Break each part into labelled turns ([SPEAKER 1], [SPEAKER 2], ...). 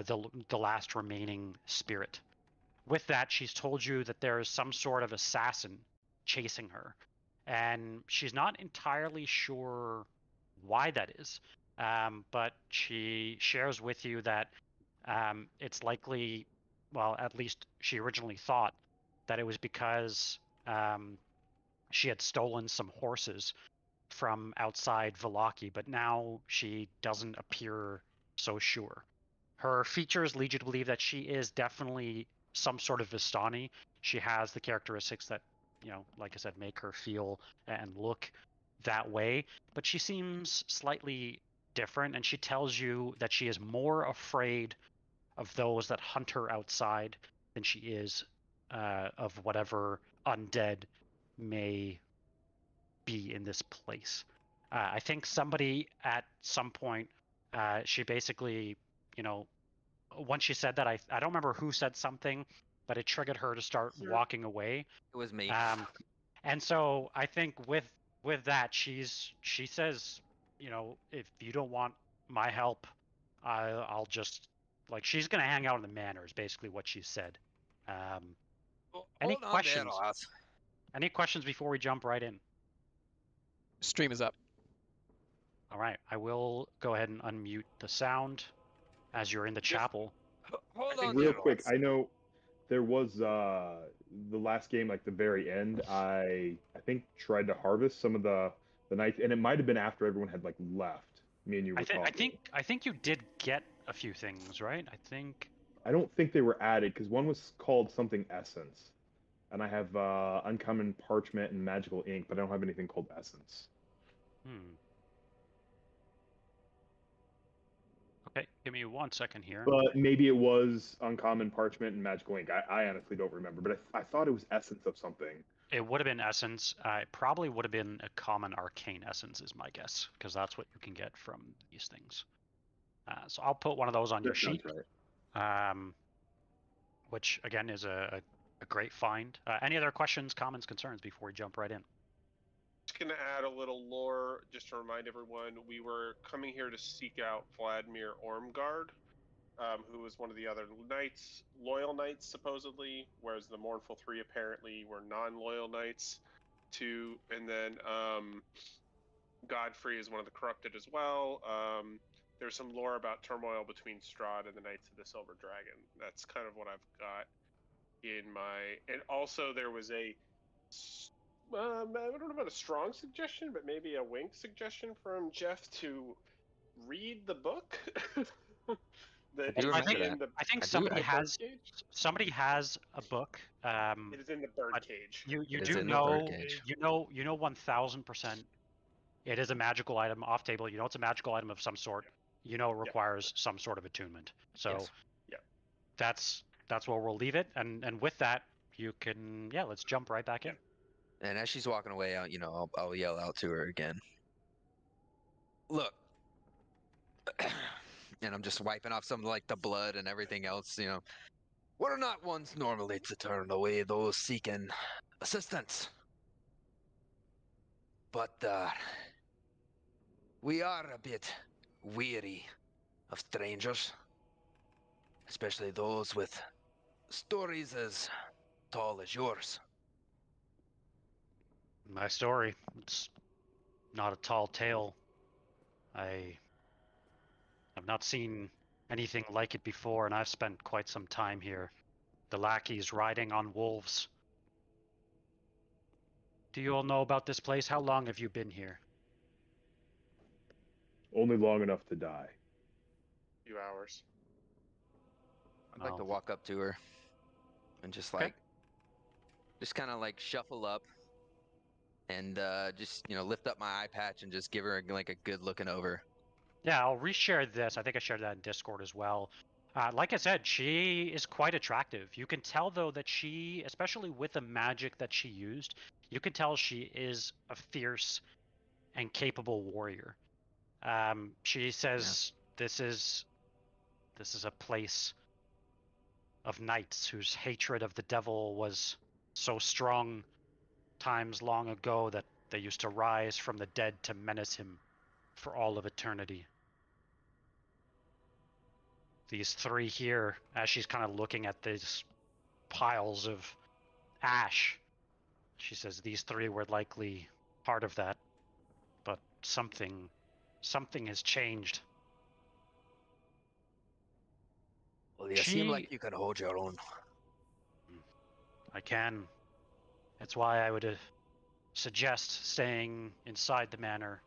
[SPEAKER 1] the last remaining spirit. With that, she's told you that there is some sort of assassin chasing her, and she's not entirely sure why that is. But she shares with you that it's likely, well, at least she originally thought that it was because she had stolen some horses from outside Vallaki, but now she doesn't appear so sure. Her features lead you to believe that she is definitely some sort of Vistani. She has the characteristics that, like I said, make her feel and look that way, but she seems slightly different, and she tells you that she is more afraid of those that hunt her outside than she is of whatever undead may be in this place. I think somebody at some point, she basically, once she said that, I don't remember who said something, but it triggered her to start walking away.
[SPEAKER 2] It was me.
[SPEAKER 1] And so I think with that, she says, if you don't want my help, I'll just, like, she's gonna hang out in the manor is basically what she said. Any questions? Any questions before we jump right in?
[SPEAKER 3] Stream is up.
[SPEAKER 1] All right, I will go ahead and unmute the sound as you're in the chapel.
[SPEAKER 2] Hold on,
[SPEAKER 4] real quick. I know there was the last game, like the very end. I think tried to harvest some of the knights, and it might have been after everyone had like left. Me and you were talking.
[SPEAKER 1] I think you did get a few things, right?
[SPEAKER 4] I don't think they were added because one was called something Essence, and I have uncommon parchment and magical ink, but I don't have anything called Essence.
[SPEAKER 1] Okay, give me 1 second here.
[SPEAKER 4] But maybe it was uncommon parchment and magical ink. I honestly don't remember, but I thought it was Essence of something.
[SPEAKER 1] It would have been Essence. It probably would have been a common arcane essence, is my guess, because that's what you can get from these things. So I'll put one of those on your sheet. Right. Which again is a great find. Any other questions, comments, concerns before we jump right in?
[SPEAKER 5] Just going to add a little lore just to remind everyone, we were coming here to seek out Vladimir Ormgard, who was one of the other knights, loyal knights supposedly, whereas the Mournful Three apparently were non-loyal knights too. And then Godfrey is one of the corrupted as well. There's some lore about turmoil between Strahd and the Knights of the Silver Dragon. That's kind of what I've got in my... And also there was a... I don't know about a strong suggestion, but maybe a wink suggestion from Jeff to read the book.
[SPEAKER 1] I think somebody has a book.
[SPEAKER 5] It is in the birdcage.
[SPEAKER 1] You know 1000%. It is a magical item off table. You know it's a magical item of some sort. You know it requires some sort of attunement. So that's where we'll leave it. And with that, you can let's jump right back in.
[SPEAKER 2] And as she's walking away, I'll yell out to her again. Look, and I'm just wiping off some like the blood and everything else. We're not ones normally to turn away those seeking assistance, but we are a bit weary of strangers, especially those with stories as tall as yours.
[SPEAKER 1] My story, it's not a tall tale. I have not seen anything like it before, and I've spent quite some time here. The lackeys riding on wolves. Do you all know about this place? How long have you been here?
[SPEAKER 4] Only long enough to die.
[SPEAKER 5] A few hours.
[SPEAKER 2] I'd like to walk up to her and just kind of like shuffle up and just lift up my eye patch and just give her like a good looking over.
[SPEAKER 1] Yeah, I'll reshare this. I think I shared that in Discord as well. Like I said, she is quite attractive. You can tell though that she, especially with the magic that she used, you can tell she is a fierce and capable warrior. She says this is a place of knights whose hatred of the devil was so strong times long ago that they used to rise from the dead to menace him for all of eternity. these three here, as she's kind of looking at these piles of ash, she says these three were likely part of that, but something has changed.
[SPEAKER 2] Well, you seem like you can hold your own.
[SPEAKER 1] I can. That's why I would suggest staying inside the manor.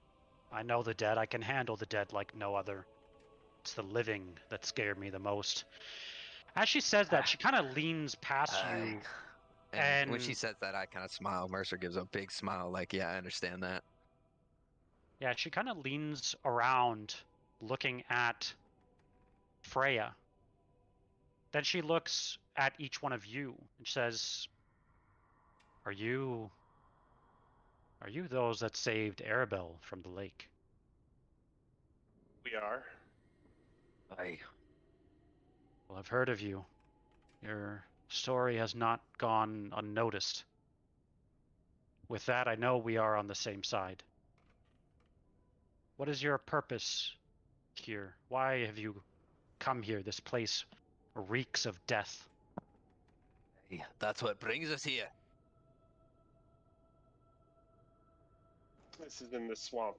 [SPEAKER 1] I know the dead. I can handle the dead like no other. It's the living that scare me the most. As she says that, she kind of leans past you.
[SPEAKER 2] And when she says that, I kind of smile. Mercer gives a big smile, like, yeah, I understand that.
[SPEAKER 1] Yeah, she kind of leans around, looking at Freya. Then she looks at each one of you and says, Are you those that saved Arabelle from the lake?
[SPEAKER 5] We are.
[SPEAKER 2] Aye.
[SPEAKER 1] Well, I've heard of you. Your story has not gone unnoticed. With that, I know we are on the same side. What is your purpose here? Why have you come here? This place reeks of death.
[SPEAKER 2] Hey, that's what brings us here.
[SPEAKER 5] This is in the swamp.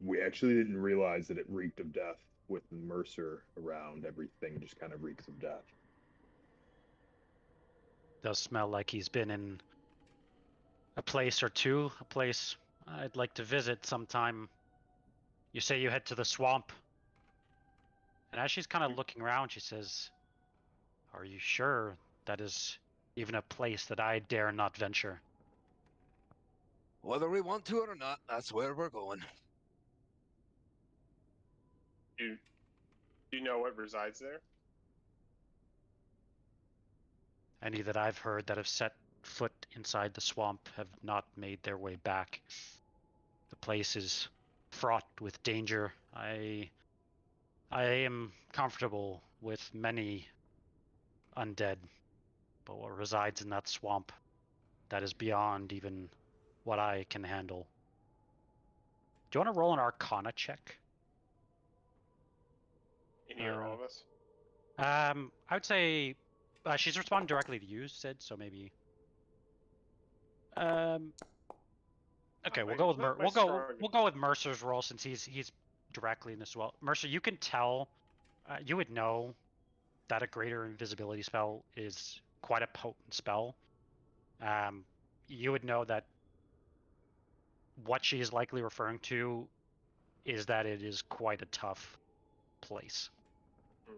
[SPEAKER 4] We actually didn't realize that it reeked of death. With Mercer around, everything just kind of reeks of death.
[SPEAKER 1] Does smell like he's been in a place or two, a place I'd like to visit sometime. You say you head to the swamp. And as she's kind of looking around, she says, Are you sure that is even a place that I dare not venture?
[SPEAKER 2] Whether we want to or not, that's where we're going.
[SPEAKER 5] Do you know what resides there?
[SPEAKER 1] Any that I've heard that have set foot inside the swamp have not made their way back. The place is fraught with danger. I am comfortable with many undead, but what resides in that swamp, that is beyond even what I can handle. Do you want to roll an Arcana check?
[SPEAKER 5] Any or all of us?
[SPEAKER 1] I would say she's responding directly to you, Sid. So maybe. Okay, we'll go with Mercer's role since he's directly in this as well. Mercer, you can tell, you would know that a greater invisibility spell is quite a potent spell. You would know that what she is likely referring to is that it is quite a tough place.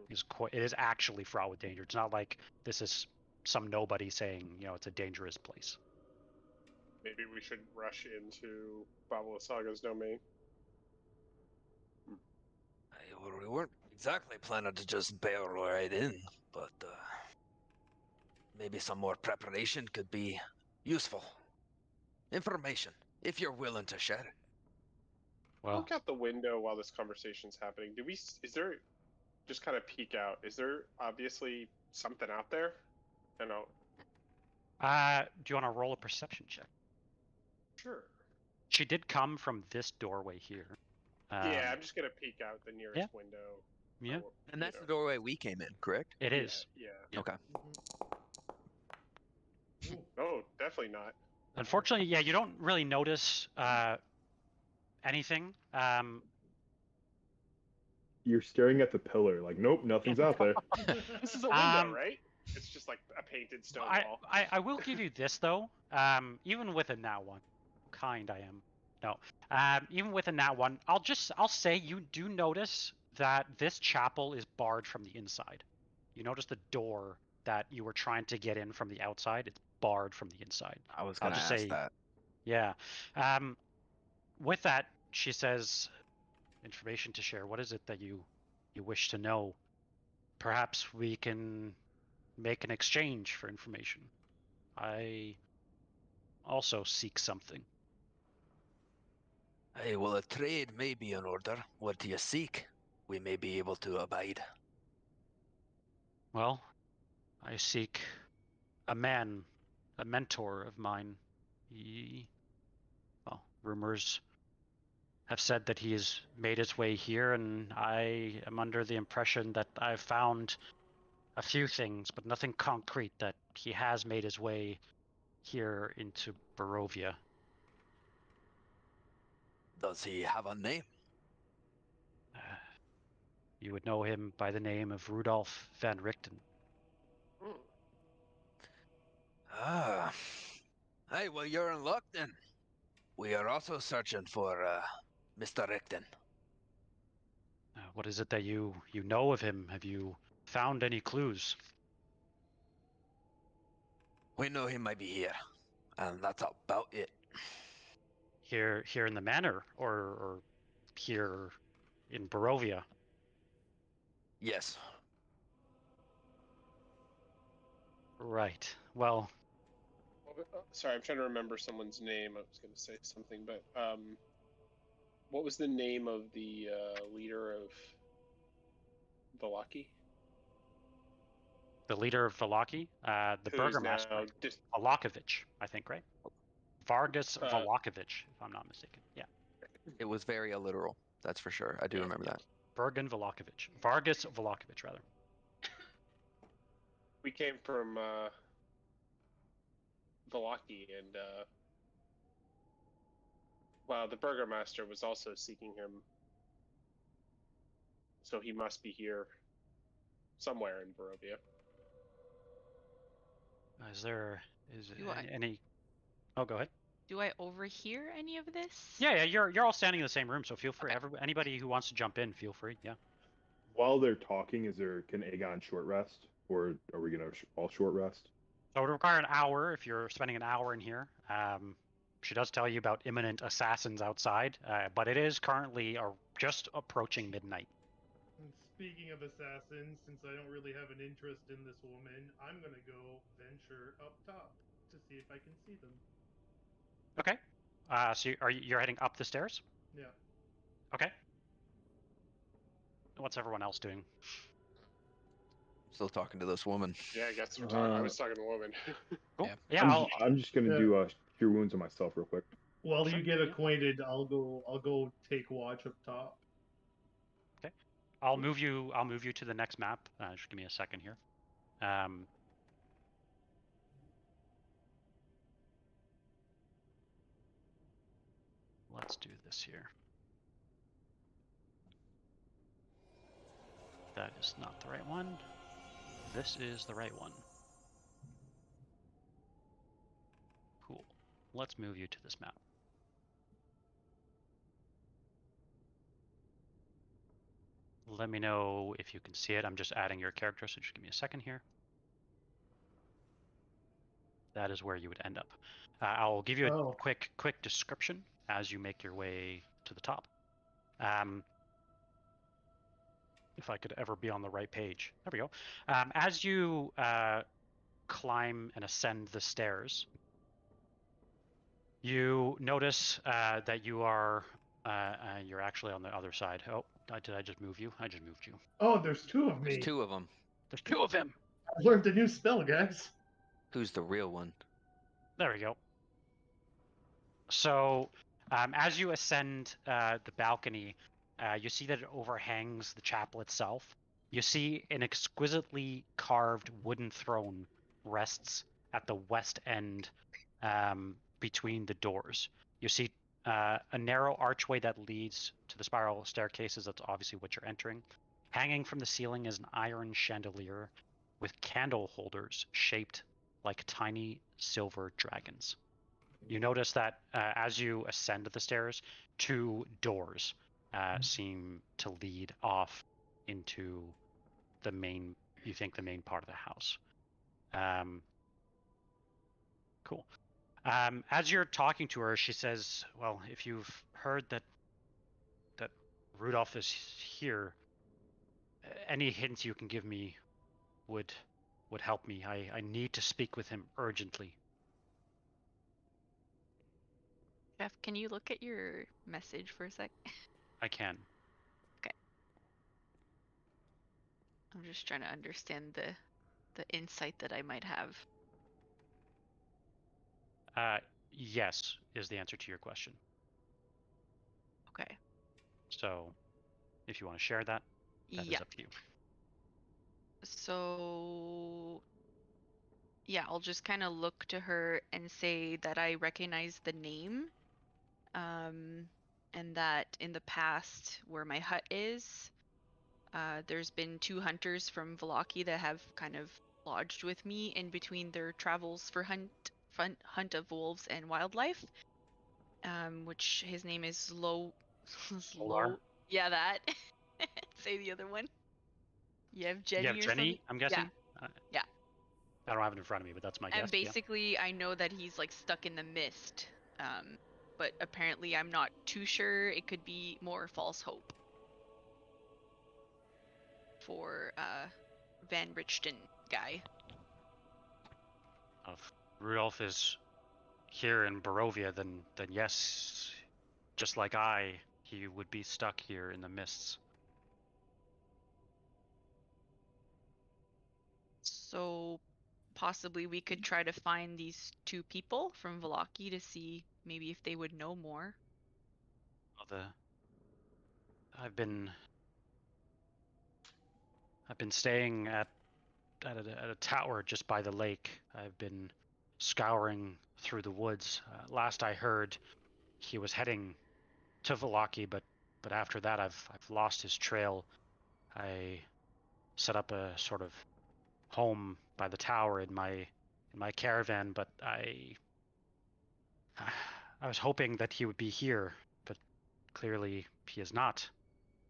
[SPEAKER 1] It is actually fraught with danger. It's not like this is some nobody saying, it's a dangerous place.
[SPEAKER 5] Maybe we should rush into Babala Saga's domain.
[SPEAKER 2] Well, we weren't exactly planning to just bail right in, but maybe some more preparation could be useful. Information, if you're willing to share it.
[SPEAKER 1] Well,
[SPEAKER 5] look out the window while this conversation's happening. Is there, just kind of peek out, is there obviously something out there? I know.
[SPEAKER 1] Do you want to roll a perception check?
[SPEAKER 5] Sure.
[SPEAKER 1] She did come from this doorway here.
[SPEAKER 5] Yeah, I'm just gonna peek out the nearest window.
[SPEAKER 1] Yeah.
[SPEAKER 2] And that's the doorway we came in, correct?
[SPEAKER 1] It is.
[SPEAKER 5] Yeah.
[SPEAKER 2] Okay.
[SPEAKER 5] Oh, definitely not.
[SPEAKER 1] Unfortunately, yeah, you don't really notice anything.
[SPEAKER 4] You're staring at the pillar, like, nope, nothing's out there.
[SPEAKER 5] This is a window, right? It's just like a painted stone wall.
[SPEAKER 1] I will give you this though. Even with a nat one, kind I am. No. Even with a nat one, I'll say you do notice that this chapel is barred from the inside. You notice the door that you were trying to get in from the outside, it's barred from the inside.
[SPEAKER 2] I was gonna ask that.
[SPEAKER 1] Yeah. With that, she says, information to share. What is it that you wish to know? Perhaps we can make an exchange for information. I also seek something.
[SPEAKER 2] Hey, well, a trade may be in order. What do you seek? We may be able to abide.
[SPEAKER 1] Well, I seek a man, a mentor of mine. Rumors have said that he has made his way here, and I am under the impression that I've found a few things, but nothing concrete, that he has made his way here into Barovia.
[SPEAKER 2] Does he have a name?
[SPEAKER 1] You would know him by the name of Rudolf van Richten.
[SPEAKER 5] Hmm.
[SPEAKER 2] Ah. Hey, well, you're in luck then. We are also searching for Mr. Richten.
[SPEAKER 1] What is it that you know of him? Have you found any clues?
[SPEAKER 2] We know he might be here, and that's about it.
[SPEAKER 1] Here in the manor, or here in Barovia?
[SPEAKER 2] Yes.
[SPEAKER 1] Right. Well,
[SPEAKER 5] sorry, I'm trying to remember someone's name. I was going to say something, but what was the name of the leader of Valaki?
[SPEAKER 1] the leader of Valaki, the
[SPEAKER 5] Who is
[SPEAKER 1] burgomaster,
[SPEAKER 5] now
[SPEAKER 1] Valakovich, I think, right? Vargas Valakovich, if I'm not mistaken. Yeah.
[SPEAKER 2] It was very illiteral, that's for sure. I do remember that.
[SPEAKER 1] Bergen Valakovich. Vargas Valakovich, rather.
[SPEAKER 5] We came from Valaki, and well, the burgomaster was also seeking him, so he must be here somewhere in Barovia.
[SPEAKER 1] Is there any? Oh, go ahead.
[SPEAKER 6] Do I overhear any of this?
[SPEAKER 1] Yeah, you're all standing in the same room, so feel free. Okay. Anybody who wants to jump in, feel free. Yeah.
[SPEAKER 4] While they're talking, can Aegon short rest, or are we gonna all short rest?
[SPEAKER 1] So it would require an hour if you're spending an hour in here. She does tell you about imminent assassins outside, but it is currently just approaching midnight.
[SPEAKER 7] And speaking of assassins, since I don't really have an interest in this woman, I'm gonna go venture up top to see if I can see them.
[SPEAKER 1] Okay. So you're heading up the stairs?
[SPEAKER 7] Yeah.
[SPEAKER 1] Okay. What's everyone else doing?
[SPEAKER 2] Still talking to this woman.
[SPEAKER 5] Yeah, I guess I was talking to a woman.
[SPEAKER 1] Cool. Yeah,
[SPEAKER 4] I'm just gonna do cure wounds on myself real quick.
[SPEAKER 7] While you get acquainted, I'll go take watch up top.
[SPEAKER 1] Okay. I'll move you to the next map. Just give me a second here. Let's do this here. That is not the right one. This is the right one. Cool. Let's move you to this map. Let me know if you can see it. I'm just adding your character, so just give me a second here. That is where you would end up. I'll give you a quick description as you make your way to the top. If I could ever be on the right page. There we go. As you climb and ascend the stairs, you notice that you're actually on the other side. Oh, did I just move you? I just moved you.
[SPEAKER 7] Oh, there's two of me.
[SPEAKER 2] There's two of them.
[SPEAKER 1] There's two of him.
[SPEAKER 7] I learned a new spell, guys.
[SPEAKER 2] Who's the real one?
[SPEAKER 1] There we go. So, as you ascend the balcony, you see that it overhangs the chapel itself. You see an exquisitely carved wooden throne rests at the west end between the doors. You see a narrow archway that leads to the spiral staircases. That's obviously what you're entering. Hanging from the ceiling is an iron chandelier with candle holders shaped like tiny silver dragons. You notice that as you ascend the stairs, two doors seem to lead off into the main part of the house. Cool. As you're talking to her, she says, well, if you've heard that Rudolph is here, any hints you can give me would help me. I need to speak with him urgently.
[SPEAKER 6] Jeff, can you look at your message for a sec?
[SPEAKER 1] I can.
[SPEAKER 6] Okay. I'm just trying to understand the insight that I might have.
[SPEAKER 1] Yes is the answer to your question.
[SPEAKER 6] Okay.
[SPEAKER 1] So, if you want to share that, that is up to you.
[SPEAKER 6] So, yeah, I'll just kind of look to her and say that I recognize the name, and that in the past, where my hut is, there's been 2 hunters from Vallaki that have kind of lodged with me in between their travels for hunt of wolves and wildlife. Which his name is Slow. Yeah, that. Say the other one. You have Jenny
[SPEAKER 1] You have
[SPEAKER 6] or
[SPEAKER 1] Jenny,
[SPEAKER 6] something?
[SPEAKER 1] I'm guessing?
[SPEAKER 6] Yeah.
[SPEAKER 1] I don't have it in front of me, but that's my guess.
[SPEAKER 6] And basically, I know that he's like stuck in the mist. But apparently I'm not too sure. It could be more false hope for Van Richten guy.
[SPEAKER 1] If Rudolph is here in Barovia, then yes, just like he would be stuck here in the mists.
[SPEAKER 6] So possibly we could try to find these 2 people from Vallaki to see maybe if they would know more.
[SPEAKER 1] I've been staying at a tower just by the lake. I've been scouring through the woods. Last I heard, he was heading to Vallaki, but after that, I've lost his trail. I set up a sort of home by the tower in my caravan, but I was hoping that he would be here, but clearly he is not,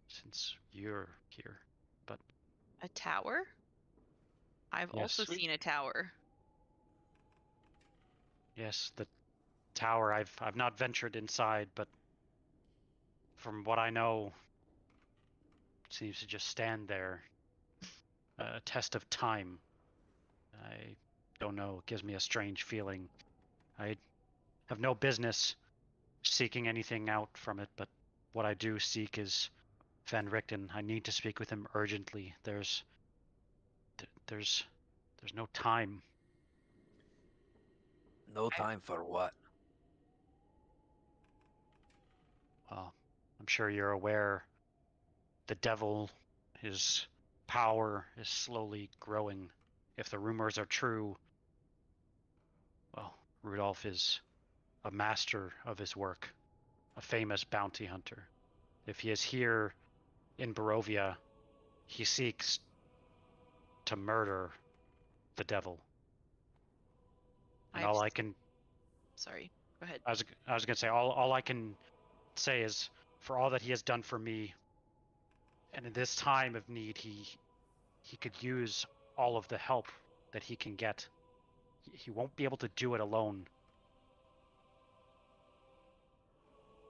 [SPEAKER 1] since you're here. But
[SPEAKER 6] A tower? I've also
[SPEAKER 1] Yes.
[SPEAKER 6] seen a tower.
[SPEAKER 1] Yes, the tower. I've not ventured inside, but from what I know, it seems to just stand there. A test of time. I don't know. It gives me a strange feeling. I have no business seeking anything out from it, but what I do seek is Van Richten. I need to speak with him urgently. There's no time.
[SPEAKER 2] No time for what?
[SPEAKER 1] Well, I'm sure you're aware the devil, his power is slowly growing. If the rumors are true, well, Rudolph is a master of his work, a famous bounty hunter. If he is here in Barovia, he seeks to murder the devil. And all I can...
[SPEAKER 6] Sorry, go ahead.
[SPEAKER 1] I was going to say, all I can say is, for all that he has done for me, and in this time of need, he could use all of the help that he can get. He won't be able to do it alone.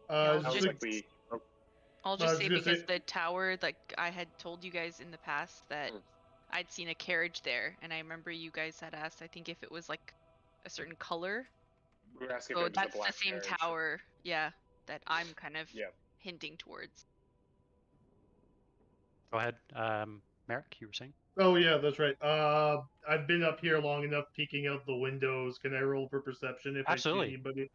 [SPEAKER 6] I'll
[SPEAKER 5] Sounds
[SPEAKER 6] just,
[SPEAKER 5] like we.
[SPEAKER 6] I'll just say because the tower, like I had told you guys in the past that I'd seen a carriage there, and I remember you guys had asked, I think if it was like a certain color.
[SPEAKER 5] We were asking
[SPEAKER 6] So
[SPEAKER 5] if it was
[SPEAKER 6] that's
[SPEAKER 5] a black
[SPEAKER 6] the same
[SPEAKER 5] carriage.
[SPEAKER 6] tower, yeah, that I'm kind of hinting towards.
[SPEAKER 1] Go ahead, Merrick, you were saying?
[SPEAKER 7] Oh yeah, that's right. I've been up here long enough peeking out the windows. Can I roll for perception if I see anybody?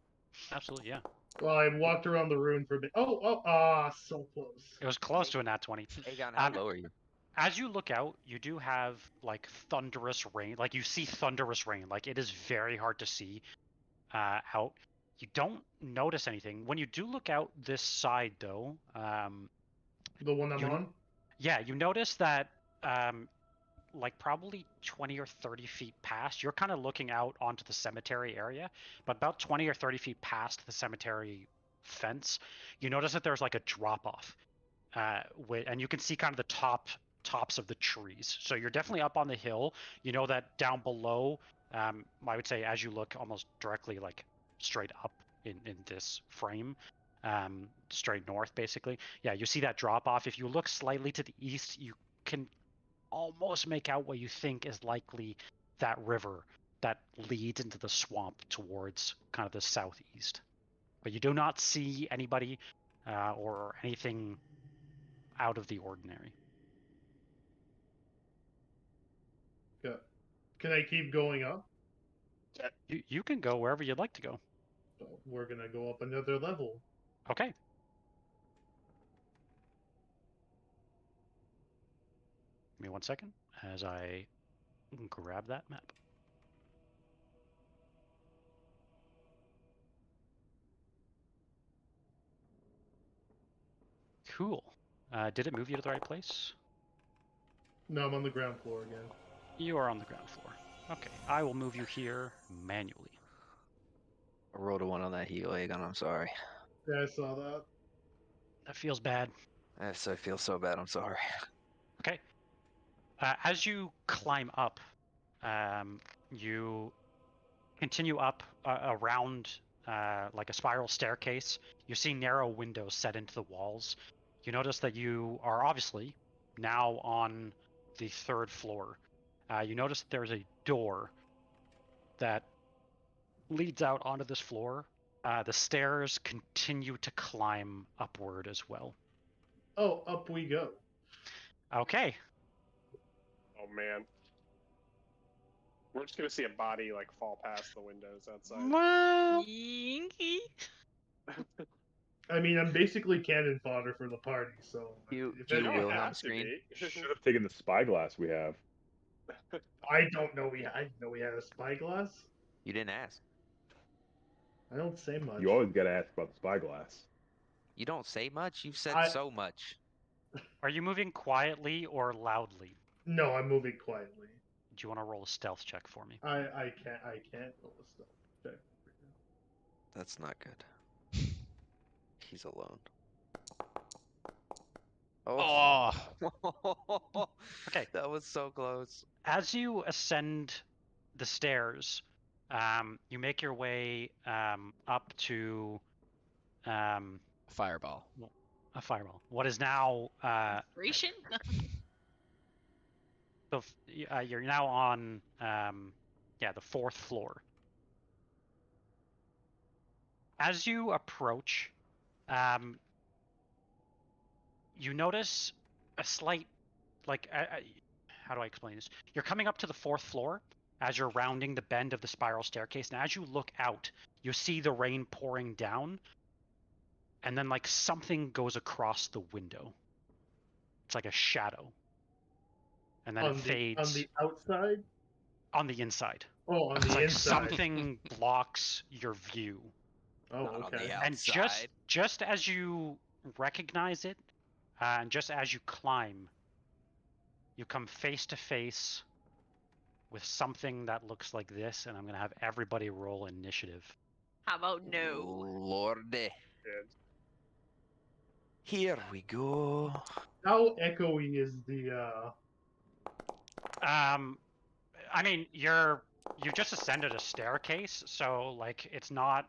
[SPEAKER 1] Absolutely, yeah.
[SPEAKER 7] Well, I walked around the room for a bit. So close.
[SPEAKER 1] It was close to a nat 20.
[SPEAKER 2] Aegon, how low are you?
[SPEAKER 1] As you look out, you do have like thunderous rain. Like you see thunderous rain. Like it is very hard to see out. You don't notice anything. When you do look out this side, though,
[SPEAKER 7] the one I'm on.
[SPEAKER 1] Yeah, you notice that like probably 20 or 30 feet past, you're kind of looking out onto the cemetery area, but about 20 or 30 feet past the cemetery fence, you notice that there's like a drop off, and you can see kind of the tops of the trees. So you're definitely up on the hill. You know that down below, I would say as you look almost directly like straight up in this frame, straight north basically. Yeah, you see that drop off. If you look slightly to the east, you can almost make out what you think is likely that river that leads into the swamp towards kind of the southeast. But you do not see anybody or anything out of the ordinary.
[SPEAKER 7] Yeah. Can I keep going up?
[SPEAKER 1] You can go wherever you'd like to go.
[SPEAKER 7] So we're gonna go up another level.
[SPEAKER 1] Okay. me 1 second as I grab that map. Cool. Did it move you to the right place?
[SPEAKER 7] No, I'm on the ground floor again.
[SPEAKER 1] You are on the ground floor. Okay, I will move you here manually.
[SPEAKER 2] I rolled a 1 on that heal egg, and I'm sorry.
[SPEAKER 7] Yeah, I saw that.
[SPEAKER 1] That feels bad.
[SPEAKER 2] Yes, I feel so bad. I'm sorry.
[SPEAKER 1] Okay. As you climb up, you continue up around like a spiral staircase. You see narrow windows set into the walls. You notice that you are obviously now on the 3rd floor. You notice that there's a door that leads out onto this floor. The stairs continue to climb upward as well.
[SPEAKER 7] Oh, up we go.
[SPEAKER 1] Okay.
[SPEAKER 5] Oh man. We're just gonna see a body like fall past the windows outside.
[SPEAKER 6] Yinky.
[SPEAKER 7] I mean, I'm basically cannon fodder for the party, so
[SPEAKER 2] You
[SPEAKER 7] if
[SPEAKER 2] do
[SPEAKER 7] anything
[SPEAKER 2] will on
[SPEAKER 7] happens-
[SPEAKER 2] screen.
[SPEAKER 4] Should have taken the spyglass we have.
[SPEAKER 7] I don't know. I didn't know we had a spyglass.
[SPEAKER 2] You didn't ask.
[SPEAKER 7] I don't say much.
[SPEAKER 4] You always gotta ask about the spyglass.
[SPEAKER 2] You don't say much. You've said
[SPEAKER 7] I-
[SPEAKER 2] so much.
[SPEAKER 1] Are you moving quietly or loudly?
[SPEAKER 7] No, I'm moving quietly.
[SPEAKER 1] Do you want to roll a stealth check for me?
[SPEAKER 7] I can't roll a stealth check.
[SPEAKER 2] That's not good. He's alone.
[SPEAKER 3] Oh,
[SPEAKER 1] Okay.
[SPEAKER 2] That was so close.
[SPEAKER 1] As you ascend the stairs, you make your way up to
[SPEAKER 3] fireball.
[SPEAKER 1] a fireball. What is now
[SPEAKER 6] Ration?
[SPEAKER 1] you're now on the 4th floor. As you approach, you notice a slight, like, how do I explain this? You're coming up to the 4th floor as you're rounding the bend of the spiral staircase, and as you look out, you see the rain pouring down, and then like something goes across the window. It's like a shadow, and then it fades.
[SPEAKER 7] On the outside?
[SPEAKER 1] On the inside.
[SPEAKER 7] Oh, on
[SPEAKER 1] It's
[SPEAKER 7] the
[SPEAKER 1] like
[SPEAKER 7] inside.
[SPEAKER 1] something blocks your view.
[SPEAKER 7] Oh,
[SPEAKER 2] Not on the
[SPEAKER 7] okay.
[SPEAKER 2] outside.
[SPEAKER 1] And just as you recognize it, and just as you climb, you come face to face with something that looks like this, and I'm gonna have everybody roll initiative.
[SPEAKER 6] How about no?
[SPEAKER 2] Lordy.
[SPEAKER 5] Good.
[SPEAKER 2] Here we go.
[SPEAKER 7] How echoey is the
[SPEAKER 1] I mean, you've just ascended a staircase, so like it's not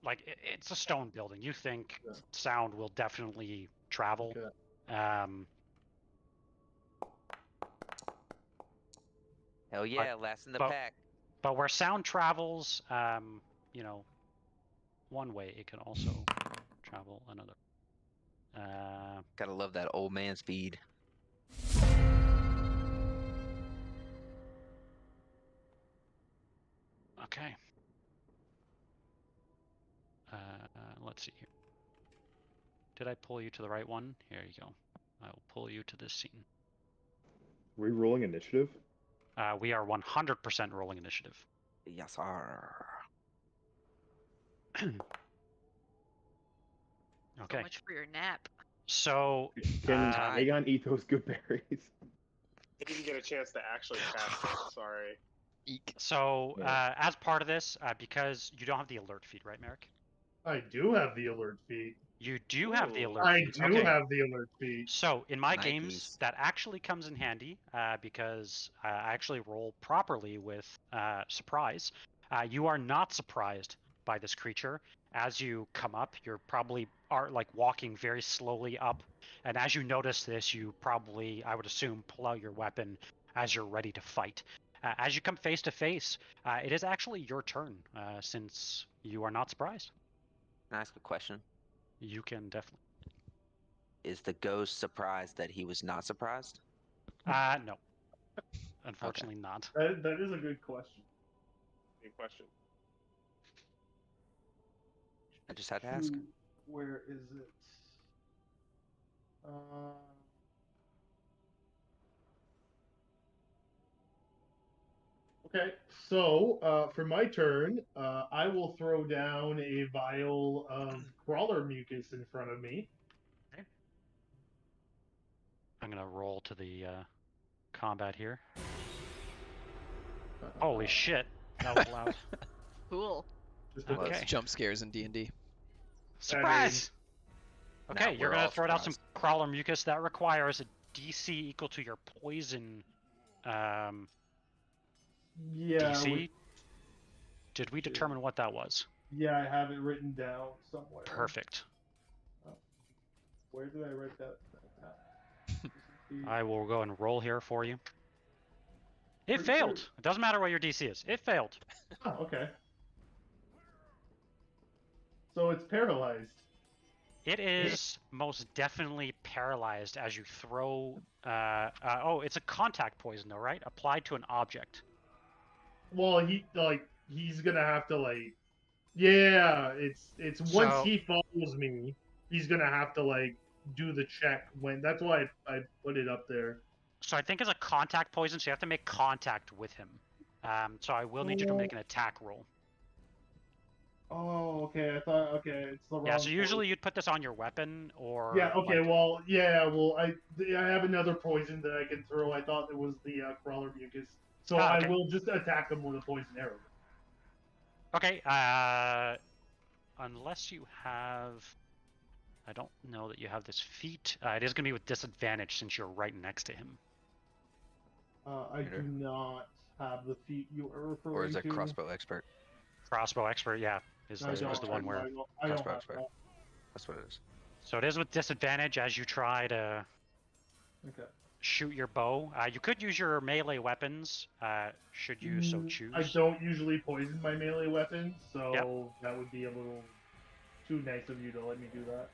[SPEAKER 1] like it's a stone building. You think
[SPEAKER 7] Yeah.
[SPEAKER 1] sound will definitely travel.
[SPEAKER 7] Okay.
[SPEAKER 2] Hell yeah, last in the
[SPEAKER 1] but-
[SPEAKER 2] pack.
[SPEAKER 1] But where sound travels, one way, it can also travel another.
[SPEAKER 2] Gotta love that old man speed.
[SPEAKER 1] Okay. Let's see here. Did I pull you to the right one? Here you go. I will pull you to this scene.
[SPEAKER 4] Are we rolling initiative?
[SPEAKER 1] We are 100% rolling initiative.
[SPEAKER 2] Yes, sir.
[SPEAKER 1] Okay.
[SPEAKER 6] So much for your nap.
[SPEAKER 1] So,
[SPEAKER 4] Can
[SPEAKER 2] Time.
[SPEAKER 4] Aegon eat those good berries?
[SPEAKER 5] I didn't get a chance to actually cast it. Sorry.
[SPEAKER 3] Eek.
[SPEAKER 1] so
[SPEAKER 4] Yeah.
[SPEAKER 1] as part of this, because you don't have the alert feed, right, Merrick?
[SPEAKER 7] I do have the alert feed.
[SPEAKER 1] You do have the
[SPEAKER 5] Ooh.
[SPEAKER 1] alert
[SPEAKER 7] I
[SPEAKER 1] feed.
[SPEAKER 7] do
[SPEAKER 1] Okay.
[SPEAKER 7] have the alert feed.
[SPEAKER 1] So in my
[SPEAKER 2] Nikes.
[SPEAKER 1] games, that actually comes in handy because I actually roll properly with surprise. You are not surprised by this creature. As you come up, you're probably like walking very slowly up, and as you notice this, you probably, I would assume, pull out your weapon as you're ready to fight. As you come face to face, it is actually your turn since you are not surprised.
[SPEAKER 2] Can I ask a question?
[SPEAKER 1] You can definitely.
[SPEAKER 2] Is the ghost surprised that he was not surprised?
[SPEAKER 1] No. Unfortunately not.
[SPEAKER 7] That is a good question.
[SPEAKER 5] Good question.
[SPEAKER 2] I just had to ask.
[SPEAKER 7] Where is it? Okay, so for my turn, I will throw down a vial of crawler mucus in front of me.
[SPEAKER 1] Okay. I'm gonna roll to the combat here. Holy shit, that was loud.
[SPEAKER 6] Cool.
[SPEAKER 1] Okay.
[SPEAKER 3] Jump scares in D&D.
[SPEAKER 1] Surprise! Okay,
[SPEAKER 2] Now
[SPEAKER 1] you're
[SPEAKER 2] we're
[SPEAKER 1] gonna
[SPEAKER 2] all
[SPEAKER 1] throw down some
[SPEAKER 2] surprised.
[SPEAKER 1] crawler mucus. That requires a DC equal to your poison
[SPEAKER 7] Yeah.
[SPEAKER 1] DC. Did we determine what that was?
[SPEAKER 7] Yeah, I have it written down somewhere.
[SPEAKER 1] Perfect.
[SPEAKER 7] Where did I write that?
[SPEAKER 1] I will go and roll here for you. It
[SPEAKER 7] Pretty
[SPEAKER 1] failed.
[SPEAKER 7] sure-
[SPEAKER 1] It doesn't matter what your DC is. It failed.
[SPEAKER 7] Oh, okay. So it's paralyzed.
[SPEAKER 1] It is most definitely paralyzed as you throw. Oh, it's a contact poison, though, right? Applied to an object.
[SPEAKER 7] Well, he's gonna have to yeah, it's once
[SPEAKER 1] So-
[SPEAKER 7] he follows me, he's gonna have to do the check when. That's why I put it up there.
[SPEAKER 1] So I think it's a contact poison, so you have to make contact with him. So I will need you to make an attack roll.
[SPEAKER 7] Oh, okay. I thought it's the wrong.
[SPEAKER 1] Yeah, so usually you'd put this on your weapon or.
[SPEAKER 7] Yeah. Okay.
[SPEAKER 1] like-
[SPEAKER 7] Well. Yeah. Well, I have another poison that I can throw. I thought it was the crawler mucus, so
[SPEAKER 1] Ah, okay.
[SPEAKER 7] I will just attack him with a poison arrow.
[SPEAKER 1] Okay. Unless you have. I don't know that you have this feat. It is going to be with disadvantage since you're right next to him.
[SPEAKER 7] I do not have the feat you are referring
[SPEAKER 2] Or is
[SPEAKER 7] to.
[SPEAKER 2] it crossbow expert?
[SPEAKER 1] Crossbow expert, yeah, is
[SPEAKER 7] I
[SPEAKER 1] the
[SPEAKER 7] don't-
[SPEAKER 1] one where.
[SPEAKER 7] I don't
[SPEAKER 2] Crossbow
[SPEAKER 7] have
[SPEAKER 2] expert.
[SPEAKER 7] that.
[SPEAKER 2] That's what it is.
[SPEAKER 1] So it is with disadvantage as you try to
[SPEAKER 7] Okay.
[SPEAKER 1] shoot your bow. You could use your melee weapons, should you so choose.
[SPEAKER 7] I don't usually poison my melee weapons, so
[SPEAKER 1] Yep.
[SPEAKER 7] that would be a little too nice of you to let me do that.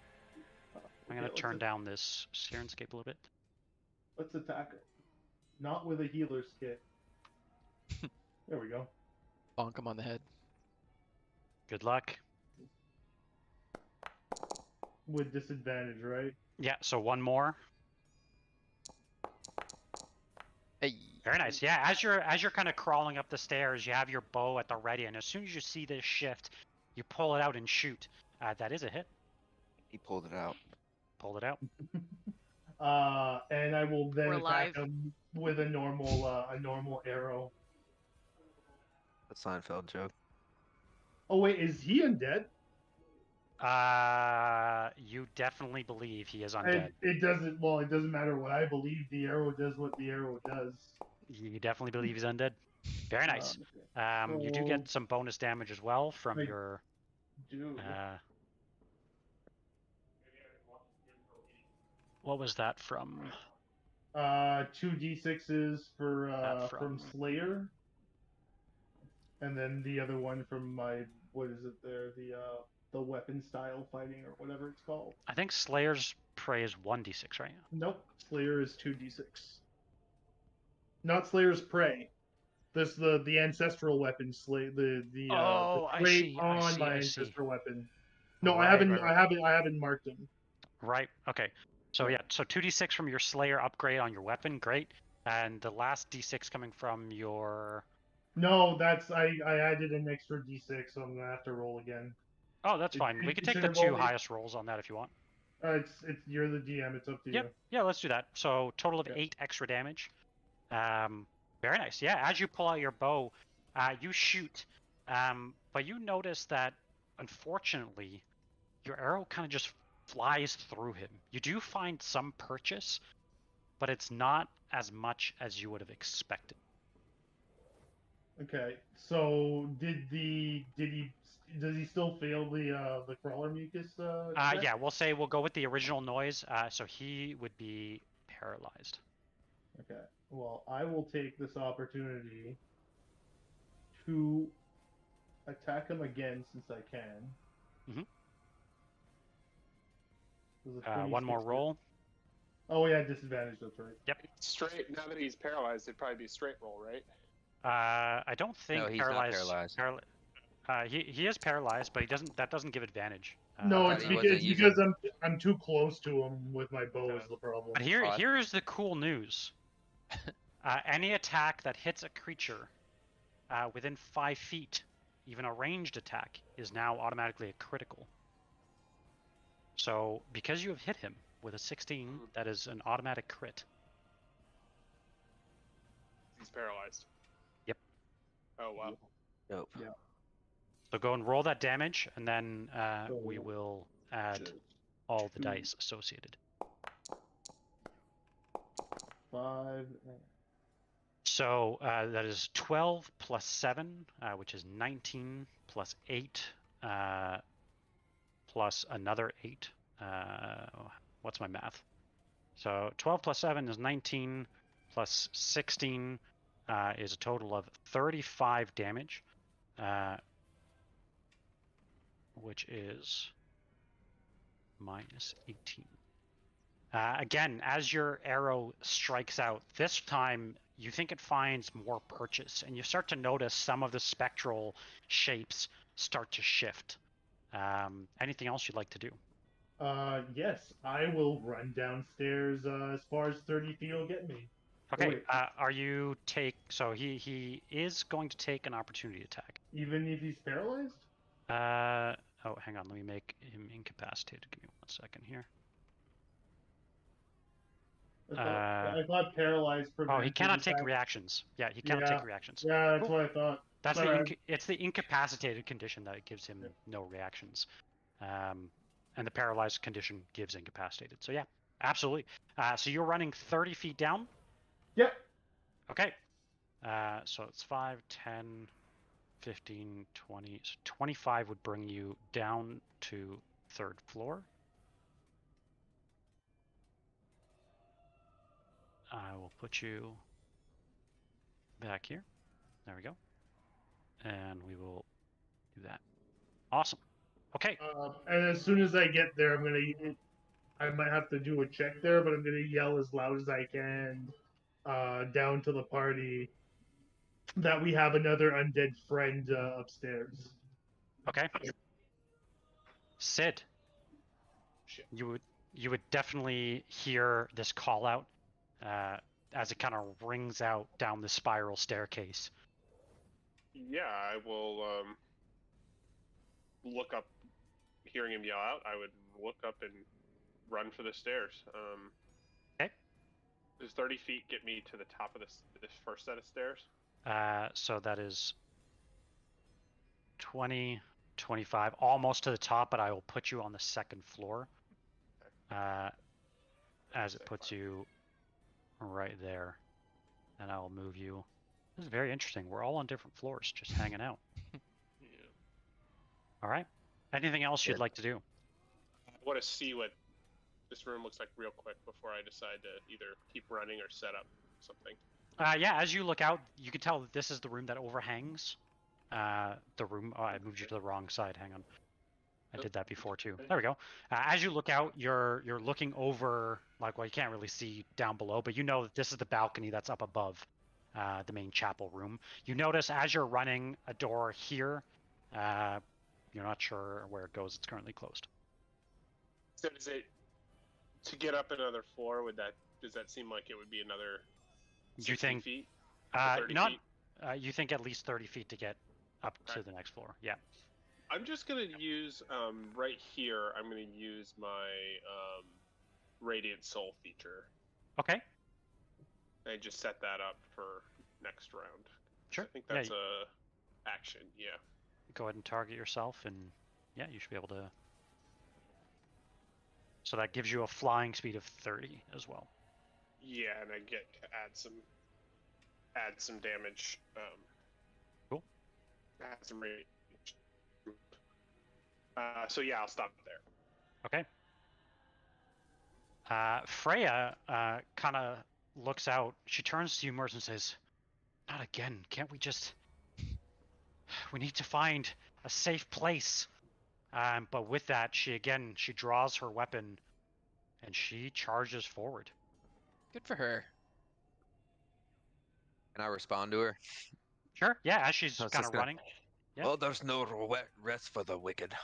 [SPEAKER 1] I'm gonna
[SPEAKER 7] Okay,
[SPEAKER 1] turn
[SPEAKER 7] let's-
[SPEAKER 1] down this Sirenscape a little bit.
[SPEAKER 7] Let's attack it. Not with a healer's kit. There we go.
[SPEAKER 3] Bonk him on the head.
[SPEAKER 1] Good luck.
[SPEAKER 7] With disadvantage, right?
[SPEAKER 1] Yeah, so one more.
[SPEAKER 3] Hey.
[SPEAKER 1] Very nice. Yeah, as you're kind of crawling up the stairs, you have your bow at the ready, and as soon as you see this shift, you pull it out and shoot. That is a hit.
[SPEAKER 2] He pulled it out.
[SPEAKER 1] Pulled it out.
[SPEAKER 7] And I will then
[SPEAKER 6] We're
[SPEAKER 7] attack
[SPEAKER 6] alive.
[SPEAKER 7] him with a normal arrow.
[SPEAKER 2] The Seinfeld joke.
[SPEAKER 7] Oh wait, is he undead?
[SPEAKER 1] You definitely believe he is
[SPEAKER 7] And
[SPEAKER 1] undead.
[SPEAKER 7] it doesn't matter what I believe. The arrow does what the arrow does.
[SPEAKER 1] You definitely believe he's undead. Very nice.
[SPEAKER 7] Okay.
[SPEAKER 1] You do get some bonus damage as well from
[SPEAKER 7] Wait.
[SPEAKER 1] your.
[SPEAKER 7] Dude.
[SPEAKER 1] What was that from?
[SPEAKER 7] 2d6s
[SPEAKER 1] That
[SPEAKER 7] from
[SPEAKER 1] from-
[SPEAKER 7] Slayer, and then the other one from my what is it there the weapon style fighting or whatever it's called.
[SPEAKER 1] I think Slayer's Prey is 1d6, right?
[SPEAKER 7] Nope, Slayer is 2d6. Not Slayer's Prey. This the ancestral weapon
[SPEAKER 1] Oh, I
[SPEAKER 7] trait
[SPEAKER 1] see, I
[SPEAKER 7] on
[SPEAKER 1] see,
[SPEAKER 7] my
[SPEAKER 1] I see.
[SPEAKER 7] ancestral weapon. No,
[SPEAKER 1] Right,
[SPEAKER 7] I haven't
[SPEAKER 1] right, right.
[SPEAKER 7] I haven't marked him.
[SPEAKER 1] Right. Okay. So yeah, so 2d6 from your Slayer upgrade on your weapon, great. And the last d6 coming from your.
[SPEAKER 7] No, that's I added an extra d6, so I'm gonna have to roll again.
[SPEAKER 1] Oh, that's
[SPEAKER 7] It-
[SPEAKER 1] fine. We
[SPEAKER 7] it-
[SPEAKER 1] can take
[SPEAKER 7] should
[SPEAKER 1] the
[SPEAKER 7] have
[SPEAKER 1] two
[SPEAKER 7] only-
[SPEAKER 1] highest rolls on that if you want.
[SPEAKER 7] It's you're the DM. It's up to
[SPEAKER 1] Yep.
[SPEAKER 7] you.
[SPEAKER 1] Yeah, let's do that. So total of
[SPEAKER 7] Yeah.
[SPEAKER 1] 8 extra damage. Very nice. Yeah, as you pull out your bow, you shoot, but you notice that unfortunately, your arrow kind of just flies through him. You do find some purchase, but it's not as much as you would have expected.
[SPEAKER 7] Okay, so does he still fail the crawler mucus? check?
[SPEAKER 1] Yeah, we'll go with the original noise. So he would be paralyzed.
[SPEAKER 7] Okay. Well, I will take this opportunity to attack him again since I can.
[SPEAKER 1] Mhm.
[SPEAKER 7] Does a
[SPEAKER 1] One more
[SPEAKER 7] 26
[SPEAKER 1] roll.
[SPEAKER 7] Oh yeah, disadvantage. That's right.
[SPEAKER 5] Straight. Now that he's paralyzed, it'd probably be a straight roll, right?
[SPEAKER 1] I don't think
[SPEAKER 2] No, he's not
[SPEAKER 1] paralyzed. He is paralyzed, but that doesn't give advantage.
[SPEAKER 7] No,
[SPEAKER 2] I
[SPEAKER 7] it's
[SPEAKER 2] thought he wasn't
[SPEAKER 7] because I'm too close to him with my bow is the problem.
[SPEAKER 1] But
[SPEAKER 2] Oh,
[SPEAKER 1] here is the cool news. Any attack that hits a creature within 5 feet, even a ranged attack, is now automatically a critical. So, because you have hit him with a 16, that is an automatic crit.
[SPEAKER 5] He's paralyzed.
[SPEAKER 1] Yep.
[SPEAKER 5] Oh, wow.
[SPEAKER 2] Nope.
[SPEAKER 4] Yeah.
[SPEAKER 1] So go and roll that damage, and then we will add all the dice associated.
[SPEAKER 7] 5.
[SPEAKER 1] So that is 12 plus 7, which is 19, plus 8, plus another 8. What's my math? So 12 plus 7 is 19, plus 16 is a total of 35 damage, which is minus 18. Again, as your arrow strikes out, this time you think it finds more purchase, and you start to notice some of the spectral shapes start to shift. Anything else you'd like to do?
[SPEAKER 7] Yes, I will run downstairs as far as 30 feet will get me.
[SPEAKER 1] Okay,
[SPEAKER 7] wait.
[SPEAKER 1] are you so he is going to take an opportunity attack.
[SPEAKER 7] Even if he's paralyzed?
[SPEAKER 1] Oh, hang on, let me make him incapacitated. Give me 1 second here.
[SPEAKER 7] I thought paralyzed
[SPEAKER 1] Oh, he cannot take
[SPEAKER 7] attack.
[SPEAKER 1] reactions. Yeah, he cannot take reactions.
[SPEAKER 7] Yeah, that's
[SPEAKER 1] Cool.
[SPEAKER 7] what I thought.
[SPEAKER 1] That's
[SPEAKER 7] Sorry.
[SPEAKER 1] it's the incapacitated condition that gives him no reactions, and the paralyzed condition gives incapacitated. So yeah, absolutely. So you're running 30 feet down.
[SPEAKER 7] Yep.
[SPEAKER 1] Okay. So it's 5, 10, 15, 20. So 25 would bring you down to 3rd floor. I will put you back here. There we go. And we will do that. Awesome. Okay.
[SPEAKER 7] And as soon as I get there, I might have to do a check there, but I'm gonna yell as loud as I can down to the party that we have another undead friend upstairs.
[SPEAKER 1] Okay. Sid, you would definitely hear this call out as it kind of rings out down the spiral staircase.
[SPEAKER 5] Yeah, I will look up, hearing him yell out. I would look up and run for the stairs.
[SPEAKER 1] Okay.
[SPEAKER 5] Does 30 feet get me to the top of this first set of stairs?
[SPEAKER 1] So that is 20, 25, almost to the top, but I will put you on the 2nd floor. As it puts you right there. And I will move you. This is very interesting. We're all on different floors, just hanging out.
[SPEAKER 5] Yeah.
[SPEAKER 1] All right. Anything else you'd like to do?
[SPEAKER 5] I want to see what this room looks like real quick before I decide to either keep running or set up something.
[SPEAKER 1] Yeah, as you look out, you can tell that this is the room that overhangs the room. Oh, I moved you to the wrong side. Hang on. I did that before too. There we go. As you look out, you're looking over, like, well, you can't really see down below, but you know that this is the balcony that's up above the main chapel room. You notice as you're running a door here, you're not sure where it goes. It's currently closed.
[SPEAKER 5] So is it to get up another floor? Does that seem like it would be another 60
[SPEAKER 1] You think
[SPEAKER 5] feet? 30 feet?
[SPEAKER 1] You think at least 30 feet to get up to the next floor. Yeah.
[SPEAKER 5] I'm just gonna use right here. I'm gonna use my Radiant Soul feature.
[SPEAKER 1] Okay.
[SPEAKER 5] And just set that up for next round.
[SPEAKER 1] Sure.
[SPEAKER 5] I think that's a action. Yeah.
[SPEAKER 1] Go ahead and target yourself, and yeah, you should be able to. So that gives you a flying speed of 30 as well.
[SPEAKER 5] Yeah, and I get to add some damage.
[SPEAKER 1] Cool.
[SPEAKER 5] Add some rage. So yeah, I'll stop there.
[SPEAKER 1] Okay. Freya kind of looks out. She turns to you, Merce, and says, "Not again. Can't we just... We need to find a safe place." But with that, she draws her weapon, and she charges forward.
[SPEAKER 3] Good for her.
[SPEAKER 2] Can I respond to her?
[SPEAKER 1] Sure. Yeah, as she's kind of running. Yeah.
[SPEAKER 2] Well, there's no rest for the wicked.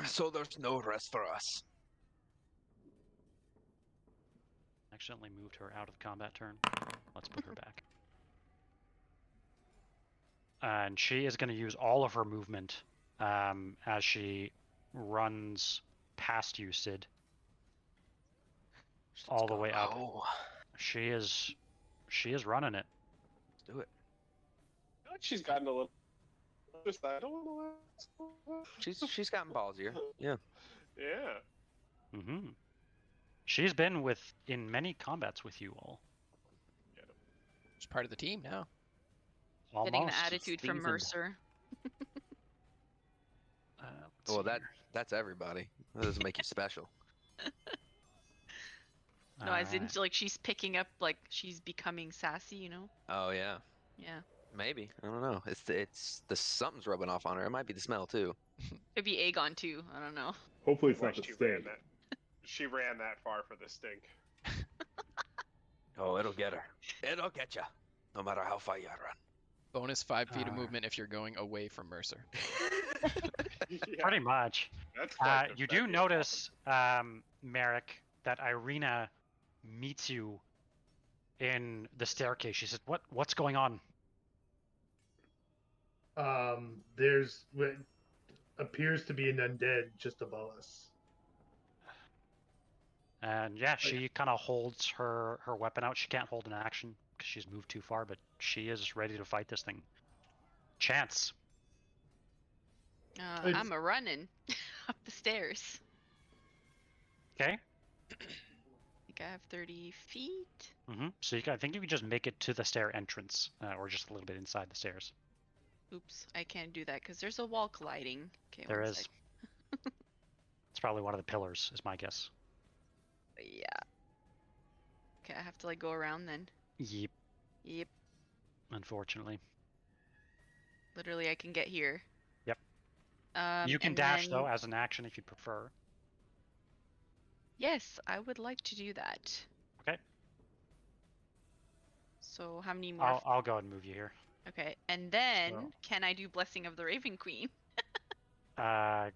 [SPEAKER 2] So there's no rest for us.
[SPEAKER 1] Accidentally moved her out of the combat turn. Let's put her back. and she is going to use all of her movement as she runs past you, Sid. All the way up.
[SPEAKER 2] Oh,
[SPEAKER 1] She is running it.
[SPEAKER 2] let's do it.
[SPEAKER 5] I feel like she's gotten a little. Just I don't know.
[SPEAKER 2] She's gotten ballsier. Yeah.
[SPEAKER 5] Yeah.
[SPEAKER 1] Mm-hmm. She's been in many combats with you all.
[SPEAKER 3] She's part of the team now.
[SPEAKER 1] Almost.
[SPEAKER 6] Getting the attitude from
[SPEAKER 2] seasoned.
[SPEAKER 6] Mercer.
[SPEAKER 1] Let's
[SPEAKER 2] Well,
[SPEAKER 1] see here.
[SPEAKER 2] that's everybody. That doesn't make you special.
[SPEAKER 6] No, as in
[SPEAKER 1] Alright.
[SPEAKER 6] like she's picking up, like she's becoming sassy, you know?
[SPEAKER 2] Oh yeah.
[SPEAKER 6] Yeah.
[SPEAKER 2] Maybe. I don't know. It's the something's rubbing off on her. It might be the smell too.
[SPEAKER 6] Could be Aegon too. I don't know.
[SPEAKER 4] Hopefully, it's not
[SPEAKER 5] Watched
[SPEAKER 4] the
[SPEAKER 5] you ran
[SPEAKER 4] stink.
[SPEAKER 5] that. She ran that far for the stink.
[SPEAKER 2] Oh, it'll get her. It'll get you. No matter how far you run.
[SPEAKER 3] Bonus 5 feet of
[SPEAKER 1] Ah.
[SPEAKER 3] movement if you're going away from Mercer.
[SPEAKER 5] Yeah,
[SPEAKER 1] Pretty much.
[SPEAKER 5] that's quite
[SPEAKER 1] You
[SPEAKER 5] that'd
[SPEAKER 1] do
[SPEAKER 5] be
[SPEAKER 1] notice, Merrick, that Irina meets you in the staircase. She says, "What's going on?"
[SPEAKER 7] There's what appears to be an undead just above us.
[SPEAKER 1] And yeah, she kind of holds her weapon out. She can't hold an action because she's moved too far, but she is ready to fight this thing. Chance.
[SPEAKER 7] It's-
[SPEAKER 6] I'm a running up the stairs.
[SPEAKER 1] Okay.
[SPEAKER 6] I think I have 30 feet.
[SPEAKER 1] So I think you can just make it to the stair entrance, or just a little bit inside the stairs.
[SPEAKER 6] Oops, I can't do that because there's a wall colliding. Okay,
[SPEAKER 1] There
[SPEAKER 6] one
[SPEAKER 1] is.
[SPEAKER 6] sec.
[SPEAKER 1] It's probably one of the pillars, is my guess.
[SPEAKER 6] Yeah. Okay, I have to like go around then.
[SPEAKER 1] Yep.
[SPEAKER 6] Yep.
[SPEAKER 1] Unfortunately.
[SPEAKER 6] Literally, I can get here.
[SPEAKER 1] Yep.
[SPEAKER 6] You
[SPEAKER 1] You can dash though as an action if you prefer.
[SPEAKER 6] Yes, I would like to do that.
[SPEAKER 1] Okay.
[SPEAKER 6] So how many more?
[SPEAKER 1] I'll go ahead and move you here.
[SPEAKER 6] Okay, and then
[SPEAKER 1] So-
[SPEAKER 6] can I do Blessing of the Raven Queen?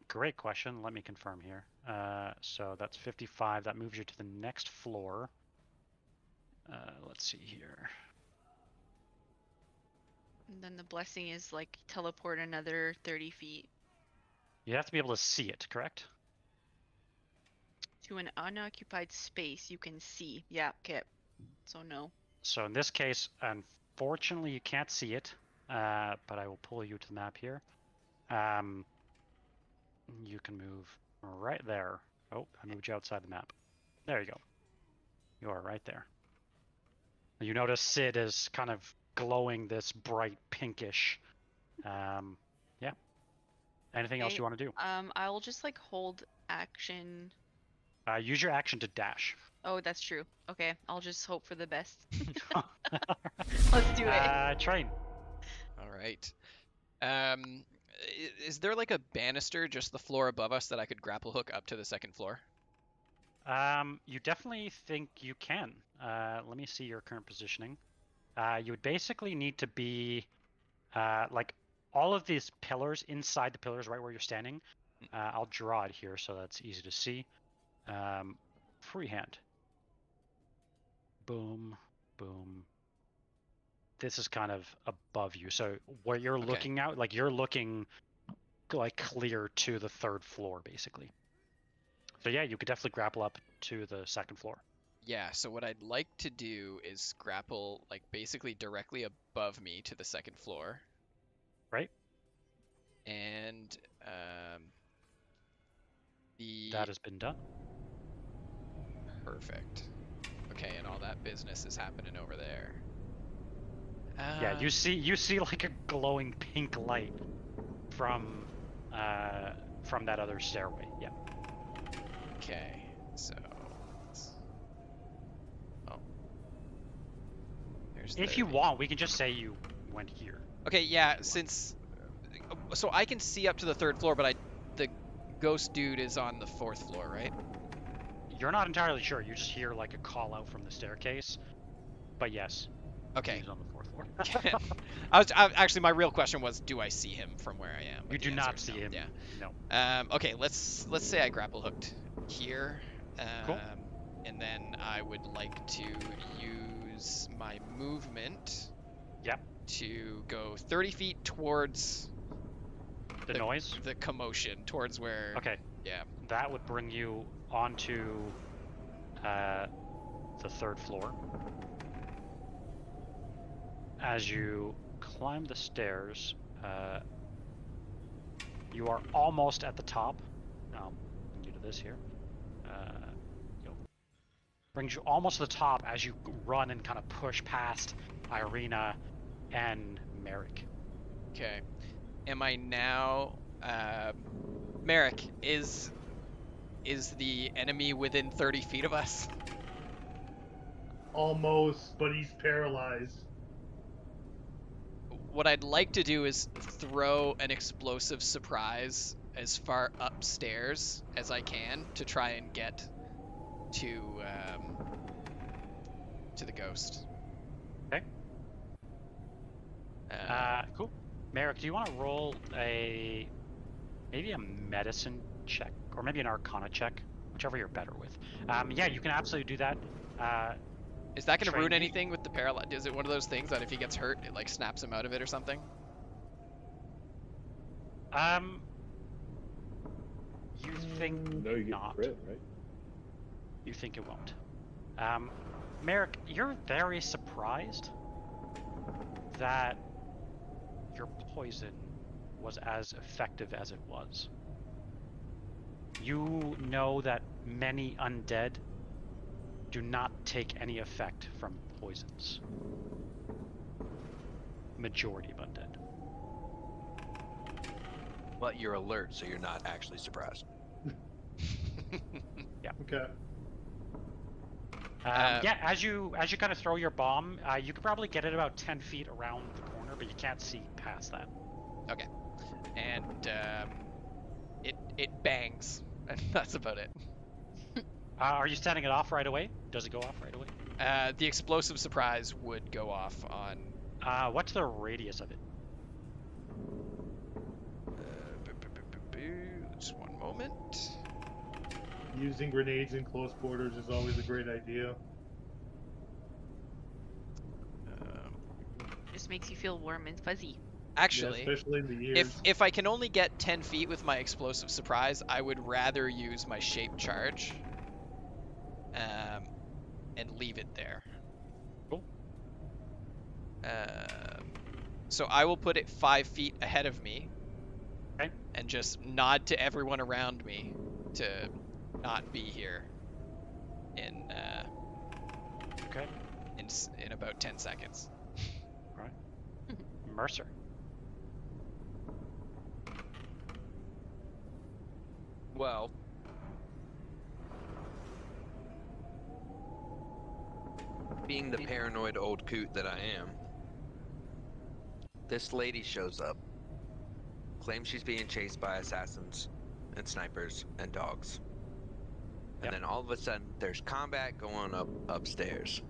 [SPEAKER 1] Great question. Let me confirm here. So that's 55. That moves you to the next floor. Let's see here.
[SPEAKER 6] And then the blessing is like teleport another 30 feet
[SPEAKER 1] You have to be able to see it, correct?
[SPEAKER 6] to an unoccupied space you can see. Yeah, okay. So no.
[SPEAKER 1] So in this case, unfortunately, you can't see it, but I will pull you to the map here. You can move right there. Oh, I moved you outside the map. There you go. You are right there. You notice Sid is kind of glowing this bright pinkish. Yeah. Anything else
[SPEAKER 6] Okay,
[SPEAKER 1] you want to do?
[SPEAKER 6] I'll just like hold action.
[SPEAKER 1] Use your action to dash.
[SPEAKER 6] Oh, that's true. Okay, I'll just hope for the best. Let's do it.
[SPEAKER 1] Train.
[SPEAKER 3] All right. Is there like a banister just the floor above us that I could grapple hook up to the second floor?
[SPEAKER 1] You definitely think you can. Let me see your current positioning. You would basically need to be like all of these pillars, inside the pillars, right where you're standing. I'll draw it here so that's easy to see. Freehand. Boom, boom. This is kind of above you. So where you're
[SPEAKER 3] Okay.
[SPEAKER 1] looking out, like you're looking like clear to the third floor, basically. So yeah, you could definitely grapple up to the second floor.
[SPEAKER 3] Yeah, so what I'd like to do is grapple like basically directly above me to the second floor.
[SPEAKER 1] Right.
[SPEAKER 3] And
[SPEAKER 1] That has been done.
[SPEAKER 3] perfect. Okay, and all that business is happening over there.
[SPEAKER 1] Yeah, you see like a glowing pink light from that other stairway. Yeah.
[SPEAKER 3] Okay, so there's
[SPEAKER 1] If you
[SPEAKER 3] 30.
[SPEAKER 1] want, we can just say you went here.
[SPEAKER 3] Okay, yeah, since so I can see up to the third floor, but the ghost dude is on the fourth floor, right?
[SPEAKER 1] You're not entirely sure. You just hear like a call out from the staircase. But yes.
[SPEAKER 3] Okay.
[SPEAKER 1] He's on the fourth floor.
[SPEAKER 3] Actually, my real question was, do I see him from where I am? But
[SPEAKER 1] You
[SPEAKER 3] the
[SPEAKER 1] do not
[SPEAKER 3] answer is
[SPEAKER 1] see
[SPEAKER 3] no.
[SPEAKER 1] him.
[SPEAKER 3] Yeah.
[SPEAKER 1] No.
[SPEAKER 3] Okay, let's say I grapple hooked here.
[SPEAKER 1] Cool.
[SPEAKER 3] And then I would like to use my movement
[SPEAKER 1] Yep.
[SPEAKER 3] To go 30 feet towards
[SPEAKER 1] the noise,
[SPEAKER 3] the commotion, towards where.
[SPEAKER 1] Okay.
[SPEAKER 3] Yeah.
[SPEAKER 1] That would bring you onto the 3rd floor. As you climb the stairs, you are almost at the top. I'll bring you to this here. Brings you almost to the top as you run and kind of push past Irina and Merrick.
[SPEAKER 3] Okay. Am I now... Merrick, is the enemy within 30 feet of us?
[SPEAKER 7] Almost, but he's paralyzed.
[SPEAKER 3] What I'd like to do is throw an explosive surprise as far upstairs as I can to try and get to the ghost.
[SPEAKER 1] Okay. Cool. Merrick, do you want to roll maybe a medicine check or maybe an arcana check, whichever you're better with? Yeah, you can absolutely do that.
[SPEAKER 3] Is that going to ruin anything with the paralysis? Is it one of those things that if he gets hurt, it like snaps him out of it or something?
[SPEAKER 1] You think
[SPEAKER 4] no, you get
[SPEAKER 1] not.
[SPEAKER 4] crit, right?
[SPEAKER 1] You think it won't. Merrick, you're very surprised that your poison was as effective as it was. You know that many undead do not take any effect from poisons. Majority of undead.
[SPEAKER 2] But you're alert, so you're not actually surprised.
[SPEAKER 1] Yeah.
[SPEAKER 7] Okay.
[SPEAKER 1] Yeah, as you kind of throw your bomb, you could probably get it about 10 feet around the corner, but you can't see past that.
[SPEAKER 3] Okay. And it bangs, and that's about it.
[SPEAKER 1] Are you setting it off right away? Does it go off right away?
[SPEAKER 3] The explosive surprise would go off on...
[SPEAKER 1] what's the radius of it?
[SPEAKER 3] Just one moment.
[SPEAKER 7] Using grenades in close quarters is always a great idea.
[SPEAKER 6] Just makes you feel warm and fuzzy.
[SPEAKER 3] Actually,
[SPEAKER 7] yeah, especially in the ears.
[SPEAKER 3] if I can only get 10 feet with my explosive surprise, I would rather use my shape charge and leave it there.
[SPEAKER 1] Cool.
[SPEAKER 3] So I will put it 5 feet ahead of me.
[SPEAKER 1] Okay.
[SPEAKER 3] And just nod to everyone around me to not be here in
[SPEAKER 1] okay.
[SPEAKER 3] in about 10 seconds.
[SPEAKER 1] All right. Mercer.
[SPEAKER 2] Well, being the paranoid old coot that I am, this lady shows up, claims she's being chased by assassins and snipers and dogs. And then all of a sudden, there's combat going upstairs.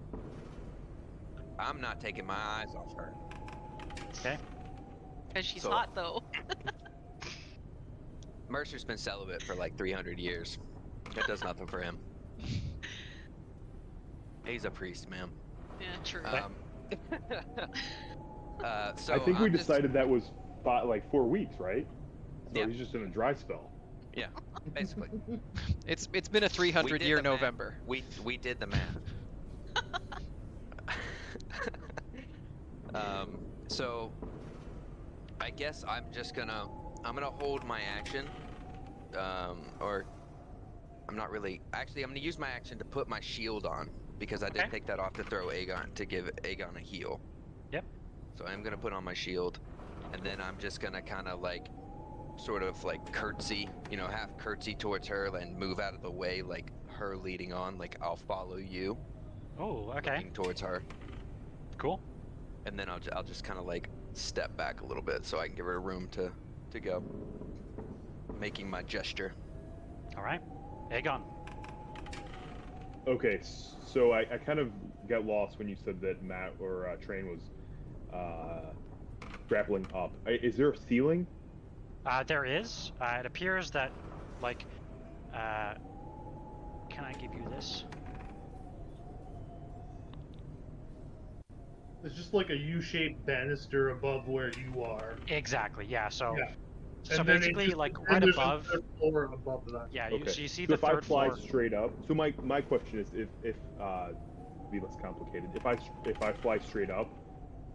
[SPEAKER 2] I'm not taking my eyes off her.
[SPEAKER 1] Okay.
[SPEAKER 6] Because she's hot, though.
[SPEAKER 2] Mercer's been celibate for like 300 years. That does nothing for him. He's a priest, ma'am.
[SPEAKER 6] Yeah, true.
[SPEAKER 2] So
[SPEAKER 4] I think we decided that was 4 weeks, right? So
[SPEAKER 2] Yeah.
[SPEAKER 4] he's just in a dry spell.
[SPEAKER 2] Yeah, basically.
[SPEAKER 3] It's been a 300-year November.
[SPEAKER 2] We did the math. So I guess I'm gonna hold my action, or I'm not really. Actually, I'm gonna use my action to put my shield on because I did take that off to throw Aegon to give Aegon a heal.
[SPEAKER 1] Yep.
[SPEAKER 2] So I'm gonna put on my shield, and then I'm just gonna kind of like, sort of like curtsy, half curtsy towards her and move out of the way, like her leading on, like I'll follow you.
[SPEAKER 1] Oh, okay.
[SPEAKER 2] Looking towards her.
[SPEAKER 1] Cool.
[SPEAKER 2] And then I'll just kind of like step back a little bit so I can give her room to go. Making my gesture.
[SPEAKER 1] All right. Aegon.
[SPEAKER 4] Okay, so I kind of got lost when you said that Matt or Train was grappling up. Is there a ceiling?
[SPEAKER 1] There is. It appears that, can I give you this?
[SPEAKER 7] It's just like a U-shaped banister above where you are.
[SPEAKER 1] Exactly. Yeah. So.
[SPEAKER 7] Yeah.
[SPEAKER 1] So
[SPEAKER 7] And then
[SPEAKER 1] basically,
[SPEAKER 7] just,
[SPEAKER 1] like
[SPEAKER 7] and
[SPEAKER 1] right
[SPEAKER 7] there's
[SPEAKER 1] above.
[SPEAKER 7] a third floor above that.
[SPEAKER 1] Yeah.
[SPEAKER 4] Okay.
[SPEAKER 1] So you see
[SPEAKER 4] So
[SPEAKER 1] the
[SPEAKER 4] if I
[SPEAKER 1] third
[SPEAKER 4] fly
[SPEAKER 1] floor.
[SPEAKER 4] straight up, so my question is, if be less complicated, if I fly straight up,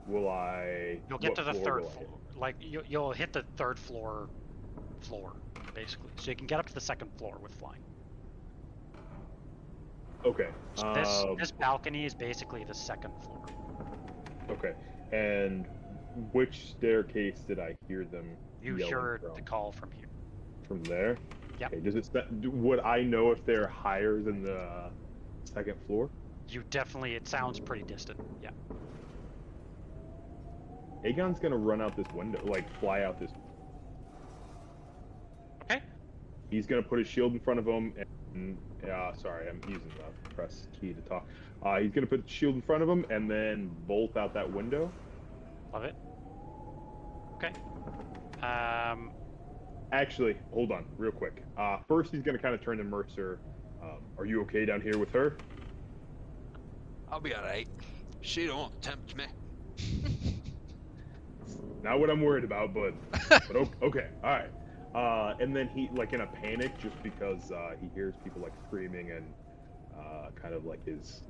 [SPEAKER 4] will I?
[SPEAKER 1] You'll get to the
[SPEAKER 4] floor
[SPEAKER 1] third
[SPEAKER 4] will I
[SPEAKER 1] floor.
[SPEAKER 4] hit?
[SPEAKER 1] Like you'll hit the third floor, basically. So you can get up to the second floor with flying.
[SPEAKER 4] Okay.
[SPEAKER 1] So this balcony is basically the second floor.
[SPEAKER 4] Okay. And which staircase did I hear them
[SPEAKER 1] You
[SPEAKER 4] yelling
[SPEAKER 1] heard
[SPEAKER 4] from?
[SPEAKER 1] the call from here.
[SPEAKER 4] From there?
[SPEAKER 1] Yep.
[SPEAKER 4] Okay. Does it? Would I know if they're higher than the second floor?
[SPEAKER 1] You definitely. It sounds pretty distant. Yeah.
[SPEAKER 4] Aegon's gonna run out this window, like fly out this.
[SPEAKER 1] Okay.
[SPEAKER 4] He's gonna put his shield in front of him, and sorry, I'm using the press key to talk. He's gonna put the shield in front of him, and then bolt out that window.
[SPEAKER 1] Love it. Okay.
[SPEAKER 4] Actually, hold on, real quick. First, he's gonna kind of turn to Mercer. Are you okay down here with her?
[SPEAKER 2] I'll be alright. She don't tempt me.
[SPEAKER 4] Not what I'm worried about, but okay, all right. And then he, like, in a panic, just because he hears people like screaming and kind of like his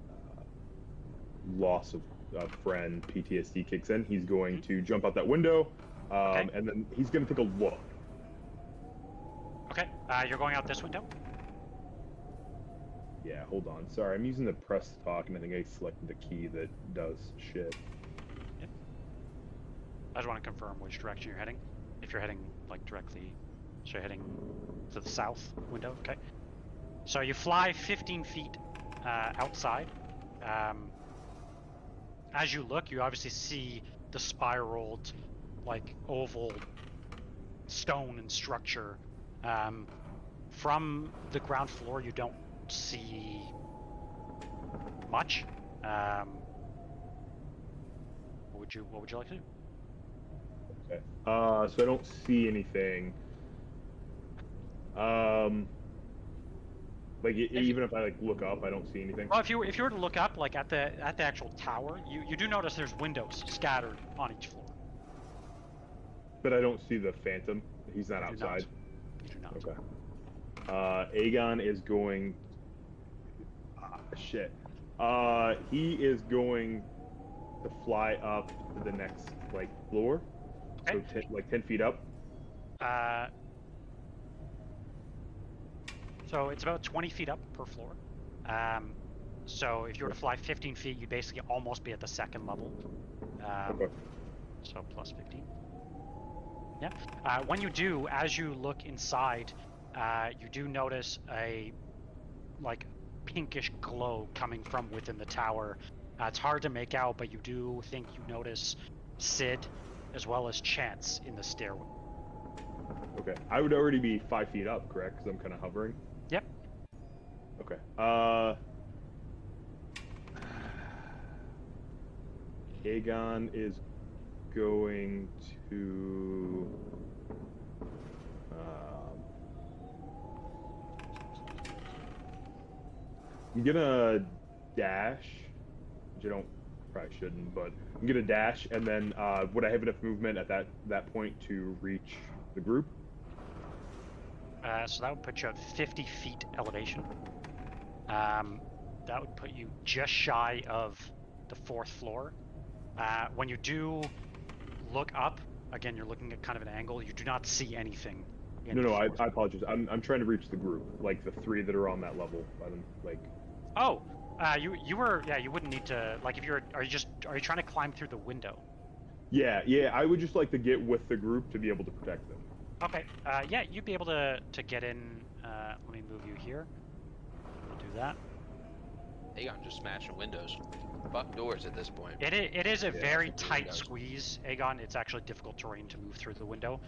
[SPEAKER 4] loss of a friend, PTSD kicks in. He's going to jump out that window,
[SPEAKER 1] Okay.
[SPEAKER 4] and then he's gonna take a look.
[SPEAKER 1] Okay. You're going out this window.
[SPEAKER 4] Yeah, hold on. Sorry, I'm using the press to talk, and I think I selected the key that does shit.
[SPEAKER 1] I just want to confirm which direction you're heading. If you're heading like directly, so you're heading to the south window. Okay. So you fly 15 feet outside. As you look, you obviously see the spiraled, like oval stone and structure. From the ground floor, you don't see much. What would you like to do?
[SPEAKER 4] Okay. So I don't see anything. Like even if I like look up, I don't see anything.
[SPEAKER 1] Well, if you were to look up, like at the actual tower, you do notice there's windows scattered on each floor.
[SPEAKER 4] But I don't see the Phantom. He's not
[SPEAKER 1] You do
[SPEAKER 4] outside.
[SPEAKER 1] You do not.
[SPEAKER 4] Okay. Aegon is going. Shit. He is going to fly up to the next like floor.
[SPEAKER 1] Okay.
[SPEAKER 4] So like 10 feet up.
[SPEAKER 1] So it's about 20 feet up per floor. So if you were to fly 15 feet, you'd basically almost be at the second level.
[SPEAKER 4] Okay.
[SPEAKER 1] So plus 15. Yeah. When you do, as you look inside, you do notice a like pinkish glow coming from within the tower. It's hard to make out, but you do think you notice Sid as well as Chance in the stairway.
[SPEAKER 4] Okay. I would already be 5 feet up, correct? Because I'm kind of hovering.
[SPEAKER 1] Yep.
[SPEAKER 4] Okay. Aegon is going to. I'm gonna dash, which I don't probably shouldn't, but I'm gonna dash, and then would I have enough movement at that point to reach the group?
[SPEAKER 1] So that would put you at 50 feet elevation. That would put you just shy of the fourth floor. When you do look up, again, you're looking at kind of an angle. You do not see anything.
[SPEAKER 4] No, I apologize. I'm trying to reach the group, like the three that are on that level.
[SPEAKER 1] Oh, you wouldn't need to, like, if are you trying to climb through the window?
[SPEAKER 4] Yeah, I would just like to get with the group to be able to protect them.
[SPEAKER 1] Okay, yeah, you'd be able to get in. Let me move you here. We'll do that.
[SPEAKER 2] Aegon just smashing windows. Fuck doors at this point.
[SPEAKER 1] It is a very tight
[SPEAKER 2] windows.
[SPEAKER 1] squeeze, Aegon. It's actually difficult terrain to move through the window,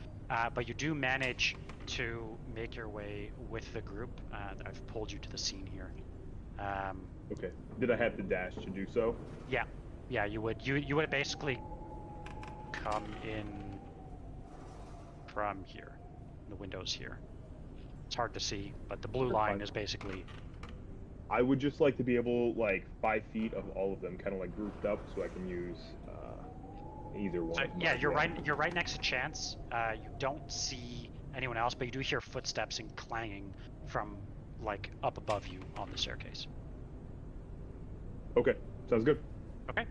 [SPEAKER 1] but you do manage to make your way with the group. I've pulled you to the scene here.
[SPEAKER 4] Okay. Did I have to dash to do so?
[SPEAKER 1] Yeah, you would. You would basically come in from here. The window's here. It's hard to see, but the blue
[SPEAKER 4] That's
[SPEAKER 1] line
[SPEAKER 4] fine.
[SPEAKER 1] is basically
[SPEAKER 4] I would just like to be able, like, 5 feet of all of them, kind of like grouped up, so I can use either one.
[SPEAKER 1] So,
[SPEAKER 4] of
[SPEAKER 1] yeah,
[SPEAKER 4] my
[SPEAKER 1] you're right.
[SPEAKER 4] directions.
[SPEAKER 1] You're right next to Chance. You don't see anyone else, but you do hear footsteps and clanging from like up above you on the staircase.
[SPEAKER 4] Okay, sounds good.
[SPEAKER 1] Okay.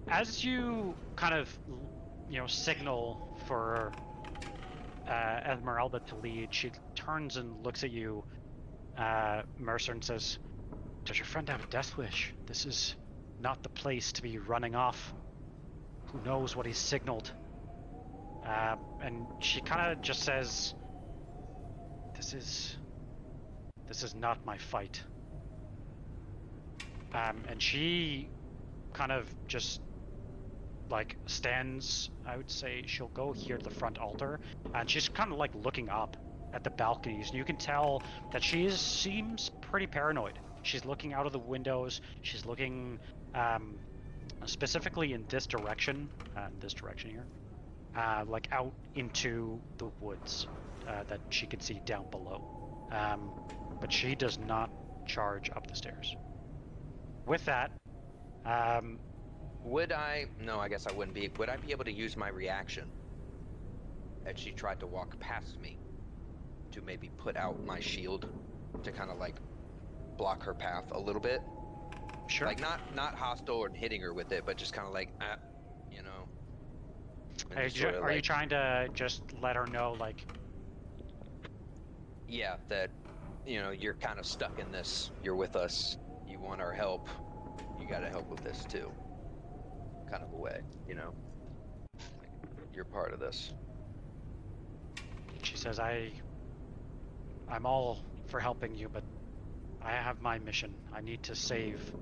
[SPEAKER 1] As you kind of, signal for Esmeralda to lead, she turns and looks at you, Mercer, and says, "Does your friend have a death wish? This is not the place to be running off. Who knows what he's signaled?" And she kind of just says, This is not my fight." And she kind of just like stands, I would say she'll go here to the front altar, and she's kind of like looking up at the balconies, and you can tell that she seems pretty paranoid. She's looking out of the windows, she's looking specifically in this direction here, like out into the woods that she can see down below. But she does not charge up the stairs. With that,
[SPEAKER 2] would I? No, I guess I wouldn't be. Would I be able to use my reaction as she tried to walk past me to maybe put out my shield to kind of like block her path a little bit?
[SPEAKER 1] Sure.
[SPEAKER 2] Like not hostile or hitting her with it, but just kind of like, you know.
[SPEAKER 1] Are you trying to just let her know, like?
[SPEAKER 2] Yeah, that, you're kind of stuck in this. You're with us. You want our help. You got to help with this too. Kind of a way, like you're part of this.
[SPEAKER 1] She says, I'm all for helping you, but I have my mission. I need to save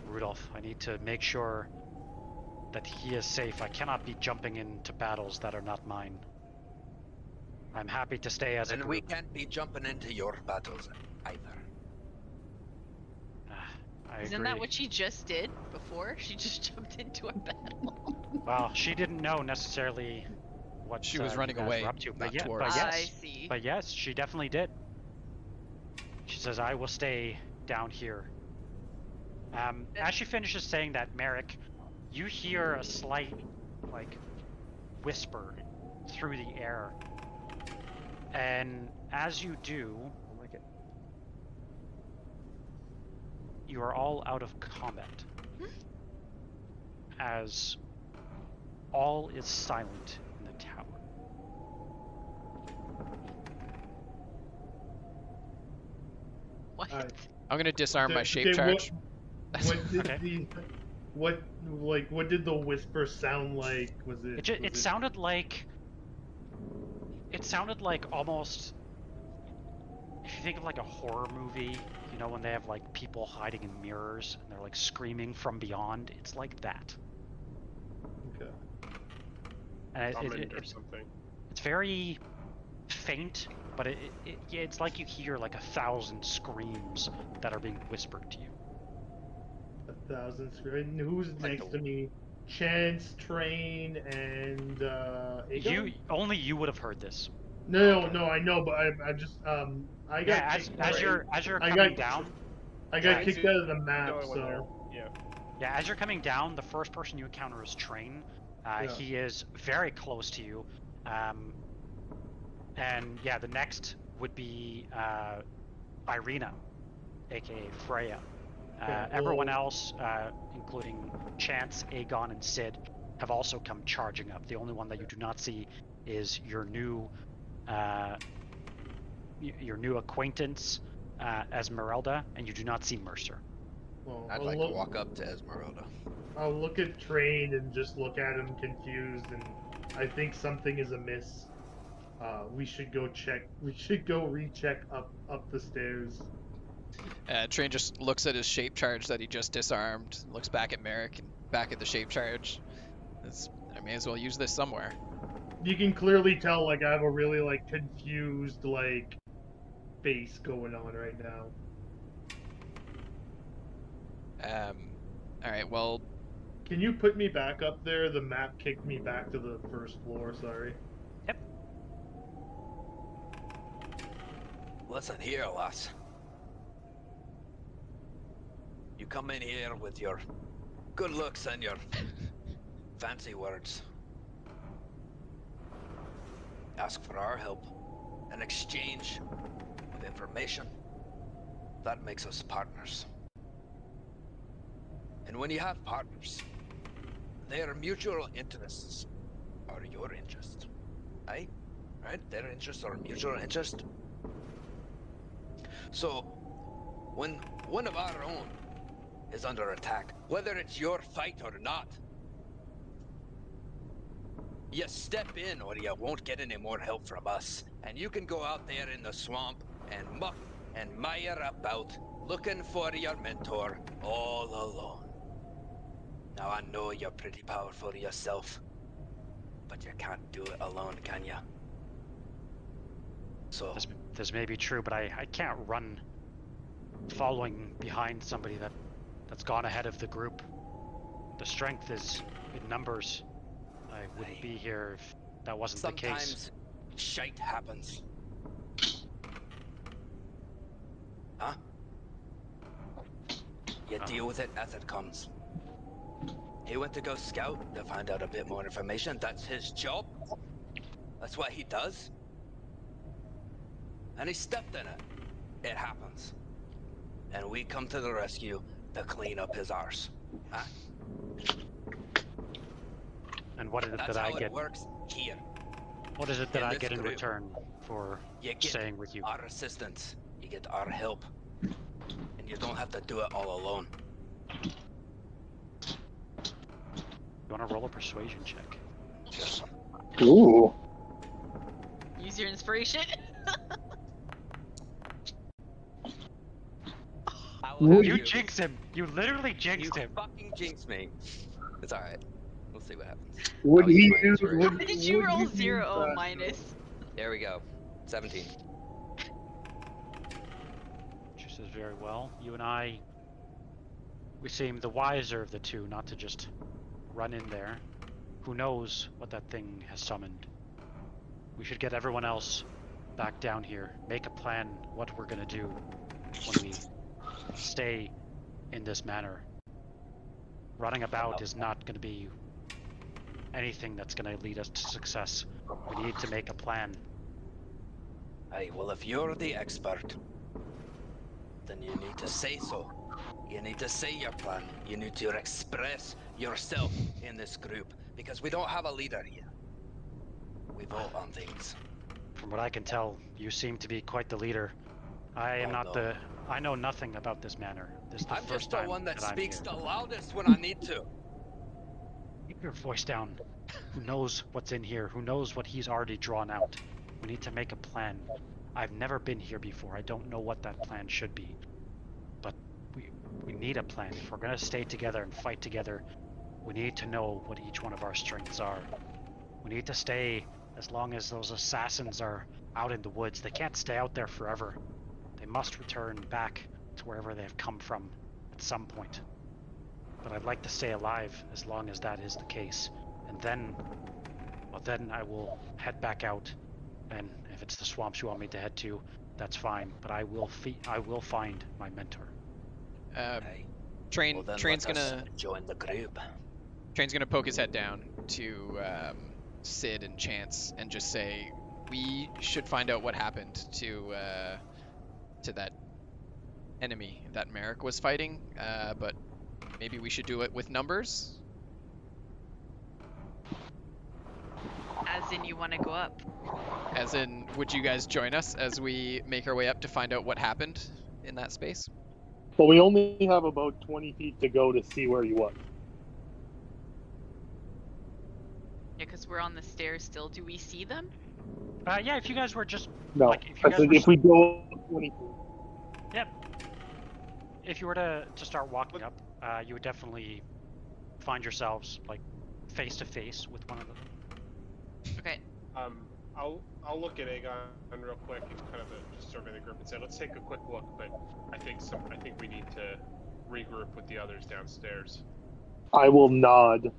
[SPEAKER 1] Rudolph. I need to make sure that he is safe. I cannot be jumping into battles that are not mine. I'm happy to stay as a group.
[SPEAKER 2] And we can't be jumping into your battles either.
[SPEAKER 6] Isn't that what she just did before? She just jumped into a battle.
[SPEAKER 1] Well, she didn't know necessarily what
[SPEAKER 3] she was running away
[SPEAKER 1] up to,
[SPEAKER 3] but
[SPEAKER 1] yes,
[SPEAKER 6] I see.
[SPEAKER 1] But yes, she definitely did. She says, "I will stay down here." As she finishes saying that, Merrick, you hear a slight, like, whisper through the air, and as you do, you are all out of combat, as all is silent in the tower.
[SPEAKER 6] What?
[SPEAKER 3] I'm gonna disarm my shape charge.
[SPEAKER 7] What did the whisper sound like?
[SPEAKER 1] It sounded like almost, if you think of like a horror movie, when they have like people hiding in mirrors and they're like screaming from beyond, it's like that.
[SPEAKER 7] Okay.
[SPEAKER 1] And
[SPEAKER 5] or something.
[SPEAKER 1] It's very faint, but it's like you hear like 1,000 screams that are being whispered to you.
[SPEAKER 7] 1,000 screams. Who's next to me? Chance, Train, and
[SPEAKER 1] Only you would have heard this.
[SPEAKER 7] No, I know, but I just I got
[SPEAKER 1] as you're coming down.
[SPEAKER 7] I got kicked out of the map, so
[SPEAKER 1] yeah. As you're coming down, the first person you encounter is Train. He is very close to you, and yeah, the next would be Irina, aka Freya. Everyone else, including Chance, Aegon, and Sid, have also come charging up. The only one that you do not see is your new acquaintance, Esmeralda, and you do not see Mercer.
[SPEAKER 7] Well,
[SPEAKER 2] I'd like to walk up to Esmeralda.
[SPEAKER 7] I'll look at Train and just look at him confused, and I think something is amiss. We should go check. We should go recheck up the stairs.
[SPEAKER 3] Train just looks at his shape charge that he just disarmed, looks back at Merrick and back at the shape charge. I may as well use this somewhere.
[SPEAKER 7] You can clearly tell, like, I have a really, like, confused, like, face going on right now.
[SPEAKER 3] Alright, well...
[SPEAKER 7] Can you put me back up there? The map kicked me back to the first floor, sorry.
[SPEAKER 1] Yep.
[SPEAKER 2] Listen here, lass. You come in here with your good looks and your fancy words. Ask for our help. An exchange of information. That makes us partners. And when you have partners, their mutual interests are your interests. Aye? Right? Their interests are mutual interest. So, when one of our own is under attack, whether it's your fight or not, you step in or you won't get any more help from us. And you can go out there in the swamp and muck and mire about looking for your mentor all alone. Now I know you're pretty powerful yourself, but you can't do it alone, can you? So
[SPEAKER 1] this may be true, but I can't run following behind somebody that's gone ahead of the group. The strength is in numbers. I wouldn't be here if that wasn't the case.
[SPEAKER 2] Sometimes shite happens. Huh? You deal with it as it comes. He went to go scout to find out a bit more information. That's his job. That's what he does. And he stepped in it. It happens. And we come to the rescue to clean up his arse. Huh?
[SPEAKER 1] And what is it
[SPEAKER 2] That's
[SPEAKER 1] that I
[SPEAKER 2] how
[SPEAKER 1] get?
[SPEAKER 2] It works here.
[SPEAKER 1] What is it that
[SPEAKER 2] in
[SPEAKER 1] I
[SPEAKER 2] this
[SPEAKER 1] get in
[SPEAKER 2] group.
[SPEAKER 1] return for
[SPEAKER 2] You get
[SPEAKER 1] staying with you?
[SPEAKER 2] our assistance. You get our help. And you don't have to do it all alone.
[SPEAKER 1] You want to roll a persuasion check?
[SPEAKER 7] Ooh.
[SPEAKER 6] Use your inspiration.
[SPEAKER 1] You jinx him. You literally jinxed him.
[SPEAKER 2] Fucking jinx me. It's alright. We'll see what happens.
[SPEAKER 7] Would
[SPEAKER 2] I'll use
[SPEAKER 7] he
[SPEAKER 2] my
[SPEAKER 7] use?
[SPEAKER 2] inspiration.
[SPEAKER 7] Would,
[SPEAKER 6] Did you
[SPEAKER 7] would
[SPEAKER 6] roll
[SPEAKER 7] use
[SPEAKER 6] 0
[SPEAKER 7] that?
[SPEAKER 6] minus?
[SPEAKER 2] There we go. 17.
[SPEAKER 1] She says very well. You and I, we seem the wiser of the two, not to just run in there. Who knows what that thing has summoned? We should get everyone else back down here. Make a plan what we're gonna do when we stay in this manner. Running about is not gonna be anything that's gonna lead us to success. We need to make a plan.
[SPEAKER 2] Hey, well, if you're the expert, then you need to say so. You need to say your plan. You need to express yourself in this group, because we don't have a leader here. We vote on things.
[SPEAKER 1] From what I can tell, you seem to be quite the leader. I am not
[SPEAKER 2] no.
[SPEAKER 1] I know nothing about this manor. This is the
[SPEAKER 2] I'm
[SPEAKER 1] first
[SPEAKER 2] just the
[SPEAKER 1] time
[SPEAKER 2] one that
[SPEAKER 1] I'm
[SPEAKER 2] speaks
[SPEAKER 1] here.
[SPEAKER 2] the loudest when I need to.
[SPEAKER 1] Keep your voice down. Who knows what's in here? Who knows what he's already drawn out? We need to make a plan. I've never been here before. I don't know what that plan should be. But we need a plan. If we're going to stay together and fight together, we need to know what each one of our strengths are. We need to stay as long as those assassins are out in the woods. They can't stay out there forever. They must return back to wherever they have come from at some point. But I'd like to stay alive as long as that is the case. And then, well, then I will head back out. And if it's the swamps you want me to head to, that's fine. But I will find my mentor.
[SPEAKER 2] Hey,
[SPEAKER 3] Train's
[SPEAKER 2] let us
[SPEAKER 3] gonna
[SPEAKER 2] join the group.
[SPEAKER 3] Train's gonna poke his head down to Sid and Chance and just say, "We should find out what happened to that enemy that Merrick was fighting, but maybe we should do it with numbers."
[SPEAKER 6] As in, you want to go up?
[SPEAKER 3] As in, would you guys join us as we make our way up to find out what happened in that space?
[SPEAKER 7] Well, we only have about 20 feet to go to see where he was.
[SPEAKER 6] Yeah, because we're on the stairs still. Do we see them?
[SPEAKER 1] Yeah, if you guys were just
[SPEAKER 7] No,
[SPEAKER 1] like, if you guys were
[SPEAKER 7] if we go 20 feet.
[SPEAKER 1] Yep. If you were to start walking up, you would definitely find yourselves like face to face with one of them.
[SPEAKER 6] Okay.
[SPEAKER 5] I'll look at Aegon real quick and kind of just survey the group and say, let's take a quick look. But I think we need to regroup with the others downstairs.
[SPEAKER 7] I will nod.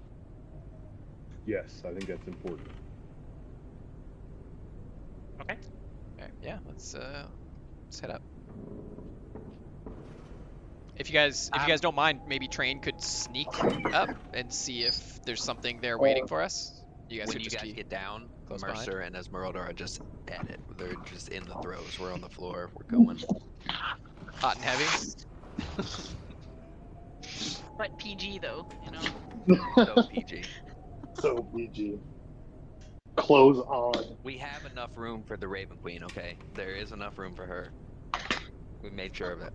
[SPEAKER 4] Yes, I think that's important.
[SPEAKER 1] Okay.
[SPEAKER 3] Okay, yeah, let's let's head up. If you guys don't mind, maybe Train could sneak up and see if there's something there waiting for us. You guys
[SPEAKER 2] when
[SPEAKER 3] could
[SPEAKER 2] you
[SPEAKER 3] just
[SPEAKER 2] guys
[SPEAKER 3] be
[SPEAKER 2] get down,
[SPEAKER 3] close
[SPEAKER 2] Mercer and Esmeralda are just at it. They're just in the throes. We're on the floor. We're going.
[SPEAKER 3] hot and heavy.
[SPEAKER 6] But PG though, you know.
[SPEAKER 2] So PG.
[SPEAKER 7] So PG. Clothes on.
[SPEAKER 2] We have enough room for the Raven Queen, okay? There is enough room for her. We made sure of it.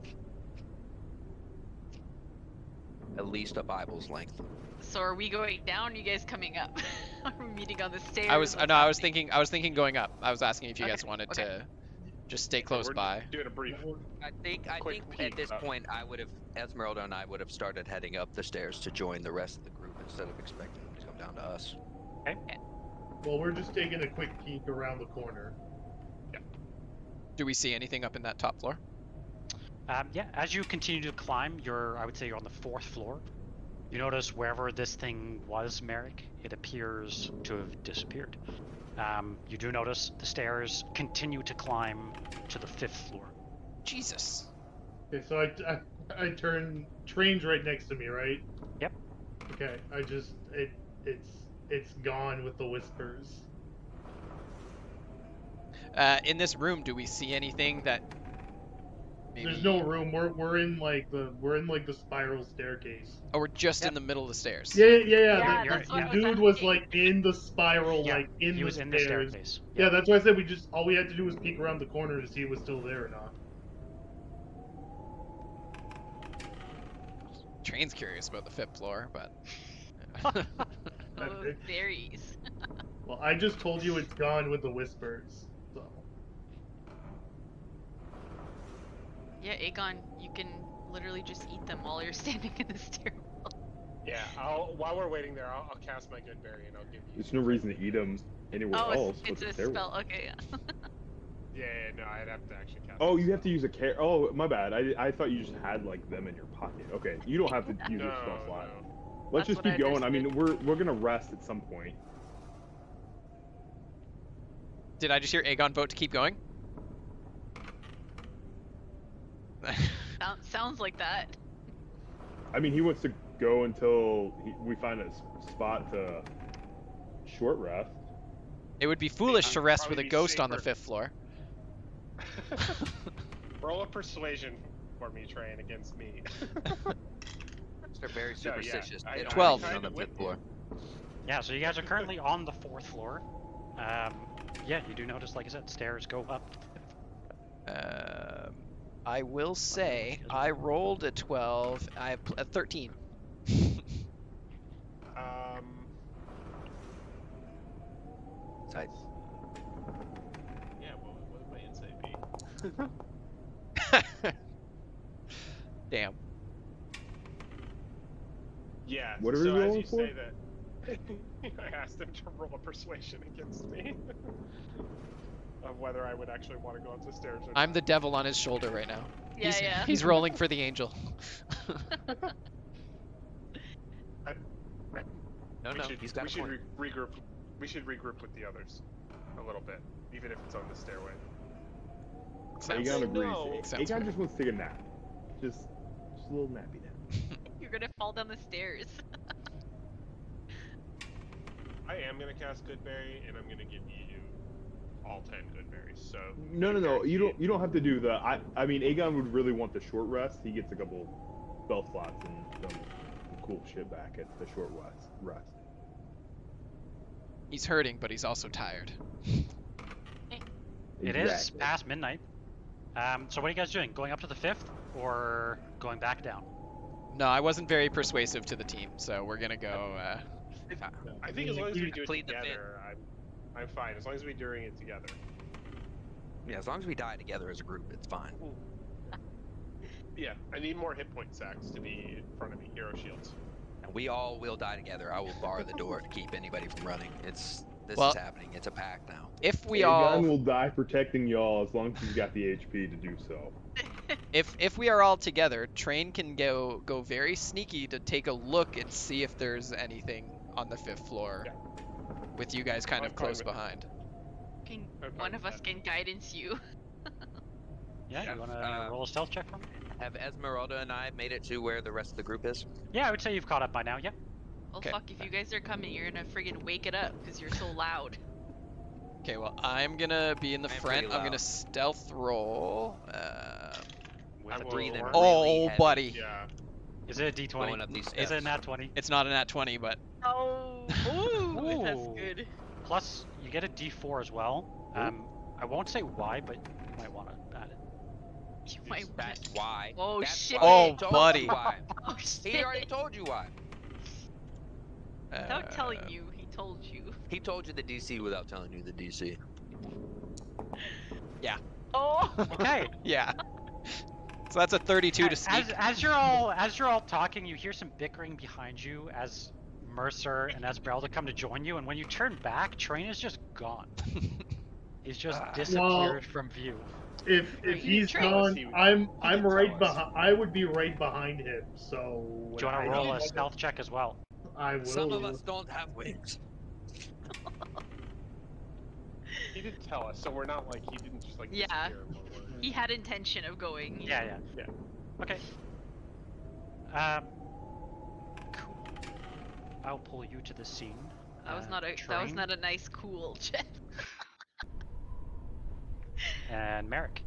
[SPEAKER 2] At least a Bible's length.
[SPEAKER 6] So are we going down? Or you guys coming up? Are we meeting on the stairs?
[SPEAKER 3] I was
[SPEAKER 6] What's
[SPEAKER 3] thinking going up. I was asking if you guys wanted to just stay close by.
[SPEAKER 5] Doing a brief.
[SPEAKER 2] I think at this point Esmeralda and I would have started heading up the stairs to join the rest of the group instead of expecting them to come down to us.
[SPEAKER 1] Okay.
[SPEAKER 7] Well, we're just taking a quick peek around the corner.
[SPEAKER 5] Yeah.
[SPEAKER 3] Do we see anything up in that top floor?
[SPEAKER 1] Yeah, as you continue to climb, I would say you're on the 4th floor. You notice wherever this thing was, Merrick, it appears to have disappeared. You do notice the stairs continue to climb to the 5th floor.
[SPEAKER 3] Jesus.
[SPEAKER 7] Okay, so I turn. Train's right next to me, right?
[SPEAKER 1] Yep.
[SPEAKER 7] Okay, it's gone with the whispers.
[SPEAKER 3] In this room, do we see anything that? Maybe...
[SPEAKER 7] There's no room. We're in like the spiral staircase.
[SPEAKER 3] Oh, we're just in the middle of the stairs.
[SPEAKER 7] Yeah.
[SPEAKER 6] that's
[SPEAKER 7] The
[SPEAKER 6] what I
[SPEAKER 7] dude was like in the spiral, like in
[SPEAKER 1] he
[SPEAKER 7] the
[SPEAKER 1] was
[SPEAKER 7] stairs.
[SPEAKER 1] in the staircase.
[SPEAKER 7] Yeah, that's why I said all we had to do was peek around the corner to see it was still there or not.
[SPEAKER 3] Train's curious about the 5th floor, but.
[SPEAKER 6] Oh, berries.
[SPEAKER 7] Well, I just told you it's gone with the whispers. So.
[SPEAKER 6] Yeah, Aegon, you can literally just eat them while you're standing in the stairwell.
[SPEAKER 5] Yeah, while we're waiting there, I'll cast my good berry and I'll give you.
[SPEAKER 4] There's no reason to eat them anywhere else.
[SPEAKER 6] It's a spell. Okay, yeah.
[SPEAKER 5] Yeah, no, I'd have to actually cast.
[SPEAKER 4] Oh, you have to use a care. Oh, my bad. I thought you just had like them in your pocket. Okay, you don't have to use a spell slot. Let's
[SPEAKER 6] That's
[SPEAKER 4] just keep going. I
[SPEAKER 6] understood.
[SPEAKER 4] mean, we're gonna rest at some point.
[SPEAKER 3] Did I just hear Aegon vote to keep going?
[SPEAKER 6] Sounds like that.
[SPEAKER 4] I mean, he wants to go until we find a spot to short rest.
[SPEAKER 3] It would be foolish to rest with a
[SPEAKER 5] probably be
[SPEAKER 3] ghost on the
[SPEAKER 5] safer.
[SPEAKER 3] 5th floor.
[SPEAKER 5] Roll a persuasion for me, Train, against me.
[SPEAKER 2] They're very superstitious.
[SPEAKER 5] No, yeah.
[SPEAKER 2] They don't
[SPEAKER 3] 12.
[SPEAKER 2] have anything on the 5th floor.
[SPEAKER 1] Yeah, so you guys are currently on the 4th floor. Yeah, you do notice, like I said, stairs go up.
[SPEAKER 3] I will say I rolled a 12. I have a 13.
[SPEAKER 2] Tight.
[SPEAKER 5] Yeah, what would my insight be?
[SPEAKER 3] Damn.
[SPEAKER 5] Yeah.
[SPEAKER 4] What are we
[SPEAKER 5] so as
[SPEAKER 4] rolling
[SPEAKER 5] you
[SPEAKER 4] for?
[SPEAKER 5] say that, I asked him to roll a persuasion against me of whether I would actually want to go up the stairs. Or
[SPEAKER 3] I'm
[SPEAKER 5] not.
[SPEAKER 3] the devil on his shoulder right now.
[SPEAKER 6] Yeah,
[SPEAKER 3] He's rolling for the angel.
[SPEAKER 2] No, he's got
[SPEAKER 5] we
[SPEAKER 2] a
[SPEAKER 5] should
[SPEAKER 2] point.
[SPEAKER 5] regroup. We should regroup with the others a little bit, even if it's on the stairway.
[SPEAKER 4] Aegon agrees.
[SPEAKER 5] No.
[SPEAKER 3] Sounds
[SPEAKER 4] Aegon
[SPEAKER 3] good.
[SPEAKER 4] just wants to take a nap. Just a little nappy nap.
[SPEAKER 6] You're gonna fall down the stairs.
[SPEAKER 5] I am gonna cast Goodberry, and I'm gonna give you all 10 Goodberries. So
[SPEAKER 4] No. You don't have to do the. I mean, Aegon would really want the short rest. He gets a couple spell slots and some cool shit back at the short rest.
[SPEAKER 3] He's hurting, but he's also tired.
[SPEAKER 1] It is past midnight. So what are you guys doing? Going up to the 5th or going back down?
[SPEAKER 3] No, I wasn't very persuasive to the team, so we're gonna go.
[SPEAKER 5] I think as long as we do it
[SPEAKER 2] Plead the
[SPEAKER 5] together, I'm fine. As long as we're doing it together.
[SPEAKER 2] Yeah, as long as we die together as a group, it's fine.
[SPEAKER 5] Yeah, I need more hit point sacks to be in front of me. Hero shields.
[SPEAKER 2] And we all will die together. I will bar the door to keep anybody from running. This
[SPEAKER 3] Well-
[SPEAKER 2] is happening. It's a pact now.
[SPEAKER 3] If we
[SPEAKER 4] Aegon
[SPEAKER 3] all,
[SPEAKER 4] will die protecting y'all as long as he's got the HP to do so.
[SPEAKER 3] if we are all together, Train can go very sneaky to take a look and see if there's anything on the 5th floor.
[SPEAKER 5] Yeah.
[SPEAKER 3] With you guys kind
[SPEAKER 5] I'm
[SPEAKER 3] of
[SPEAKER 5] fine
[SPEAKER 3] close
[SPEAKER 5] with
[SPEAKER 3] behind.
[SPEAKER 6] Can,
[SPEAKER 5] I'm fine
[SPEAKER 6] one
[SPEAKER 5] with
[SPEAKER 6] of us
[SPEAKER 5] that.
[SPEAKER 6] can guidance you.
[SPEAKER 1] Yeah, you want to roll a stealth check for me?
[SPEAKER 2] Have Esmeralda and I made it to where the rest of the group is?
[SPEAKER 1] Yeah, I would say you've caught up by now, yeah.
[SPEAKER 6] Well,
[SPEAKER 3] Okay.
[SPEAKER 6] fuck, if you guys are coming, you're gonna friggin' wake it up, because you're so loud.
[SPEAKER 3] Okay, well, I'm gonna be in the front. I'm gonna stealth roll.
[SPEAKER 1] With a
[SPEAKER 2] breathing
[SPEAKER 1] D4.
[SPEAKER 3] Oh,
[SPEAKER 2] heavy.
[SPEAKER 3] buddy.
[SPEAKER 5] Yeah.
[SPEAKER 1] Is it a D20?
[SPEAKER 2] Going up these
[SPEAKER 1] Is it a
[SPEAKER 2] steps.
[SPEAKER 1] nat 20?
[SPEAKER 3] It's not a nat 20, but
[SPEAKER 6] Oh, ooh, that's
[SPEAKER 1] Ooh.
[SPEAKER 6] good.
[SPEAKER 1] Plus, you get a D4 as well. I won't say why, but you might want to add it.
[SPEAKER 6] You might.
[SPEAKER 2] That's why.
[SPEAKER 6] Oh,
[SPEAKER 2] That's
[SPEAKER 6] shit.
[SPEAKER 2] Why
[SPEAKER 3] Oh,
[SPEAKER 2] he told
[SPEAKER 3] buddy.
[SPEAKER 2] you why.
[SPEAKER 6] Oh
[SPEAKER 2] He
[SPEAKER 6] shit!
[SPEAKER 2] already told you why.
[SPEAKER 6] Without telling you, he told you.
[SPEAKER 2] He told you the DC without telling you the DC.
[SPEAKER 6] Oh.
[SPEAKER 1] Okay.
[SPEAKER 3] Yeah. So that's a 32 to sneak.
[SPEAKER 1] As you're all talking, you hear some bickering behind you as Mercer and Esmeralda come to join you, and when you turn back, Train is just gone. He's just disappeared from view.
[SPEAKER 7] If
[SPEAKER 6] Right,
[SPEAKER 7] he's
[SPEAKER 6] Train.
[SPEAKER 7] gone,
[SPEAKER 5] He
[SPEAKER 7] I'm
[SPEAKER 5] didn't
[SPEAKER 7] right
[SPEAKER 5] tell us.
[SPEAKER 7] behind. I would be right behind him. So
[SPEAKER 1] Do you want to roll a stealth check as well?
[SPEAKER 7] I will.
[SPEAKER 2] Some of us don't have wings.
[SPEAKER 5] He didn't tell us, so we're not like he didn't just like
[SPEAKER 6] Yeah.
[SPEAKER 5] disappear in one word.
[SPEAKER 6] He had intention of going.
[SPEAKER 1] Yeah.
[SPEAKER 5] Yeah.
[SPEAKER 1] Okay. Cool. I'll pull you to the scene.
[SPEAKER 6] That was not a. That was
[SPEAKER 1] Train
[SPEAKER 6] not a nice cool check.
[SPEAKER 1] and Merrick.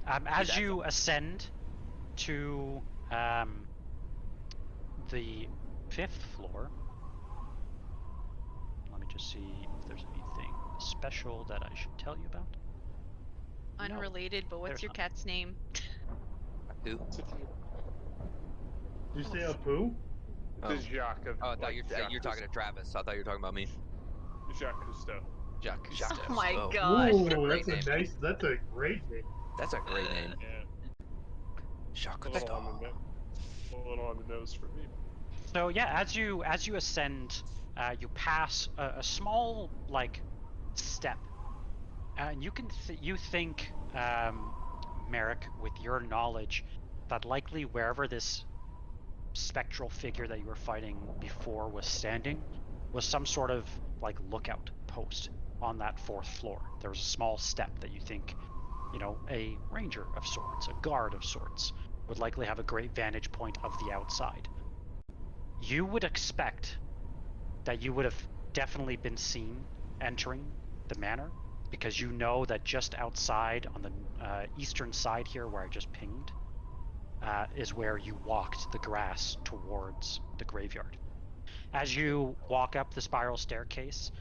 [SPEAKER 1] As you ascend to the 5th floor, let me just see if there's anything special that I should tell you about. No,
[SPEAKER 6] Unrelated, but what's
[SPEAKER 1] there's
[SPEAKER 6] your
[SPEAKER 1] not.
[SPEAKER 6] cat's name?
[SPEAKER 2] Who?
[SPEAKER 7] Did you say a poo?
[SPEAKER 5] The Jacques of.
[SPEAKER 2] Oh, I thought
[SPEAKER 5] like,
[SPEAKER 2] you're talking to Travis. I thought you were talking about me.
[SPEAKER 5] Jacques Cousteau.
[SPEAKER 3] Jacques.
[SPEAKER 6] Oh my
[SPEAKER 2] Oh.
[SPEAKER 6] gosh.
[SPEAKER 7] Ooh,
[SPEAKER 2] Great
[SPEAKER 7] that's a
[SPEAKER 2] name.
[SPEAKER 7] nice. That's a great name.
[SPEAKER 2] That's a great name.
[SPEAKER 5] Yeah.
[SPEAKER 2] Jacques
[SPEAKER 5] A little on
[SPEAKER 2] Cousteau.
[SPEAKER 5] the a little on the nose for me.
[SPEAKER 1] So yeah, as you ascend, you pass a small like step, and you can you think, Merrick, with your knowledge, that likely wherever this spectral figure that you were fighting before was standing, was some sort of like lookout post on that 4th floor. There was a small step that you think, you know, a ranger of sorts, a guard of sorts, would likely have a great vantage point of the outside. You would expect that you would have definitely been seen entering the manor, because you know that just outside on the eastern side here, where I just pinged, is where you walked the grass towards the graveyard. As you walk up the spiral staircase,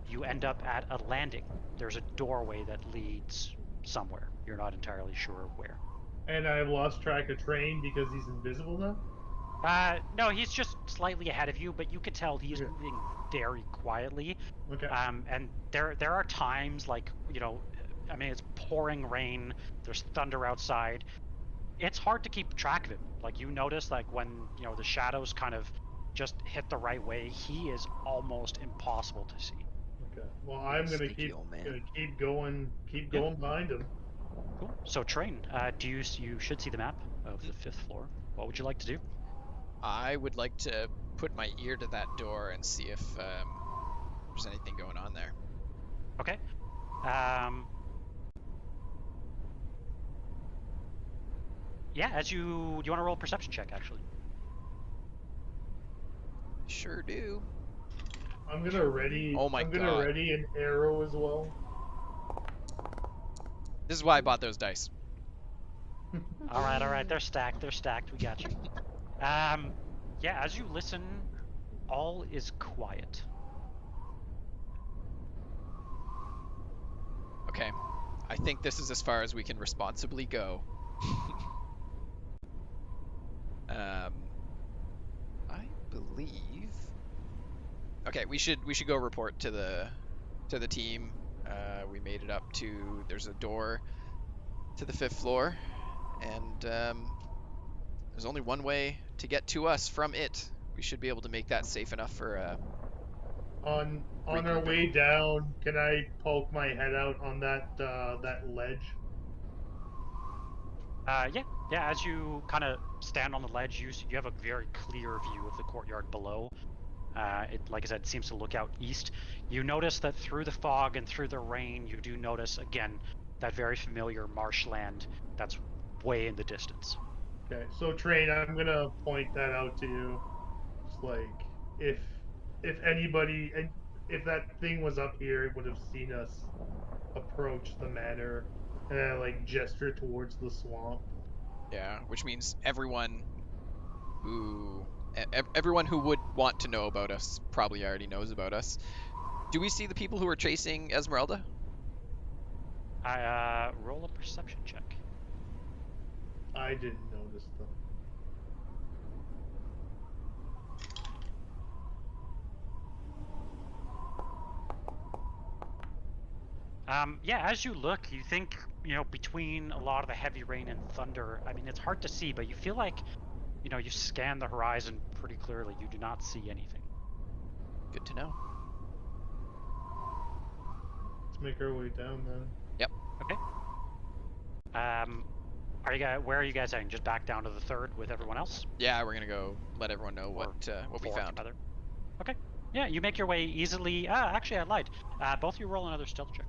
[SPEAKER 1] you end up at a landing. There's a doorway that leads somewhere. You're not entirely sure where.
[SPEAKER 7] And I've lost track of Train because he's invisible now.
[SPEAKER 1] No, he's just slightly ahead of you, but you could tell he's moving very quietly.
[SPEAKER 7] Okay.
[SPEAKER 1] And there are times, like, you know, I mean, it's pouring rain, there's thunder outside. It's hard to keep track of him. Like, you notice, like, when, you know, the shadows kind of just hit the right way, he is almost impossible to see.
[SPEAKER 7] Okay. Well, I'm gonna
[SPEAKER 2] Sneaky
[SPEAKER 7] keep
[SPEAKER 2] old man.
[SPEAKER 7] going behind him.
[SPEAKER 1] Cool. So, Train, you should see the map of the 5th floor. What would you like to do?
[SPEAKER 3] I would like to put my ear to that door and see if there's anything going on there.
[SPEAKER 1] Okay. Yeah, do you want to roll a perception check, actually?
[SPEAKER 3] Sure do.
[SPEAKER 7] I'm gonna ready.
[SPEAKER 3] Oh my
[SPEAKER 7] I'm gonna
[SPEAKER 3] God.
[SPEAKER 7] ready an arrow as well.
[SPEAKER 3] This is why I bought those dice.
[SPEAKER 1] All right, they're stacked, we got you. Yeah, as you listen, all is quiet.
[SPEAKER 3] Okay. I think this is as far as we can responsibly go. I believe. Okay, we should go report to the team. We made it up to. There's a door to the 5th floor, and there's only one way to get to us from it. We should be able to make that safe enough for.
[SPEAKER 7] On our way down, can I poke my head out on that ledge?
[SPEAKER 1] Yeah. As you kind of stand on the ledge, you have a very clear view of the courtyard below. It, like I said, seems to look out east. You notice that through the fog and through the rain, you do notice again that very familiar marshland that's way in the distance.
[SPEAKER 7] Okay, so Train, I'm gonna point that out to you. It's like if anybody and if that thing was up here, it would have seen us approach the manor and then like gesture towards the swamp.
[SPEAKER 3] Yeah, which means everyone who would want to know about us probably already knows about us. Do we see the people who are chasing Esmeralda?
[SPEAKER 1] I roll a perception check.
[SPEAKER 7] I didn't notice them.
[SPEAKER 1] Yeah, as you look, you think, between a lot of the heavy rain and thunder, I mean, it's hard to see, but you feel like, you scan the horizon pretty clearly. You do not see anything.
[SPEAKER 3] Good to know.
[SPEAKER 7] Let's make our way down then.
[SPEAKER 3] Yep.
[SPEAKER 1] Okay. Where are you guys heading? Just back down to the third with everyone else?
[SPEAKER 3] Yeah, we're gonna go let everyone know what we found.
[SPEAKER 1] Together. Okay. Yeah, you make your way easily. Actually, I lied. Both of you roll another stealth check.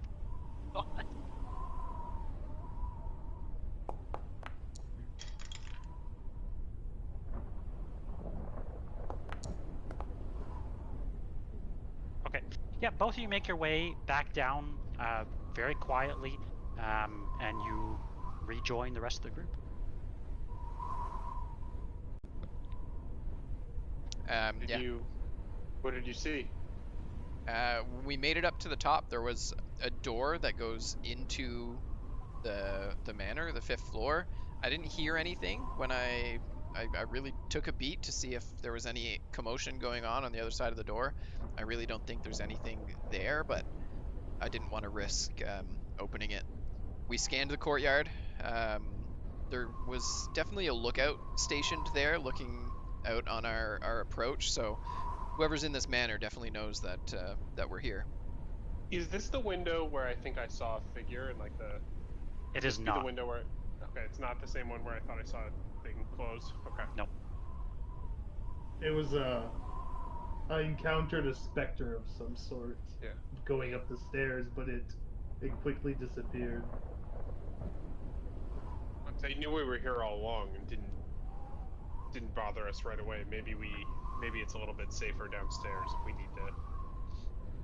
[SPEAKER 1] Okay. Yeah, both of you make your way back down very quietly, and you rejoin the rest of the group.
[SPEAKER 5] What did you see?
[SPEAKER 3] When we made it up to the top, there was a door that goes into the manor, the 5th floor. I didn't hear anything when I really took a beat to see if there was any commotion going on the other side of the door. I really don't think there's anything there, but I didn't want to risk opening it. We scanned the courtyard. There was definitely a lookout stationed there looking out on our approach, so whoever's in this manor definitely knows that we're here.
[SPEAKER 5] Is this the window where I think I saw a figure in like the...
[SPEAKER 1] It is not.
[SPEAKER 5] The window where... Okay, it's not the same one where I thought I saw a thing close. Okay.
[SPEAKER 1] Nope.
[SPEAKER 7] It was I encountered a specter of some sort.
[SPEAKER 5] Yeah.
[SPEAKER 7] Going up the stairs, but it quickly disappeared.
[SPEAKER 5] They knew we were here all along and didn't bother us right away. Maybe it's a little bit safer downstairs if we need to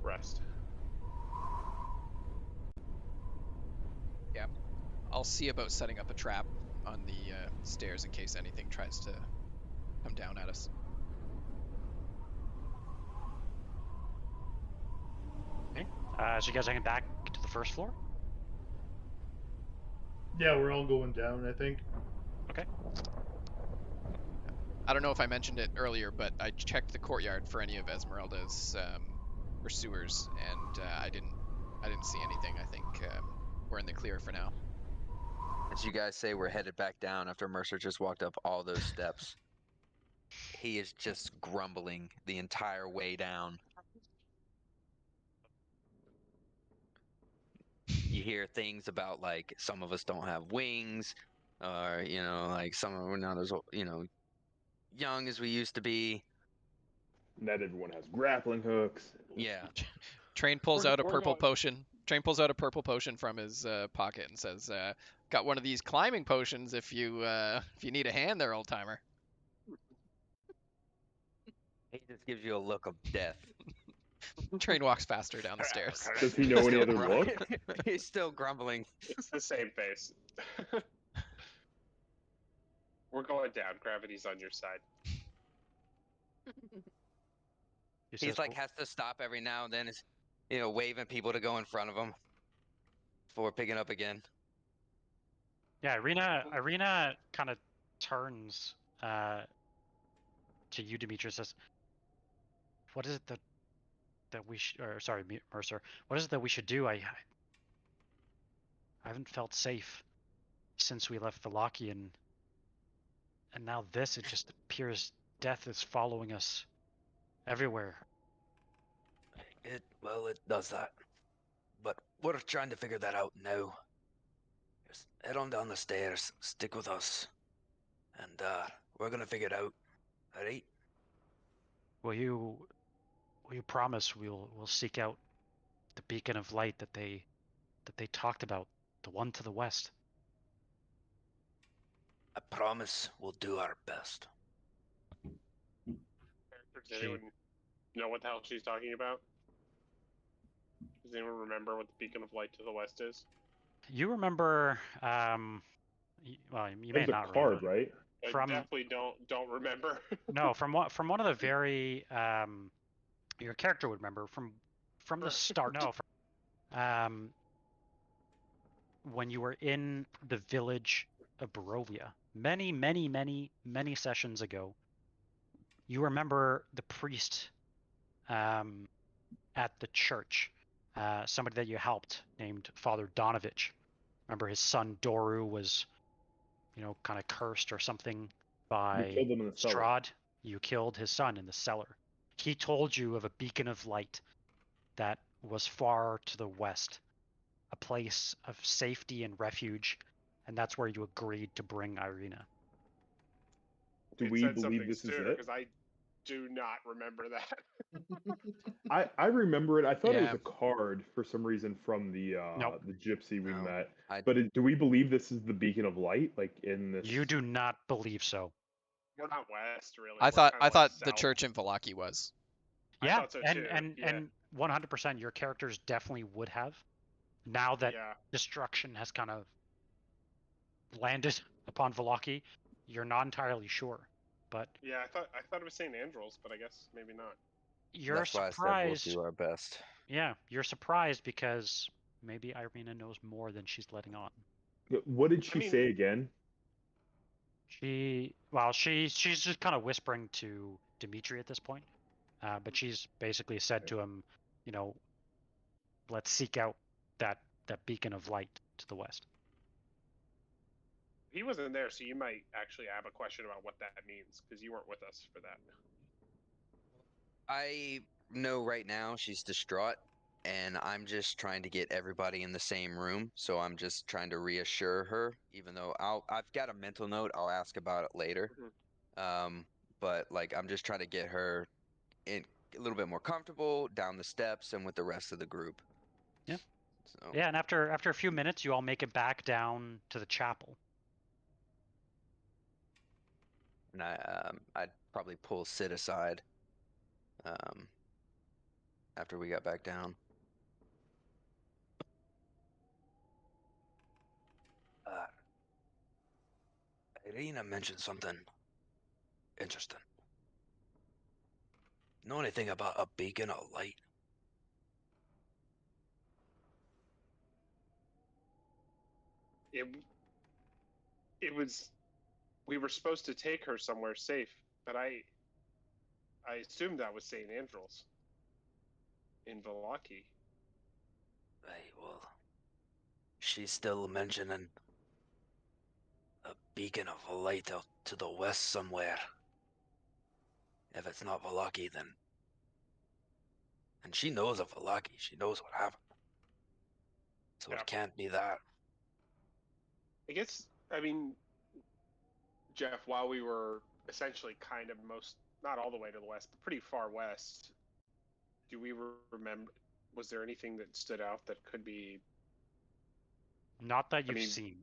[SPEAKER 5] rest.
[SPEAKER 3] Yeah, I'll see about setting up a trap on the stairs in case anything tries to come down at us.
[SPEAKER 1] Okay. So you guys are heading back to the 1st floor?
[SPEAKER 7] Yeah, we're all going down, I think.
[SPEAKER 1] Okay.
[SPEAKER 3] I don't know if I mentioned it earlier, but I checked the courtyard for any of Esmeralda's pursuers, and I didn't see anything. I think we're in the clear for now.
[SPEAKER 2] As you guys say, we're headed back down after Mercer just walked up all those steps. He is just grumbling the entire way down. You hear things about like some of us don't have wings, or like some of we're not as young as we used to be.
[SPEAKER 4] Not everyone has grappling hooks.
[SPEAKER 2] Yeah.
[SPEAKER 3] Train pulls out a purple potion. Train pulls out a purple potion from his pocket and says, "Got one of these climbing potions if you need a hand there, old timer."
[SPEAKER 2] He just gives you a look of death.
[SPEAKER 3] Train walks faster down the stairs.
[SPEAKER 4] Does he know any other look?
[SPEAKER 2] He's still grumbling.
[SPEAKER 5] It's the same face. We're going down. Gravity's on your side.
[SPEAKER 2] He's like has to stop every now and then. Is waving people to go in front of him before picking up again.
[SPEAKER 1] Yeah, Irina kind of turns to you, Demetrius, says, "What is it that we Mercer? What is it that we should do? I haven't felt safe since we left Vallaki, and now this. It just appears death is following us everywhere."
[SPEAKER 2] It does that, but we're trying to figure that out now. Just head on down the stairs, stick with us, and we're gonna figure it out. All right?
[SPEAKER 1] Will you promise we'll seek out the beacon of light that they talked about The one to the west.
[SPEAKER 2] I promise we'll do our best.
[SPEAKER 5] Does anyone know what the hell she's talking about? Does anyone remember what the beacon of light to the west is?
[SPEAKER 1] You remember, well, you may not
[SPEAKER 4] card,
[SPEAKER 1] remember.
[SPEAKER 4] right?
[SPEAKER 5] I definitely don't remember.
[SPEAKER 1] No, from one of the very, your character would remember from the start. No, when you were in the village of Barovia, many sessions ago, you remember the priest at the church, somebody that you helped named Father Donovich. Remember his son Doru was, kind of cursed or something by
[SPEAKER 4] You killed him in the cellar.
[SPEAKER 1] Strahd. You killed his son in the cellar. He told you of a beacon of light that was far to the west, a place of safety and refuge, and that's where you agreed to bring Irina.
[SPEAKER 4] Do we believe this is it?
[SPEAKER 5] Because I do not remember that.
[SPEAKER 4] I remember it. I thought it was a card for some reason from the
[SPEAKER 1] Nope.
[SPEAKER 4] the gypsy we met.
[SPEAKER 2] But
[SPEAKER 4] do we believe this is the beacon of light, like in this?
[SPEAKER 1] You do not believe so.
[SPEAKER 5] We're not west, really.
[SPEAKER 3] I thought the church in Vallaki was.
[SPEAKER 1] Yeah,
[SPEAKER 5] I thought so too.
[SPEAKER 1] and 100% your characters definitely would have. Now that destruction has kind of landed upon Vallaki, you're not entirely sure. But
[SPEAKER 5] yeah, I thought it was St. Andrew's, but I guess maybe not.
[SPEAKER 1] You're
[SPEAKER 2] That's
[SPEAKER 1] surprised.
[SPEAKER 2] Why I said we'll do our best.
[SPEAKER 1] Yeah, you're surprised because maybe Irina knows more than she's letting on.
[SPEAKER 4] What did she say again?
[SPEAKER 1] She's just kind of whispering to Dimitri at this point, but she's basically said to him, let's seek out that beacon of light to the west.
[SPEAKER 5] He wasn't there, so you might actually have a question about what that means, because you weren't with us for that.
[SPEAKER 2] I know right now she's distraught, and I'm just trying to get everybody in the same room, so I'm just trying to reassure her, even though I've got a mental note, I'll ask about it later. But I'm just trying to get her in a little bit more comfortable down the steps and with the rest of the group.
[SPEAKER 1] Yeah.
[SPEAKER 2] So.
[SPEAKER 1] Yeah, and after a few minutes, you all make it back down to the chapel.
[SPEAKER 2] And I'd probably pull Sid aside after we got back down. Irina mentioned something interesting. Know anything about a beacon of light?
[SPEAKER 5] It was. We were supposed to take her somewhere safe, but I assumed that was St. Andrew's in Vallaki.
[SPEAKER 2] Right, well, she's still mentioning a beacon of light out to the west somewhere. If it's not Vallaki, then... And she knows of Vallaki. She knows what happened. So it can't be that.
[SPEAKER 5] I mean, Jeff, while we were essentially kind of not all the way to the west, but pretty far west, do we remember, was there anything that stood out that could be...
[SPEAKER 1] Not that you've seen.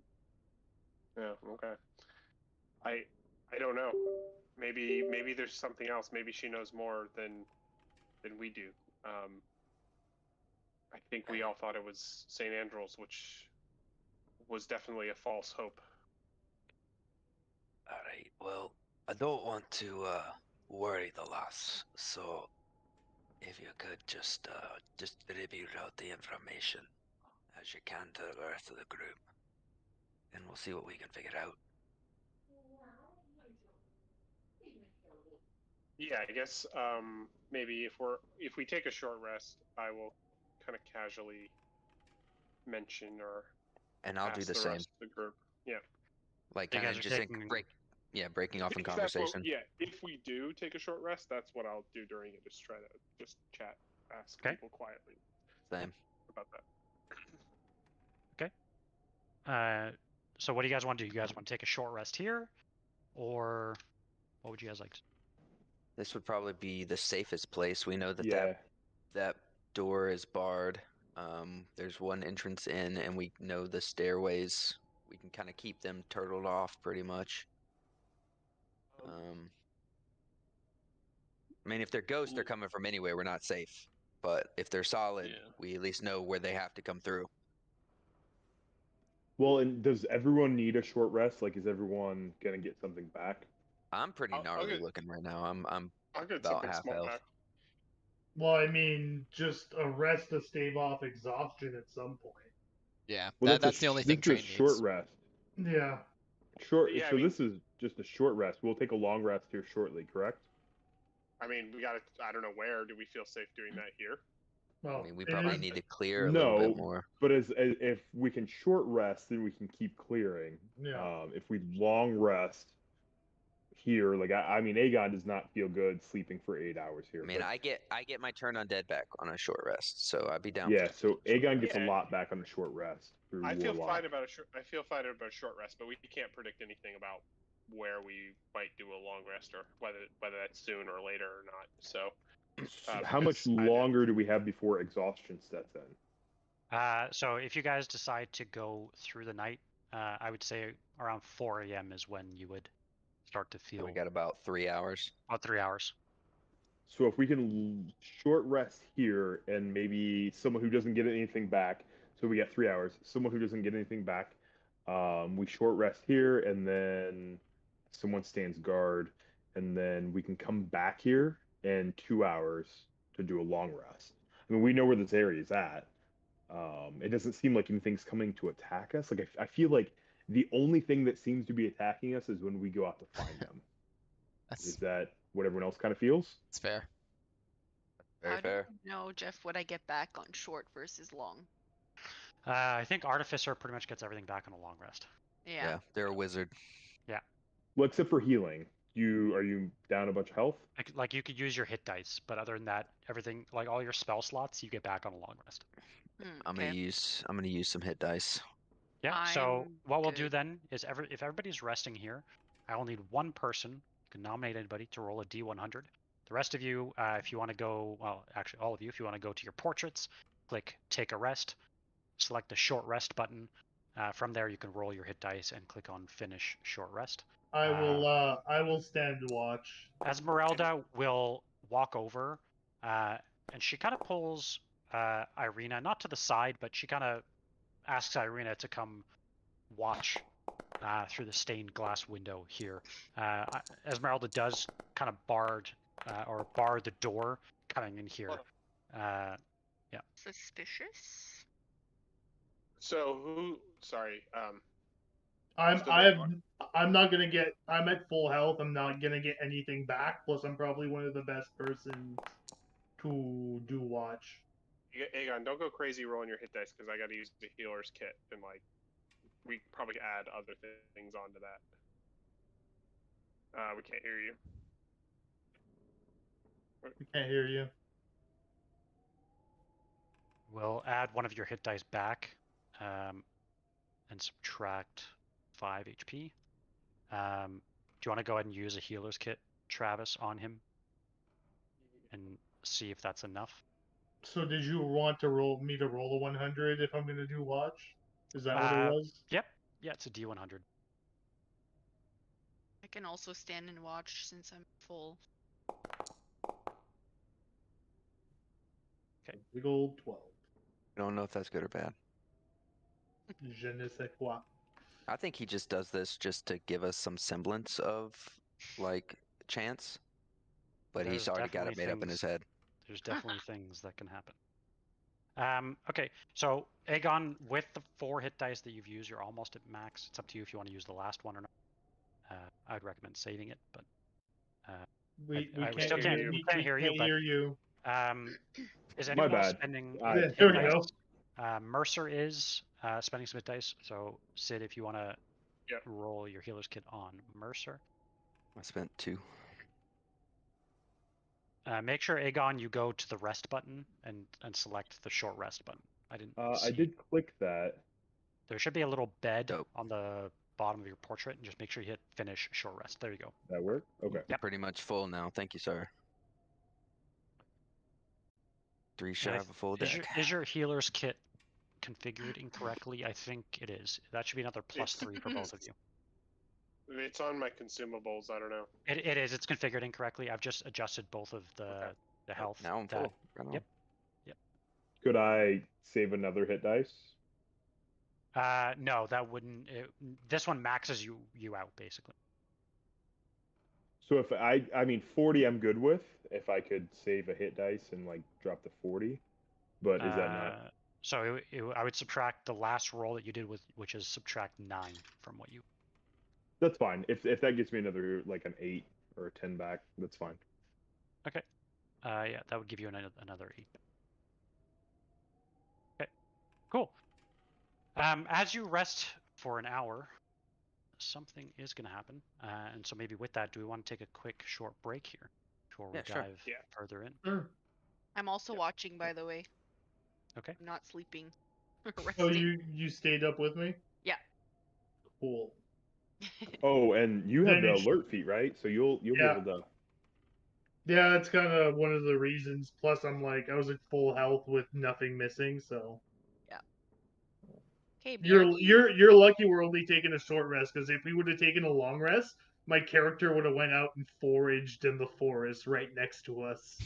[SPEAKER 5] Yeah, okay. I don't know. Maybe there's something else. Maybe she knows more than we do. I think we all thought it was St. Andrew's, which was definitely a false hope.
[SPEAKER 2] Alright, well, I don't want to worry the lass, so if you could just distribute out the information as you can to the rest of the group, and we'll see what we can figure out.
[SPEAKER 5] Yeah, I guess maybe if we take a short rest, I will kind of casually mention or
[SPEAKER 2] and I'll do the same.
[SPEAKER 5] Rest of the group. Yeah.
[SPEAKER 2] Kind of just breaking off in conversation.
[SPEAKER 5] If we do take a short rest, that's what I'll do during it. Just try to chat, ask people quietly.
[SPEAKER 2] Same.
[SPEAKER 5] About that.
[SPEAKER 1] Okay. So what do you guys want to do? You guys want to take a short rest here, or what would you guys like to do?
[SPEAKER 2] This would probably be the safest place. We know that that door is barred, There's one entrance in, and we know the stairways. We can kind of keep them turtled off pretty much. I mean, if they're ghosts, they're coming from anywhere. We're not safe. But if they're solid, we at least know where they have to come through.
[SPEAKER 4] Well, and does everyone need a short rest? Like, is everyone gonna get something back?
[SPEAKER 2] I'm pretty gnarly looking right now. I'm
[SPEAKER 5] I'll get
[SPEAKER 2] about
[SPEAKER 5] something
[SPEAKER 2] half
[SPEAKER 5] small
[SPEAKER 2] health.
[SPEAKER 5] back.
[SPEAKER 7] Well, I mean, just a rest to stave off exhaustion at some point.
[SPEAKER 3] Yeah,
[SPEAKER 4] Well,
[SPEAKER 3] that's the only thing
[SPEAKER 4] this is a
[SPEAKER 3] Train
[SPEAKER 4] short
[SPEAKER 3] needs.
[SPEAKER 4] rest.
[SPEAKER 7] Yeah.
[SPEAKER 4] Short.
[SPEAKER 5] Yeah,
[SPEAKER 4] So this is just a short rest. We'll take a long rest here shortly, correct?
[SPEAKER 5] I mean, we got to. I don't know where. Do we feel safe doing that here?
[SPEAKER 7] Well,
[SPEAKER 2] I mean, we probably need to clear a
[SPEAKER 4] no,
[SPEAKER 2] little bit more.
[SPEAKER 4] But as if we can short rest, then we can keep clearing.
[SPEAKER 7] Yeah.
[SPEAKER 4] If we long rest here, like I mean, Aegon does not feel good sleeping for 8 hours here.
[SPEAKER 2] I mean, I get my turn undead back on a short rest, so I'd be down.
[SPEAKER 4] Yeah,
[SPEAKER 2] for
[SPEAKER 4] so Aegon gets a lot back on a short rest.
[SPEAKER 5] I feel fine about a short rest, but we can't predict anything about where we might do a long rest or whether that's soon or later or not. So,
[SPEAKER 4] how much longer do we have before exhaustion sets in?
[SPEAKER 1] So if you guys decide to go through the night, I would say around 4 a.m. is when you would start to feel.
[SPEAKER 2] We got about 3 hours.
[SPEAKER 1] About 3 hours.
[SPEAKER 4] So if we can short rest here, and maybe someone who doesn't get anything back, so we get 3 hours. Someone who doesn't get anything back, we short rest here, and then someone stands guard, and then we can come back here in 2 hours to do a long rest. I mean, we know where this area is at. It doesn't seem like anything's coming to attack us. Like I feel like the only thing that seems to be attacking us is when we go out to find them. Is that what everyone else kind of feels?
[SPEAKER 3] It's fair.
[SPEAKER 2] Very fair.
[SPEAKER 6] No, Jeff, what I get back on short versus long.
[SPEAKER 1] I think Artificer pretty much gets everything back on a long rest.
[SPEAKER 6] Yeah.
[SPEAKER 2] They're a wizard.
[SPEAKER 1] Yeah.
[SPEAKER 4] Well, except for healing. Are you down a bunch of health?
[SPEAKER 1] Like you could use your hit dice, but other than that, everything like all your spell slots you get back on a long rest.
[SPEAKER 2] I'm gonna use some hit dice.
[SPEAKER 1] Yeah. So what we'll do then is if everybody's resting here, I will need one person. You can nominate anybody to roll a D100. The rest of you, if you want to go, well, actually all of you, if you want to go to your portraits, click Take a Rest, select the Short Rest button. From there, you can roll your hit dice and click on Finish Short Rest.
[SPEAKER 7] I will stand watch.
[SPEAKER 1] Esmeralda will walk over, and she kind of pulls Irina, not to the side, but she kind of asks Irina to come watch through the stained glass window here. Esmeralda does kind of bar the door coming in here. Yeah.
[SPEAKER 6] Suspicious.
[SPEAKER 5] So who? Sorry.
[SPEAKER 7] I'm not gonna get. I'm at full health. I'm not gonna get anything back. Plus, I'm probably one of the best persons to do watch.
[SPEAKER 5] Aegon, don't go crazy rolling your hit dice because I got to use the healer's kit and like we probably add other things onto that. We can't hear you.
[SPEAKER 7] We can't hear you.
[SPEAKER 1] We'll add one of your hit dice back, and subtract 5 HP. Do you want to go ahead and use a healer's kit, Travis, on him, and see if that's enough?
[SPEAKER 7] So did you want to roll a 100 if I'm gonna do watch? Is that what it was?
[SPEAKER 1] Yep. Yeah, it's a D100.
[SPEAKER 6] I can also stand and watch since I'm full.
[SPEAKER 1] Okay.
[SPEAKER 7] Big old 12.
[SPEAKER 2] I don't know if that's good or bad.
[SPEAKER 7] Je ne sais quoi.
[SPEAKER 2] I think he just does this just to give us some semblance of like chance, but he's already got it made up in his head.
[SPEAKER 1] There's definitely things that can happen. Okay, so Aegon, with the 4 hit dice that you've used, you're almost at max. It's up to you if you want to use the last one or not. I would recommend saving it, but
[SPEAKER 7] we
[SPEAKER 1] still can't hear you.
[SPEAKER 7] Hear you.
[SPEAKER 1] Is anyone else spending hit
[SPEAKER 7] there we
[SPEAKER 1] dice?
[SPEAKER 7] go.
[SPEAKER 1] Mercer is spending some hit dice. So Sid, if you want to roll your healer's kit on Mercer.
[SPEAKER 2] I spent 2.
[SPEAKER 1] Make sure, Aegon, you go to the rest button and select the short rest button. I didn't.
[SPEAKER 4] I did click that.
[SPEAKER 1] There should be a little bed on the bottom of your portrait, and just make sure you hit finish short rest. There you go.
[SPEAKER 4] That work? Okay.
[SPEAKER 2] Yep. Pretty much full now. Thank you, sir. 3 shot of a full deck.
[SPEAKER 1] Is your healer's kit configured incorrectly? I think it is. That should be another +3 for both of you.
[SPEAKER 5] It's on my consumables. I don't know.
[SPEAKER 1] It is. It's configured incorrectly. I've just adjusted both of the health.
[SPEAKER 2] Now I'm full. Right on.
[SPEAKER 1] Yep.
[SPEAKER 4] Could I save another hit dice?
[SPEAKER 1] No, that wouldn't. This one maxes you out basically.
[SPEAKER 4] So if I mean 40, I'm good with. If I could save a hit dice and like drop the 40, but is that not?
[SPEAKER 1] So I would subtract the last roll that you did which is subtract 9 from what you.
[SPEAKER 4] That's fine. If that gets me another like an 8 or a 10 back, that's fine.
[SPEAKER 1] Okay. Yeah, that would give you another 8. Okay. Cool. As you rest for an hour, something is going to happen, and so maybe with that, do we want to take a quick short break here before we dive further in?
[SPEAKER 7] Sure.
[SPEAKER 6] I'm also watching, by the way.
[SPEAKER 1] Okay.
[SPEAKER 6] I'm not sleeping.
[SPEAKER 7] Oh, you stayed up with me?
[SPEAKER 6] Yeah.
[SPEAKER 7] Cool.
[SPEAKER 4] Oh, and you have
[SPEAKER 7] Then
[SPEAKER 4] the alert feat, right? So you'll be able to.
[SPEAKER 7] Yeah, that's kind of one of the reasons. Plus, I was at full health with nothing missing, so.
[SPEAKER 6] Yeah. Okay,
[SPEAKER 7] you're lucky we're only taking a short rest, because if we would have taken a long rest, my character would have went out and foraged in the forest right next to us.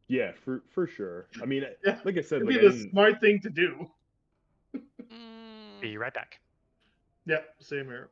[SPEAKER 4] Yeah, for sure. I mean, like I said,
[SPEAKER 7] it'd
[SPEAKER 4] like
[SPEAKER 7] be the smart thing to do.
[SPEAKER 1] Be right back.
[SPEAKER 7] Yep, same here.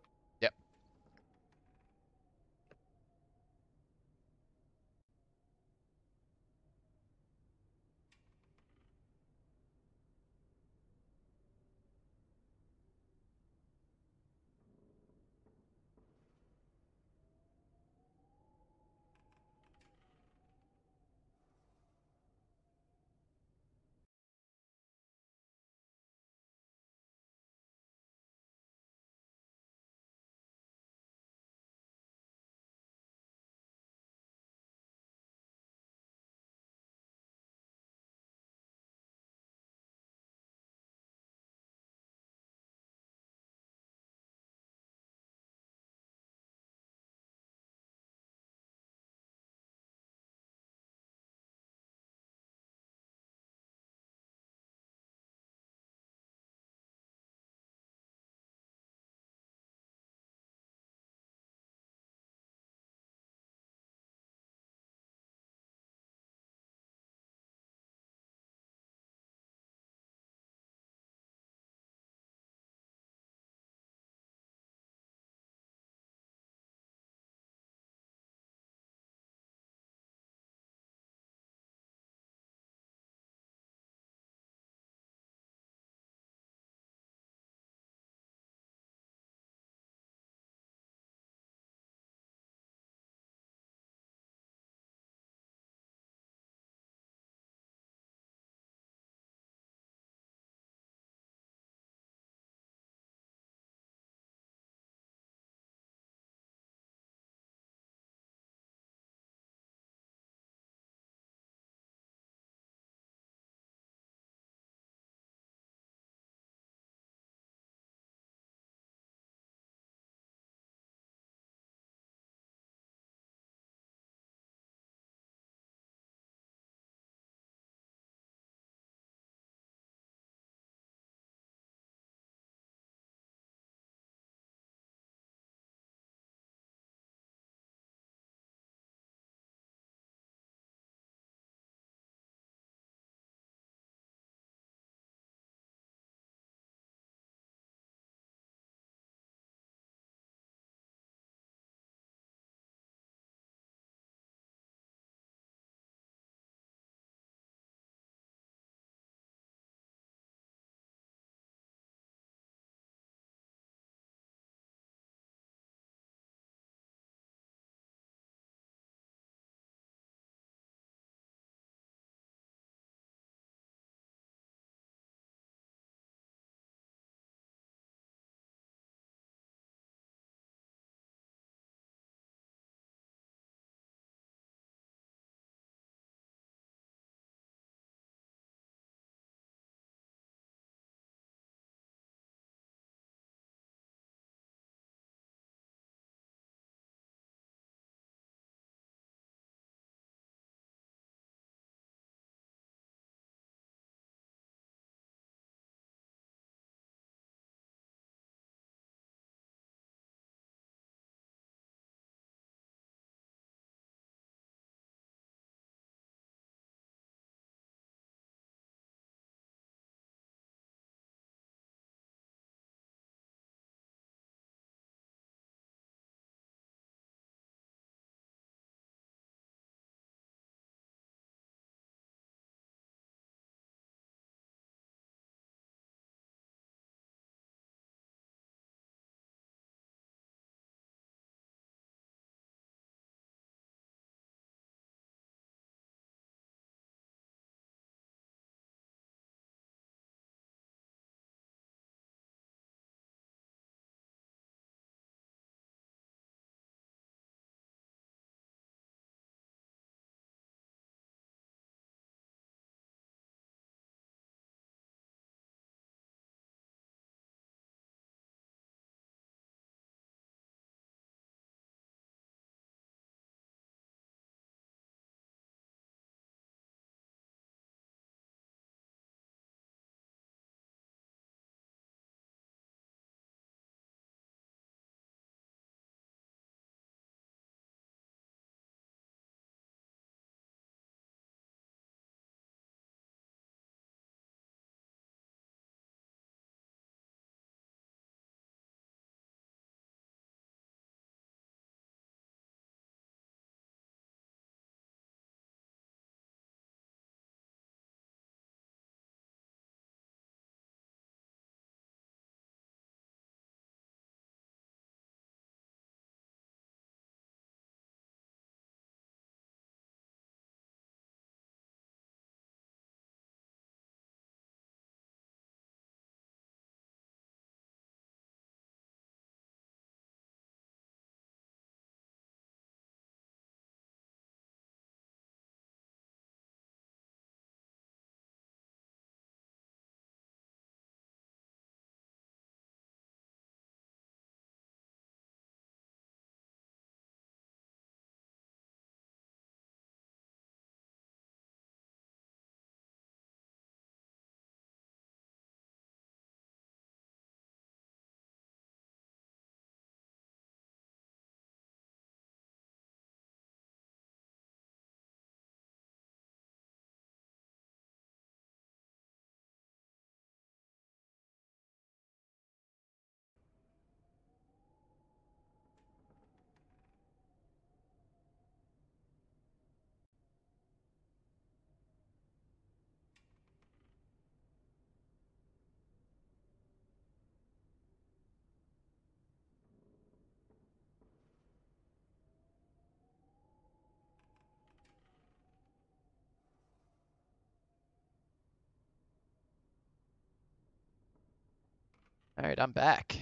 [SPEAKER 3] All right, I'm back.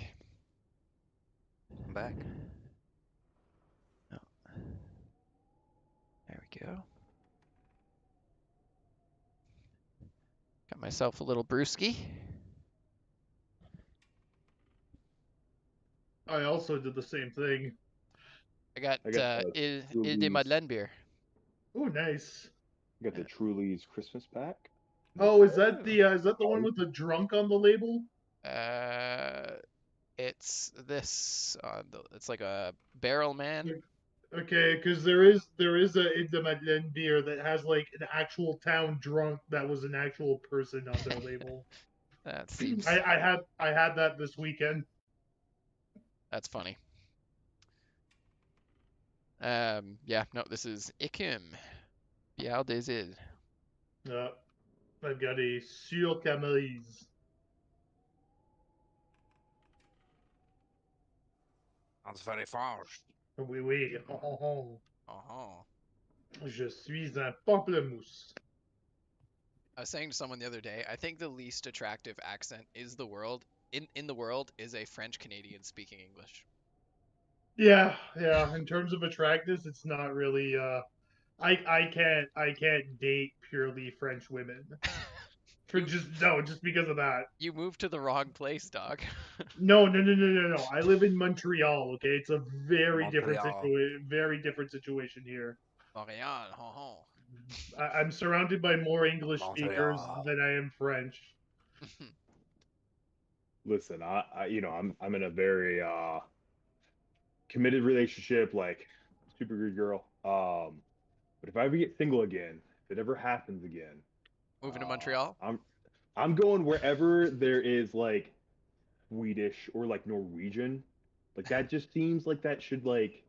[SPEAKER 2] I'm back.
[SPEAKER 3] Oh. There we go. Got myself a little brewski.
[SPEAKER 7] I also did the same thing.
[SPEAKER 3] I got Il de
[SPEAKER 4] Truly's-
[SPEAKER 3] Madeleine beer.
[SPEAKER 7] Oh, nice.
[SPEAKER 4] I got the Truly's Christmas pack.
[SPEAKER 7] Oh, is that the one with the drunk on the label?
[SPEAKER 3] It's this. It's like a barrel man.
[SPEAKER 7] Okay, because there is a In de Madeleine beer that has like an actual town drunk that was an actual person on their label.
[SPEAKER 3] That seems.
[SPEAKER 7] I had that this weekend.
[SPEAKER 3] That's funny. Yeah, no, this is Ikim. Bial des Îles.
[SPEAKER 7] I've got a Sur Camelise.
[SPEAKER 2] That's very fast.
[SPEAKER 7] Oui, oui. Je suis un pamplemousse.
[SPEAKER 3] I was saying to someone the other day, I think the least attractive accent is the world in the world is a French Canadian speaking English.
[SPEAKER 7] Yeah. In terms of attractiveness, it's not really. I can't date purely French women. Just because of that.
[SPEAKER 3] You moved to the wrong place, dog.
[SPEAKER 7] No. I live in Montreal. Okay, it's a very different situation here.
[SPEAKER 3] Montreal.
[SPEAKER 7] I'm surrounded by more English speakers than I am French.
[SPEAKER 4] Listen, I'm in a very committed relationship, like super good girl. But if I ever get single again, if it ever happens again,
[SPEAKER 3] Moving to Montreal?
[SPEAKER 4] I'm going wherever there is like Swedish or like Norwegian. Like that just seems like that should like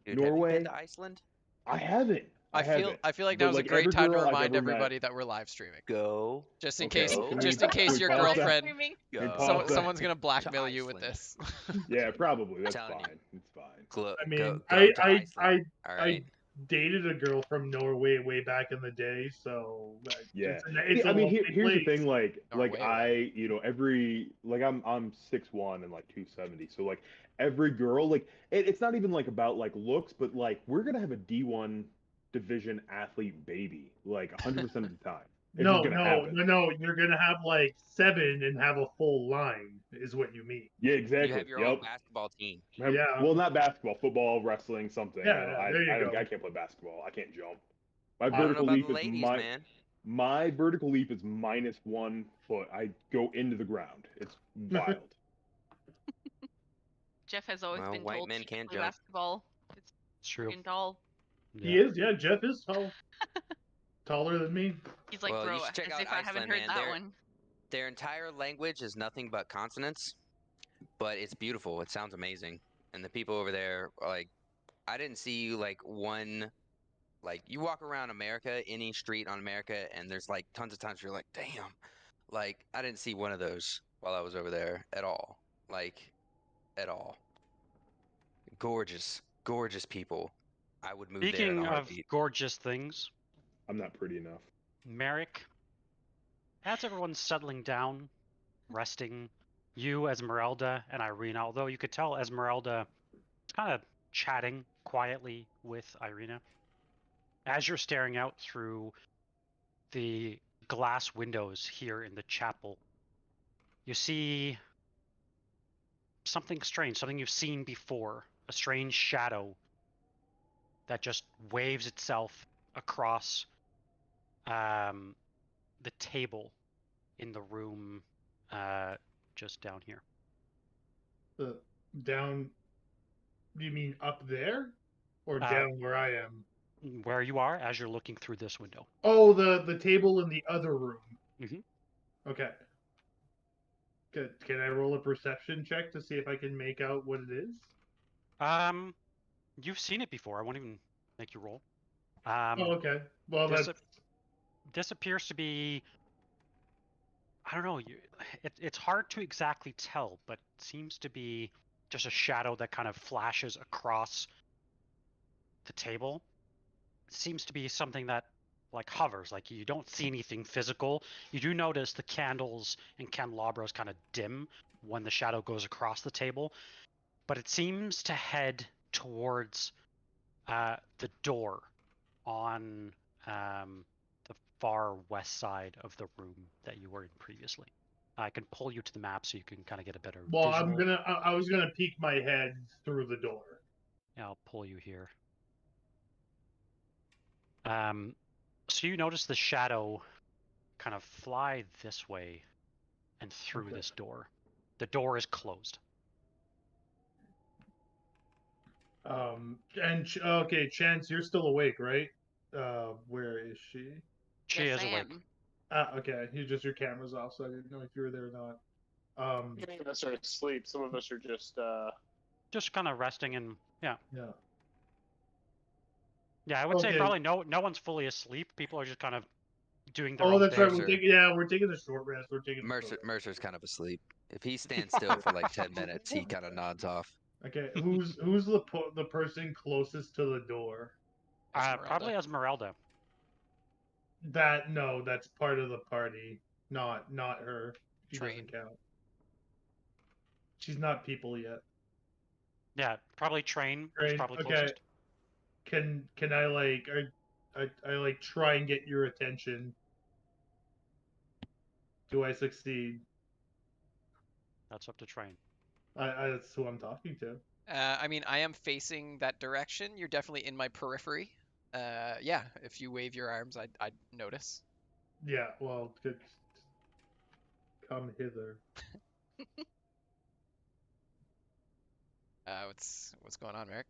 [SPEAKER 2] Dude,
[SPEAKER 4] Norway.
[SPEAKER 2] have you been to Iceland?
[SPEAKER 4] I haven't.
[SPEAKER 3] I feel like now's a great time to remind everybody that we're live streaming.
[SPEAKER 2] Go.
[SPEAKER 3] Just in
[SPEAKER 2] Okay.
[SPEAKER 3] case
[SPEAKER 2] Go.
[SPEAKER 3] just in case your
[SPEAKER 4] Can we pause
[SPEAKER 3] girlfriend
[SPEAKER 2] Go.
[SPEAKER 3] someone's gonna blackmail
[SPEAKER 2] To
[SPEAKER 3] you with
[SPEAKER 2] Iceland.
[SPEAKER 3] this.
[SPEAKER 4] Yeah, probably. That's
[SPEAKER 2] Telling you.
[SPEAKER 4] fine. It's fine.
[SPEAKER 7] I mean,
[SPEAKER 2] go
[SPEAKER 7] I
[SPEAKER 2] to Iceland. All right.
[SPEAKER 7] dated a girl from Norway way back in the day, so
[SPEAKER 4] Yeah.
[SPEAKER 7] it's a lovely
[SPEAKER 4] Here's the
[SPEAKER 7] place.
[SPEAKER 4] thing, like
[SPEAKER 3] Norway.
[SPEAKER 4] every like I'm 6'1" and like 270, so like every girl, like it's not even like about like looks, but like we're gonna have a D1 division athlete baby, like 100% of the time. It's
[SPEAKER 7] No,
[SPEAKER 4] just gonna happen.
[SPEAKER 7] you're gonna have like 7 and have a full line, is what you mean.
[SPEAKER 4] Yeah, exactly.
[SPEAKER 2] You have your own basketball team.
[SPEAKER 7] Yeah.
[SPEAKER 4] Well, not basketball, football, wrestling, something.
[SPEAKER 7] Yeah, there you go.
[SPEAKER 4] I can't play basketball. I can't jump. My
[SPEAKER 2] I don't know
[SPEAKER 4] vertical
[SPEAKER 2] about
[SPEAKER 4] leap
[SPEAKER 2] the
[SPEAKER 4] is
[SPEAKER 2] ladies, man.
[SPEAKER 4] my vertical leap is -1 foot. I go into the ground. It's wild.
[SPEAKER 6] Jeff has always been
[SPEAKER 2] white
[SPEAKER 6] told
[SPEAKER 2] men
[SPEAKER 6] he
[SPEAKER 2] can't
[SPEAKER 6] play
[SPEAKER 2] jump.
[SPEAKER 6] basketball. It's
[SPEAKER 1] true.
[SPEAKER 6] freaking tall.
[SPEAKER 7] He is, yeah. Jeff is tall. Taller than me.
[SPEAKER 6] He's like,
[SPEAKER 2] Well, you
[SPEAKER 6] bro,
[SPEAKER 2] should check
[SPEAKER 6] as
[SPEAKER 2] out
[SPEAKER 6] if I haven't
[SPEAKER 2] Iceland,
[SPEAKER 6] heard
[SPEAKER 2] man.
[SPEAKER 6] that one.
[SPEAKER 2] Their entire language is nothing but consonants, but it's beautiful. It sounds amazing. And the people over there are like, I didn't see like one, like you walk around America, any street on America, and there's like tons of times you're like, damn, like I didn't see one of those while I was over there at all. Like, at all. Gorgeous, gorgeous people. I would move there in
[SPEAKER 1] Speaking
[SPEAKER 2] a
[SPEAKER 1] of
[SPEAKER 2] heartbeat.
[SPEAKER 1] gorgeous things,
[SPEAKER 4] I'm not pretty enough.
[SPEAKER 1] Merrick, as everyone's settling down, resting, you, Esmeralda, and Irina, although you could tell Esmeralda is kind of chatting quietly with Irina, as you're staring out through the glass windows here in the chapel, you see something strange, something you've seen before, a strange shadow that just waves itself across the table in the room just down here.
[SPEAKER 7] Down. You mean up there, or
[SPEAKER 1] Uh,
[SPEAKER 7] down where I am?
[SPEAKER 1] Where you are as you're looking through this window.
[SPEAKER 7] Oh, the table in the other room.
[SPEAKER 1] Mhm.
[SPEAKER 7] Okay. Good. Can I roll a perception check to see if I can make out what it is?
[SPEAKER 1] You've seen it before. I won't even make you roll.
[SPEAKER 7] Oh, okay. Well,
[SPEAKER 1] this appears to be, I don't know, it's hard to exactly tell, but it seems to be just a shadow that kind of flashes across the table. It seems to be something that like hovers, like you don't see anything physical. You do notice the candles and candelabras kind of dim when the shadow goes across the table, but it seems to head towards the door on the far west side of the room that you were in previously. I can pull you to the map so you can kind of get a better
[SPEAKER 7] Well,
[SPEAKER 1] visual.
[SPEAKER 7] I was gonna peek my head through the door.
[SPEAKER 1] Yeah, I'll pull you here. So you notice the shadow kind of fly this way and through this door. The door is closed.
[SPEAKER 7] Okay, Chance, you're still awake, right? Where is she?
[SPEAKER 1] She
[SPEAKER 6] Yes,
[SPEAKER 1] is
[SPEAKER 6] I
[SPEAKER 1] awake.
[SPEAKER 6] am.
[SPEAKER 7] Okay. Your camera's off, so I didn't know if you were there or not.
[SPEAKER 5] Many of us are asleep. Some of us are
[SPEAKER 1] just kind of resting and
[SPEAKER 7] Yeah.
[SPEAKER 1] Yeah, I would say probably no one's fully asleep. People are just kind of doing their own
[SPEAKER 7] that's
[SPEAKER 1] thing.
[SPEAKER 7] right. We're taking a short rest.
[SPEAKER 2] Mercer's kind of asleep. If he stands still for like 10 minutes, he kind of nods off.
[SPEAKER 7] Okay, who's the person closest to the door?
[SPEAKER 1] Probably Esmeralda.
[SPEAKER 7] That's part of the party, not her. She
[SPEAKER 3] Train.
[SPEAKER 7] doesn't count. She's not people yet.
[SPEAKER 1] Yeah, probably Train is probably closest.
[SPEAKER 7] Can I like I like try and get your attention? Do I succeed?
[SPEAKER 1] That's up to Train.
[SPEAKER 7] That's who I'm talking to.
[SPEAKER 3] I mean, I am facing that direction. You're definitely in my periphery. Yeah, if you wave your arms, I'd notice.
[SPEAKER 7] Yeah, well, come hither.
[SPEAKER 3] What's going on, Merrick?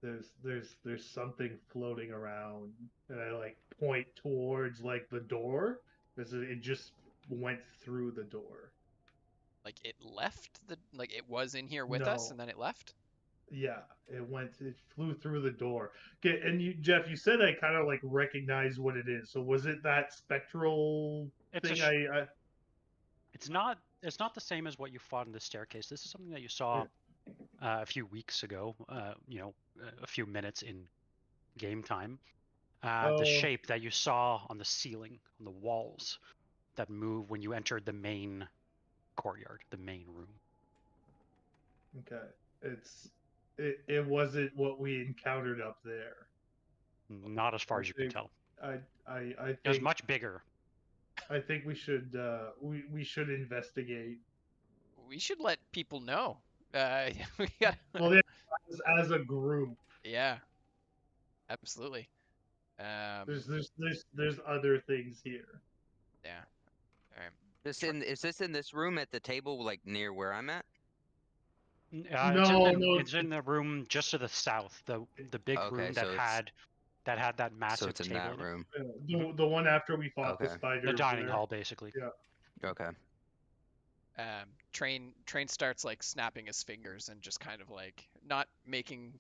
[SPEAKER 7] There's something floating around, and I like point towards like the door because it just went through the door.
[SPEAKER 3] Like it left it was in here with us and then it left?
[SPEAKER 7] Yeah, it flew through the door. Okay, and Jeff, you said I kind of like recognize what it is. So was it that spectral thing?
[SPEAKER 1] It's not the same as what you fought in the staircase. This is something that you saw a few weeks ago. A few minutes in game time. The shape that you saw on the ceiling, on the walls, that move when you entered the main courtyard, the main room.
[SPEAKER 7] Okay, it wasn't what we encountered up there.
[SPEAKER 1] Not as far as you can tell.
[SPEAKER 7] I think
[SPEAKER 1] it was much bigger.
[SPEAKER 7] I think we should investigate.
[SPEAKER 3] We should let people know. We got
[SPEAKER 7] well, yeah, as a group.
[SPEAKER 3] Yeah, absolutely.
[SPEAKER 7] There's other things here.
[SPEAKER 3] Yeah. All
[SPEAKER 2] right. Is this in this room at the table, like near where I'm at?
[SPEAKER 1] It's in the room just to the south. The big room that had that massive
[SPEAKER 2] so it's in
[SPEAKER 1] table.
[SPEAKER 2] That room.
[SPEAKER 7] The one after we fought the spider.
[SPEAKER 1] The dining hall, basically.
[SPEAKER 7] Yeah.
[SPEAKER 2] Okay.
[SPEAKER 3] Train starts like snapping his fingers and just kind of like not making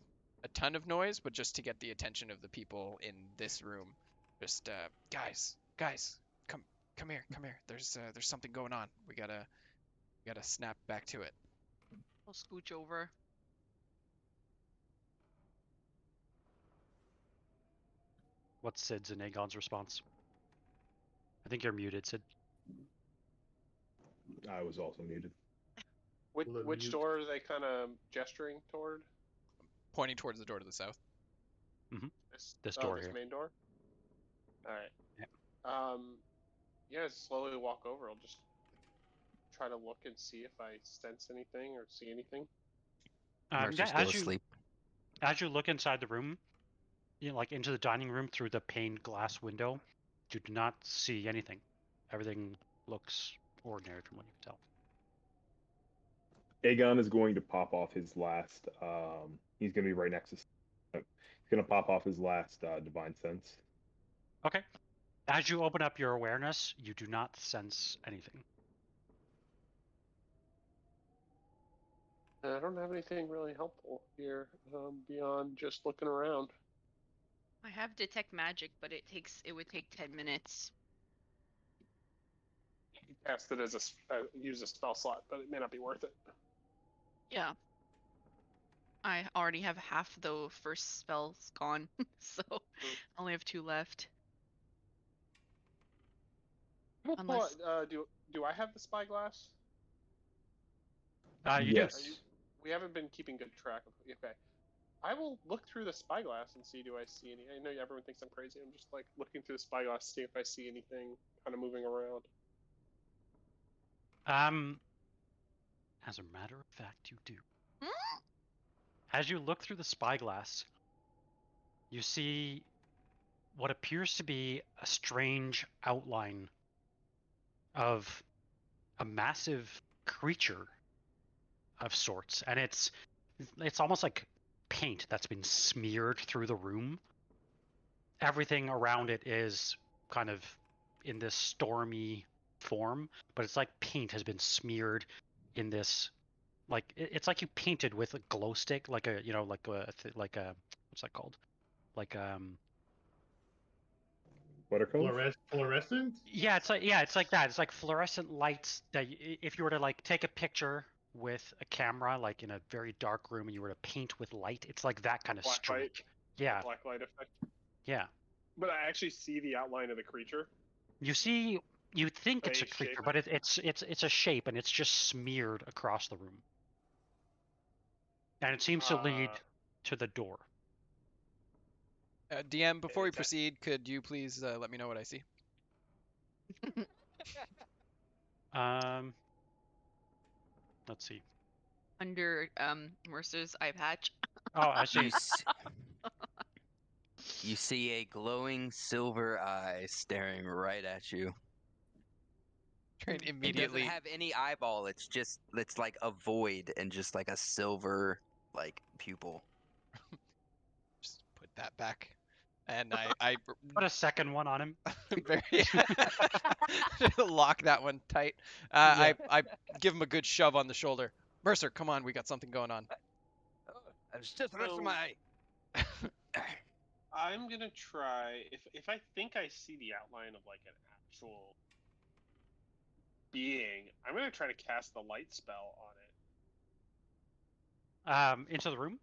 [SPEAKER 3] a ton of noise, but just to get the attention of the people in this room. Just guys, come here. There's something going on. We gotta snap back to it.
[SPEAKER 6] I'll scooch over.
[SPEAKER 1] What's Sid's and Aegon's response? I think you're muted, Sid.
[SPEAKER 4] I was also muted.
[SPEAKER 5] Which door are they kind of gesturing toward?
[SPEAKER 3] Pointing towards the door to the south.
[SPEAKER 1] Mm-hmm. This door here.
[SPEAKER 5] Main door? Alright.
[SPEAKER 1] Yeah.
[SPEAKER 5] Yeah, slowly walk over. I'll just try to look and see if I sense anything or see anything.
[SPEAKER 2] Still asleep.
[SPEAKER 1] As you look inside the room, like into the dining room through the paned glass window, you do not see anything. Everything looks ordinary from what you can tell.
[SPEAKER 4] Aegon is going to pop off his last. He's going to be right next to. He's going to pop off his last divine sense.
[SPEAKER 1] Okay. As you open up your awareness, you do not sense anything.
[SPEAKER 5] I don't have anything really helpful here beyond just looking around.
[SPEAKER 6] I have detect magic, but it would take 10 minutes.
[SPEAKER 5] Cast it as use a spell slot, but it may not be worth it.
[SPEAKER 6] Yeah. I already have half the first spells gone, so I only have 2 left. Unless...
[SPEAKER 5] do I have the spyglass?
[SPEAKER 1] You
[SPEAKER 4] yes.
[SPEAKER 1] do.
[SPEAKER 5] We haven't been keeping good track of. Okay, I will look through the spyglass and see, do I see any? I know everyone thinks I'm crazy. I'm just like looking through the spyglass to see if I see anything kind of moving around.
[SPEAKER 1] As a matter of fact, you do. As you look through the spyglass, you see what appears to be a strange outline of a massive creature of sorts, and it's almost like paint that's been smeared through the room. Everything around it is kind of in this stormy form, but it's like paint has been smeared in this, like it's like you painted with a glow stick, like a like a what's that called, like
[SPEAKER 4] Watercolor?
[SPEAKER 7] Fluorescent?
[SPEAKER 1] yeah, it's like that. It's like fluorescent lights that if you were to like take a picture with a camera, like in a very dark room, and you were to paint with light, it's like that kind of
[SPEAKER 5] Black light.
[SPEAKER 1] streak. Yeah.
[SPEAKER 5] Black light effect.
[SPEAKER 1] Yeah.
[SPEAKER 5] But I actually see the outline of the creature.
[SPEAKER 1] You think it's a creature,
[SPEAKER 5] shape.
[SPEAKER 1] but it's a shape, and it's just smeared across the room. And it seems to lead to the door.
[SPEAKER 3] DM, before we proceed, could you please let me know what I see?
[SPEAKER 1] Let's see.
[SPEAKER 6] Under Mercer's eye patch.
[SPEAKER 1] Oh, I see.
[SPEAKER 2] You see a glowing silver eye staring right at you.
[SPEAKER 3] Trying immediately.
[SPEAKER 2] It doesn't have any eyeball. It's like a void and just like a silver like pupil.
[SPEAKER 3] Just put that back. And I
[SPEAKER 1] put a second one on him.
[SPEAKER 3] Lock that one tight. I give him a good shove on the shoulder. Mercer, come on, we got something going on.
[SPEAKER 2] It's just the rest of my eye.
[SPEAKER 5] I'm gonna try, if I think I see the outline of like an actual being, I'm gonna try to cast the light spell
[SPEAKER 1] on it. Into the room?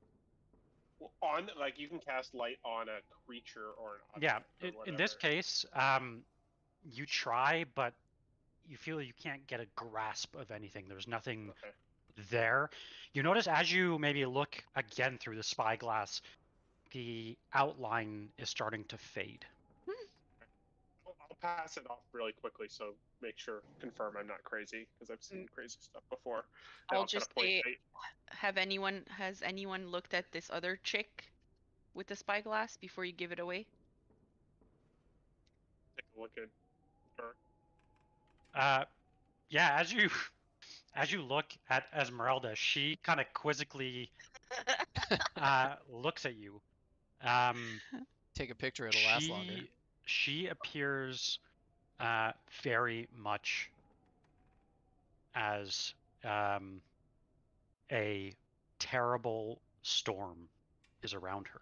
[SPEAKER 5] On, like, you can cast light on a creature or an object.
[SPEAKER 1] Yeah, in this case, you try, but you feel you can't get a grasp of anything. There's nothing there. You notice as you maybe look again through the spyglass, the outline is starting to fade.
[SPEAKER 5] I'll pass it off really quickly, so confirm I'm not crazy, because I've seen crazy stuff before.
[SPEAKER 6] I'll just say, has anyone looked at this other chick with the spyglass before you give it away?
[SPEAKER 5] Take a look at her.
[SPEAKER 1] Yeah, as you look at Esmeralda, she kind of quizzically looks at you.
[SPEAKER 3] Take a picture, it'll last longer.
[SPEAKER 1] She appears very much as a terrible storm is around her.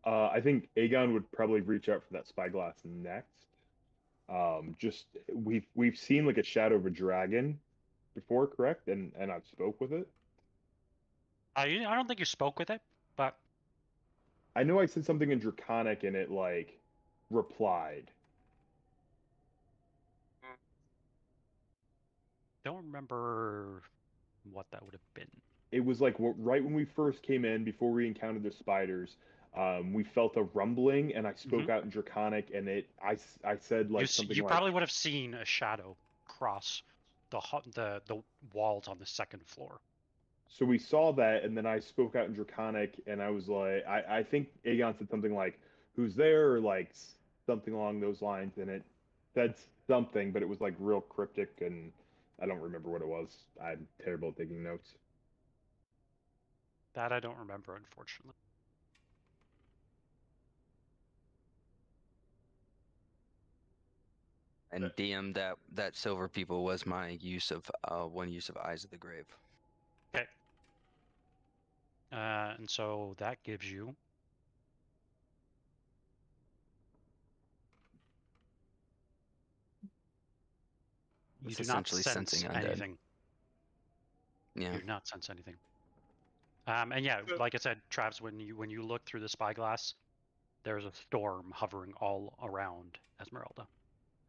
[SPEAKER 4] I think Aegon would probably reach out for that spyglass next. Just we've seen like a shadow of a dragon before, correct? And I've spoke with it.
[SPEAKER 1] I don't think you spoke with it, but
[SPEAKER 4] I know I said something in Draconic and it like replied.
[SPEAKER 1] Don't remember what that would have been.
[SPEAKER 4] It was like right when we first came in, before we encountered the spiders. We felt a rumbling, and I spoke out in Draconic, and I said like something.
[SPEAKER 1] You probably would have seen a shadow cross the walls on the second floor.
[SPEAKER 4] So we saw that, and then I spoke out in Draconic, and I was like, I think Aegon said something like, "Who's there?" or like something along those lines, and it said something, but it was like real cryptic, and I don't remember what it was. I'm terrible at taking notes.
[SPEAKER 1] That I don't remember, unfortunately.
[SPEAKER 2] And DM, that silver people was my use of one use of Eyes of the Grave.
[SPEAKER 1] Okay. And so that gives you You do not sense anything.
[SPEAKER 2] Yeah.
[SPEAKER 1] You do not sense anything. And yeah, like I said, Travis, when you look through the spyglass, there's a storm hovering all around Esmeralda,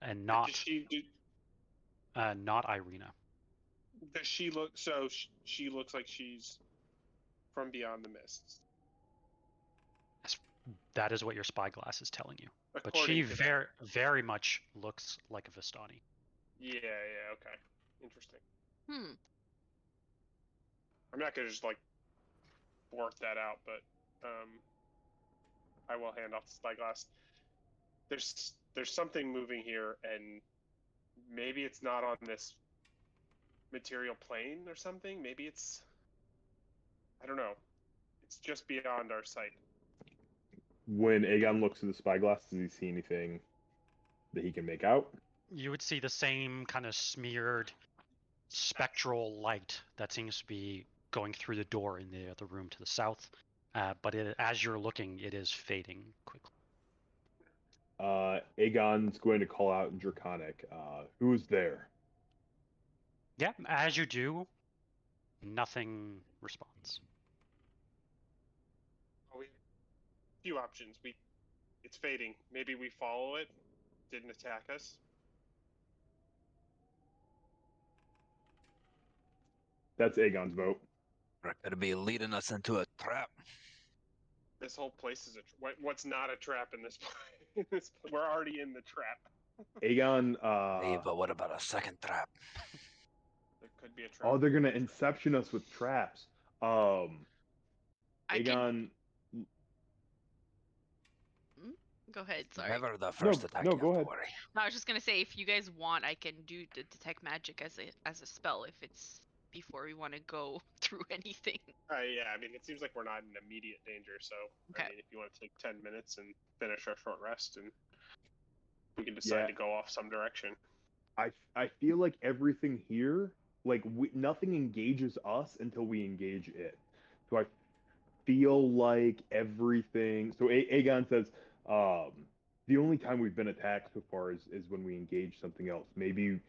[SPEAKER 1] and not Irina.
[SPEAKER 5] Does she look? So she looks like she's from beyond the mists.
[SPEAKER 1] That is what your spyglass is telling you.
[SPEAKER 5] According
[SPEAKER 1] but she very much looks like a Vistani.
[SPEAKER 5] Yeah. Okay. Interesting.
[SPEAKER 6] Hmm.
[SPEAKER 5] I'm not gonna just like work that out, but I will hand off the spyglass. There's something moving here, and maybe it's not on this material plane or something. Maybe it's, I don't know. It's just beyond our sight.
[SPEAKER 4] When Aegon looks through the spyglass, does he see anything that he can make out?
[SPEAKER 1] You would see the same kind of smeared spectral light that seems to be going through the door in the other room to the south. But as you're looking, it is fading quickly.
[SPEAKER 4] Aegon's going to call out in Draconic. Who's there?
[SPEAKER 1] Yeah, as you do, nothing responds.
[SPEAKER 5] Oh, few options. It's fading. Maybe we follow it. Didn't attack us.
[SPEAKER 4] That's Aegon's vote.
[SPEAKER 2] Could be leading us into a trap.
[SPEAKER 5] This whole place is what's not a trap in this place? We're already in the trap.
[SPEAKER 4] Aegon.
[SPEAKER 2] Hey, but what about a second trap?
[SPEAKER 5] There could be a trap.
[SPEAKER 4] Oh, they're gonna inception us with traps. Aegon.
[SPEAKER 6] Go ahead. Sorry.
[SPEAKER 2] Never the first attack.
[SPEAKER 4] No, go ahead.
[SPEAKER 2] Worry.
[SPEAKER 6] No, I was just gonna say, if you guys want, I can do the detect magic as a spell if it's before we want to go through anything.
[SPEAKER 5] Yeah, I mean, it seems like we're not in immediate danger, so
[SPEAKER 6] okay.
[SPEAKER 5] I mean, if you want to take 10 minutes and finish our short rest, and we can decide to go off some direction.
[SPEAKER 4] I feel like everything here, like nothing engages us until we engage it. So I feel like everything. So Aegon says, the only time we've been attacked so far is when we engage something else. Maybe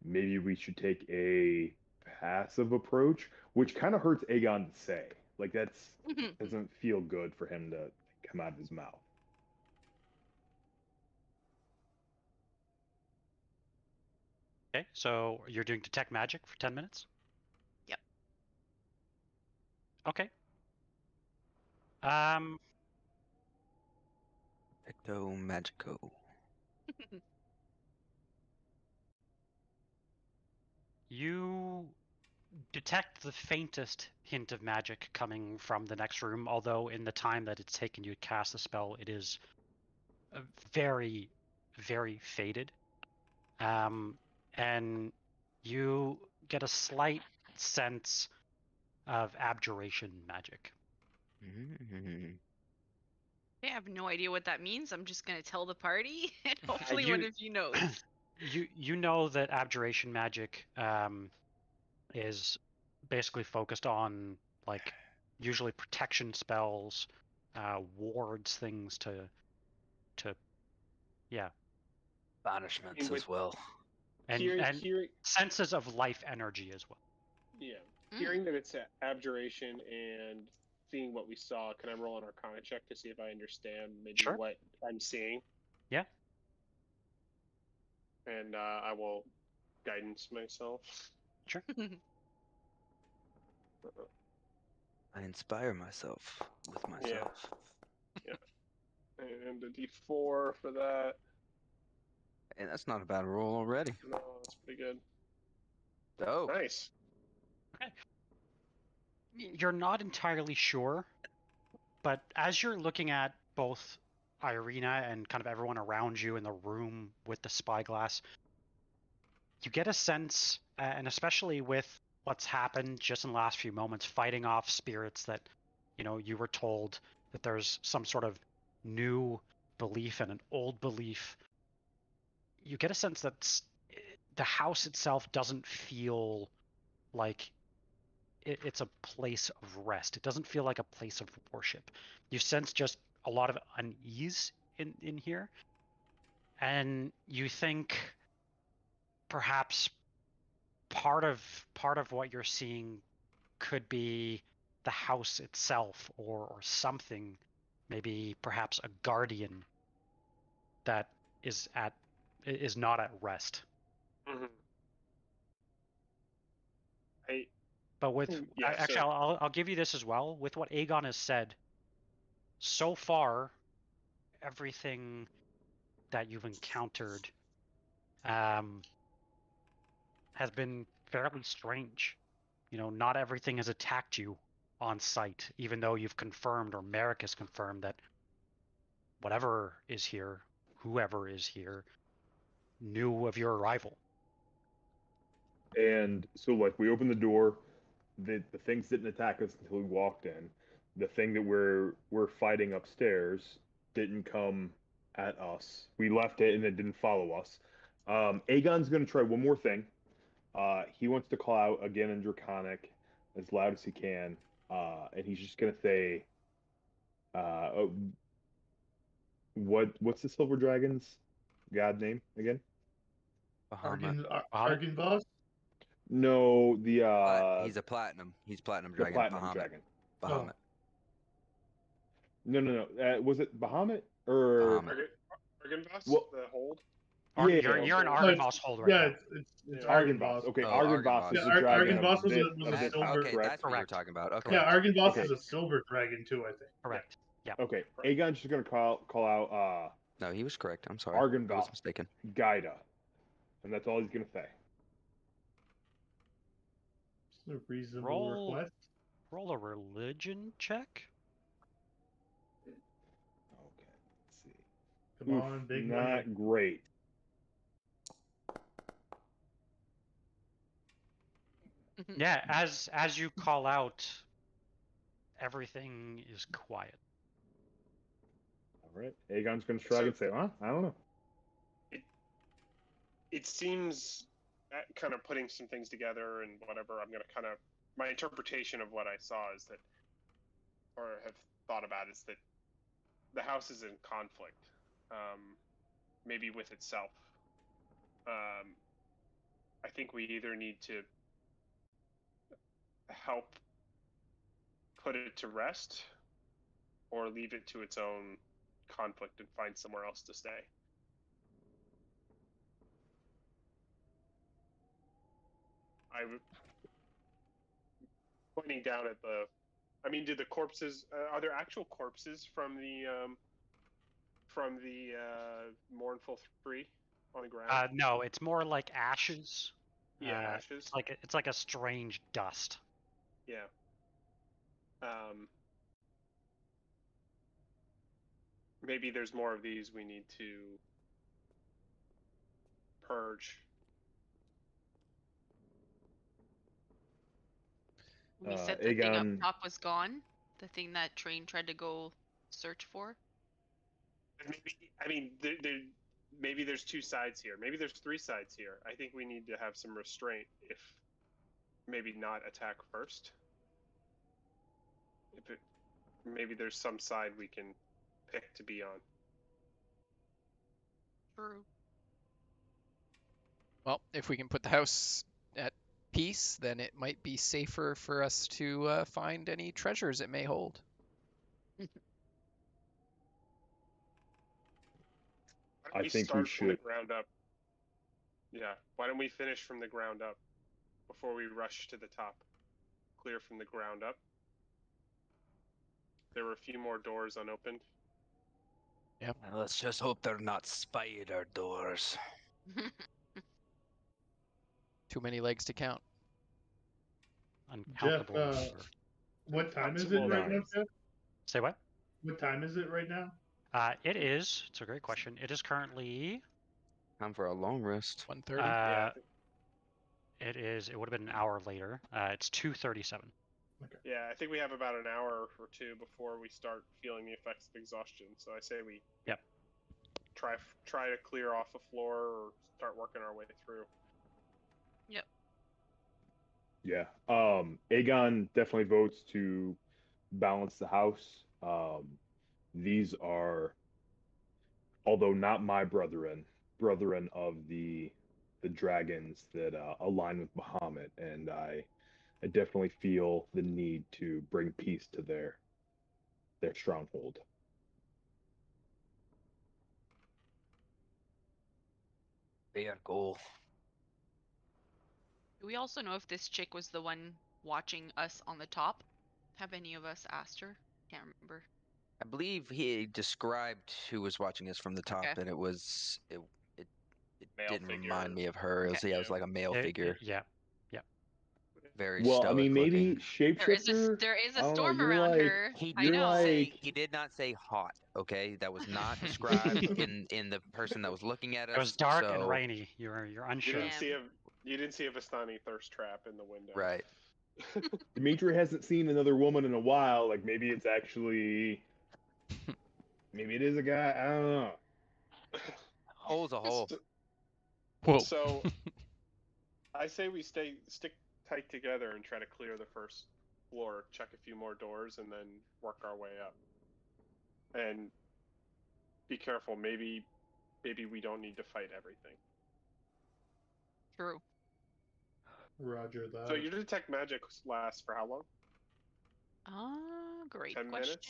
[SPEAKER 4] we should take a passive approach, which kind of hurts Aegon to say. Like that's doesn't feel good for him to come out of his mouth.
[SPEAKER 1] Okay, so you're doing detect magic for 10 minutes?
[SPEAKER 6] Yep.
[SPEAKER 1] Okay.
[SPEAKER 2] Ecto Magico.
[SPEAKER 1] You detect the faintest hint of magic coming from the next room, although in the time that it's taken you to cast the spell, it is very, very faded. And you get a slight sense of abjuration magic.
[SPEAKER 6] I have no idea what that means. I'm just gonna tell the party, and hopefully one of you knows.
[SPEAKER 1] You know that abjuration magic is basically focused on like usually protection spells, wards, things to
[SPEAKER 2] banishments as well,
[SPEAKER 1] and senses of life energy as well.
[SPEAKER 5] Yeah, hearing that it's abjuration and seeing what we saw, can I roll an Arcana check to see if I understand maybe what I'm seeing?
[SPEAKER 1] Yeah.
[SPEAKER 5] And I will guidance myself.
[SPEAKER 1] Sure.
[SPEAKER 2] I inspire myself with myself.
[SPEAKER 5] Yeah. And a D4 for that.
[SPEAKER 2] And that's not a bad roll already.
[SPEAKER 5] No, that's pretty good.
[SPEAKER 2] Oh.
[SPEAKER 5] Nice.
[SPEAKER 1] Okay. You're not entirely sure, but as you're looking at both Irina and kind of everyone around you in the room with the spyglass, you get a sense, and especially with what's happened just in the last few moments, fighting off spirits that, you were told that there's some sort of new belief and an old belief. You get a sense that the house itself doesn't feel like it's a place of rest. It doesn't feel like a place of worship. You sense just a lot of unease in here. And you think perhaps part of what you're seeing could be the house itself, or something, maybe perhaps a guardian that is not at rest.
[SPEAKER 5] Mm-hmm.
[SPEAKER 1] But actually, I'll give you this as well. With what Aegon has said, so far, everything that you've encountered has been fairly strange. You know, not everything has attacked you on sight, even though you've confirmed, or Merrick has confirmed, that whatever is here, whoever is here, knew of your arrival.
[SPEAKER 4] And so, like, we opened the door, the things didn't attack us until we walked in. The thing that we're fighting upstairs didn't come at us. We left it and it didn't follow us. Aegon's going to try one more thing. He wants to call out again in Draconic as loud as he can, and he's just going to say, what's the Silver Dragon's god name again?
[SPEAKER 7] Argon boss?
[SPEAKER 4] No,
[SPEAKER 2] he's a platinum. He's platinum
[SPEAKER 4] the
[SPEAKER 2] dragon.
[SPEAKER 4] platinum
[SPEAKER 2] Bahamut.
[SPEAKER 4] dragon.
[SPEAKER 2] Bahamut.
[SPEAKER 4] No. Was it Bahamut or
[SPEAKER 2] Bahamut.
[SPEAKER 5] Argon boss?
[SPEAKER 4] Well,
[SPEAKER 5] the hold?
[SPEAKER 1] You're an Argon boss hold right now.
[SPEAKER 7] It's
[SPEAKER 4] Argon boss. Okay, Argon boss is the dragon.
[SPEAKER 7] Argon boss was a silver.
[SPEAKER 2] Okay, that's what you're talking about. Okay.
[SPEAKER 7] Yeah, Argon boss is a silver dragon too, I think.
[SPEAKER 1] Correct. Yeah.
[SPEAKER 4] Okay, Aegon's just gonna call out.
[SPEAKER 2] No, he was correct. I'm sorry.
[SPEAKER 4] Argon
[SPEAKER 2] I was
[SPEAKER 4] boss.
[SPEAKER 2] mistaken.
[SPEAKER 4] Gaida, and that's all he's gonna say.
[SPEAKER 7] It's a reasonable request.
[SPEAKER 1] Roll a religion check.
[SPEAKER 4] Okay, let's see.
[SPEAKER 7] Come on, big
[SPEAKER 4] not
[SPEAKER 7] money.
[SPEAKER 4] Great.
[SPEAKER 1] Yeah, as you call out, everything is quiet.
[SPEAKER 4] All right, Aegon's gonna shrug and say, "Huh? I don't know."
[SPEAKER 5] It seems, kind of putting some things together and whatever, I'm gonna kind of, my interpretation of what I saw is that, or have thought about, is that the house is in conflict, maybe with itself. I think we either need to help put it to rest, or leave it to its own conflict and find somewhere else to stay. I'm pointing down at the. I mean, do the corpses? Are there actual corpses from the Mournful Three on the ground?
[SPEAKER 1] No, it's more like ashes.
[SPEAKER 5] Yeah, ashes.
[SPEAKER 1] It's like a strange dust.
[SPEAKER 5] Yeah. Maybe there's more of these we need to purge.
[SPEAKER 6] We said the thing up top was gone. The thing that Train tried to go search for.
[SPEAKER 5] Maybe, maybe there's two sides here. Maybe there's three sides here. I think we need to have some restraint. If maybe not attack first. Maybe there's some side we can pick to be on.
[SPEAKER 6] True.
[SPEAKER 3] Well, if we can put the house at peace, then it might be safer for us to find any treasures it may hold.
[SPEAKER 4] I think we should.
[SPEAKER 5] From the ground up. Yeah. Why don't we finish from the ground up before we rush to the top? Clear from the ground up. There were a few more doors unopened.
[SPEAKER 3] Yep.
[SPEAKER 2] Let's just hope they're not spider doors.
[SPEAKER 3] Too many legs to count.
[SPEAKER 1] Uncountable.
[SPEAKER 7] Jeff, what time is it right now, Jeff?
[SPEAKER 1] Say what?
[SPEAKER 7] What time is it right now?
[SPEAKER 1] It is. It's a great question. It is currently.
[SPEAKER 2] Time for a long rest.
[SPEAKER 3] 1:30.
[SPEAKER 1] It is. It would have been an hour later. It's 2:37.
[SPEAKER 7] Okay.
[SPEAKER 5] Yeah, I think we have about an hour or two before we start feeling the effects of exhaustion. So I say we.
[SPEAKER 1] Yep.
[SPEAKER 5] Try to clear off a floor or start working our way through.
[SPEAKER 6] Yep.
[SPEAKER 4] Yeah. Aegon definitely votes to balance the house. These are, although not my brethren of the the dragons that align with Bahamut, and I definitely feel the need to bring peace to their stronghold.
[SPEAKER 2] Fair goal.
[SPEAKER 6] Do we also know if this chick was the one watching us on the top? Have any of us asked her? Can't remember.
[SPEAKER 2] I believe he described who was watching us from the top,
[SPEAKER 6] Okay.
[SPEAKER 2] and it was it
[SPEAKER 5] Male
[SPEAKER 2] didn't
[SPEAKER 5] figure.
[SPEAKER 2] remind me of her. It was,
[SPEAKER 6] Okay.
[SPEAKER 2] yeah, it was like a male figure,
[SPEAKER 1] Yeah.
[SPEAKER 2] very
[SPEAKER 4] Well,
[SPEAKER 2] stoic
[SPEAKER 4] I mean, maybe
[SPEAKER 2] looking.
[SPEAKER 4] shapeshifter.
[SPEAKER 6] There is
[SPEAKER 4] I
[SPEAKER 6] a
[SPEAKER 4] don't know,
[SPEAKER 6] storm
[SPEAKER 4] you're
[SPEAKER 6] around
[SPEAKER 4] like-
[SPEAKER 6] her.
[SPEAKER 2] He
[SPEAKER 6] I
[SPEAKER 2] did
[SPEAKER 6] know.
[SPEAKER 2] say he did not say hot. Okay, that was not described in the person that was looking at us.
[SPEAKER 1] It was dark and
[SPEAKER 2] so-
[SPEAKER 1] rainy. You're
[SPEAKER 5] You
[SPEAKER 1] unsure.
[SPEAKER 5] didn't see
[SPEAKER 6] Damn.
[SPEAKER 5] you didn't see a Vistani thirst trap in the window.
[SPEAKER 2] Right.
[SPEAKER 4] Dimitri hasn't seen another woman in a while. Like maybe it's actually, maybe it is a guy. I don't know.
[SPEAKER 2] Hole's a hole.
[SPEAKER 3] Whoa.
[SPEAKER 5] So I say we stick tight together and try to clear the first floor, check a few more doors, and then work our way up. And be careful. Maybe we don't need to fight everything.
[SPEAKER 6] True.
[SPEAKER 7] Roger that.
[SPEAKER 5] So your detect magic lasts for how long?
[SPEAKER 6] Great
[SPEAKER 5] 10
[SPEAKER 6] question.
[SPEAKER 5] minutes?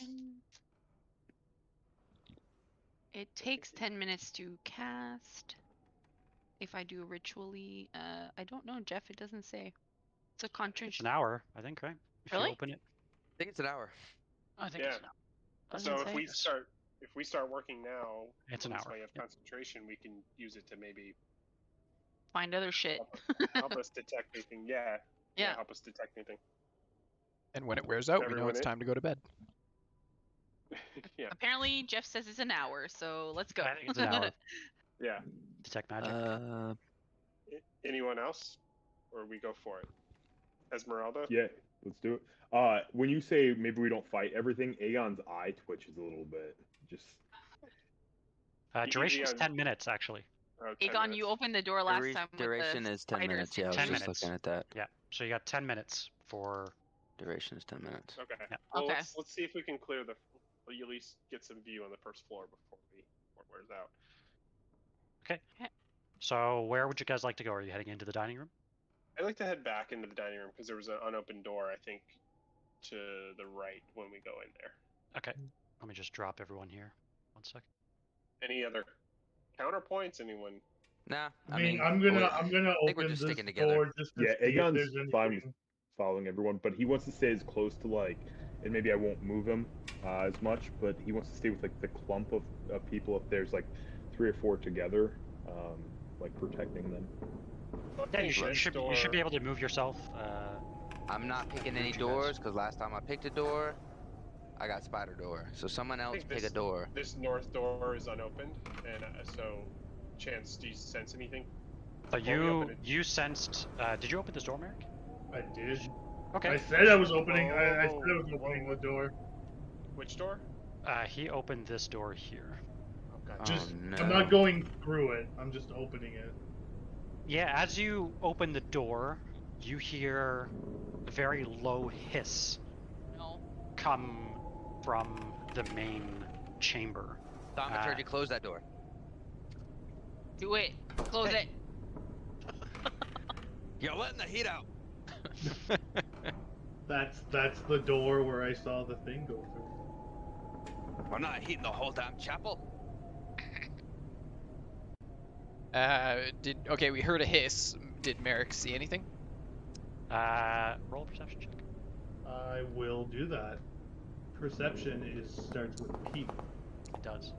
[SPEAKER 6] It takes 10 minutes to cast. If I do ritually, I don't know, Jeff. It doesn't say. It's a
[SPEAKER 1] It's
[SPEAKER 6] concentration.
[SPEAKER 1] an hour, I think, right? If
[SPEAKER 6] Really?
[SPEAKER 1] you open it.
[SPEAKER 2] I think it's an hour.
[SPEAKER 6] I think
[SPEAKER 5] Yeah.
[SPEAKER 6] it's an hour.
[SPEAKER 5] So
[SPEAKER 6] Doesn't say.
[SPEAKER 5] if we start working now,
[SPEAKER 1] It's an
[SPEAKER 5] that's
[SPEAKER 1] hour,
[SPEAKER 5] why you have
[SPEAKER 1] yeah.
[SPEAKER 5] concentration. We can use it to maybe
[SPEAKER 6] Find other shit.
[SPEAKER 5] help us detect anything. Yeah.
[SPEAKER 6] Yeah.
[SPEAKER 5] Help us detect anything.
[SPEAKER 3] And when it wears out, we know
[SPEAKER 5] Everyone
[SPEAKER 3] it's
[SPEAKER 5] in?
[SPEAKER 3] time to go to bed.
[SPEAKER 5] Yeah.
[SPEAKER 6] Apparently, Jeff says it's an hour, so let's go.
[SPEAKER 1] I think it's an hour.
[SPEAKER 5] Yeah.
[SPEAKER 1] Detect magic.
[SPEAKER 5] Anyone else, or we go for it? Esmeralda.
[SPEAKER 4] Yeah, let's do it. When you say maybe we don't fight everything, Aegon's eye twitches a little bit. Just
[SPEAKER 1] Duration is
[SPEAKER 5] Aegon-
[SPEAKER 1] 10 minutes, actually.
[SPEAKER 5] Oh, 10
[SPEAKER 6] Aegon,
[SPEAKER 5] minutes.
[SPEAKER 6] you opened the door last time. with
[SPEAKER 2] Duration
[SPEAKER 6] the
[SPEAKER 2] is 10
[SPEAKER 6] spiders.
[SPEAKER 2] minutes. Yeah, I was
[SPEAKER 1] 10
[SPEAKER 2] just
[SPEAKER 1] minutes.
[SPEAKER 2] looking at that.
[SPEAKER 1] Yeah. So you got 10 minutes for.
[SPEAKER 2] Duration is 10 minutes.
[SPEAKER 5] Okay.
[SPEAKER 1] Yeah.
[SPEAKER 5] Well,
[SPEAKER 6] Okay.
[SPEAKER 5] let's see if we can clear you at least get some view on the first floor before it wears out.
[SPEAKER 1] So where would you guys like to go? Are you heading into the dining room?
[SPEAKER 5] I'd like to head back into the dining room because there was an unopened door, I think, to the right when we go in there.
[SPEAKER 1] Okay. Let me just drop everyone here. 1 second.
[SPEAKER 5] Any other counterpoints? Anyone?
[SPEAKER 2] Nah,
[SPEAKER 7] I mean, I'm gonna
[SPEAKER 2] think we're
[SPEAKER 7] open
[SPEAKER 2] just
[SPEAKER 7] this
[SPEAKER 2] sticking together.
[SPEAKER 7] door just to
[SPEAKER 4] yeah,
[SPEAKER 7] see if
[SPEAKER 4] Aegon's
[SPEAKER 7] there's
[SPEAKER 4] fine
[SPEAKER 7] anything.
[SPEAKER 4] with following everyone, but he wants to stay as close to like, and maybe I won't move him as much, but he wants to stay with like the clump of people. If there's like 3 or 4 together, like protecting them.
[SPEAKER 1] Yeah, you should be able to move yourself.
[SPEAKER 2] I'm not picking any
[SPEAKER 1] you guys.
[SPEAKER 2] doors because last time I picked a door, I got spider door. So someone else
[SPEAKER 5] think
[SPEAKER 2] pick
[SPEAKER 5] this-
[SPEAKER 2] a door.
[SPEAKER 5] This north door is unopened, and so, Chance, do you sense anything?
[SPEAKER 1] So
[SPEAKER 5] Before we open it.
[SPEAKER 1] you sensed. Did you open this door, Merrick?
[SPEAKER 7] I did.
[SPEAKER 1] Okay.
[SPEAKER 7] I said I was opening. I said I was
[SPEAKER 5] Whoa,
[SPEAKER 7] opening
[SPEAKER 5] whoa.
[SPEAKER 7] the door.
[SPEAKER 5] Which door?
[SPEAKER 1] He opened this door here.
[SPEAKER 5] Oh god.
[SPEAKER 7] Just,
[SPEAKER 2] no.
[SPEAKER 7] I'm not going through it. I'm just opening it.
[SPEAKER 1] Yeah, as you open the door, you hear a very low hiss
[SPEAKER 6] No.
[SPEAKER 1] come from the main chamber.
[SPEAKER 2] Thaumaturgy, close that door.
[SPEAKER 6] Do it. Close it.
[SPEAKER 2] You're letting the heat out.
[SPEAKER 7] That's the door where I saw the thing go through.
[SPEAKER 2] We're not heating the whole damn chapel.
[SPEAKER 3] Okay, we heard a hiss. Did Merrick see anything?
[SPEAKER 1] Roll a perception check.
[SPEAKER 7] I will do that. Perception starts with P.
[SPEAKER 1] It does.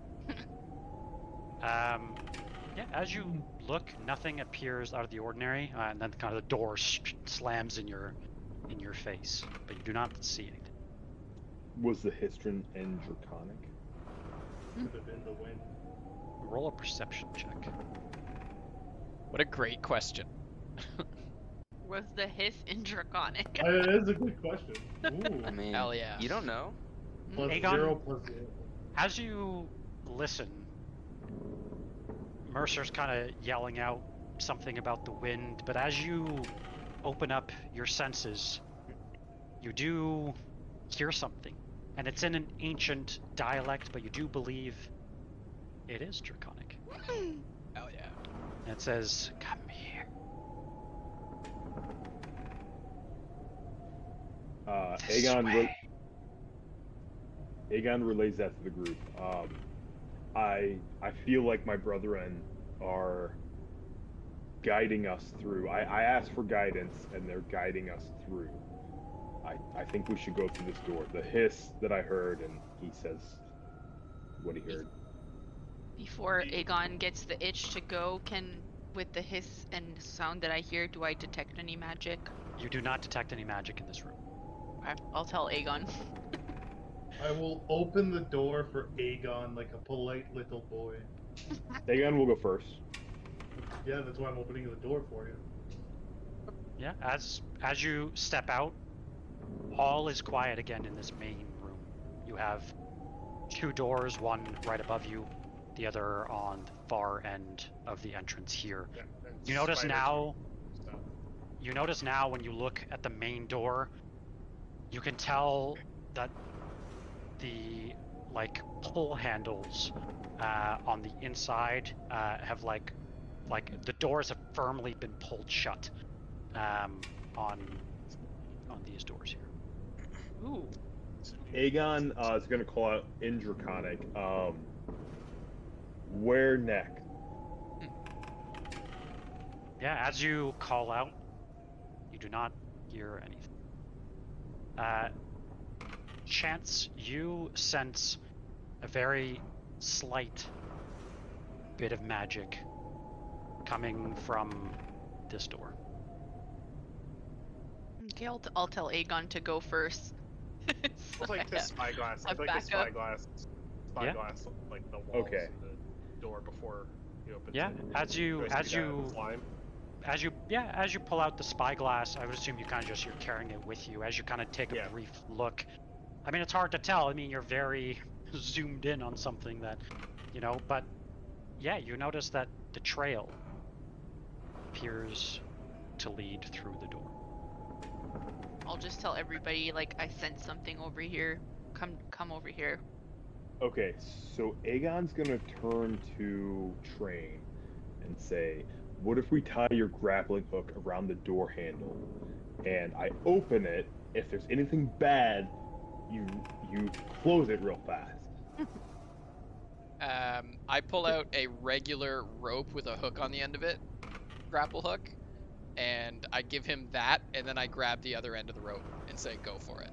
[SPEAKER 1] Yeah, as you look, nothing appears out of the ordinary, and then kind of the door slams in your face, but you do not see anything.
[SPEAKER 4] Was the Histron and Draconic?
[SPEAKER 7] Could have been the wind.
[SPEAKER 1] Roll a perception check.
[SPEAKER 3] What a great question.
[SPEAKER 6] Was the hiss in Draconic?
[SPEAKER 7] That is a good question. Ooh.
[SPEAKER 2] I mean,
[SPEAKER 3] Hell yeah.
[SPEAKER 2] you don't know.
[SPEAKER 7] Plus
[SPEAKER 1] Aegon-
[SPEAKER 7] 0 plus 0.
[SPEAKER 1] As you listen, Mercer's kind of yelling out something about the wind, but as you open up your senses, you do hear something. And it's in an ancient dialect, but you do believe it is Draconic.
[SPEAKER 3] Hell yeah.
[SPEAKER 1] And it says, "Come here." This way.
[SPEAKER 4] Aegon relays that to the group. I feel like my brethren are guiding us through. I asked for guidance, and they're guiding us through. I think we should go through this door. The hiss that I heard, and he says what he heard.
[SPEAKER 6] Before Aegon gets the itch to go, with the hiss and sound that I hear, do I detect any magic?
[SPEAKER 1] You do not detect any magic in this room.
[SPEAKER 6] Okay, I'll tell Aegon.
[SPEAKER 7] I will open the door for Aegon like a polite little boy.
[SPEAKER 4] Aegon will go first.
[SPEAKER 7] Yeah, that's why I'm opening the door for you.
[SPEAKER 1] Yeah, as you step out, all is quiet again in this main room. You have two doors, one right above you, the other on the far end of the entrance here.
[SPEAKER 5] Yeah,
[SPEAKER 1] You notice now when you look at the main door, you can tell that the pull handles on the inside have like the doors have firmly been pulled shut on these doors here.
[SPEAKER 6] Ooh.
[SPEAKER 4] Aegon is going to call out in Draconic. Where next?
[SPEAKER 1] Yeah, as you call out, you do not hear anything. Chance, you sense a very slight bit of magic coming from this door.
[SPEAKER 6] Okay, I'll tell Aegon to go first.
[SPEAKER 5] I'll take the spyglass. I'd like the spyglass, like the walls and the door before you open.
[SPEAKER 1] Yeah, as you pull out the spyglass, I would assume you're carrying it with you as you kind of take a brief look. I mean, it's hard to tell. I mean, you're very zoomed in on something that, but yeah, you notice that the trail appears to lead through the door.
[SPEAKER 6] I'll just tell everybody, I sense something over here. Come over here.
[SPEAKER 4] Okay, so Aegon's gonna turn to Train and say, what if we tie your grappling hook around the door handle, and I open it, if there's anything bad, you close it real fast.
[SPEAKER 3] I pull out a regular rope with a hook on the end of it, grapple hook, and I give him that, and then I grab the other end of the rope and say, go for it.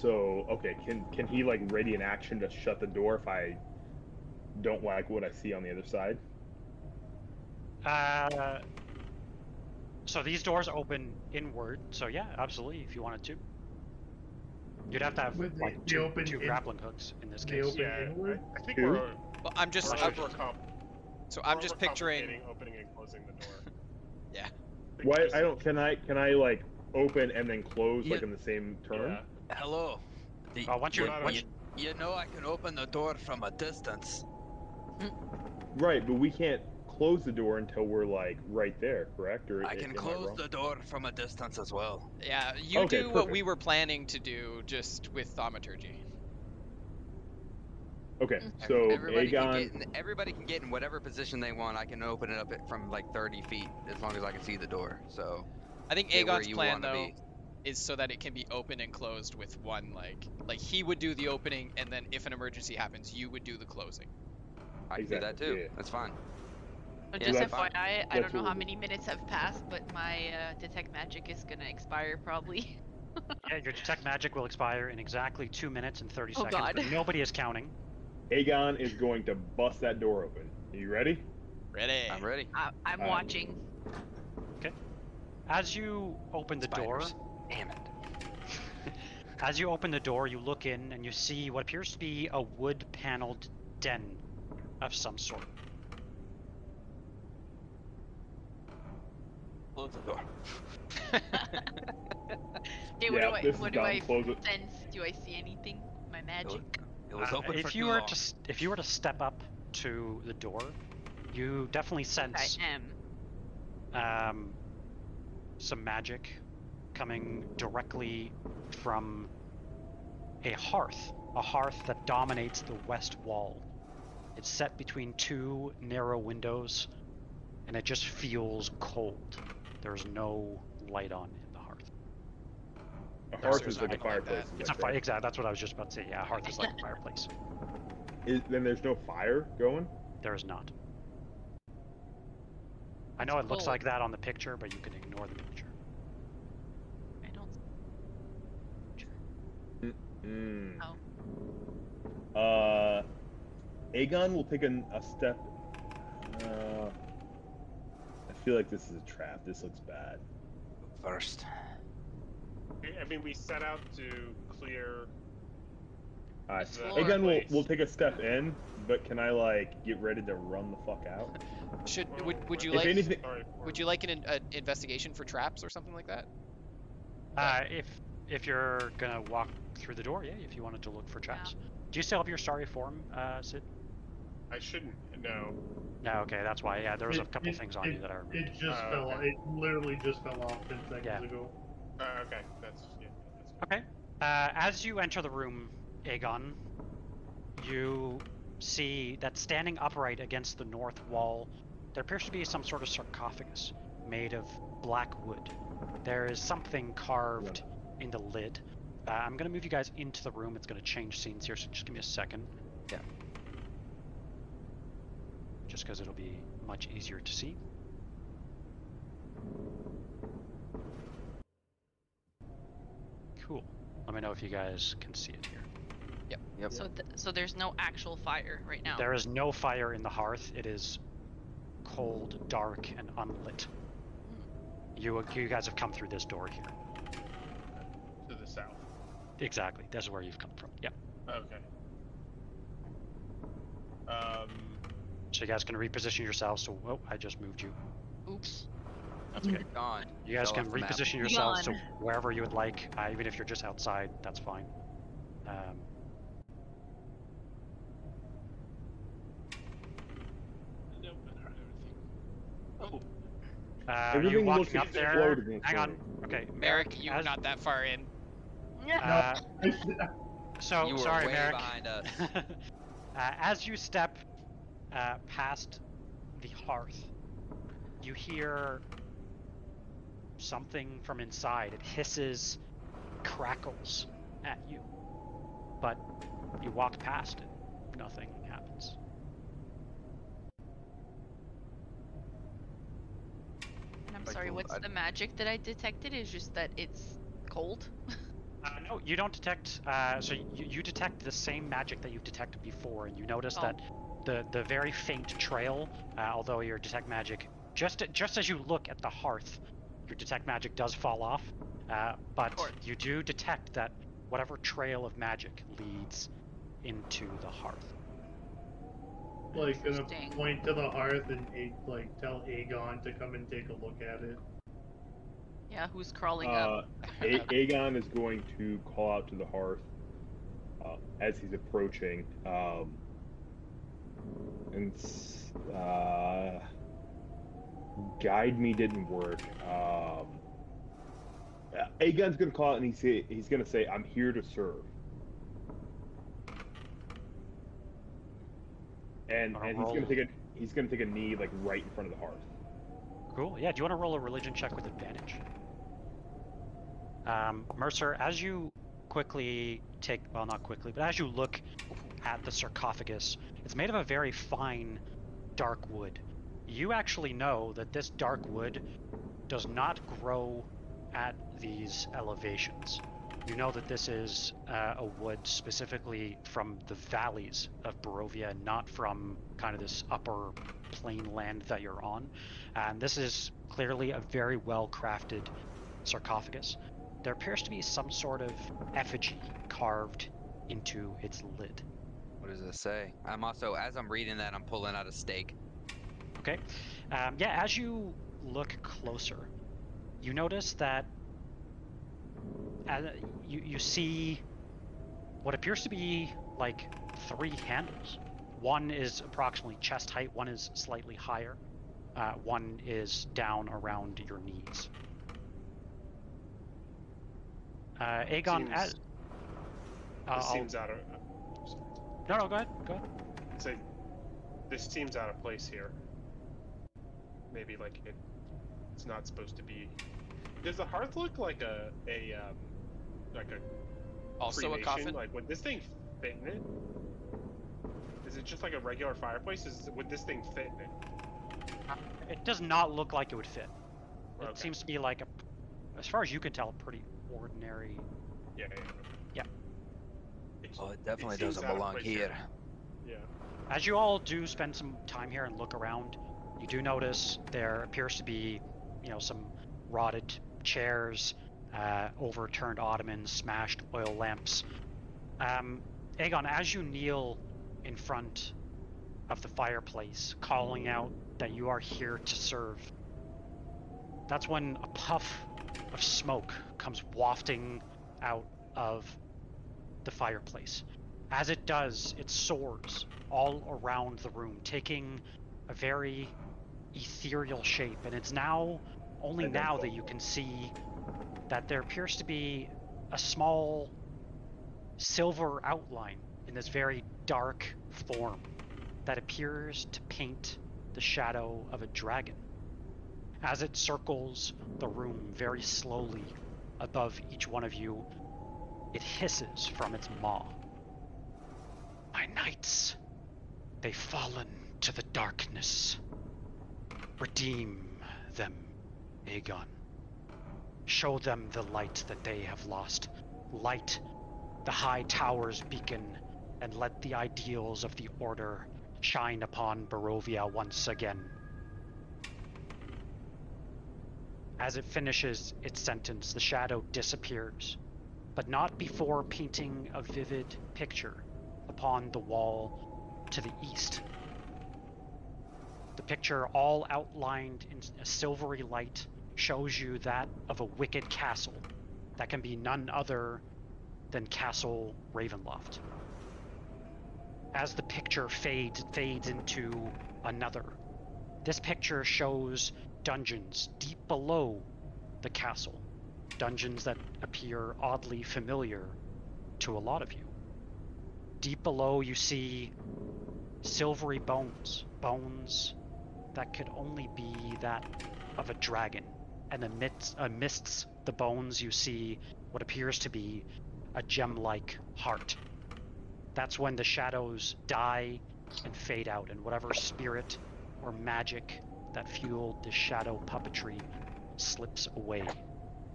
[SPEAKER 4] So, okay, can he ready an action to shut the door if I don't like what I see on the other side?
[SPEAKER 1] So these doors open inward, so yeah, absolutely, if you wanted to. You'd have to have two grappling hooks in this case.
[SPEAKER 5] Yeah, I think
[SPEAKER 4] Two?
[SPEAKER 5] we're.
[SPEAKER 3] Well, I'm just picturing
[SPEAKER 5] opening and closing the door.
[SPEAKER 3] Yeah.
[SPEAKER 4] Why I don't? Can I open and then close in the same turn?
[SPEAKER 5] Yeah.
[SPEAKER 2] Hello.
[SPEAKER 1] You
[SPEAKER 2] know I can open the door from a distance.
[SPEAKER 4] Right, but we can't close the door until we're right there, correct? Or
[SPEAKER 2] I can close the door from a distance as well.
[SPEAKER 3] Yeah, you do what we were planning to do, just with thaumaturgy.
[SPEAKER 4] Okay, so
[SPEAKER 2] everybody can get in whatever position they want. I can open it up from 30 feet as long as I can see the door. So
[SPEAKER 3] I think Aegon's plan though is so that it can be open and closed with one like he would do the opening, and then if an emergency happens, you would do the closing.
[SPEAKER 2] I can do that too. Yeah. That's fine.
[SPEAKER 6] Just FYI, I don't know how many minutes have passed, but my detect magic is gonna expire probably.
[SPEAKER 1] Yeah, your detect magic will expire in exactly 2 minutes and 30 seconds.
[SPEAKER 6] God.
[SPEAKER 1] But nobody is counting.
[SPEAKER 4] Aegon is going to bust that door open. Are you ready?
[SPEAKER 3] Ready.
[SPEAKER 2] I'm ready.
[SPEAKER 6] I'm watching.
[SPEAKER 1] Okay. As you open the door,
[SPEAKER 2] damn it.
[SPEAKER 1] As you open the door, you look in and you see what appears to be a wood-paneled den of some sort.
[SPEAKER 2] Close the door.
[SPEAKER 6] Okay, what do I sense? Do I see anything? My magic?
[SPEAKER 2] It was open
[SPEAKER 1] if you were to step up to the door, you definitely sense some magic coming directly from a hearth that dominates the west wall. It's set between two narrow windows, and it just feels cold. There's no light on in the hearth.
[SPEAKER 4] A hearth
[SPEAKER 3] There's
[SPEAKER 4] is like a
[SPEAKER 3] nothing like
[SPEAKER 4] fireplace.
[SPEAKER 3] that.
[SPEAKER 4] is
[SPEAKER 1] It's
[SPEAKER 4] like
[SPEAKER 1] a fire. Exactly. That's what I was just about to say. Yeah, a hearth is like a fireplace.
[SPEAKER 4] Then there's no fire going?
[SPEAKER 1] There is not. I know it looks like that on the picture, but you can ignore the picture.
[SPEAKER 6] I don't.
[SPEAKER 4] Mm.
[SPEAKER 6] Oh.
[SPEAKER 4] Aegon will take a step. I feel like this is a trap. This looks bad.
[SPEAKER 2] First.
[SPEAKER 5] I mean, we set out to clear.
[SPEAKER 4] Alright,
[SPEAKER 6] floor.
[SPEAKER 4] Aegon will take a step in, but can I like get ready to run the fuck out?
[SPEAKER 3] Would you
[SPEAKER 4] If
[SPEAKER 3] like
[SPEAKER 4] anything,
[SPEAKER 3] would you like an investigation for traps or something like that?
[SPEAKER 1] If you're gonna walk through the door, yeah. If you wanted to look for traps, do you still have your starry form, Sid?
[SPEAKER 5] I shouldn't. No.
[SPEAKER 1] No. Okay, that's why. Yeah, there was a couple things on you that I removed.
[SPEAKER 7] It just fell off.
[SPEAKER 5] okay.
[SPEAKER 7] It literally just fell off 10 seconds ago.
[SPEAKER 5] Okay. That's good.
[SPEAKER 1] Okay. As you enter the room, Aegon, you see that standing upright against the north wall, there appears to be some sort of sarcophagus made of black wood. There is something carved in the lid. I'm going to move you guys into the room. It's going to change scenes here, so just give me a second.
[SPEAKER 2] Yeah.
[SPEAKER 1] Just because it'll be much easier to see. Cool. Let me know if you guys can see it here.
[SPEAKER 2] Yep.
[SPEAKER 6] So there's no actual fire right now.
[SPEAKER 1] There is no fire in the hearth. It is cold, dark, and unlit. You guys have come through this door here.
[SPEAKER 5] To the south.
[SPEAKER 1] Exactly. This is where you've come from. Yep.
[SPEAKER 5] Okay.
[SPEAKER 1] So you guys can reposition yourselves. So, oh, I just moved you.
[SPEAKER 6] Oops.
[SPEAKER 1] That's okay.
[SPEAKER 2] Gone.
[SPEAKER 1] You guys
[SPEAKER 2] Fell
[SPEAKER 1] can
[SPEAKER 2] off the map.
[SPEAKER 1] reposition yourselves to
[SPEAKER 6] Gone.
[SPEAKER 1] wherever you would like, even if you're just outside. That's fine.
[SPEAKER 5] Nope, I don't have anything. Oh.
[SPEAKER 1] Are you
[SPEAKER 4] everything looks
[SPEAKER 1] walking up there?
[SPEAKER 4] exploded in
[SPEAKER 1] Hang on.
[SPEAKER 4] front
[SPEAKER 1] Okay,
[SPEAKER 3] Merrick, you were not that far in.
[SPEAKER 1] So
[SPEAKER 2] You were
[SPEAKER 1] sorry,
[SPEAKER 2] way
[SPEAKER 1] Merrick.
[SPEAKER 2] behind us.
[SPEAKER 1] As you step past the hearth, you hear something from inside. It hisses, crackles at you. But you walk past it. Nothing happens.
[SPEAKER 6] And I'm
[SPEAKER 2] Like
[SPEAKER 6] sorry,
[SPEAKER 2] the-
[SPEAKER 6] what's
[SPEAKER 2] I-
[SPEAKER 6] the magic that I detected? Is just that it's cold?
[SPEAKER 1] No, you don't detect. So you detect the same magic that you've detected before, and you notice that the very faint trail, although your detect magic, just as you look at the hearth, your detect magic does fall off. But you do detect that whatever trail of magic leads into the hearth.
[SPEAKER 7] Like, gonna
[SPEAKER 6] Interesting.
[SPEAKER 7] point to the hearth and tell Aegon to come and take a look at it.
[SPEAKER 6] Yeah, who's crawling up?
[SPEAKER 4] Aegon is going to call out to the hearth as he's approaching, and guide me didn't work. Aegon's going to call out and he's going to say, "I'm here to serve." And he's going to take a knee like right in front of the hearth.
[SPEAKER 1] Cool. Yeah. Do you want to roll a religion check with advantage? Mercer, as you quickly not quickly, but as you look at the sarcophagus, it's made of a very fine, dark wood. You actually know that this dark wood does not grow at these elevations. You know that this is a wood specifically from the valleys of Barovia, and not from kind of this upper plain land that you're on. And this is clearly a very well-crafted sarcophagus. There appears to be some sort of effigy carved into its lid.
[SPEAKER 2] What does it say? I'm also, as I'm reading that, I'm pulling out a stake.
[SPEAKER 1] Okay. Yeah, as you look closer, you notice that you see what appears to be like 3 handles. One is approximately chest height, one is slightly higher, one is down around your knees. Aegon,
[SPEAKER 5] This seems out of.
[SPEAKER 1] No, go ahead.
[SPEAKER 5] Say, this seems out of place here. maybe like it's not supposed to be. Does the hearth look like a
[SPEAKER 3] Also
[SPEAKER 5] cremation?
[SPEAKER 3] a coffin?
[SPEAKER 5] Like, would this thing fit in it? Is it just like a regular fireplace? Would this thing fit in it?
[SPEAKER 1] It does not look like it would fit. It
[SPEAKER 5] Okay.
[SPEAKER 1] seems to be like as far as you can tell, a pretty ordinary.
[SPEAKER 5] Yeah.
[SPEAKER 2] Oh, it definitely doesn't belong here.
[SPEAKER 5] Yeah.
[SPEAKER 1] As you all do spend some time here and look around, you do notice there appears to be, some rotted chairs, overturned ottomans, smashed oil lamps. Aegon, as you kneel in front of the fireplace, calling out that you are here to serve, that's when a puff of smoke comes wafting out of the fireplace. As it does, it soars all around the room, taking a very ethereal shape, and it's only now that you can see that there appears to be a small silver outline in this very dark form that appears to paint the shadow of a dragon. As it circles the room very slowly above each one of you, it hisses from its maw. My knights, they've fallen to the darkness. Redeem them, Aegon. Show them the light that they have lost. Light the high tower's beacon, and let the ideals of the Order shine upon Barovia once again. As it finishes its sentence, the shadow disappears, but not before painting a vivid picture upon the wall to the east. The picture, all outlined in a silvery light, shows you that of a wicked castle that can be none other than Castle Ravenloft. As the picture fades, it fades into another. This picture shows dungeons deep below the castle, dungeons that appear oddly familiar to a lot of you. Deep below, you see silvery bones that could only be that of a dragon, and amidst the bones you see what appears to be a gem-like heart. That's when the shadows die and fade out, and whatever spirit or magic that fueled the shadow puppetry slips away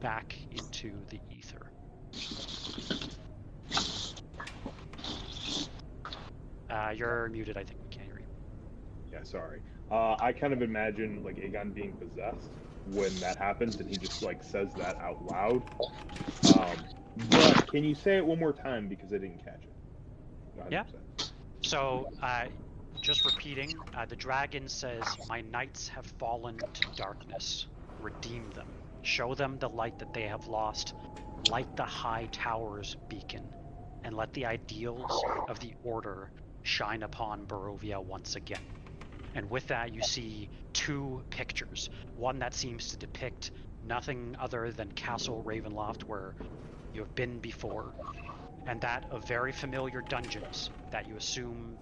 [SPEAKER 1] back into the ether. You're muted, I think we can't hear you.
[SPEAKER 4] Yeah, sorry. I kind of imagine like Aegon being possessed when that happens, and he just like says that out loud. But can you say it one more time, because I didn't catch it? 100%.
[SPEAKER 1] Yeah. So, just repeating, the dragon says, "My knights have fallen to darkness. Redeem them. Show them the light that they have lost. Light the high tower's beacon, and let the ideals of the Order shine upon Barovia once again." And with that, you see two pictures. One that seems to depict nothing other than Castle Ravenloft, where you have been before, and that of very familiar dungeons that you assume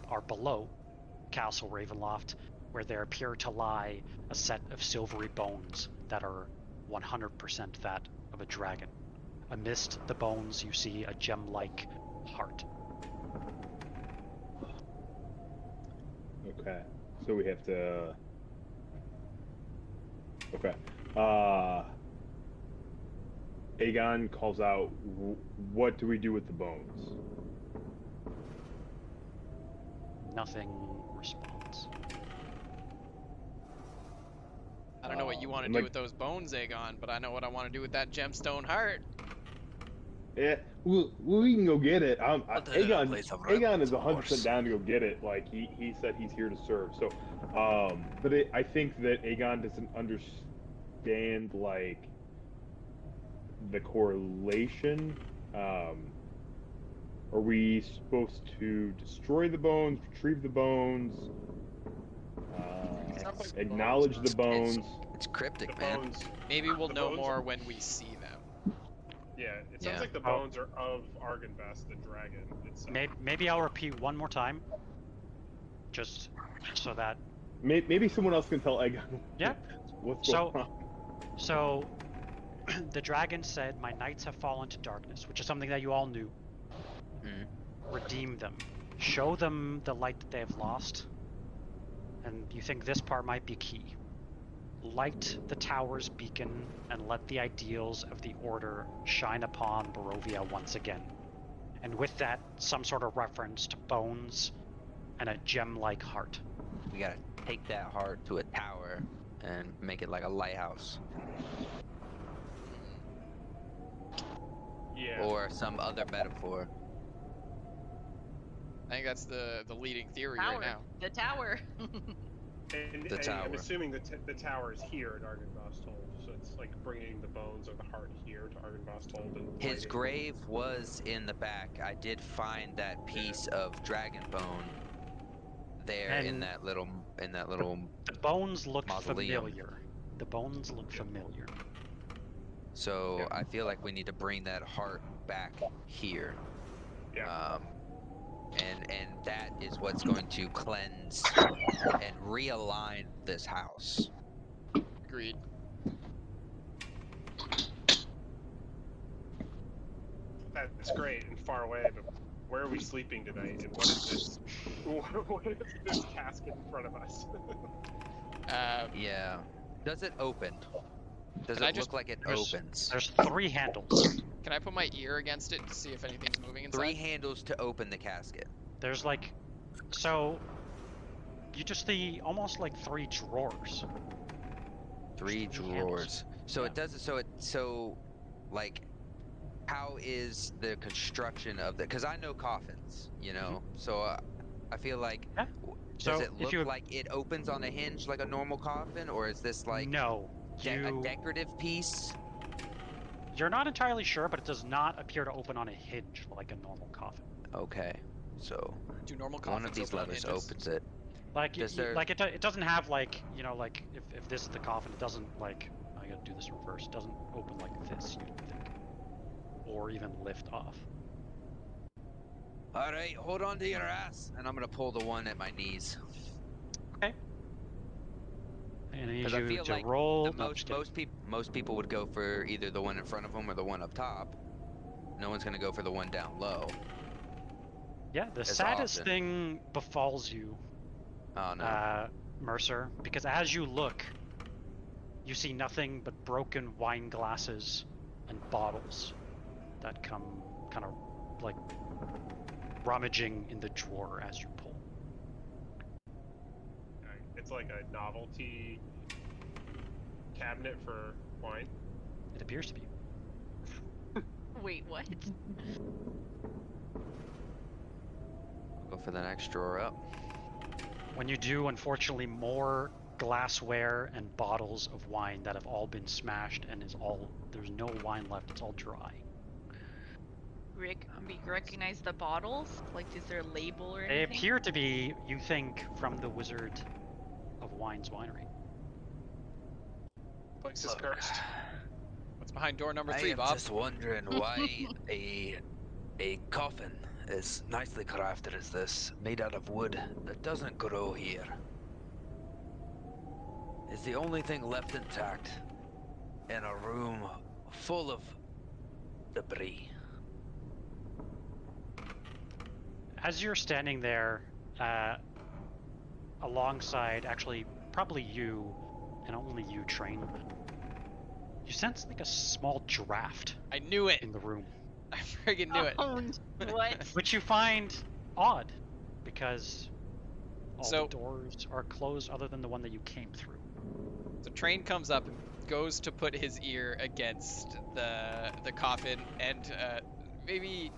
[SPEAKER 1] are below Castle Ravenloft, where there appear to lie a set of silvery bones that are 100% that of a dragon. Amidst the bones, you see a gem-like heart.
[SPEAKER 4] Okay. So we have to... Okay. Aegon calls out, "What do we do with the bones?"
[SPEAKER 1] Nothing responds.
[SPEAKER 3] I don't know what you want to do with those bones, Aegon, but I know what I want to do with that gemstone heart.
[SPEAKER 4] Yeah, we can go get it. Aegon is 100% down to go get it. Like he said, he's here to serve. So, but I think that Aegon doesn't understand like the correlation. Are we supposed to destroy the bones, retrieve the bones, acknowledge the bones?
[SPEAKER 2] It's cryptic,
[SPEAKER 5] The
[SPEAKER 2] man.
[SPEAKER 5] bones.
[SPEAKER 3] Maybe we'll
[SPEAKER 5] The
[SPEAKER 3] know
[SPEAKER 5] bones
[SPEAKER 3] more
[SPEAKER 5] are-
[SPEAKER 3] when we see them.
[SPEAKER 5] Yeah, it sounds like the bones are of Argynvast, the dragon itself.
[SPEAKER 1] Maybe I'll repeat one more time, just so that
[SPEAKER 4] Maybe someone else can tell Egon.
[SPEAKER 1] Yeah.
[SPEAKER 4] What's going on?
[SPEAKER 1] So, the dragon said, "My knights have fallen to darkness," which is something that you all knew. Redeem them. Show them the light that they have lost. And you think this part might be key. Light the tower's beacon and let the ideals of the Order shine upon Barovia once again. And with that, some sort of reference to bones and a gem-like heart.
[SPEAKER 2] We gotta take that heart to a tower and make it like a lighthouse.
[SPEAKER 5] Yeah.
[SPEAKER 2] Or some other metaphor.
[SPEAKER 3] I think that's the leading theory
[SPEAKER 6] Tower.
[SPEAKER 3] right now.
[SPEAKER 6] The tower.
[SPEAKER 5] And,
[SPEAKER 2] The tower.
[SPEAKER 5] I'm assuming the tower is here at Argynvostholt, so it's like bringing the bones or the heart here to Argynvostholt and
[SPEAKER 2] His
[SPEAKER 5] lighting.
[SPEAKER 2] grave was in the back. I did find that piece of dragon bone there in
[SPEAKER 1] And
[SPEAKER 2] that little
[SPEAKER 1] The bones look
[SPEAKER 2] mausoleum.
[SPEAKER 1] familiar. The bones look familiar.
[SPEAKER 2] So
[SPEAKER 5] Yeah.
[SPEAKER 2] I feel like we need to bring that heart back here.
[SPEAKER 5] Yeah.
[SPEAKER 2] And that is what's going to cleanse and realign this house.
[SPEAKER 3] Agreed.
[SPEAKER 5] That's great and far away, but where are we sleeping tonight? And what is this? What is this casket in front of us?
[SPEAKER 2] Yeah. Does it open? Does
[SPEAKER 3] Can I
[SPEAKER 2] it
[SPEAKER 3] just-
[SPEAKER 2] look like it
[SPEAKER 1] There's-
[SPEAKER 2] opens?
[SPEAKER 1] There's 3 handles.
[SPEAKER 3] Can I put my ear against it to see if anything's moving inside?
[SPEAKER 2] 3 handles to open the casket.
[SPEAKER 1] There's like, so you just see almost like 3 drawers.
[SPEAKER 2] 3
[SPEAKER 1] 3 handles.
[SPEAKER 2] drawers. So
[SPEAKER 1] Yeah.
[SPEAKER 2] it does. So like, how is the construction of the? Because I know coffins, you know. So I feel like.
[SPEAKER 1] Yeah.
[SPEAKER 2] Does
[SPEAKER 1] So
[SPEAKER 2] it
[SPEAKER 1] if
[SPEAKER 2] look
[SPEAKER 1] you
[SPEAKER 2] like it opens on a hinge like a normal coffin, or is this like
[SPEAKER 1] no,
[SPEAKER 2] a decorative piece?
[SPEAKER 1] you're not entirely sure, but it does not appear to open on a hinge like a normal coffin.
[SPEAKER 2] Okay, so
[SPEAKER 3] Do normal
[SPEAKER 2] one
[SPEAKER 3] coffins
[SPEAKER 2] of these
[SPEAKER 3] open on
[SPEAKER 2] levers
[SPEAKER 3] hinges?
[SPEAKER 2] opens it.
[SPEAKER 1] Like
[SPEAKER 2] Does there-
[SPEAKER 1] it doesn't have like, you know, like if this is the coffin, it doesn't like, I gotta do this in reverse. It doesn't open like this, you'd think, or even lift off.
[SPEAKER 2] All right, hold on to your ass, and I'm gonna pull the one at my knees.
[SPEAKER 1] Okay. I need
[SPEAKER 2] 'Cause I
[SPEAKER 1] you
[SPEAKER 2] feel
[SPEAKER 1] to
[SPEAKER 2] like
[SPEAKER 1] roll.
[SPEAKER 2] The
[SPEAKER 1] No, just kidding.
[SPEAKER 2] most people would go for either the one in front of them or the one up top. No one's gonna go for the one down low.
[SPEAKER 1] Yeah, the
[SPEAKER 2] as
[SPEAKER 1] saddest
[SPEAKER 2] often.
[SPEAKER 1] thing befalls you,
[SPEAKER 2] Oh no.
[SPEAKER 1] Mercer, because as you look, you see nothing but broken wine glasses and bottles that come kind of like rummaging in the drawer as you pull.
[SPEAKER 5] It's like a novelty cabinet for wine.
[SPEAKER 1] It appears to be.
[SPEAKER 6] Wait, what?
[SPEAKER 2] Go for the next drawer up.
[SPEAKER 1] When you do, unfortunately, more glassware and bottles of wine that have all been smashed and there's no wine left, it's all dry.
[SPEAKER 6] We recognize the bottles? Like, is there a label or anything?
[SPEAKER 1] They appear to be, you think, from the Wizard of Wine's winery.
[SPEAKER 5] Place is cursed.
[SPEAKER 3] What's behind door number
[SPEAKER 2] I
[SPEAKER 3] 3,
[SPEAKER 2] am
[SPEAKER 3] Bob?
[SPEAKER 2] just wondering why a coffin as nicely crafted as this, made out of wood that doesn't grow here, is the only thing left intact in a room full of debris.
[SPEAKER 1] As you're standing there, alongside, actually, probably you, and only you, Train, you sense like a small draft
[SPEAKER 3] I knew it!
[SPEAKER 1] in the room.
[SPEAKER 3] I friggin' knew it.
[SPEAKER 6] Oh, what?
[SPEAKER 1] Which you find odd, because all
[SPEAKER 3] So-
[SPEAKER 1] the doors are closed other than the one that you came through.
[SPEAKER 3] The Train comes up and goes to put his ear against the coffin and maybe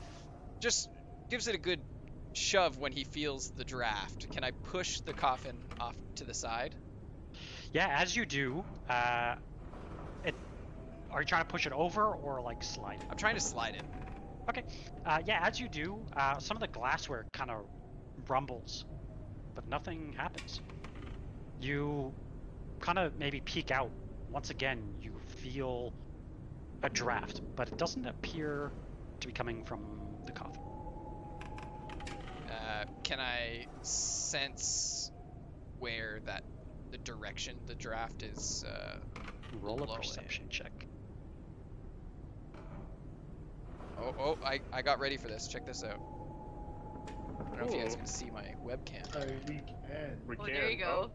[SPEAKER 3] just gives it a good shove when he feels the draft. Can I push the coffin off to the side?
[SPEAKER 1] Yeah, as you do, are you trying to push it over or like slide it?
[SPEAKER 3] I'm trying to slide it.
[SPEAKER 1] Okay. Yeah, as you do, some of the glassware kind of rumbles, but nothing happens. You kind of maybe peek out. Once again, you feel a draft, but it doesn't appear to be coming from the coffin.
[SPEAKER 3] Can I sense where the direction the draft is
[SPEAKER 1] Roll a
[SPEAKER 3] blowing.
[SPEAKER 1] perception check.
[SPEAKER 3] Oh, I got ready for this. Check this out. I don't know if you guys can see my webcam.
[SPEAKER 7] We can.
[SPEAKER 5] We can.
[SPEAKER 6] There you go.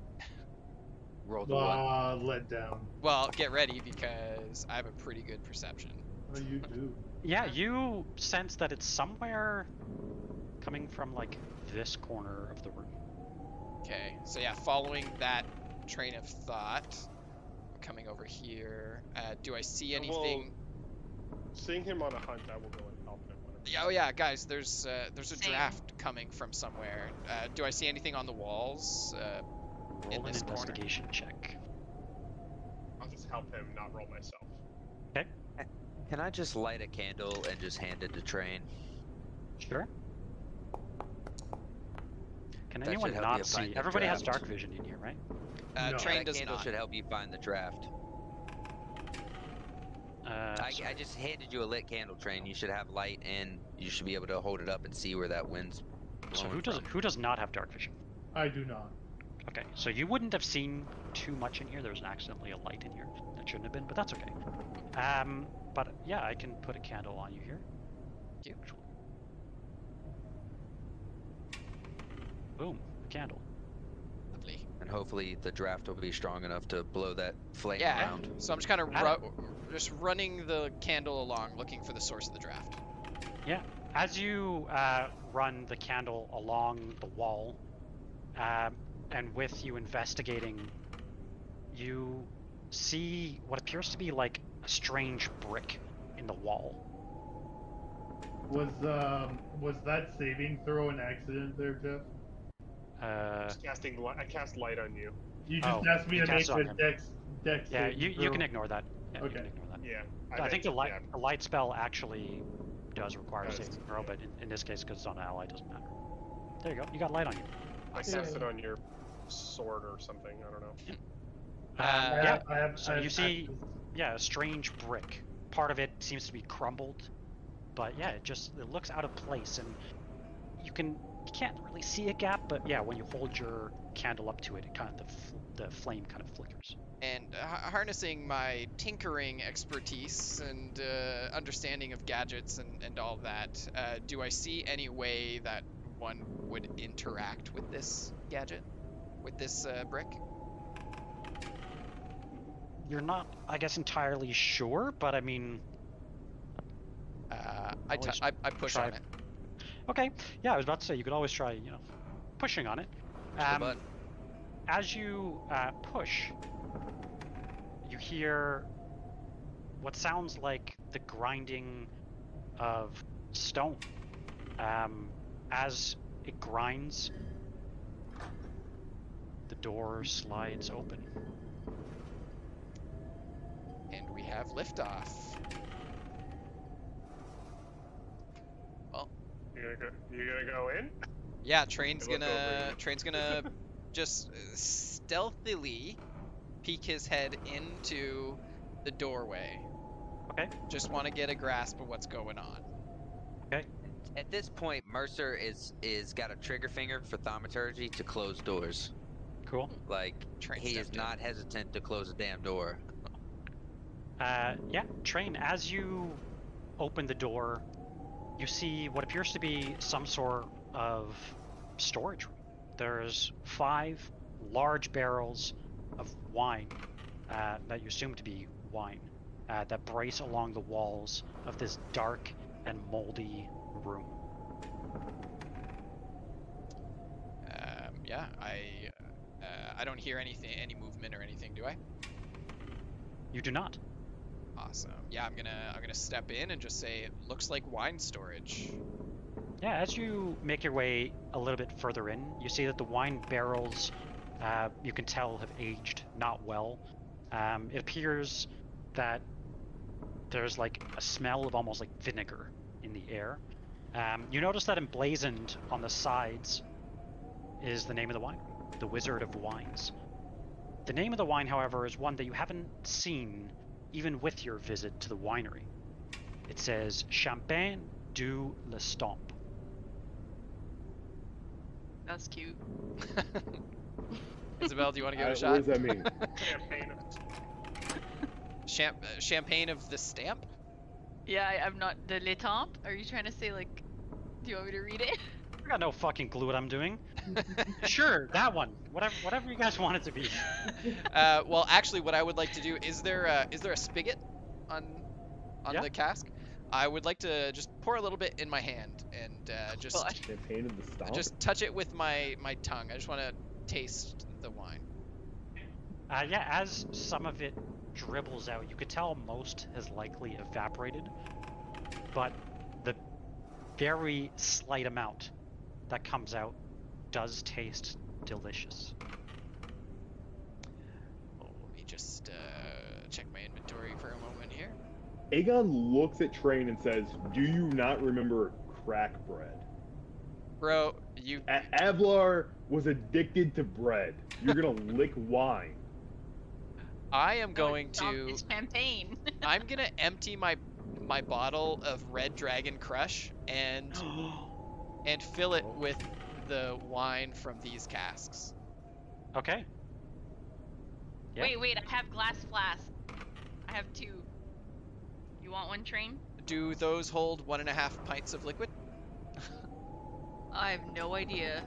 [SPEAKER 2] Roll the one.
[SPEAKER 7] Let down.
[SPEAKER 3] Well, get ready because I have a pretty good perception.
[SPEAKER 7] Oh, you do.
[SPEAKER 1] Yeah, you sense that it's somewhere coming from like this corner of the room.
[SPEAKER 3] Okay, so yeah, following that train of thought, I'm coming over here. Do I see anything?
[SPEAKER 5] Seeing him on a hunt, I will go and help him.
[SPEAKER 3] Oh yeah, guys, there's a
[SPEAKER 6] Same.
[SPEAKER 3] draft coming from somewhere. Do I see anything on the walls?
[SPEAKER 1] Roll an
[SPEAKER 3] this corner.
[SPEAKER 1] investigation check.
[SPEAKER 5] I'll just help him, not roll myself.
[SPEAKER 1] Okay.
[SPEAKER 2] Can I just light a candle and just hand it to Train?
[SPEAKER 1] Sure. Can
[SPEAKER 2] That
[SPEAKER 1] anyone
[SPEAKER 2] should help you
[SPEAKER 1] not
[SPEAKER 2] find
[SPEAKER 1] see?
[SPEAKER 2] the
[SPEAKER 1] Everybody has
[SPEAKER 2] draft.
[SPEAKER 1] dark vision in here, right?
[SPEAKER 7] No.
[SPEAKER 3] Train
[SPEAKER 2] That
[SPEAKER 3] does
[SPEAKER 2] candle
[SPEAKER 3] not.
[SPEAKER 2] should help you find the draft. I just handed you a lit candle, Train. You should have light, and you should be able to hold it up and see where that wind's
[SPEAKER 1] So
[SPEAKER 2] blowing from.
[SPEAKER 1] who does not have dark vision?
[SPEAKER 7] I do not.
[SPEAKER 1] Okay, so you wouldn't have seen too much in here. There's accidentally a light in here that shouldn't have been, but that's okay. But yeah, I can put a candle on you here.
[SPEAKER 3] Thank you.
[SPEAKER 1] Actually. Boom, a candle.
[SPEAKER 3] Lovely.
[SPEAKER 2] And hopefully the draft will be strong enough to blow that flame
[SPEAKER 3] Yeah.
[SPEAKER 2] around.
[SPEAKER 3] So I'm just kind of
[SPEAKER 1] I-
[SPEAKER 3] just running the candle along, looking for the source of the draft.
[SPEAKER 1] As you run the candle along the wall, and with you investigating, you see what appears to be like a strange brick in the wall.
[SPEAKER 7] Was that saving throw an accident there, Jeff?
[SPEAKER 5] Just I cast light on you.
[SPEAKER 7] You just
[SPEAKER 1] Oh,
[SPEAKER 7] asked me
[SPEAKER 1] you
[SPEAKER 7] to make
[SPEAKER 1] cast it on
[SPEAKER 7] the
[SPEAKER 1] him.
[SPEAKER 7] dex
[SPEAKER 1] Yeah,
[SPEAKER 7] saving
[SPEAKER 1] you
[SPEAKER 7] throw.
[SPEAKER 1] can ignore that. Yeah, you
[SPEAKER 7] Okay.
[SPEAKER 1] can ignore that.
[SPEAKER 5] Yeah.
[SPEAKER 1] I think the
[SPEAKER 5] mentioned-
[SPEAKER 1] light spell actually does require a
[SPEAKER 5] Does,
[SPEAKER 1] saving throw,
[SPEAKER 5] yeah.
[SPEAKER 1] but in this case, because it's on an ally, it doesn't matter. There you go. You got light on you.
[SPEAKER 5] I cast it on your sword or something. I don't know.
[SPEAKER 1] Yeah.
[SPEAKER 7] I have,
[SPEAKER 1] So
[SPEAKER 7] I have
[SPEAKER 1] you see-
[SPEAKER 7] access.
[SPEAKER 1] Yeah, a strange brick. Part of it seems to be crumbled, but yeah, it looks out of place, and you can't really see a gap, but yeah, when you hold your candle up to it, it kind of the flame kind of flickers.
[SPEAKER 3] And harnessing my tinkering expertise and understanding of gadgets and all that, do I see any way that one would interact with this gadget, with this brick?
[SPEAKER 1] You're not, I guess, entirely sure, but I mean,
[SPEAKER 3] I
[SPEAKER 1] always
[SPEAKER 3] push
[SPEAKER 1] try-
[SPEAKER 3] on it.
[SPEAKER 1] okay. Yeah, I was about to say you could always try, pushing on it.
[SPEAKER 2] Push the button.
[SPEAKER 1] As you push, you hear what sounds like the grinding of stone. As it grinds, the door slides open.
[SPEAKER 3] And we have liftoff.
[SPEAKER 5] You gonna go in?
[SPEAKER 3] Yeah, Train's
[SPEAKER 5] I look over
[SPEAKER 3] gonna just stealthily peek his head into the doorway.
[SPEAKER 1] Okay.
[SPEAKER 3] Just want to get a grasp of what's going on.
[SPEAKER 2] At this point, Mercer is got a trigger finger for thaumaturgy to close doors.
[SPEAKER 1] Cool.
[SPEAKER 2] Like,
[SPEAKER 3] Train
[SPEAKER 2] he is
[SPEAKER 3] stepped in.
[SPEAKER 2] not hesitant to close a damn door.
[SPEAKER 1] Yeah, Train, as you open the door, you see what appears to be some sort of storage room. There's 5 large barrels of wine that you assume to be wine that brace along the walls of this dark and moldy room.
[SPEAKER 3] Yeah, I don't hear anything, any movement or anything, do I?
[SPEAKER 1] You do not.
[SPEAKER 3] Awesome. Yeah, I'm gonna step in and just say it looks like wine storage.
[SPEAKER 1] Yeah, as you make your way a little bit further in, you see that the wine barrels, you can tell, have aged not well. It appears that there's like a smell of almost like vinegar in the air. You notice that emblazoned on the sides is the name of the wine, the Wizard of Wines. The name of the wine, however, is one that you haven't seen even with your visit to the winery. It says Champagne du l'Estompe.
[SPEAKER 6] That's cute.
[SPEAKER 3] Isabel, do you want to give it a shot?
[SPEAKER 4] What does that mean?
[SPEAKER 3] Champagne of the stamp?
[SPEAKER 6] Yeah, I'm not the l'étampe. Are you trying to say like? Do you want me to read it?
[SPEAKER 1] I got no fucking clue what I'm doing. Sure, that one. Whatever you guys want it to be.
[SPEAKER 3] Well, actually, what I would like to do is there a spigot on the cask? I would like to just pour a little bit in my hand and just
[SPEAKER 4] Champagne of the stomp?
[SPEAKER 3] just touch it with my tongue. I just want to taste the wine.
[SPEAKER 1] Yeah, as some of it dribbles out, you could tell most has likely evaporated, but the very slight amount that comes out does taste delicious.
[SPEAKER 3] Oh, let me just check my inventory for a moment here.
[SPEAKER 4] Aegon looks at Train and says, "Do you not remember crack bread?"
[SPEAKER 3] Bro, you...
[SPEAKER 4] Avlar was addicted to bread. You're gonna lick wine.
[SPEAKER 3] I am going to...
[SPEAKER 6] It's champagne.
[SPEAKER 3] I'm gonna empty my bottle of Red Dragon Crush and fill it with the wine from these casks.
[SPEAKER 1] Okay. Yeah.
[SPEAKER 6] Wait, I have glass flasks. I have 2. You want one, Train?
[SPEAKER 3] Do those hold 1.5 pints of liquid?
[SPEAKER 6] I have no idea.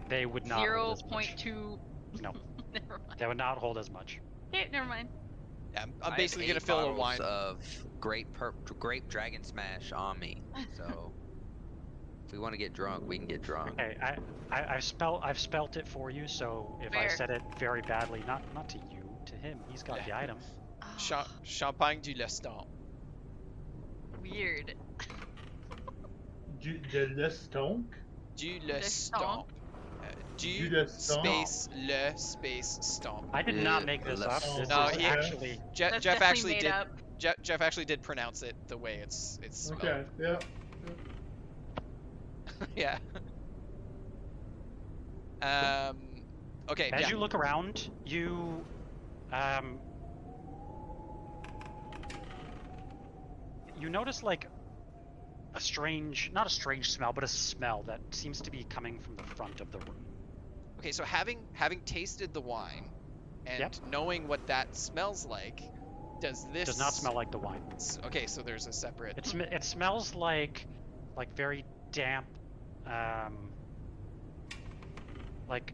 [SPEAKER 1] They would not hold as much.
[SPEAKER 6] 0.2.
[SPEAKER 1] No.
[SPEAKER 6] Never mind.
[SPEAKER 1] They would not hold as much.
[SPEAKER 6] Okay, never mind.
[SPEAKER 3] Yeah, I'm basically gonna fill a wine
[SPEAKER 2] of grape dragon smash on me. So if we want to get drunk, we can get drunk.
[SPEAKER 1] Okay, I've spelt it for you. So if I said it very badly, not to you, to him, he's got the item.
[SPEAKER 3] Champagne du Leston.
[SPEAKER 6] Weird.
[SPEAKER 7] De l'estonk?
[SPEAKER 3] Du Leston. Space le space stomp.
[SPEAKER 1] I did not make this up. This
[SPEAKER 3] no,
[SPEAKER 1] is
[SPEAKER 3] he
[SPEAKER 1] actually
[SPEAKER 3] Jeff actually did. Jeff actually did pronounce it the way it's spelled.
[SPEAKER 7] Okay. Yeah.
[SPEAKER 3] Yeah. Okay.
[SPEAKER 1] As you look around, you notice like a strange, not a strange smell, but a smell that seems to be coming from the front of the room.
[SPEAKER 3] Okay, so having tasted the wine and knowing what that smells like, does not
[SPEAKER 1] smell like the wine.
[SPEAKER 3] Okay, so there's a separate.
[SPEAKER 1] It smells like very damp, like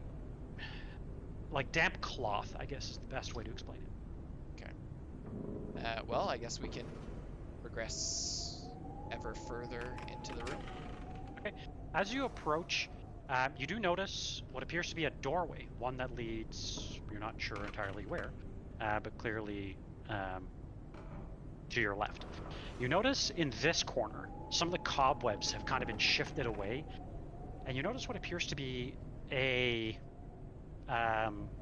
[SPEAKER 1] damp cloth, I guess is the best way to explain it.
[SPEAKER 3] Okay. Well, I guess we can progress ever further into the room.
[SPEAKER 1] Okay. As you approach, you do notice what appears to be a doorway, one that leads, you're not sure entirely where, but clearly to your left. You notice in this corner, some of the cobwebs have kind of been shifted away, and you notice what appears to be a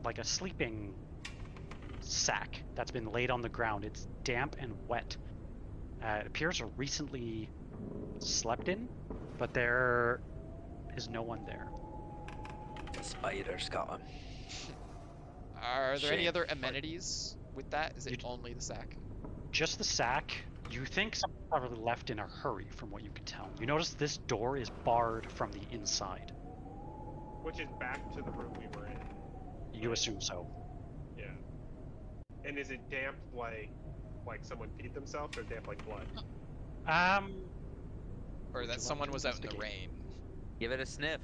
[SPEAKER 1] like a sleeping sack that's been laid on the ground. It's damp and wet. It appears recently slept in, but there is no one there.
[SPEAKER 2] The spiders got him.
[SPEAKER 3] Are there any other amenities with that? Is it only the sack?
[SPEAKER 1] Just the sack. You think someone probably left in a hurry from what you can tell. You notice this door is barred from the inside.
[SPEAKER 5] Which is back to the room we were in.
[SPEAKER 1] You assume so.
[SPEAKER 5] Yeah. And is it damp like someone peed themselves, or damp like blood?
[SPEAKER 3] Or that someone was out in the rain.
[SPEAKER 2] Give it a sniff.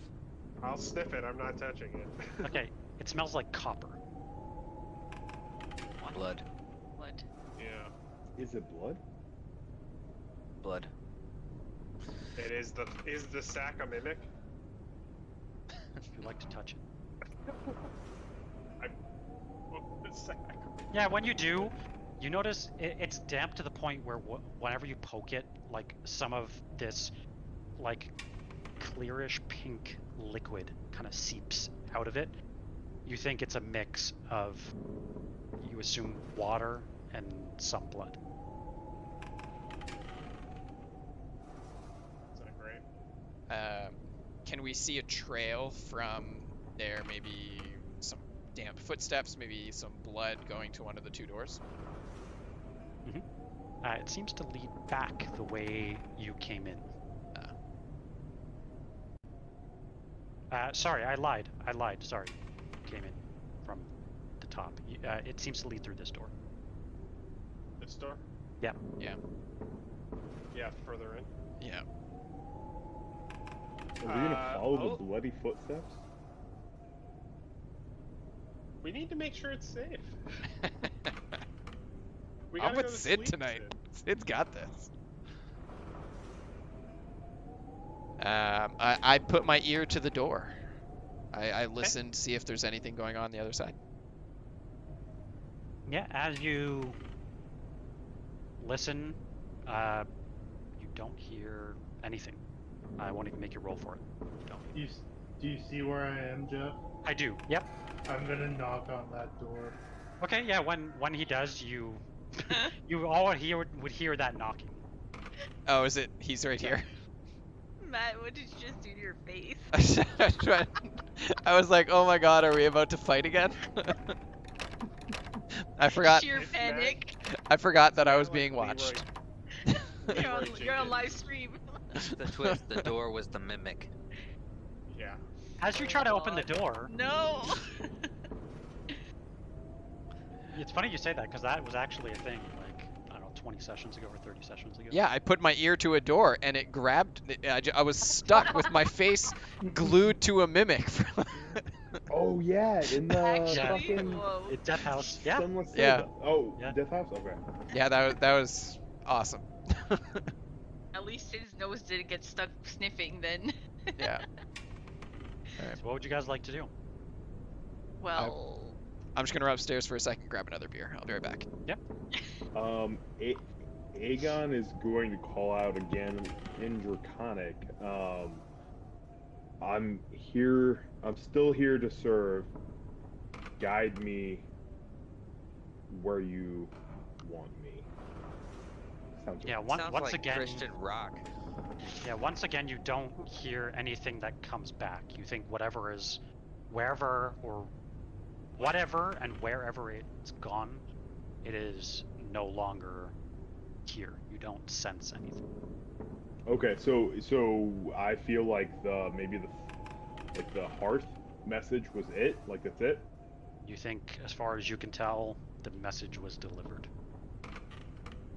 [SPEAKER 5] I'll sniff it, I'm not touching it.
[SPEAKER 1] Okay, it smells like copper.
[SPEAKER 2] Blood.
[SPEAKER 6] Blood.
[SPEAKER 5] Yeah.
[SPEAKER 4] Is it blood?
[SPEAKER 2] Blood.
[SPEAKER 5] It is the sack a mimic?
[SPEAKER 1] If you like to touch it.
[SPEAKER 5] The sack.
[SPEAKER 1] Yeah, when you do, you notice it's damp to the point where whenever you poke it, like some of this like clearish pink liquid kind of seeps out of it. You think it's a mix of, you assume, water and some blood.
[SPEAKER 5] Is that great?
[SPEAKER 3] Can we see a trail from there? Maybe some damp footsteps, maybe some blood going to one of the 2 doors?
[SPEAKER 1] It seems to lead back the way you came in. Sorry, I lied. Sorry. Came in from top. It seems to lead through this door.
[SPEAKER 5] This door?
[SPEAKER 1] Yeah.
[SPEAKER 3] Yeah.
[SPEAKER 5] Yeah, further in.
[SPEAKER 3] Yeah.
[SPEAKER 4] Are we gonna follow the bloody footsteps?
[SPEAKER 5] We need to make sure it's safe. We
[SPEAKER 3] I'm
[SPEAKER 5] gotta
[SPEAKER 3] with
[SPEAKER 5] go to
[SPEAKER 3] Sid
[SPEAKER 5] sleep,
[SPEAKER 3] tonight.
[SPEAKER 5] Sid.
[SPEAKER 3] Sid's got this. I put my ear to the door. I listen to see if there's anything going on the other side.
[SPEAKER 1] Yeah, as you listen, you don't hear anything. I won't even make you roll for it. You don't.
[SPEAKER 7] Do you see where I am, Jeff?
[SPEAKER 1] I do. Yep.
[SPEAKER 7] I'm gonna knock on that door.
[SPEAKER 1] Okay. Yeah. When he does, you you all would hear that knocking.
[SPEAKER 3] Oh, is it? He's right here.
[SPEAKER 6] Matt, what did you just do to your face?
[SPEAKER 3] I was like, oh my god, are we about to fight again? I forgot.
[SPEAKER 6] Sheer panic.
[SPEAKER 3] I forgot that I was
[SPEAKER 5] Like
[SPEAKER 3] being
[SPEAKER 5] Leroy-
[SPEAKER 3] watched.
[SPEAKER 6] You're on live stream.
[SPEAKER 2] The twist, the door was the mimic.
[SPEAKER 5] Yeah.
[SPEAKER 1] As you try to open the door,
[SPEAKER 6] No.
[SPEAKER 1] it's funny you say that because that was actually a thing. Like I don't know, 20 sessions ago or 30 sessions ago.
[SPEAKER 3] Yeah, I put my ear to a door and it grabbed. I was stuck with my face glued to a mimic.
[SPEAKER 4] Oh yeah, in the
[SPEAKER 6] Actually,
[SPEAKER 4] fucking
[SPEAKER 6] whoa.
[SPEAKER 1] It's Death House. Yeah.
[SPEAKER 4] Sunless
[SPEAKER 3] Yeah.
[SPEAKER 4] Silver. Oh,
[SPEAKER 1] Yeah.
[SPEAKER 4] Death House. Okay.
[SPEAKER 3] Yeah, that was awesome.
[SPEAKER 6] At least his nose didn't get stuck sniffing then.
[SPEAKER 3] Yeah.
[SPEAKER 1] So what would you guys like to do?
[SPEAKER 6] Well,
[SPEAKER 3] I'm just gonna run upstairs for a second, grab another beer. I'll be right back.
[SPEAKER 4] Aegon is going to call out again in Draconic. I'm here. I'm still here to serve. Guide me where you want me. Sounds
[SPEAKER 1] Yeah.
[SPEAKER 4] right.
[SPEAKER 1] Once
[SPEAKER 2] Sounds like
[SPEAKER 1] again.
[SPEAKER 2] Christian rock.
[SPEAKER 1] Yeah. Once again, you don't hear anything that comes back. You think whatever is, wherever or whatever and wherever it's gone, it is no longer here. You don't sense anything.
[SPEAKER 4] Okay, so I feel like maybe the hearth message was it. Like that's it.
[SPEAKER 1] You think, as far as you can tell, the message was delivered.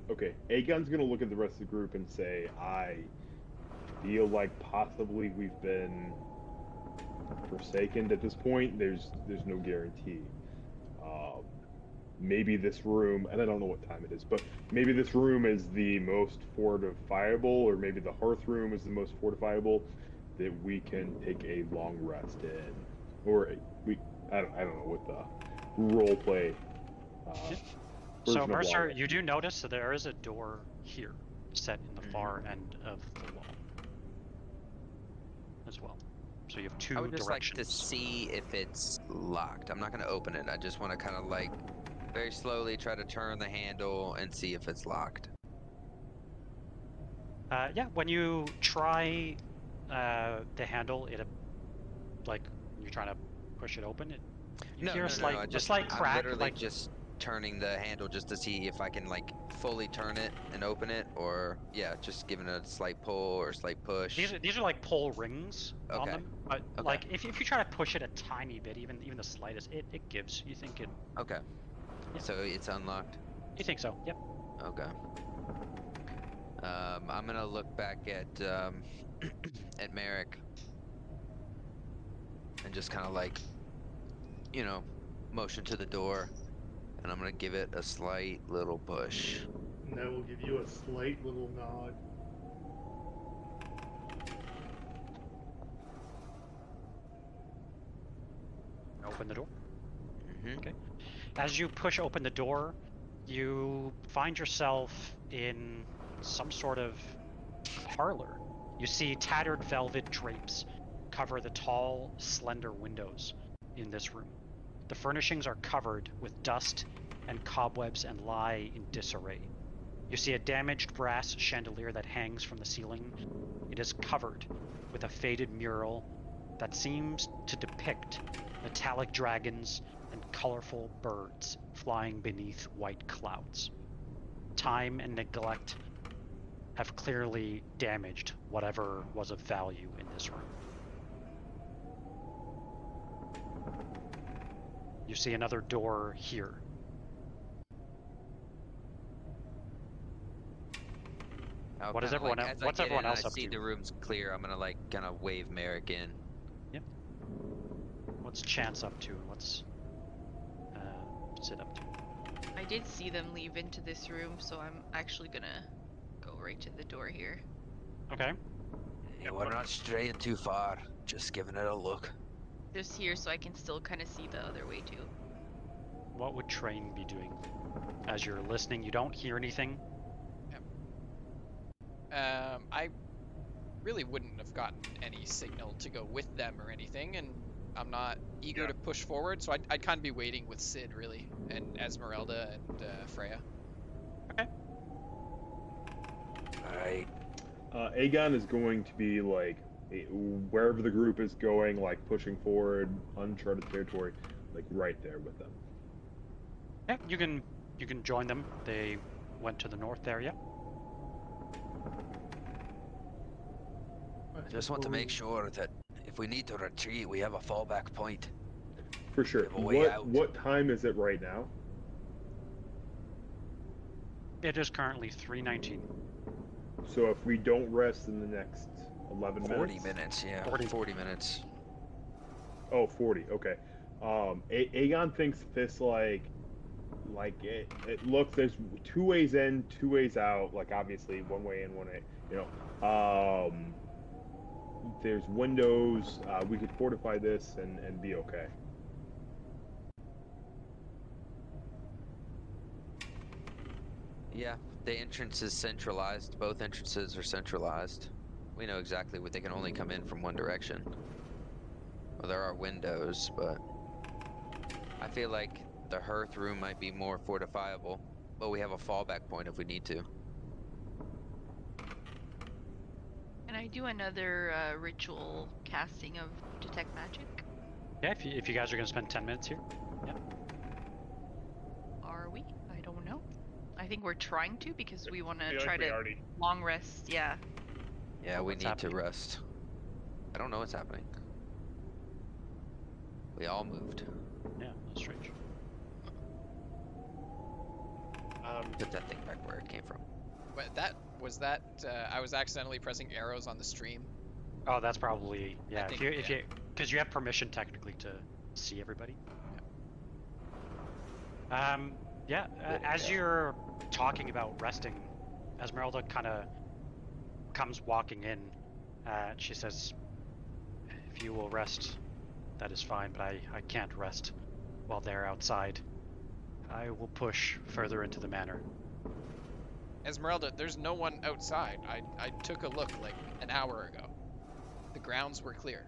[SPEAKER 4] Okay, Aegon's gonna look at the rest of the group and say, I feel like possibly we've been forsaken at this point. There's no guarantee. Maybe this room, and I don't know what time it is, but maybe this room is the most fortifiable, or maybe the hearth room is the most fortifiable that we can take a long rest in, or I don't know what the role play.
[SPEAKER 1] So Mercer, you do notice that there is a door here, set in the far end of the wall, as well. So you have two
[SPEAKER 2] I would just
[SPEAKER 1] directions.
[SPEAKER 2] like to see if it's locked. I'm not going to open it. I just want to kind of like very slowly try to turn the handle and see if it's locked.
[SPEAKER 1] Yeah, when you try the handle, it like when you're trying to push it open, you hear a slight crack.
[SPEAKER 2] I'm literally
[SPEAKER 1] like
[SPEAKER 2] just turning the handle just to see if I can like fully turn it and open it, or yeah, just giving it a slight pull or a slight push.
[SPEAKER 1] these are like pull rings on
[SPEAKER 2] Okay.
[SPEAKER 1] them, but
[SPEAKER 2] Okay.
[SPEAKER 1] like if you try to push it a tiny bit, even the slightest, it gives. You think it?
[SPEAKER 2] Okay.
[SPEAKER 1] Yeah.
[SPEAKER 2] So it's unlocked.
[SPEAKER 1] You think so? Yep.
[SPEAKER 2] Okay. I'm gonna look back at at Merrick and just kind of like, you know, motion to the door, and I'm gonna give it a slight little push.
[SPEAKER 7] And I will give you a slight little nod.
[SPEAKER 1] Open the door.
[SPEAKER 2] Mm-hmm.
[SPEAKER 1] Okay. As you push open the door, you find yourself in some sort of parlor. You see tattered velvet drapes cover the tall, slender windows in this room. The furnishings are covered with dust and cobwebs and lie in disarray. You see a damaged brass chandelier that hangs from the ceiling. It is covered with a faded mural that seems to depict metallic dragons and colorful birds flying beneath white clouds. Time and neglect have clearly damaged whatever was of value in this room. You see another door here. What is everyone? What's everyone else up to?
[SPEAKER 2] I see the room's clear. I'm gonna like kind of wave Merrick in.
[SPEAKER 1] Yep. What's Chance up to? What's Sid up to?
[SPEAKER 6] I did see them leave into this room, so I'm actually gonna go right to the door here.
[SPEAKER 1] Okay.
[SPEAKER 2] Hey, we're not straying too far. Just giving it a look.
[SPEAKER 6] Just here, so I can still kind of see the other way too.
[SPEAKER 1] What would Train be doing? As you're listening, you don't hear anything.
[SPEAKER 3] I really wouldn't have gotten any signal to go with them or anything, and I'm not eager to push forward, so I'd kind of be waiting with Sid, really, and Esmeralda and Freya.
[SPEAKER 1] Okay.
[SPEAKER 2] Alright.
[SPEAKER 4] Aegon is going to be like wherever the group is going, like pushing forward, uncharted territory, like right there with them.
[SPEAKER 1] Yeah, you can join them. They went to the north there. Yeah.
[SPEAKER 2] I just want to make sure that if we need to retreat, we have a fallback point.
[SPEAKER 4] For sure. What time is it right now?
[SPEAKER 1] It is currently 3:19.
[SPEAKER 4] So if we don't rest in the next 11 minutes?
[SPEAKER 2] 40 minutes, yeah. 40 minutes.
[SPEAKER 4] Oh, 40, okay. Aegon thinks this, like it looks, there's 2 ways in, 2 ways out, like obviously 1 way in, 1 way, you know. There's windows, we could fortify this and be okay.
[SPEAKER 2] Yeah, the entrance is centralized. Both entrances are centralized. We know exactly what they can only come in from one direction. Well, there are windows, but I feel like the hearth room might be more fortifiable, but we have a fallback point if we need to.
[SPEAKER 6] Can I do another ritual casting of detect magic?
[SPEAKER 1] Yeah, if you guys are gonna spend 10 minutes here. Yeah.
[SPEAKER 6] Are we? I don't know. I think we're trying to because we want to
[SPEAKER 5] try to
[SPEAKER 6] long rest. Yeah.
[SPEAKER 2] Yeah, we need
[SPEAKER 1] happening?
[SPEAKER 2] to rest. I don't know what's happening. We all moved.
[SPEAKER 1] Yeah, that's strange.
[SPEAKER 2] Put that thing back where it came from.
[SPEAKER 3] But I was accidentally pressing arrows on the stream.
[SPEAKER 1] Oh, that's probably, yeah.
[SPEAKER 3] Think,
[SPEAKER 1] if you because you have permission technically to see everybody. Yeah. As you're talking about resting, Esmeralda kind of comes walking in. She says, "If you will rest, that is fine, but I can't rest while they're outside. I will push further into the manor."
[SPEAKER 3] Esmeralda, there's no one outside. I took a look like an hour ago. The grounds were clear.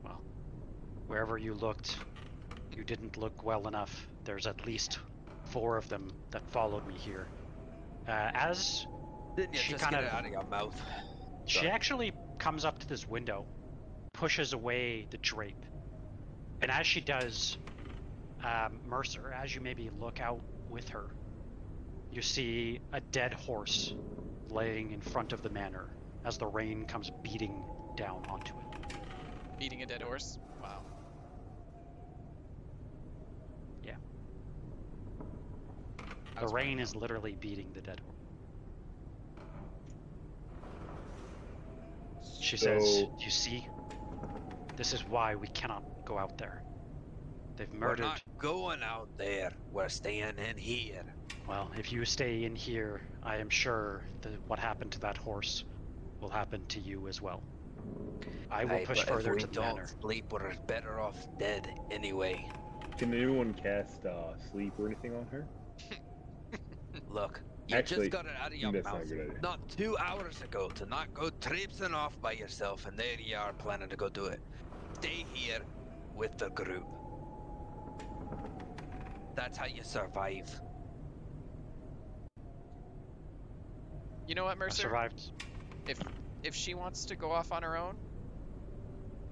[SPEAKER 1] Well, wherever you looked, you didn't look well enough. There's at least 4 of them that followed me here. As
[SPEAKER 2] Didn't you
[SPEAKER 1] she
[SPEAKER 2] just
[SPEAKER 1] kind
[SPEAKER 2] get
[SPEAKER 1] of
[SPEAKER 2] it out of your mouth?
[SPEAKER 1] She actually comes up to this window, pushes away the drape, and as she does, Mercer, as you maybe look out with her, you see a dead horse laying in front of the manor as the rain comes beating down onto it.
[SPEAKER 3] Beating a dead horse? Wow.
[SPEAKER 1] Yeah. The rain is literally beating the dead horse. She says, "You see, this is why we cannot go out there. They've murdered."
[SPEAKER 2] We're not going out there. We're staying in here.
[SPEAKER 1] Well, if you stay in here, I am sure that what happened to that horse will happen to you as well. I will push further to the manor.
[SPEAKER 2] If we don't sleep, we're better off dead anyway.
[SPEAKER 4] Can anyone cast sleep or anything on her?
[SPEAKER 2] Look, you just got it out of your mouth not 2 hours ago to not go traipsing off by yourself, and there you are planning to go do it. Stay here with the group. That's how you survive.
[SPEAKER 3] You know what, Mercer?
[SPEAKER 1] I survived.
[SPEAKER 3] If she wants to go off on her own,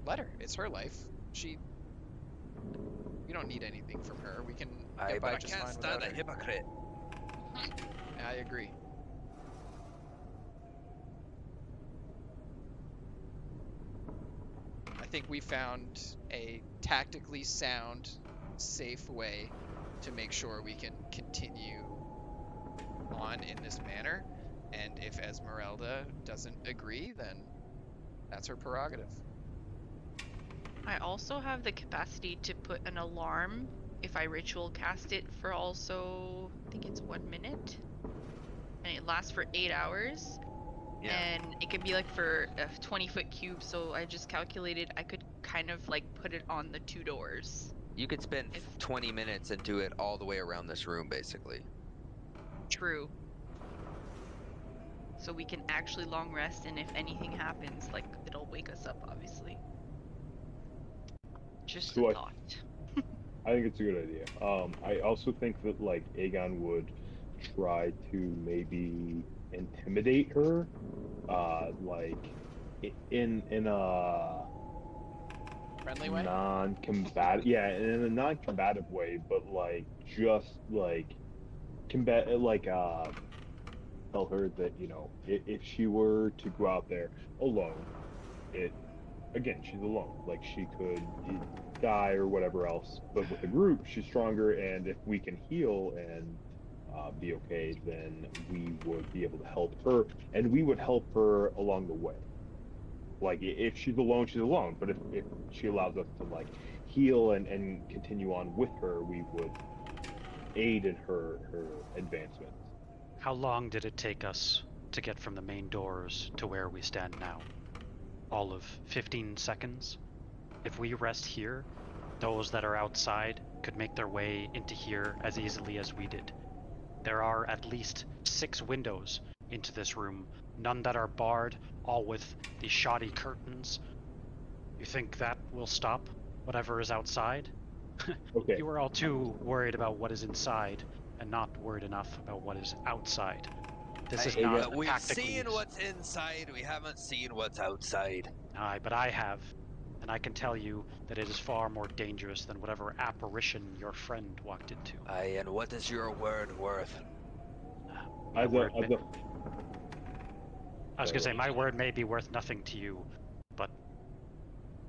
[SPEAKER 3] let her. It's her life. We don't need anything from her. We can get by just fine without her.
[SPEAKER 2] But I can't stand a hypocrite.
[SPEAKER 3] I agree. think we found a tactically sound, safe way to make sure we can continue on in this manner. And if Esmeralda doesn't agree, then that's her prerogative.
[SPEAKER 6] I also have the capacity to put an alarm if I ritual cast it for also, I think it's 1 minute. And it lasts for 8 hours.
[SPEAKER 2] Yeah.
[SPEAKER 6] And it can be like for a 20-foot cube, so I just calculated I could kind of like put it on the 2 doors.
[SPEAKER 2] You could spend 20 minutes and do it all the way around this room, basically.
[SPEAKER 6] True. So we can actually long rest, and if anything happens, like, it'll wake us up, obviously. Just a thought.
[SPEAKER 4] I think it's a good idea. I also think that like Aegon would try to maybe intimidate her, like in a
[SPEAKER 3] friendly way,
[SPEAKER 4] non-combative, yeah, in a non-combative way, but like just like combat, like tell her that if she were to go out there alone, again, she's alone. Like she could die or whatever else, but with a group, she's stronger. And if we can heal and be okay, then we would be able to help her, and we would help her along the way. Like if she's alone, she's alone. But if she allows us to like heal and continue on with her, we would aid in her advancement.
[SPEAKER 1] How long did it take us to get from the main doors to where we stand now? All of 15 seconds? If we rest here, those that are outside could make their way into here as easily as we did. There are at least 6 windows into this room, none that are barred, all with these shoddy curtains. You think that will stop whatever is outside?
[SPEAKER 4] Okay.
[SPEAKER 1] You are all too worried about what is inside and not worried enough about what is outside. This is not
[SPEAKER 2] We've
[SPEAKER 1] tactically...
[SPEAKER 2] seen what's inside, we haven't seen what's outside.
[SPEAKER 1] Aye, but I have. And I can tell you that it is far more dangerous than whatever apparition your friend walked into.
[SPEAKER 2] Aye, and what is your word worth?
[SPEAKER 1] I was going to say, my word may be worth nothing to you, but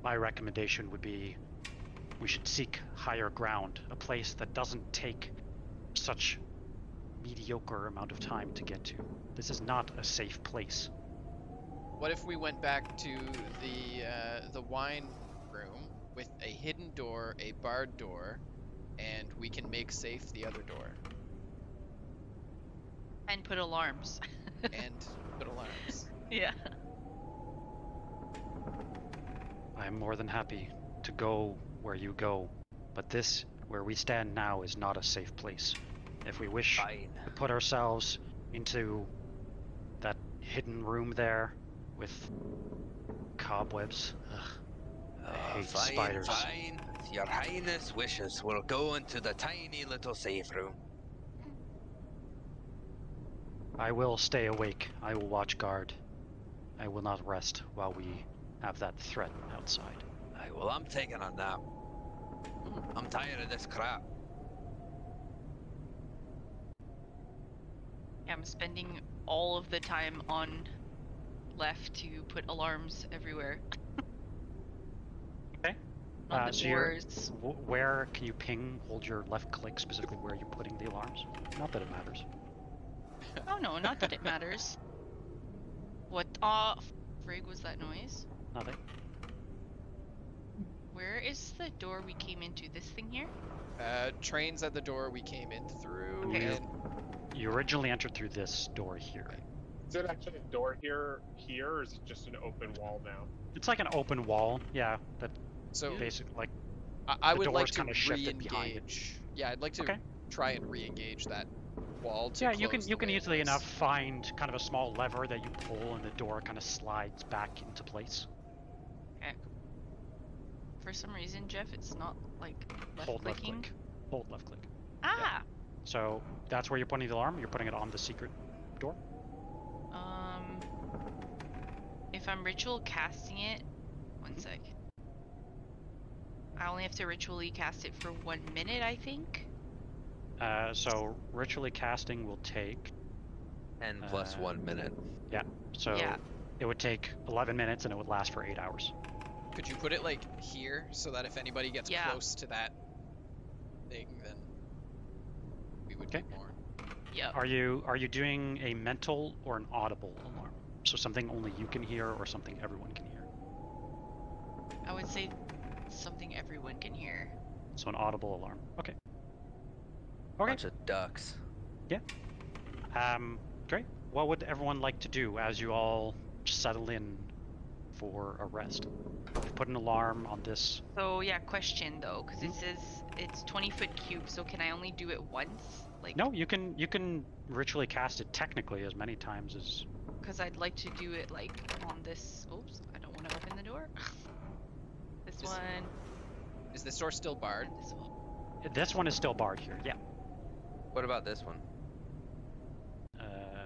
[SPEAKER 1] my recommendation would be we should seek higher ground, a place that doesn't take such mediocre amount of time to get to. This is not a safe place.
[SPEAKER 3] What if we went back to the wine room with a hidden door, a barred door, and we can make safe the other door?
[SPEAKER 6] And put alarms.
[SPEAKER 3] And put alarms.
[SPEAKER 6] Yeah.
[SPEAKER 1] I'm more than happy to go where you go, but this, where we stand now, is not a safe place. If we wish to put ourselves into that hidden room there with cobwebs, I hate spiders.
[SPEAKER 2] Fine. If your highness wishes, we'll go into the tiny little safe room.
[SPEAKER 1] I will stay awake. I will watch guard. I will not rest while we have that threat outside.
[SPEAKER 2] Aye, well, I'm taking a nap. I'm tired of this crap.
[SPEAKER 6] Yeah, I'm spending all of the time on left to put alarms everywhere.
[SPEAKER 1] Okay.
[SPEAKER 6] On the doors.
[SPEAKER 1] Where can you ping? Hold your left click specifically where you're putting the alarms. Not that it matters.
[SPEAKER 6] Oh no, not that it matters. What frig was that noise?
[SPEAKER 1] Nothing.
[SPEAKER 6] Where is the door we came into? This thing here?
[SPEAKER 3] Train's at the door we came in through.
[SPEAKER 6] Okay.
[SPEAKER 3] And
[SPEAKER 1] you originally entered through this door here.
[SPEAKER 5] Is it actually a door here, or is it just an open wall now?
[SPEAKER 1] It's like an open wall, yeah. That
[SPEAKER 3] so
[SPEAKER 1] basically, like,
[SPEAKER 3] I would like to
[SPEAKER 1] re-engage.
[SPEAKER 3] Yeah, I'd like to try and re-engage that wall.
[SPEAKER 1] Yeah, you can easily enough find kind of a small lever that you pull, and the door kind of slides back into place.
[SPEAKER 6] Okay. For some reason, Jeff, it's not like
[SPEAKER 1] Hold left click. Hold left click.
[SPEAKER 6] Ah.
[SPEAKER 1] Yeah. So that's where you're putting the alarm. You're putting it on the secret door.
[SPEAKER 6] If I'm ritual casting it, one sec. I only have to ritually cast it for 1 minute, I think.
[SPEAKER 1] So ritually casting will take
[SPEAKER 2] 10 plus 1 minute.
[SPEAKER 1] Yeah. So it would take 11 minutes and it would last for 8 hours.
[SPEAKER 3] Could you put it like here so that if anybody gets
[SPEAKER 6] Yeah.
[SPEAKER 3] close to that thing, then we would be more.
[SPEAKER 6] Yep.
[SPEAKER 1] Are you doing a mental or an audible alarm? So something only you can hear or something everyone can hear?
[SPEAKER 6] I would say something everyone can hear.
[SPEAKER 1] So an audible alarm. Okay. Okay.
[SPEAKER 2] Bunch of ducks.
[SPEAKER 1] Great. What would everyone like to do as you all settle in for a rest? You put an alarm on this.
[SPEAKER 6] So yeah, question though, because
[SPEAKER 1] Mhm.
[SPEAKER 6] it says it's 20-foot cube. So can I only do it once? Like
[SPEAKER 1] No, you can ritually cast it technically as many times as.
[SPEAKER 6] because I'd like to do it like on this. Oops, I don't want to open the door. This one
[SPEAKER 3] Is this door still barred?
[SPEAKER 6] and this one.
[SPEAKER 1] This one is still barred here. Yeah.
[SPEAKER 2] What about this one?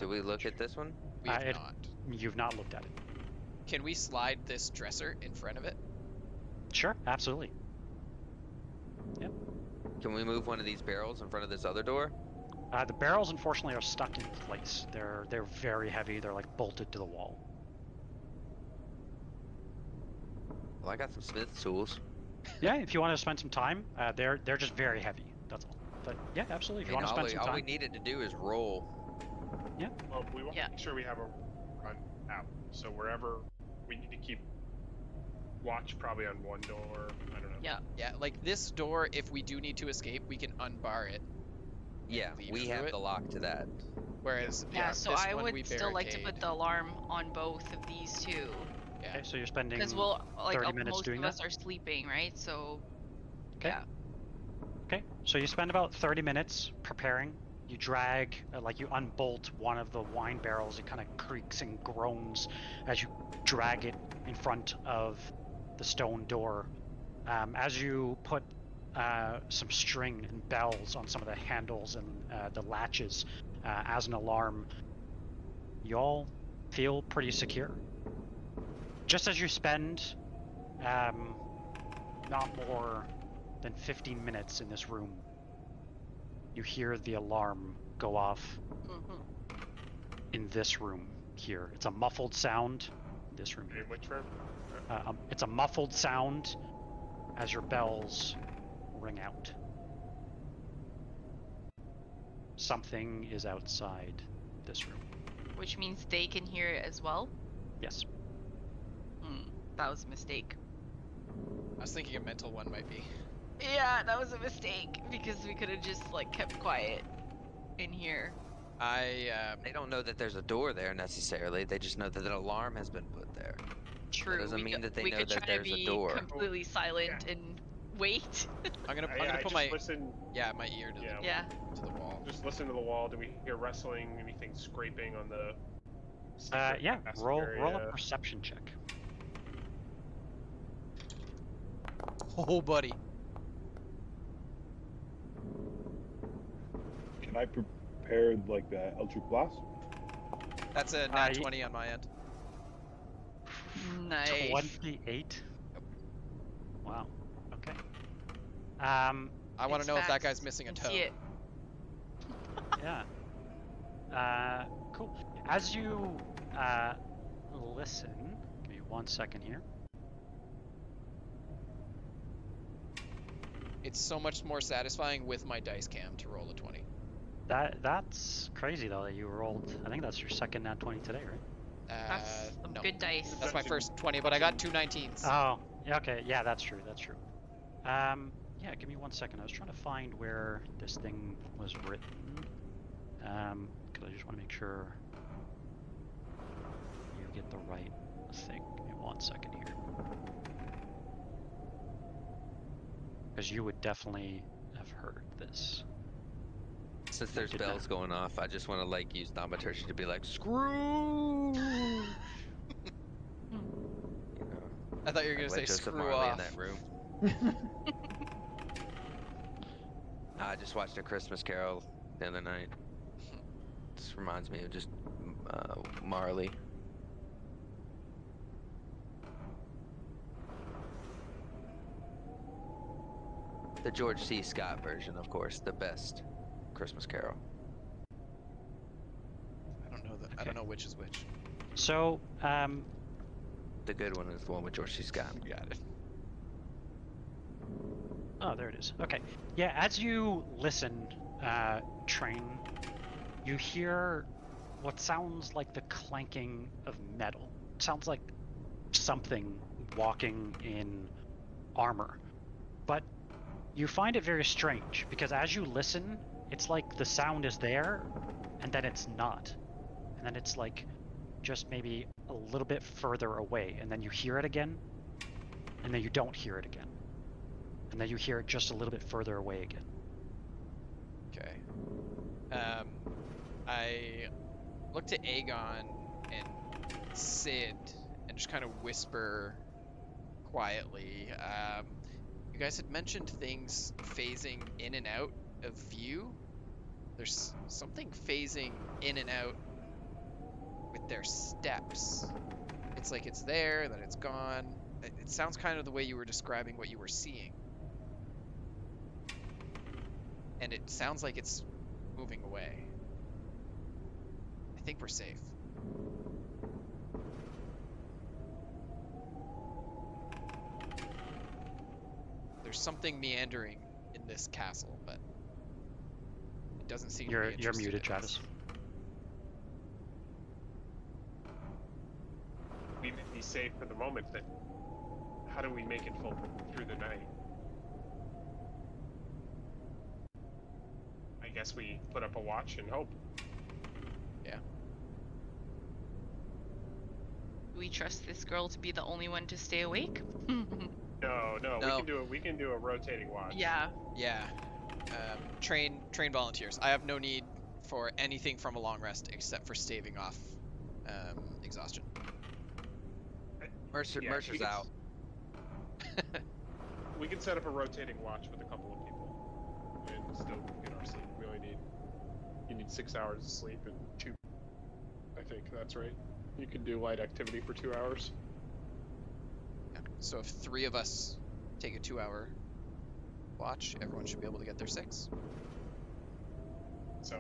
[SPEAKER 2] Do we look at this one?
[SPEAKER 3] We have
[SPEAKER 1] it-
[SPEAKER 3] not.
[SPEAKER 1] You've not looked at it.
[SPEAKER 3] Can we slide this dresser in front of it?
[SPEAKER 1] Sure, absolutely.
[SPEAKER 2] Can we move one of these barrels in front of this other door?
[SPEAKER 1] The barrels unfortunately are stuck in place. They're very heavy. They're like bolted to the wall.
[SPEAKER 2] Well, I got some smith's tools.
[SPEAKER 1] Yeah, if you want to spend some time, they're just very heavy. That's all. But yeah, absolutely. If you want to spend some
[SPEAKER 2] all
[SPEAKER 1] time.
[SPEAKER 2] we needed to do is roll.
[SPEAKER 5] Well, we want
[SPEAKER 6] Yeah.
[SPEAKER 5] to make sure we have a run out. So wherever we need to keep watch, probably on one door. I don't know.
[SPEAKER 6] Yeah.
[SPEAKER 3] Yeah, like this door, if we do need to escape, we can unbar it.
[SPEAKER 2] Yeah,
[SPEAKER 3] leave
[SPEAKER 2] we
[SPEAKER 3] through
[SPEAKER 2] have
[SPEAKER 3] it.
[SPEAKER 2] the lock to that.
[SPEAKER 3] Whereas,
[SPEAKER 6] Yeah. So
[SPEAKER 3] this
[SPEAKER 6] I
[SPEAKER 3] one
[SPEAKER 6] would
[SPEAKER 3] we
[SPEAKER 6] still like to
[SPEAKER 3] barricade.
[SPEAKER 6] put the alarm on both of these two,
[SPEAKER 3] Yeah.
[SPEAKER 1] Okay, so you're spending.
[SPEAKER 6] because we'll like
[SPEAKER 1] 30 minutes
[SPEAKER 6] most
[SPEAKER 1] doing
[SPEAKER 6] of
[SPEAKER 1] that?
[SPEAKER 6] us are sleeping, right? So
[SPEAKER 1] Okay.
[SPEAKER 6] yeah.
[SPEAKER 1] Okay, so you spend about 30 minutes preparing. You drag, like you unbolt one of the wine barrels. It kind of creaks and groans as you drag it in front of the stone door. As you put some string and bells on some of the handles and the latches as an alarm, you all feel pretty secure. Just as you spend not more than 15 minutes in this room, you hear the alarm go off in this room here. It's a muffled sound in this room here.
[SPEAKER 5] In which room?
[SPEAKER 1] It's a muffled sound as your bells ring out. Something is outside this room.
[SPEAKER 6] Which means they can hear it as well.
[SPEAKER 1] Yes.
[SPEAKER 6] That was a mistake.
[SPEAKER 3] I was thinking a mental one might be.
[SPEAKER 6] Yeah, that was a mistake because we could have just like kept quiet in here.
[SPEAKER 2] They don't know that there's a door there necessarily. They just know that an alarm has been put there.
[SPEAKER 6] True.
[SPEAKER 2] doesn't
[SPEAKER 6] we
[SPEAKER 2] mean
[SPEAKER 6] could,
[SPEAKER 2] that they
[SPEAKER 6] we
[SPEAKER 2] know
[SPEAKER 6] could
[SPEAKER 2] that
[SPEAKER 6] try
[SPEAKER 2] there's
[SPEAKER 6] to
[SPEAKER 2] a
[SPEAKER 6] be
[SPEAKER 2] door.
[SPEAKER 6] completely silent and wait.
[SPEAKER 3] I'm gonna
[SPEAKER 5] I
[SPEAKER 3] put
[SPEAKER 5] just
[SPEAKER 3] my
[SPEAKER 5] listen.
[SPEAKER 3] my ear to
[SPEAKER 6] Yeah.
[SPEAKER 3] to the wall.
[SPEAKER 5] Just listen to the wall. Do we hear rustling? Anything scraping on the?
[SPEAKER 1] Yeah.
[SPEAKER 5] passage
[SPEAKER 1] Roll
[SPEAKER 5] area?
[SPEAKER 1] a perception check.
[SPEAKER 3] Oh, buddy.
[SPEAKER 4] Can I prepare like the Eldritch Blast?
[SPEAKER 3] That's a nat 20 on my end.
[SPEAKER 6] Nice.
[SPEAKER 1] 28. Wow. Okay.
[SPEAKER 3] I want
[SPEAKER 6] It's
[SPEAKER 3] to know if that
[SPEAKER 6] fast.
[SPEAKER 3] guy's missing a
[SPEAKER 6] You can
[SPEAKER 3] toe.
[SPEAKER 6] see it.
[SPEAKER 1] Yeah. Cool. As you listen, give me 1 second here.
[SPEAKER 3] It's so much more satisfying with my dice cam to roll a 20.
[SPEAKER 1] That's crazy though that you rolled. I think that's your second nat 20 today, right?
[SPEAKER 6] That's some
[SPEAKER 3] no.
[SPEAKER 6] good dice.
[SPEAKER 3] That's my first 20, but I got 2 19s.
[SPEAKER 1] Oh, yeah, okay. Yeah, that's true. That's true. Yeah, give me 1 second. I was trying to find where this thing was written. Because I just want to make sure you get the right thing. Give me 1 second here. Because you would definitely have heard this.
[SPEAKER 2] Since there's
[SPEAKER 1] did
[SPEAKER 2] bells
[SPEAKER 1] not.
[SPEAKER 2] going off, I just want to like use thaumaturgy to be like, screw. You know,
[SPEAKER 3] I thought you were going to
[SPEAKER 2] like
[SPEAKER 3] say
[SPEAKER 2] let Joseph
[SPEAKER 3] screw
[SPEAKER 2] Marley
[SPEAKER 3] off.
[SPEAKER 2] in that room. I just watched A Christmas Carol the other night. This reminds me of just Marley. The George C. Scott version, of course, the best Christmas Carol.
[SPEAKER 3] I don't know that. I don't know which is which.
[SPEAKER 1] So,
[SPEAKER 2] The good one is the one with George Scott.
[SPEAKER 3] Got it.
[SPEAKER 1] Oh, there it is. Okay. Yeah, as you listen, Train, you hear what sounds like the clanking of metal. It sounds like something walking in armor. But you find it very strange, because as you listen, it's like the sound is there, and then it's not. And then it's like just maybe a little bit further away, and then you hear it again, and then you don't hear it again. And then you hear it just a little bit further away again.
[SPEAKER 3] Okay. I look to Aegon and Sid and just kind of whisper quietly. You guys had mentioned things phasing in and out of view. There's something phasing in and out with their steps. It's like it's there, then it's gone. It sounds kind of the way you were describing what you were seeing. And it sounds like it's moving away. I think we're safe. There's something meandering in this castle, but it doesn't seem to be interested
[SPEAKER 1] You're muted,
[SPEAKER 3] in
[SPEAKER 1] Travis.
[SPEAKER 3] this.
[SPEAKER 5] We may be safe for the moment, but how do we make it full through the night? I guess we put up a watch and hope.
[SPEAKER 3] Yeah.
[SPEAKER 6] Do we trust this girl to be the only one to stay awake?
[SPEAKER 5] No,
[SPEAKER 3] No.
[SPEAKER 5] we can do a rotating watch.
[SPEAKER 6] Yeah.
[SPEAKER 3] Yeah. Train volunteers. I have no need for anything from a long rest except for staving off exhaustion.
[SPEAKER 2] Mercer's out.
[SPEAKER 5] We can set up a rotating watch with a couple of people and still get our sleep. You need 6 hours of sleep and 2. I think that's right. You can do light activity for 2 hours.
[SPEAKER 3] Yeah. So if 3 of us take a 2-hour watch, everyone should be able to get their 6.
[SPEAKER 5] So.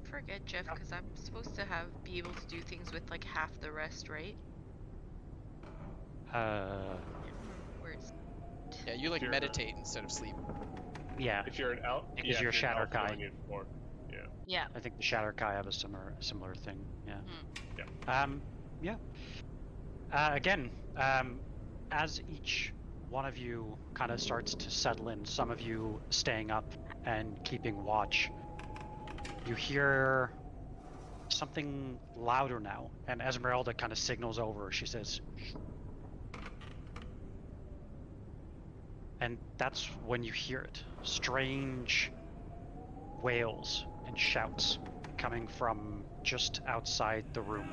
[SPEAKER 6] Forget Jeff, because I'm supposed to be able to do things with like half the rest, right? Where it's...
[SPEAKER 3] Yeah, you like meditate instead of sleep.
[SPEAKER 1] Yeah.
[SPEAKER 5] If you're an elf,
[SPEAKER 1] because you're Shatter Kai.
[SPEAKER 5] You need 4. Yeah.
[SPEAKER 6] Yeah.
[SPEAKER 1] I think the Shatter Kai have a similar thing. Yeah.
[SPEAKER 6] Mm-hmm.
[SPEAKER 1] Yeah. Again, as each one of you kind of starts to settle in, some of you staying up and keeping watch, you hear something louder now, and Esmeralda kind of signals over. She says, "Shh." And that's when you hear it. Strange wails and shouts coming from just outside the room.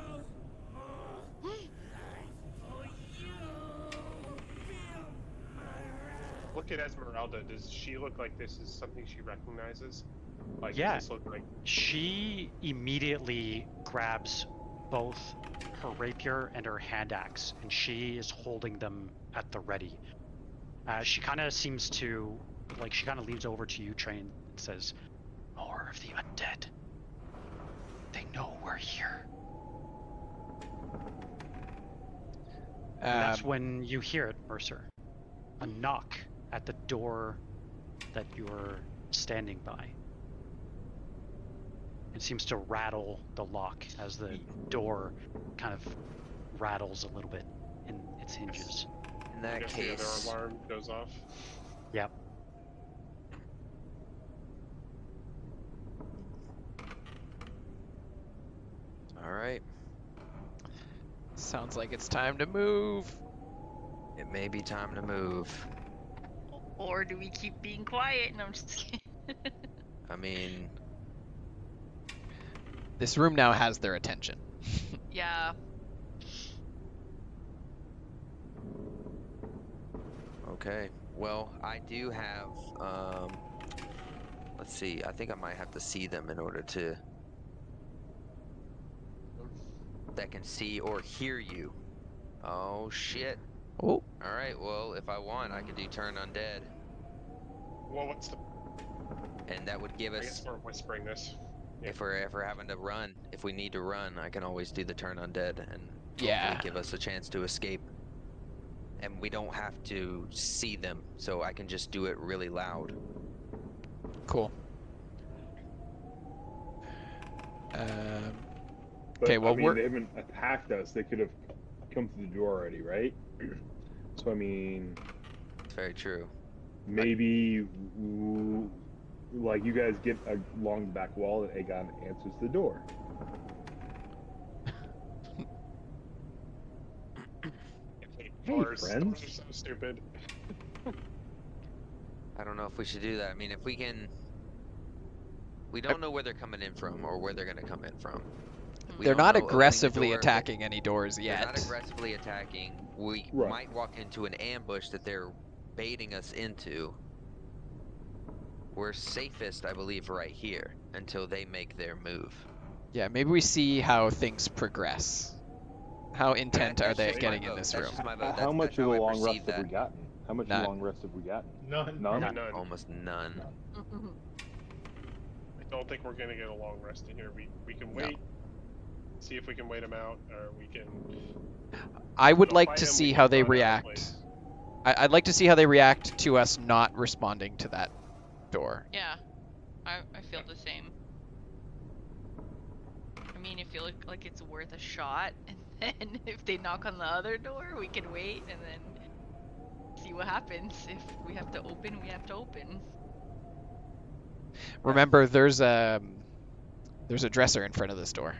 [SPEAKER 5] Look at Esmeralda. Does she look like this is something she recognizes? Like,
[SPEAKER 1] Yeah.
[SPEAKER 5] Does this look like...
[SPEAKER 1] She immediately grabs both her rapier and her hand axe, and she is holding them at the ready. She kind of seems to, like, she kind of leans over to you, Train, and says, "More of the undead. They know we're here." And that's when you hear it, Mercer. A knock at the door that you're standing by. It seems to rattle the lock as the door kind of rattles a little bit in its hinges.
[SPEAKER 2] In that case,
[SPEAKER 5] the other alarm goes off.
[SPEAKER 1] Yep.
[SPEAKER 2] All right.
[SPEAKER 3] Sounds like it's time to move.
[SPEAKER 2] It may be time to move.
[SPEAKER 6] Or do we keep being quiet? No, I'm just kidding.
[SPEAKER 2] I mean,
[SPEAKER 3] this room now has their attention.
[SPEAKER 6] Yeah.
[SPEAKER 2] Okay. Well, I do have, let's see. I think I might have to see them in order to... that can see or hear you. Oh, shit.
[SPEAKER 3] Oh.
[SPEAKER 2] All right. Well, if I want, I could do turn undead.
[SPEAKER 5] Well, what's the...
[SPEAKER 2] And that would give
[SPEAKER 5] I
[SPEAKER 2] us...
[SPEAKER 5] guess we're whispering this.
[SPEAKER 2] If we're ever having to run, if we need to run, I can always do the turn undead and
[SPEAKER 3] Yeah.
[SPEAKER 2] hopefully give us a chance to escape. And we don't have to see them, so I can just do it really loud.
[SPEAKER 3] Cool.
[SPEAKER 4] But,
[SPEAKER 3] okay, well,
[SPEAKER 4] I mean, they haven't attacked us. They could have come through the door already, right? So, I mean...
[SPEAKER 2] It's very true.
[SPEAKER 4] Maybe, like, you guys get along the back wall and Aegon answers the door. Hey, friends.
[SPEAKER 5] Doors are so stupid.
[SPEAKER 2] I don't know if we should do that. I mean, if we can... We don't know where they're coming in from or where they're going to come in from.
[SPEAKER 3] They're not aggressively attacking any doors yet.
[SPEAKER 2] They're not aggressively attacking. We might walk into an ambush that they're baiting us into. We're safest, I believe, right here until they make their move.
[SPEAKER 3] Yeah, maybe we see how things progress. How intent are they getting in this room?
[SPEAKER 4] How much of a long rest have we gotten? How much long rest have we gotten?
[SPEAKER 7] None.
[SPEAKER 4] None?
[SPEAKER 2] Almost none.
[SPEAKER 5] I don't think we're gonna get a long rest in here. We can wait, see if we can wait them out, or we can.
[SPEAKER 3] I would like to see how they react. I'd like to see how they react to us not responding to that door.
[SPEAKER 6] Yeah, I feel the same. I mean, I feel like it's worth a shot, and then if they knock on the other door, we can wait and then see what happens. If we have to open, we have to open.
[SPEAKER 3] Remember, there's a dresser in front of this door,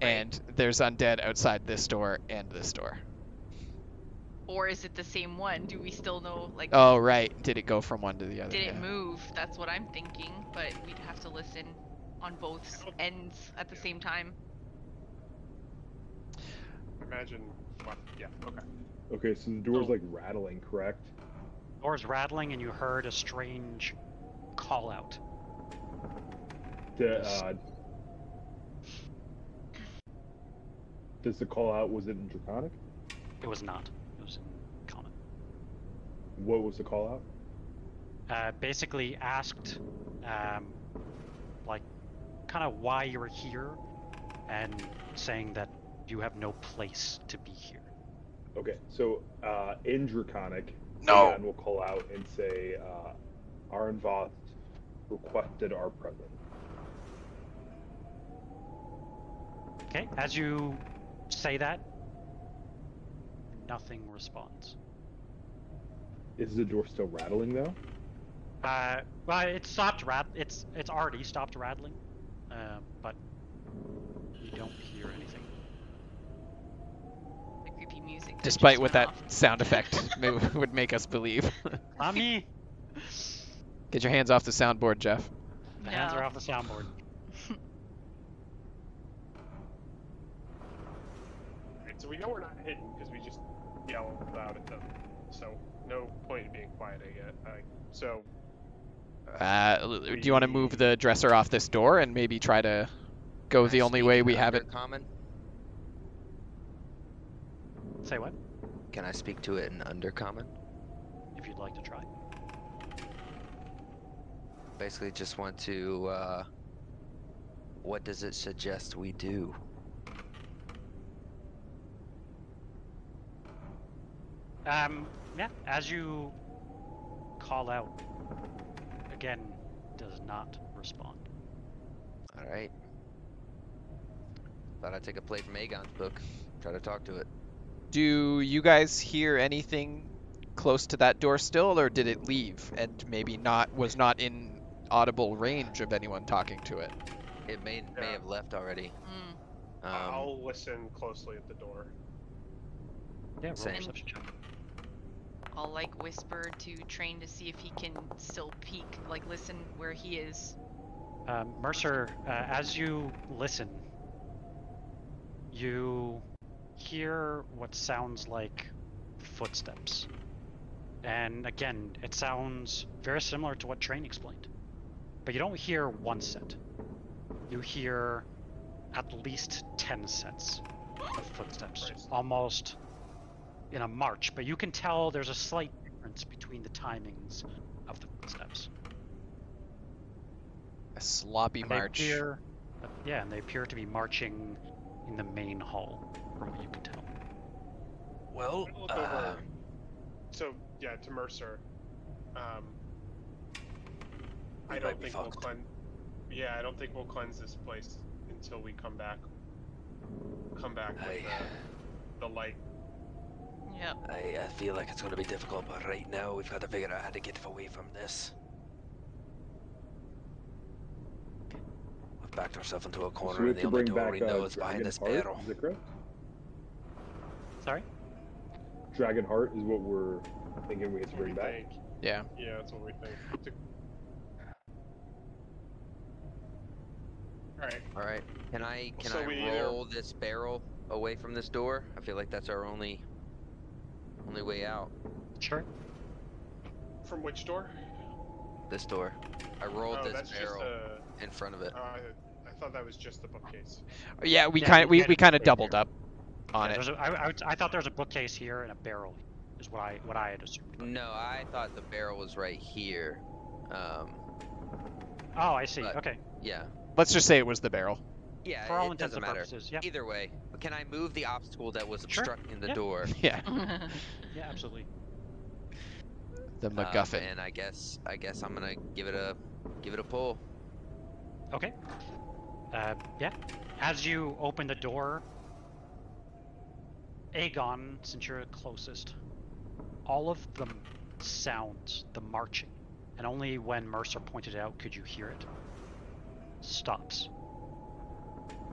[SPEAKER 3] and there's undead outside this door and this door.
[SPEAKER 6] Or is it the same one? Do we still know, like...
[SPEAKER 3] Oh, right. Did it go from one to the other?
[SPEAKER 6] Did it move? That's what I'm thinking, but we'd have to listen on both ends at the same time.
[SPEAKER 5] Imagine... Well, yeah, okay.
[SPEAKER 4] Okay, so the door's, like, rattling, correct?
[SPEAKER 1] Door's rattling, and you heard a strange call-out.
[SPEAKER 4] Does the call-out, was it in Draconic?
[SPEAKER 1] It was not. It was in Common.
[SPEAKER 4] What was the call-out?
[SPEAKER 1] Basically asked, like, kind of why you were here, and saying that you have no place to be here.
[SPEAKER 4] Okay, so in Draconic,
[SPEAKER 3] no,
[SPEAKER 4] will call out and say, Arenvoth requested our presence.
[SPEAKER 1] Okay, as you say that, nothing responds.
[SPEAKER 4] Is the door still rattling though?
[SPEAKER 1] Well, it stopped it's already stopped rattling, but you don't hear anything.
[SPEAKER 6] The creepy music.
[SPEAKER 3] Despite what that sound effect would make us believe.
[SPEAKER 1] Not me.
[SPEAKER 3] Get your hands off the soundboard, Jeff.
[SPEAKER 1] The hands are off the soundboard.
[SPEAKER 5] Alright, so we know we're not hidden because we just yell loud at them. So no point in being quiet yet.
[SPEAKER 3] Do you want to move the dresser off this door and maybe try to go the only way we have it?
[SPEAKER 2] Common?
[SPEAKER 1] Say what?
[SPEAKER 2] Can I speak to it in Undercommon?
[SPEAKER 1] If you'd like to try.
[SPEAKER 2] Basically just want to, what does it suggest we do?
[SPEAKER 1] Yeah, as you call out, again, does not respond.
[SPEAKER 2] Alright. Thought I'd take a play from Aegon's book. Try to talk to it.
[SPEAKER 3] Do you guys hear anything close to that door still, or did it leave and maybe was not in audible range of anyone talking to it?
[SPEAKER 2] It may have left already.
[SPEAKER 5] I'll listen closely at the door.
[SPEAKER 1] Yeah, roll perception check.
[SPEAKER 6] I'll like whisper to Train to see if he can still peek, like listen where he is.
[SPEAKER 1] Mercer, as you listen, you hear what sounds like footsteps. And again, it sounds very similar to what Train explained. But you don't hear one set. You hear at least 10 sets of footsteps. Almost in a march, but you can tell there's a slight difference between the timings of the footsteps.
[SPEAKER 3] A sloppy
[SPEAKER 1] And
[SPEAKER 3] march.
[SPEAKER 1] and they appear to be marching in the main hall, from what you can tell.
[SPEAKER 2] Well,
[SPEAKER 5] I look over. So yeah, to Mercer. I don't think we'll cleanse. Yeah, I don't think we'll cleanse this place until we come back. Come back with the light.
[SPEAKER 6] Yep.
[SPEAKER 2] I feel like it's going to be difficult, but right now we've got to figure out how to get away from this. We've backed ourselves into a corner,
[SPEAKER 4] So we
[SPEAKER 2] and
[SPEAKER 4] have
[SPEAKER 2] the
[SPEAKER 4] to
[SPEAKER 2] only
[SPEAKER 4] bring
[SPEAKER 2] door
[SPEAKER 4] back
[SPEAKER 2] we know is behind
[SPEAKER 4] Dragon
[SPEAKER 2] this
[SPEAKER 4] Heart.
[SPEAKER 2] barrel.
[SPEAKER 4] Is that correct?
[SPEAKER 1] Sorry?
[SPEAKER 4] Dragon Heart is what we're thinking we have to
[SPEAKER 5] That's what
[SPEAKER 4] bring
[SPEAKER 5] we
[SPEAKER 4] back.
[SPEAKER 5] think.
[SPEAKER 3] Yeah.
[SPEAKER 5] Yeah, that's what we think. All right.
[SPEAKER 2] Can I
[SPEAKER 5] So we either-
[SPEAKER 2] roll this barrel away from this door? I feel like that's our only way out.
[SPEAKER 1] Sure.
[SPEAKER 5] From which door?
[SPEAKER 2] This door. I rolled
[SPEAKER 5] Oh,
[SPEAKER 2] this
[SPEAKER 5] that's just
[SPEAKER 2] barrel
[SPEAKER 5] a.
[SPEAKER 2] in front of it.
[SPEAKER 5] I thought that was just the bookcase.
[SPEAKER 3] Yeah, we
[SPEAKER 1] Yeah,
[SPEAKER 3] kind of
[SPEAKER 1] you get
[SPEAKER 3] we
[SPEAKER 1] it
[SPEAKER 3] kind of
[SPEAKER 1] right
[SPEAKER 3] doubled
[SPEAKER 1] here.
[SPEAKER 3] up on
[SPEAKER 1] Yeah,
[SPEAKER 3] it.
[SPEAKER 1] I thought there was a bookcase here and a barrel, is what I had assumed. But...
[SPEAKER 2] No, I thought the barrel was right here.
[SPEAKER 1] Oh, I see.
[SPEAKER 2] but-
[SPEAKER 1] Okay.
[SPEAKER 2] Yeah.
[SPEAKER 3] Let's just say it was the barrel.
[SPEAKER 2] Yeah,
[SPEAKER 1] For all
[SPEAKER 2] it
[SPEAKER 1] intents
[SPEAKER 2] doesn't
[SPEAKER 1] and
[SPEAKER 2] matter.
[SPEAKER 1] purposes, yeah.
[SPEAKER 2] Either way, can I move the obstacle that was
[SPEAKER 1] Sure.
[SPEAKER 2] obstructing the
[SPEAKER 1] Yeah.
[SPEAKER 2] door?
[SPEAKER 3] Yeah.
[SPEAKER 1] Yeah, absolutely.
[SPEAKER 3] The MacGuffin.
[SPEAKER 2] And I guess I'm gonna give it a pull.
[SPEAKER 1] Okay. Yeah. As you open the door, Aegon, since you're closest, all of the sounds, the marching, and only when Mercer pointed it out could you hear it, stops.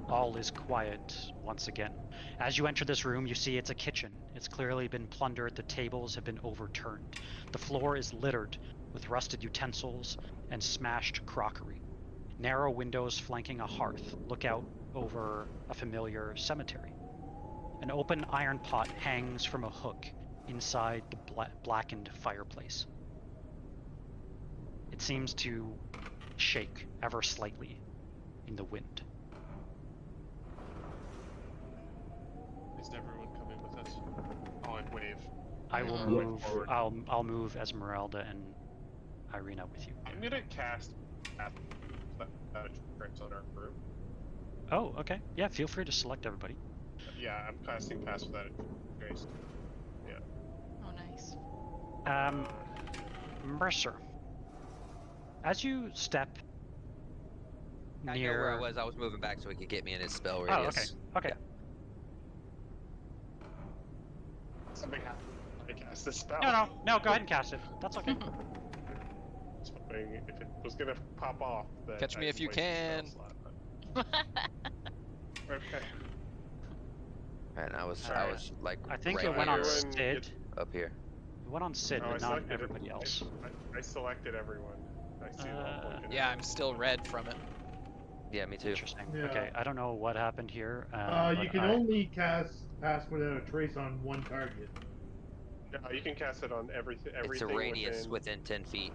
[SPEAKER 1] All is quiet once again. As you enter this room, you see it's a kitchen. It's clearly been plundered. The tables have been overturned. The floor is littered with rusted utensils and smashed crockery. Narrow windows flanking a hearth look out over a familiar cemetery. An open iron pot hangs from a hook inside the blackened fireplace. It seems to shake ever slightly in the wind.
[SPEAKER 5] Is everyone coming with us? Oh, I'd wave.
[SPEAKER 1] I will
[SPEAKER 6] Mhm.
[SPEAKER 1] move.
[SPEAKER 5] Forward.
[SPEAKER 1] I'll move Esmeralda and Irina with you.
[SPEAKER 5] I'm gonna cast tricks on our group.
[SPEAKER 1] Oh, okay. Yeah, feel free to select everybody.
[SPEAKER 5] Yeah, I'm casting Pass Without a Trace.
[SPEAKER 6] Oh, nice.
[SPEAKER 1] Mercer. As you step
[SPEAKER 2] I know
[SPEAKER 1] near.
[SPEAKER 2] where I was moving back so he could get me in his spell
[SPEAKER 1] Oh,
[SPEAKER 2] radius.
[SPEAKER 1] okay. Okay.
[SPEAKER 5] Something happened. I cast this spell.
[SPEAKER 1] No. Go ahead and cast it. That's okay.
[SPEAKER 5] I was hoping if it was gonna pop off, that
[SPEAKER 3] Catch me
[SPEAKER 5] I
[SPEAKER 3] if you
[SPEAKER 5] waste a spell
[SPEAKER 3] can.
[SPEAKER 5] slot, but- Okay.
[SPEAKER 2] And I was
[SPEAKER 5] Alright.
[SPEAKER 2] like
[SPEAKER 1] I think
[SPEAKER 2] right
[SPEAKER 1] it went on
[SPEAKER 2] here,
[SPEAKER 5] Everyone
[SPEAKER 1] Sid.
[SPEAKER 2] up here.
[SPEAKER 1] It went on Sid,
[SPEAKER 5] Oh, I
[SPEAKER 1] but not
[SPEAKER 5] selected
[SPEAKER 1] everybody
[SPEAKER 5] it.
[SPEAKER 1] else.
[SPEAKER 5] I selected everyone. I see it all blinking.
[SPEAKER 3] Yeah, I'm still red from it.
[SPEAKER 2] Yeah, me too.
[SPEAKER 1] Interesting.
[SPEAKER 7] Yeah.
[SPEAKER 1] Okay, I don't know what happened here.
[SPEAKER 7] You
[SPEAKER 1] but
[SPEAKER 7] can only cast Pass Without a Trace on one target.
[SPEAKER 5] No, you can cast it on everything.
[SPEAKER 2] It's a radius within 10 feet.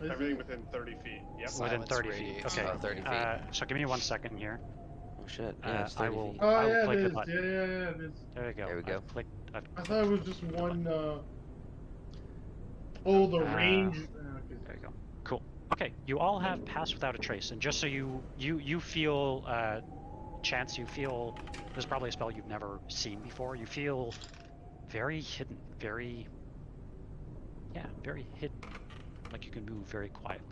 [SPEAKER 7] Is
[SPEAKER 5] everything
[SPEAKER 7] it?
[SPEAKER 5] within 30 feet. Yep.
[SPEAKER 1] within
[SPEAKER 3] Silence
[SPEAKER 1] 30
[SPEAKER 3] radius.
[SPEAKER 1] feet. Okay.
[SPEAKER 2] About 30 feet.
[SPEAKER 1] So give me 1 second here.
[SPEAKER 2] Oh shit. Yeah, it's
[SPEAKER 1] I
[SPEAKER 2] 30
[SPEAKER 1] will.
[SPEAKER 2] feet.
[SPEAKER 7] Oh,
[SPEAKER 1] I will
[SPEAKER 7] yeah,
[SPEAKER 1] click
[SPEAKER 7] it
[SPEAKER 1] the
[SPEAKER 7] is.
[SPEAKER 1] button.
[SPEAKER 7] Yeah, it is.
[SPEAKER 1] There we go.
[SPEAKER 2] There we go.
[SPEAKER 1] I've clicked.
[SPEAKER 7] I thought it was just one. Oh, the range. Okay.
[SPEAKER 1] There you go. Cool. Okay, you all have Pass Without a Trace, and just so you feel, Chance, you feel this is probably a spell you've never seen before. You feel very hidden, very hidden, like you can move very quietly.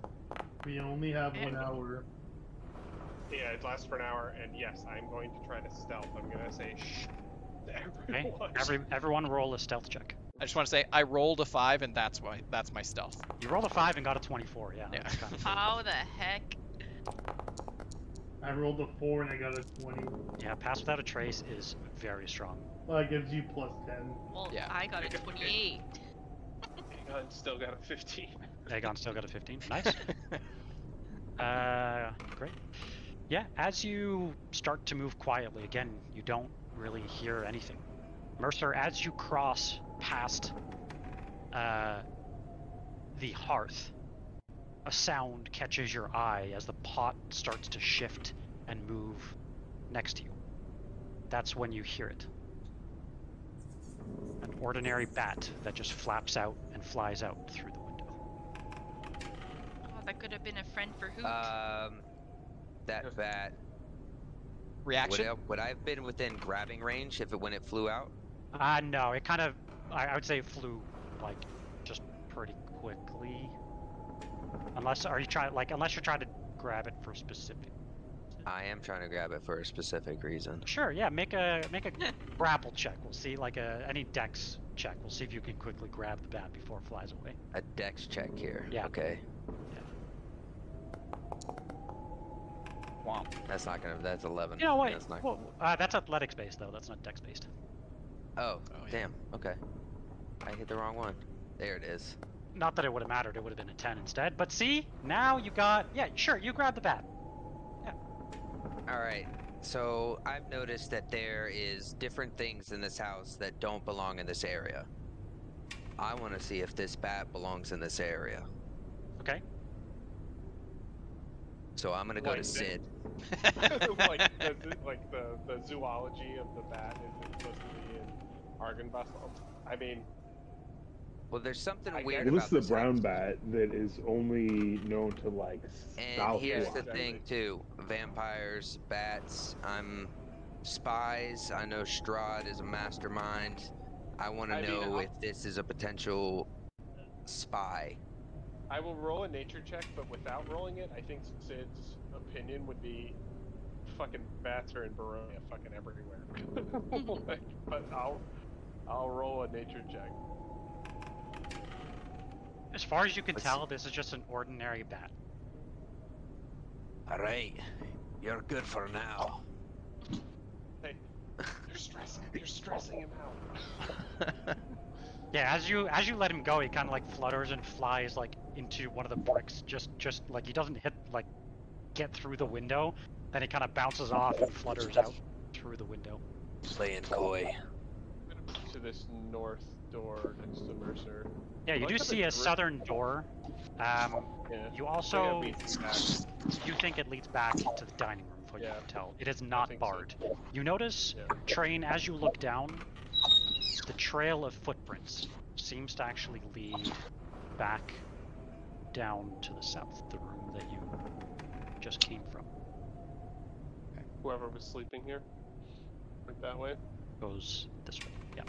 [SPEAKER 7] We only have 1 hour.
[SPEAKER 5] Yeah, it lasts for an hour, and yes, I'm going to try to stealth. I'm gonna say shh to
[SPEAKER 1] Okay.
[SPEAKER 5] everyone.
[SPEAKER 1] Everyone roll a stealth check.
[SPEAKER 3] I just want to say I rolled a 5 and that's my stealth.
[SPEAKER 1] You rolled a 5 and got a 24. Yeah.
[SPEAKER 3] Yeah.
[SPEAKER 1] That's kind of
[SPEAKER 6] How the heck?
[SPEAKER 7] I rolled a 4 and I got a 20.
[SPEAKER 1] Yeah. Pass Without a Trace is very strong.
[SPEAKER 7] Well, that gives you plus 10.
[SPEAKER 6] Well,
[SPEAKER 3] Yeah.
[SPEAKER 6] I got a 28.
[SPEAKER 5] Aegon still got a 15.
[SPEAKER 1] Aegon still got a 15. Nice. Great. Yeah, as you start to move quietly, again, you don't really hear anything. Mercer, as you cross past the hearth, a sound catches your eye as the pot starts to shift and move next to you. That's when you hear it. An ordinary bat that just flaps out and flies out through the window.
[SPEAKER 6] Oh, that Could have been a friend for Hoot.
[SPEAKER 2] That bat.
[SPEAKER 3] Reaction?
[SPEAKER 2] Would I have been within grabbing range when it flew out?
[SPEAKER 1] No, it kind of, I would say it flew, like, just pretty quickly. Unless you're trying to grab it for specific.
[SPEAKER 2] I am trying to grab it for a specific reason.
[SPEAKER 1] Sure, yeah, make a grapple check. We'll see, like, any dex check. We'll see if you can quickly grab the bat before it flies away.
[SPEAKER 2] A dex check here.
[SPEAKER 1] Yeah.
[SPEAKER 2] Okay.
[SPEAKER 1] Yeah.
[SPEAKER 2] Wow. That's 11.
[SPEAKER 1] You know what?
[SPEAKER 2] That's not...
[SPEAKER 1] Well, that's athletics based though. That's not dex based.
[SPEAKER 2] Oh,
[SPEAKER 3] yeah.
[SPEAKER 2] damn. Okay. I hit the wrong one. There it is.
[SPEAKER 1] Not that it would have mattered. It would have been a 10 instead. But see, now you got. Yeah, sure. You grab the bat. Yeah.
[SPEAKER 2] All right. So I've noticed that there is different things in this house that don't belong in this area. I want to see if this bat belongs in this area.
[SPEAKER 1] Okay.
[SPEAKER 2] So I'm gonna go to Sid.
[SPEAKER 5] like the zoology of the bat is supposed to be in Argynvostholt. I mean,
[SPEAKER 2] well, there's something
[SPEAKER 5] I
[SPEAKER 2] weird
[SPEAKER 5] guess-
[SPEAKER 2] about
[SPEAKER 4] This is the
[SPEAKER 2] this
[SPEAKER 4] brown
[SPEAKER 2] house.
[SPEAKER 4] bat that is only known to like
[SPEAKER 2] And
[SPEAKER 4] south.
[SPEAKER 2] here's the
[SPEAKER 5] Exactly.
[SPEAKER 2] thing too: vampires, bats. I'm spies. I know Strahd is a mastermind. I want to
[SPEAKER 5] I mean,
[SPEAKER 2] know
[SPEAKER 5] I'll-
[SPEAKER 2] if this is a potential spy.
[SPEAKER 5] I will roll a nature check, but without rolling it, I think Sid's opinion would be fucking bats are in Barovia fucking everywhere. But I'll roll a nature check.
[SPEAKER 1] As far as you can
[SPEAKER 2] Let's
[SPEAKER 1] tell, this is just an ordinary bat.
[SPEAKER 2] All right, you're good for now.
[SPEAKER 5] Hey, you're stressing him out.
[SPEAKER 1] Yeah, as you let him go, he kind of like flutters and flies like into one of the bricks. Just like he doesn't get through the window. Then he kind of bounces off and flutters out through the window.
[SPEAKER 2] Playing coy.
[SPEAKER 5] I'm gonna move to this north door next to Mercer.
[SPEAKER 1] Yeah, you
[SPEAKER 5] Like
[SPEAKER 1] do
[SPEAKER 5] how
[SPEAKER 1] see
[SPEAKER 5] the
[SPEAKER 1] a southern door.
[SPEAKER 5] Yeah.
[SPEAKER 1] You
[SPEAKER 5] I
[SPEAKER 1] also
[SPEAKER 5] think that leads back.
[SPEAKER 1] you think it leads back into the dining room, from what you
[SPEAKER 5] Yeah.
[SPEAKER 1] can tell. It is not
[SPEAKER 5] think so.
[SPEAKER 1] barred. You notice,
[SPEAKER 5] Yeah.
[SPEAKER 1] Train, as you look down, the trail of footprints seems to actually lead back down to the south, the room that you just came from.
[SPEAKER 5] Whoever was sleeping here went that way.
[SPEAKER 1] Goes this way. Yeah.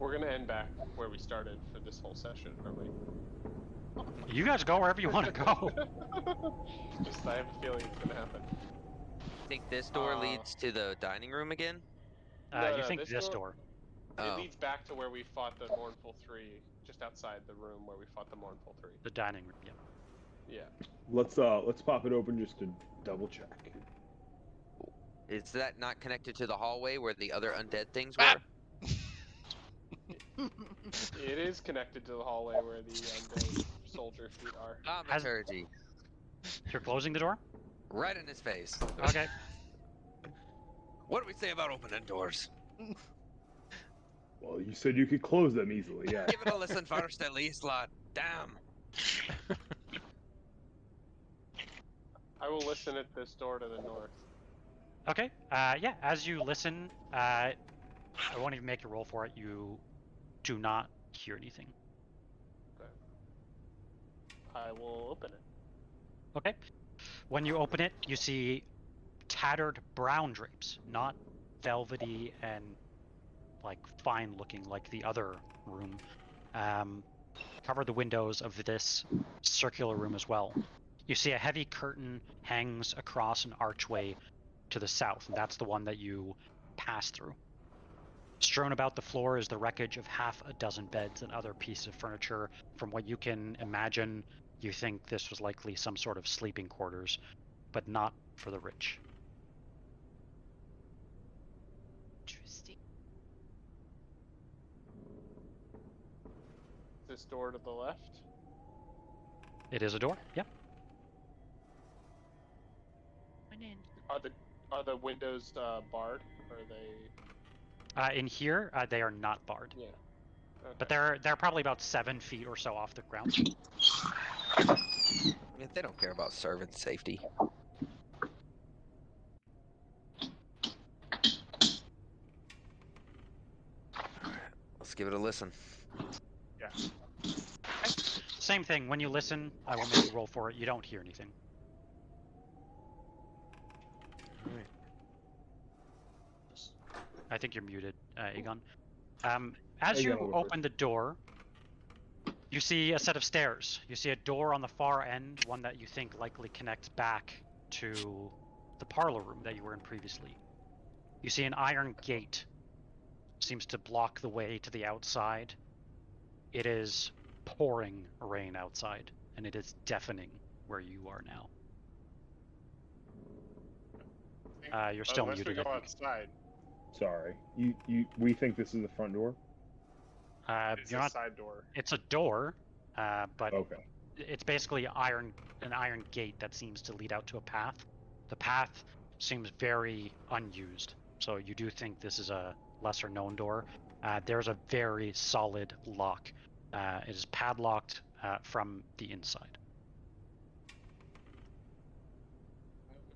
[SPEAKER 5] We're gonna end back where we started for this whole session, aren't we?
[SPEAKER 1] You guys go wherever you want to go.
[SPEAKER 5] Just, I have a feeling it's gonna happen.
[SPEAKER 2] Think this door leads to the dining room again?
[SPEAKER 5] No,
[SPEAKER 1] You
[SPEAKER 5] no,
[SPEAKER 1] think
[SPEAKER 5] this
[SPEAKER 1] this
[SPEAKER 5] door-
[SPEAKER 1] door,
[SPEAKER 5] It leads back to where we fought the Mournful Three, just outside the room where we fought the Mournful Three.
[SPEAKER 1] the dining room. Yeah.
[SPEAKER 5] Yeah.
[SPEAKER 4] Let's pop it open just to double check.
[SPEAKER 2] Is that not connected to the hallway where the other undead things
[SPEAKER 3] Ah!
[SPEAKER 2] were?
[SPEAKER 5] It is connected to the hallway where the undead soldier feet are.
[SPEAKER 2] Thaumaturgy.
[SPEAKER 1] You're closing the door.
[SPEAKER 2] Right in his face.
[SPEAKER 1] Okay.
[SPEAKER 2] What do we say about opening doors?
[SPEAKER 4] Well, you said you could close them easily. Yeah.
[SPEAKER 2] Give it a listen first, at least, lad. Damn.
[SPEAKER 5] I will listen at this door to the north.
[SPEAKER 1] Okay. Yeah. As you listen, I won't even make a roll for it. You do not hear anything.
[SPEAKER 5] I will open it.
[SPEAKER 1] Okay. When you open it, you see tattered brown drapes, not velvety and like fine looking like the other room. Cover the windows of this circular room as well. You see a heavy curtain hangs across an archway to the south, and that's the one that you pass through. Strewn about the floor is the wreckage of half a dozen beds and other pieces of furniture. From what you can imagine, you think this was likely some sort of sleeping quarters, but not for the rich.
[SPEAKER 6] Interesting.
[SPEAKER 5] This door to the left.
[SPEAKER 1] It is a door. Yep.
[SPEAKER 6] Went in.
[SPEAKER 5] Are the windows barred? Or are they?
[SPEAKER 1] In here, they are not barred,
[SPEAKER 5] Yeah. Okay.
[SPEAKER 1] but they're probably about 7 feet or so off the ground.
[SPEAKER 2] If they don't care about servant safety. Alright, let's give it a listen.
[SPEAKER 5] Yeah.
[SPEAKER 1] Same thing. When you listen, I will make you roll for it. You don't hear anything.
[SPEAKER 3] Alright.
[SPEAKER 1] I think you're muted, Aegon. As you open the door, you see a set of stairs. You see a door on the far end, one that you think likely connects back to the parlor room that you were in previously. You see an iron gate. Seems to block the way to the outside. It is pouring rain outside, and it is deafening where you are now. You're still
[SPEAKER 5] Unless
[SPEAKER 1] muted.
[SPEAKER 5] We go outside.
[SPEAKER 4] Sorry. We think this is the front door?
[SPEAKER 5] It's a side door.
[SPEAKER 1] It's a door, but
[SPEAKER 4] okay.
[SPEAKER 1] It's basically an iron gate that seems to lead out to a path. The path seems very unused, so you do think this is a lesser known door. There's a very solid lock. It is padlocked from the inside.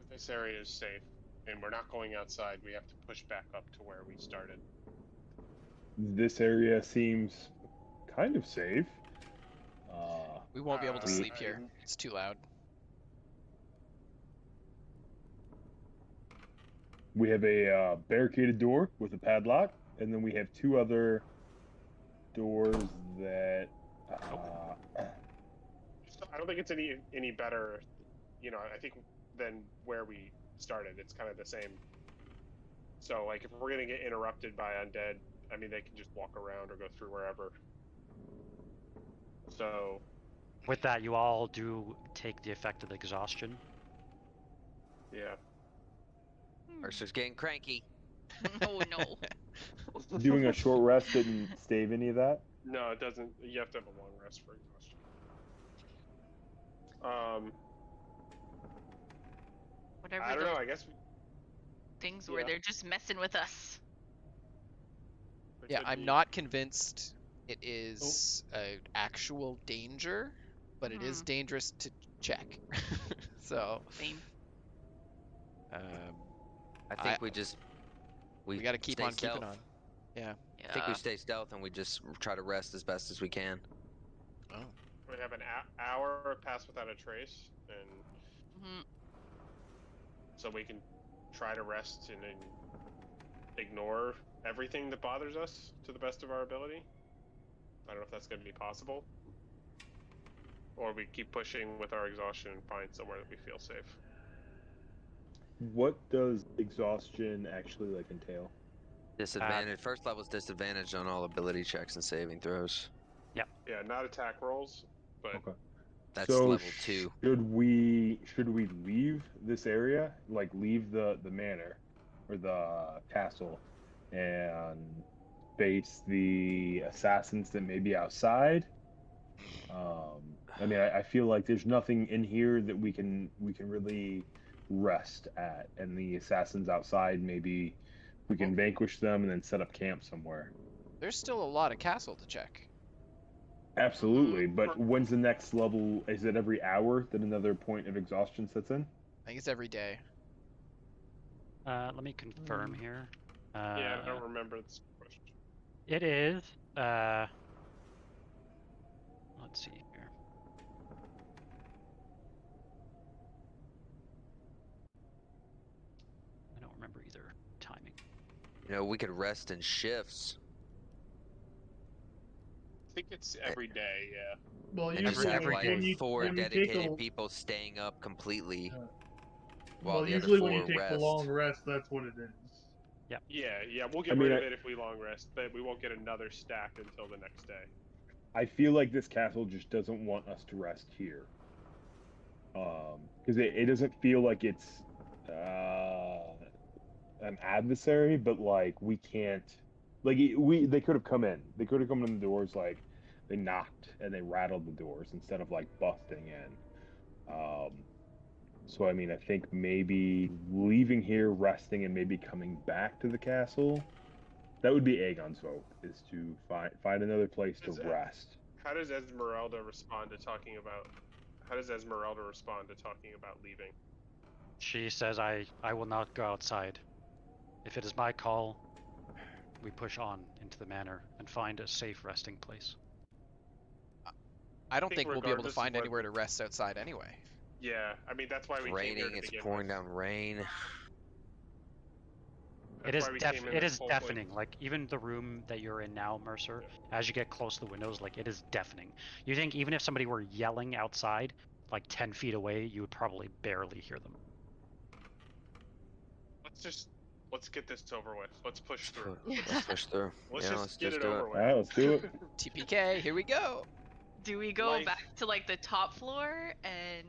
[SPEAKER 5] This area is safe, and we're not going outside. We have to push back up to where we started.
[SPEAKER 4] This area seems kind of safe.
[SPEAKER 3] We won't be able to sleep here. It's too loud.
[SPEAKER 4] We have a barricaded door with a padlock, and then we have two other doors that.
[SPEAKER 5] I don't think it's any better, I think, than where we started. It's kind of the same. So, like, if we're gonna get interrupted by undead, I mean, they can just walk around or go through wherever. So.
[SPEAKER 1] With that, you all do take the effect of exhaustion.
[SPEAKER 5] Yeah.
[SPEAKER 2] Mercer's getting cranky.
[SPEAKER 6] Oh no.
[SPEAKER 4] Doing a short rest didn't stave any of that?
[SPEAKER 5] No, it doesn't. You have to have a long rest for exhaustion.
[SPEAKER 6] Whatever.
[SPEAKER 5] I don't know. I guess
[SPEAKER 6] things where they're just messing with us.
[SPEAKER 3] Yeah, I'm not convinced it is an actual danger, but it is dangerous to check. So.
[SPEAKER 6] Same.
[SPEAKER 2] I think we
[SPEAKER 3] gotta keep on
[SPEAKER 2] stealth.
[SPEAKER 3] keeping on. Yeah.
[SPEAKER 2] I think we stay stealth and we just try to rest as best as we can.
[SPEAKER 3] Oh.
[SPEAKER 5] We have an hour pass without a trace, and so we can try to rest and ignore everything that bothers us to the best of our ability. I don't know if that's going to be possible, or we keep pushing with our exhaustion and find somewhere that we feel safe.
[SPEAKER 4] What does exhaustion actually entail?
[SPEAKER 2] Disadvantage. First level's disadvantage on all ability checks and saving throws.
[SPEAKER 1] Yep.
[SPEAKER 5] Yeah, not attack rolls, but
[SPEAKER 2] that's
[SPEAKER 4] so
[SPEAKER 2] level 2.
[SPEAKER 4] Should we leave this area, like leave the manor or the castle, and face the assassins that may be outside? I mean, I feel like there's nothing in here that we can really rest at, and the assassins outside, maybe we can vanquish them and then set up camp somewhere.
[SPEAKER 3] There's still a lot of castle to check.
[SPEAKER 4] Absolutely, but when's the next level? Is it every hour that another point of exhaustion sets in?
[SPEAKER 3] I think it's every day.
[SPEAKER 1] Let me confirm here.
[SPEAKER 5] Yeah, I don't remember this question.
[SPEAKER 1] It is. Let's see here. I don't remember either timing.
[SPEAKER 2] We could rest in shifts.
[SPEAKER 5] I think it's every day, yeah.
[SPEAKER 7] Well,
[SPEAKER 2] And just
[SPEAKER 7] usually
[SPEAKER 2] have
[SPEAKER 7] when you,
[SPEAKER 2] 4
[SPEAKER 7] when you
[SPEAKER 2] dedicated
[SPEAKER 7] take a,
[SPEAKER 2] people staying up completely.
[SPEAKER 7] well,
[SPEAKER 2] the
[SPEAKER 7] usually
[SPEAKER 2] other
[SPEAKER 7] when you
[SPEAKER 2] 4
[SPEAKER 7] take
[SPEAKER 2] rest.
[SPEAKER 7] the long rest, that's what it is.
[SPEAKER 5] Yeah, we'll get rid of it if we long rest, but we won't get another stack until the next day.
[SPEAKER 4] I feel like this castle just doesn't want us to rest here. Because it doesn't feel like it's an adversary, but like we can't, like they could have come in. They could have come in the doors, like they knocked and they rattled the doors instead of like busting in. So I mean, I think maybe leaving here, resting, and maybe coming back to the castle. That would be Aegon's vote, is to find another place to rest.
[SPEAKER 5] How does Esmeralda respond to talking about leaving?
[SPEAKER 1] She says, I will not go outside. If it is my call, we push on into the manor and find a safe resting place.
[SPEAKER 3] I don't think we'll be able to
[SPEAKER 5] regardless of
[SPEAKER 3] find
[SPEAKER 5] whether-
[SPEAKER 3] anywhere to rest outside anyway.
[SPEAKER 5] Yeah, I mean that's why we came here
[SPEAKER 2] Raining.
[SPEAKER 5] to
[SPEAKER 2] It's
[SPEAKER 5] begin
[SPEAKER 2] pouring
[SPEAKER 5] with.
[SPEAKER 2] down rain.
[SPEAKER 1] It
[SPEAKER 5] That's
[SPEAKER 1] is
[SPEAKER 5] why we came in
[SPEAKER 1] it
[SPEAKER 5] this
[SPEAKER 1] is
[SPEAKER 5] whole point.
[SPEAKER 1] deafening. Like even the room that you're in now, Mercer, as you get close to the windows, like it is deafening. You think even if somebody were yelling outside, like 10 feet away, you would probably barely hear them.
[SPEAKER 5] Let's get this over with. Let's push through.
[SPEAKER 2] Let's push through.
[SPEAKER 5] Let's
[SPEAKER 2] Yeah,
[SPEAKER 5] just
[SPEAKER 2] let's
[SPEAKER 5] get
[SPEAKER 2] just
[SPEAKER 5] it
[SPEAKER 2] do
[SPEAKER 5] over
[SPEAKER 2] it.
[SPEAKER 5] with.
[SPEAKER 4] Alright, let's do it.
[SPEAKER 3] TPK, here we go.
[SPEAKER 6] Do we go
[SPEAKER 5] Life-
[SPEAKER 6] back to like the top floor and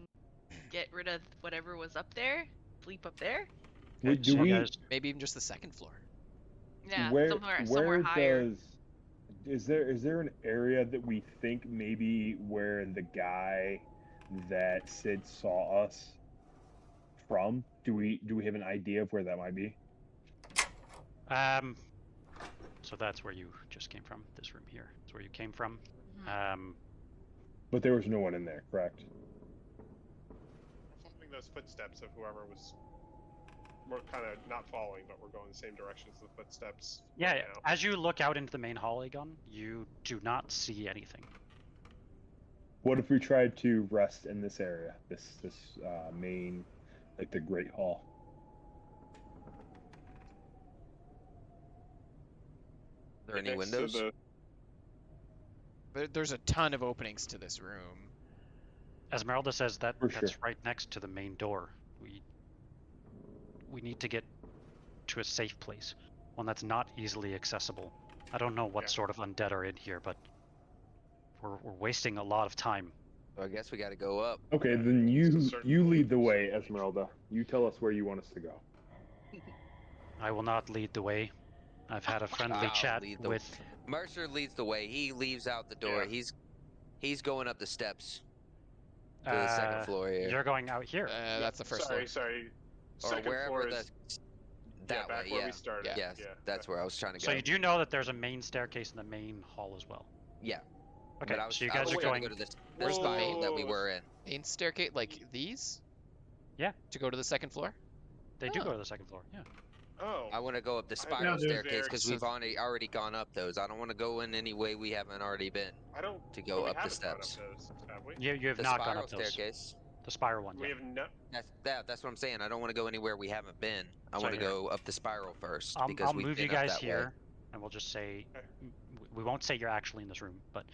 [SPEAKER 6] get rid of whatever was up there? Sleep up there?
[SPEAKER 4] Wait, do
[SPEAKER 1] so
[SPEAKER 4] we?
[SPEAKER 1] guys,
[SPEAKER 3] Maybe even just the second floor.
[SPEAKER 6] Yeah,
[SPEAKER 4] where
[SPEAKER 6] somewhere higher.
[SPEAKER 4] Is there an area that we think maybe where the guy that Sid saw us from? Do we have an idea of where that might be?
[SPEAKER 1] so that's where you just came from. This room here is where you came from.
[SPEAKER 6] Mhm.
[SPEAKER 4] But there was no one in there, correct?
[SPEAKER 5] We're following those footsteps of whoever was. We're kind of not following, but we're going the same direction as the footsteps.
[SPEAKER 1] Yeah,
[SPEAKER 5] right now.
[SPEAKER 1] as you look out into the main hall, Aegon, you do not see anything.
[SPEAKER 4] What if we tried to rest in this area, this main, like the Great Hall?
[SPEAKER 2] Are there any
[SPEAKER 5] Next to
[SPEAKER 2] windows?
[SPEAKER 3] There's a ton of openings to this room.
[SPEAKER 1] Esmeralda says that
[SPEAKER 4] For
[SPEAKER 1] that's
[SPEAKER 4] sure.
[SPEAKER 1] right next to the main door. We need to get to a safe place, one that's not easily accessible. I don't know what
[SPEAKER 5] Yeah.
[SPEAKER 1] sort of undead are in here, but we're wasting a lot of time.
[SPEAKER 2] So I guess we got to go up.
[SPEAKER 4] Okay,
[SPEAKER 5] Yeah,
[SPEAKER 4] then
[SPEAKER 5] it's a certain
[SPEAKER 4] you lead
[SPEAKER 5] point.
[SPEAKER 4] the way, Esmeralda. You tell us where you want us to go.
[SPEAKER 1] I will not lead the way. I've had a friendly
[SPEAKER 2] I'll
[SPEAKER 1] chat
[SPEAKER 2] lead the-
[SPEAKER 1] with.
[SPEAKER 2] Mercer leads the way. He leaves out the door.
[SPEAKER 5] Yeah.
[SPEAKER 2] He's going up the steps to the second floor here,
[SPEAKER 1] You're going out here.
[SPEAKER 3] That's the first
[SPEAKER 5] Sorry,
[SPEAKER 3] floor.
[SPEAKER 5] sorry.
[SPEAKER 2] or
[SPEAKER 5] Second
[SPEAKER 2] wherever
[SPEAKER 5] floor
[SPEAKER 2] the
[SPEAKER 5] is
[SPEAKER 2] that
[SPEAKER 5] back
[SPEAKER 2] way.
[SPEAKER 5] where
[SPEAKER 2] Yeah.
[SPEAKER 5] we started.
[SPEAKER 2] Yes,
[SPEAKER 5] Yeah.
[SPEAKER 2] that's where I was trying to go.
[SPEAKER 1] So you do know that there's a main staircase in the main hall as well.
[SPEAKER 2] Yeah.
[SPEAKER 1] Okay,
[SPEAKER 2] But I was,
[SPEAKER 1] so you
[SPEAKER 2] I
[SPEAKER 1] guys
[SPEAKER 2] was
[SPEAKER 1] are
[SPEAKER 2] trying
[SPEAKER 1] going.
[SPEAKER 2] to go to the
[SPEAKER 3] Where's the
[SPEAKER 2] spiral
[SPEAKER 3] main-
[SPEAKER 2] that we were in.
[SPEAKER 3] Main staircase, like these?
[SPEAKER 1] Yeah.
[SPEAKER 3] To go to the second floor?
[SPEAKER 1] They do
[SPEAKER 3] Oh.
[SPEAKER 1] go to the second floor. Yeah.
[SPEAKER 5] Oh.
[SPEAKER 2] I want to go up the
[SPEAKER 5] I
[SPEAKER 2] spiral
[SPEAKER 7] know
[SPEAKER 2] staircase
[SPEAKER 5] there-
[SPEAKER 2] because
[SPEAKER 3] so-
[SPEAKER 2] we've already gone up those. I don't want to go in any way we haven't already been
[SPEAKER 5] I don't.
[SPEAKER 2] to go
[SPEAKER 5] we
[SPEAKER 2] up the
[SPEAKER 5] haven't gone up
[SPEAKER 2] steps.
[SPEAKER 5] those, have we?
[SPEAKER 1] You have
[SPEAKER 2] The
[SPEAKER 1] not gone
[SPEAKER 2] spiral
[SPEAKER 1] up those.
[SPEAKER 2] staircase.
[SPEAKER 1] The spiral one.
[SPEAKER 5] We
[SPEAKER 1] Yeah.
[SPEAKER 5] have no.
[SPEAKER 2] That's what I'm saying. I don't want to go anywhere we haven't been. I
[SPEAKER 1] So
[SPEAKER 2] want to
[SPEAKER 1] here.
[SPEAKER 2] go up the spiral first
[SPEAKER 1] I'll
[SPEAKER 2] because we've
[SPEAKER 1] move
[SPEAKER 2] been
[SPEAKER 1] you
[SPEAKER 2] up
[SPEAKER 1] guys
[SPEAKER 2] that way.
[SPEAKER 1] here, and we'll just say
[SPEAKER 5] Okay.
[SPEAKER 1] we won't say you're actually in this room, but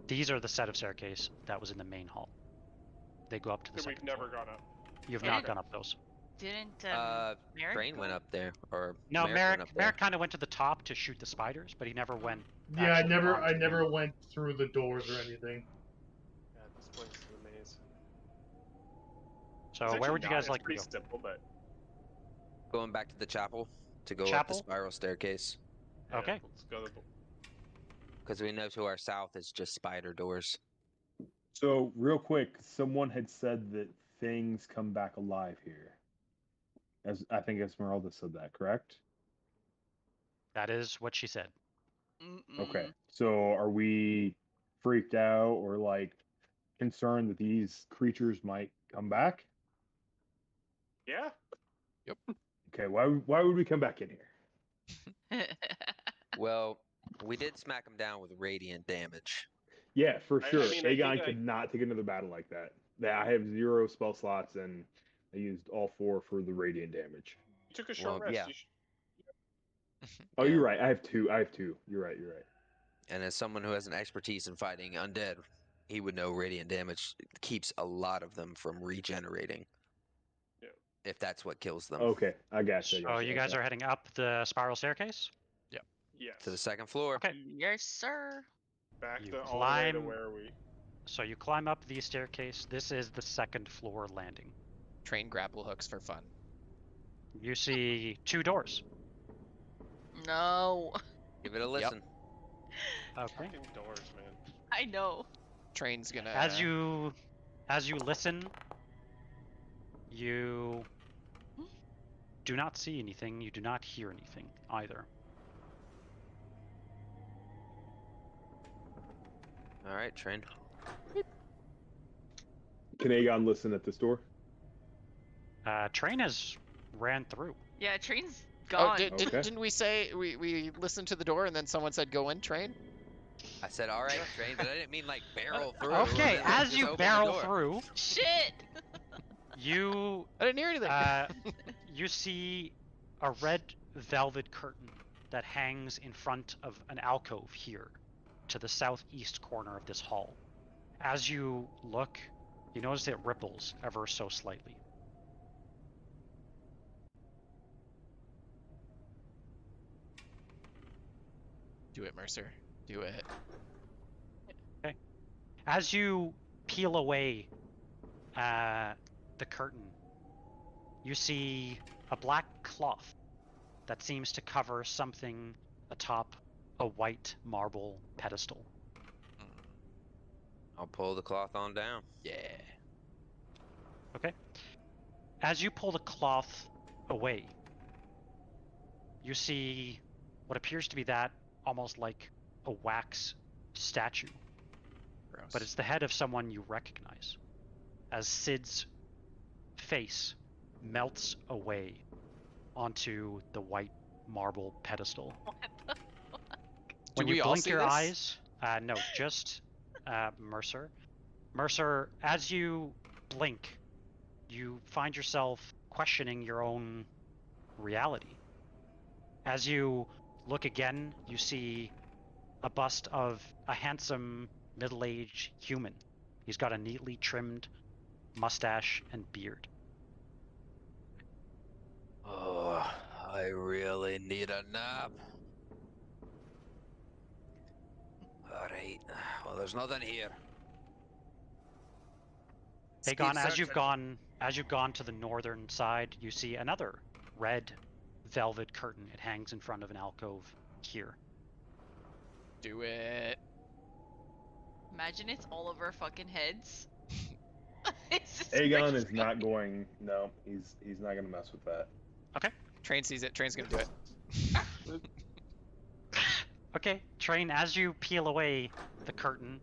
[SPEAKER 1] these are the set of staircase that was in the main hall. They go up to the
[SPEAKER 5] That we've
[SPEAKER 1] second
[SPEAKER 5] never
[SPEAKER 1] floor.
[SPEAKER 5] gone up.
[SPEAKER 1] You've
[SPEAKER 6] Okay.
[SPEAKER 1] not gone up those.
[SPEAKER 6] Didn't Merrick
[SPEAKER 2] Train
[SPEAKER 6] go?
[SPEAKER 2] went up there, or
[SPEAKER 1] No,
[SPEAKER 2] Merrick went up there.
[SPEAKER 1] Merrick kind of went to the top to shoot the spiders, but he never went.
[SPEAKER 7] Yeah, I
[SPEAKER 1] actually
[SPEAKER 7] never
[SPEAKER 1] onto the main.
[SPEAKER 7] went through the doors or anything.
[SPEAKER 5] Yeah, this place is a maze.
[SPEAKER 1] So
[SPEAKER 5] It's
[SPEAKER 1] where
[SPEAKER 5] actually
[SPEAKER 1] would you
[SPEAKER 5] not,
[SPEAKER 1] guys
[SPEAKER 5] it's
[SPEAKER 1] like to
[SPEAKER 5] pretty
[SPEAKER 1] go?
[SPEAKER 5] simple, but
[SPEAKER 2] Going back to the chapel to go up the
[SPEAKER 1] Chapel?
[SPEAKER 2] spiral staircase
[SPEAKER 5] yeah,
[SPEAKER 1] Okay.
[SPEAKER 5] Let's go to the.
[SPEAKER 2] because we know to our south is just spider doors.
[SPEAKER 4] So, real quick, someone had said that things come back alive here. As I think Esmeralda said that, correct?
[SPEAKER 1] That is what she said.
[SPEAKER 4] Okay. So, are we freaked out or like concerned that these creatures might come back?
[SPEAKER 5] Yeah.
[SPEAKER 4] Okay. Why would we come back in here?
[SPEAKER 2] Well, we did smack them down with radiant damage.
[SPEAKER 4] Yeah, for
[SPEAKER 5] I
[SPEAKER 4] sure.
[SPEAKER 5] mean, I
[SPEAKER 4] Aegon
[SPEAKER 5] think
[SPEAKER 4] could not take another battle like that. I have 0 spell slots and I used all 4 for the radiant damage.
[SPEAKER 5] You took a short
[SPEAKER 2] Well,
[SPEAKER 5] rest.
[SPEAKER 2] yeah.
[SPEAKER 5] You should-
[SPEAKER 4] Oh,
[SPEAKER 2] Yeah.
[SPEAKER 4] you're right. I have 2. You're right.
[SPEAKER 2] And as someone who has an expertise in fighting undead, he would know radiant damage keeps a lot of them from regenerating.
[SPEAKER 5] Yeah.
[SPEAKER 2] If that's what kills them.
[SPEAKER 4] Okay, I gotcha.
[SPEAKER 1] So you guys are heading up the spiral staircase.
[SPEAKER 5] Yes.
[SPEAKER 2] To the second floor.
[SPEAKER 1] Okay.
[SPEAKER 6] Yes, sir.
[SPEAKER 5] Back
[SPEAKER 1] You
[SPEAKER 5] all the way to
[SPEAKER 1] climb-
[SPEAKER 5] where we.
[SPEAKER 1] So you climb up the staircase. This is the second floor landing.
[SPEAKER 3] Train grapple hooks for fun.
[SPEAKER 1] You see 2 doors.
[SPEAKER 6] No.
[SPEAKER 2] Give it a listen.
[SPEAKER 1] Okay.
[SPEAKER 5] Fucking doors, man.
[SPEAKER 6] I know.
[SPEAKER 3] Train's gonna.
[SPEAKER 1] As you listen, you do not see anything. You do not hear anything either.
[SPEAKER 2] All right, train.
[SPEAKER 4] Can Aegon listen at this door?
[SPEAKER 1] Train has ran through.
[SPEAKER 6] Yeah, train's
[SPEAKER 3] Oh,
[SPEAKER 6] gone.
[SPEAKER 3] didn't
[SPEAKER 4] Okay.
[SPEAKER 3] we say we listened to the door and then someone said go in, train?
[SPEAKER 2] I said, all right, train, but I didn't mean like barrel through.
[SPEAKER 1] Okay,
[SPEAKER 2] and then, like,
[SPEAKER 1] as
[SPEAKER 2] just
[SPEAKER 1] you
[SPEAKER 2] open the
[SPEAKER 1] barrel
[SPEAKER 2] door.
[SPEAKER 1] through,
[SPEAKER 6] Shit!
[SPEAKER 3] I didn't hear anything.
[SPEAKER 1] you see a red velvet curtain that hangs in front of an alcove here to the southeast corner of this hall. As you look, you notice it ripples ever so slightly.
[SPEAKER 3] Do it, Mercer. Do it.
[SPEAKER 1] Okay. As you peel away the curtain, you see a black cloth that seems to cover something atop a white marble pedestal.
[SPEAKER 2] I'll pull the cloth on down.
[SPEAKER 3] Yeah.
[SPEAKER 1] Okay. As you pull the cloth away, you see what appears to be that almost like a wax statue.
[SPEAKER 3] Gross.
[SPEAKER 1] But it's the head of someone you recognize, as Sid's face melts away onto the white marble pedestal.
[SPEAKER 6] What the fuck?
[SPEAKER 1] When
[SPEAKER 3] Do we
[SPEAKER 1] you
[SPEAKER 3] all
[SPEAKER 1] blink
[SPEAKER 3] see
[SPEAKER 1] your
[SPEAKER 3] this?
[SPEAKER 1] eyes, no, just Mercer. Mercer, as you blink, you find yourself questioning your own reality. As you look again, you see a bust of a handsome middle-aged human. He's got a neatly trimmed mustache and beard.
[SPEAKER 2] Oh, I really need a nap. All right. Well, there's nothing here.
[SPEAKER 1] Aegon, as you've gone to the northern side, you see another red velvet curtain. It hangs in front of an alcove here.
[SPEAKER 3] Do it.
[SPEAKER 6] Imagine it's all over our fucking heads.
[SPEAKER 4] Aegon is not going. No, he's not gonna mess with that.
[SPEAKER 1] Okay.
[SPEAKER 3] Train sees it. Train's gonna do it.
[SPEAKER 1] Okay, Train, as you peel away the curtain,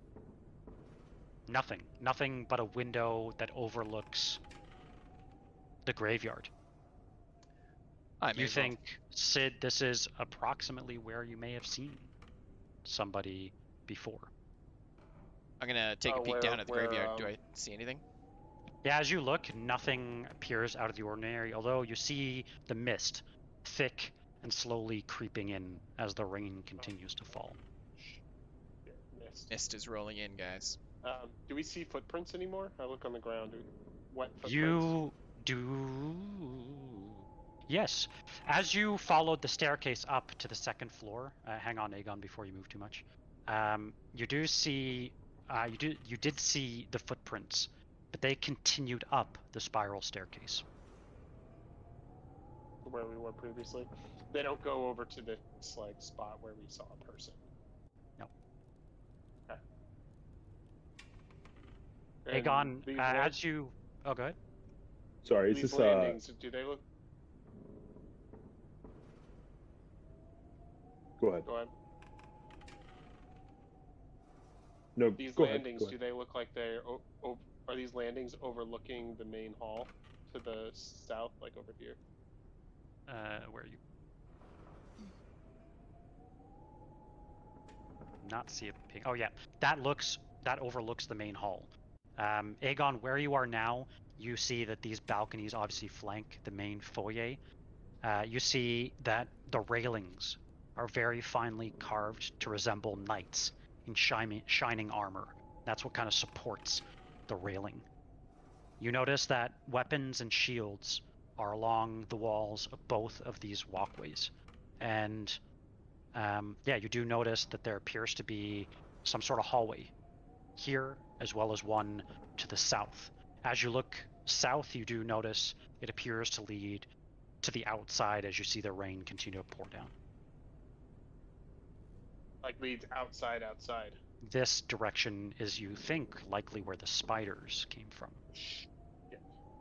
[SPEAKER 1] nothing but a window that overlooks the graveyard. You think, Sid, this is approximately where you may have seen somebody before.
[SPEAKER 3] I'm gonna take a peek down at the graveyard. Do I see anything?
[SPEAKER 1] Yeah, as you look, nothing appears out of the ordinary, although you see the mist thick and slowly creeping in as the rain continues to fall.
[SPEAKER 3] Mist is rolling in, guys.
[SPEAKER 5] Do we see footprints anymore? I look on the ground. Wet footprints.
[SPEAKER 1] You do... Yes. As you followed the staircase up to the second floor, hang on, Aegon, before you move too much. You do see... you did see the footprints, but they continued up the spiral staircase.
[SPEAKER 5] Where we were previously. They don't go over to this like spot where we saw a person.
[SPEAKER 1] No.
[SPEAKER 5] Okay.
[SPEAKER 1] Aegon, as you... Oh, go ahead.
[SPEAKER 4] Sorry, is
[SPEAKER 5] These
[SPEAKER 4] this
[SPEAKER 5] landings, do they look...
[SPEAKER 4] Go ahead.
[SPEAKER 5] Go ahead.
[SPEAKER 4] No,
[SPEAKER 5] These
[SPEAKER 4] go
[SPEAKER 5] landings,
[SPEAKER 4] ahead.
[SPEAKER 5] do they look like they're... are these landings overlooking the main hall to the south, like over here?
[SPEAKER 1] Where are you? Not see a ping. Oh yeah, that overlooks the main hall. Aegon, where you are now, you see that these balconies obviously flank the main foyer. You see that the railings are very finely carved to resemble knights in shining armor. That's what kind of supports the railing. You notice that weapons and shields are along the walls of both of these walkways. And yeah, you do notice that there appears to be some sort of hallway here, as well as one to the south. As you look south, you do notice it appears to lead to the outside as you see the rain continue to pour down.
[SPEAKER 5] Like leads outside.
[SPEAKER 1] This direction is, you think, likely where the spiders came from.
[SPEAKER 5] Yeah.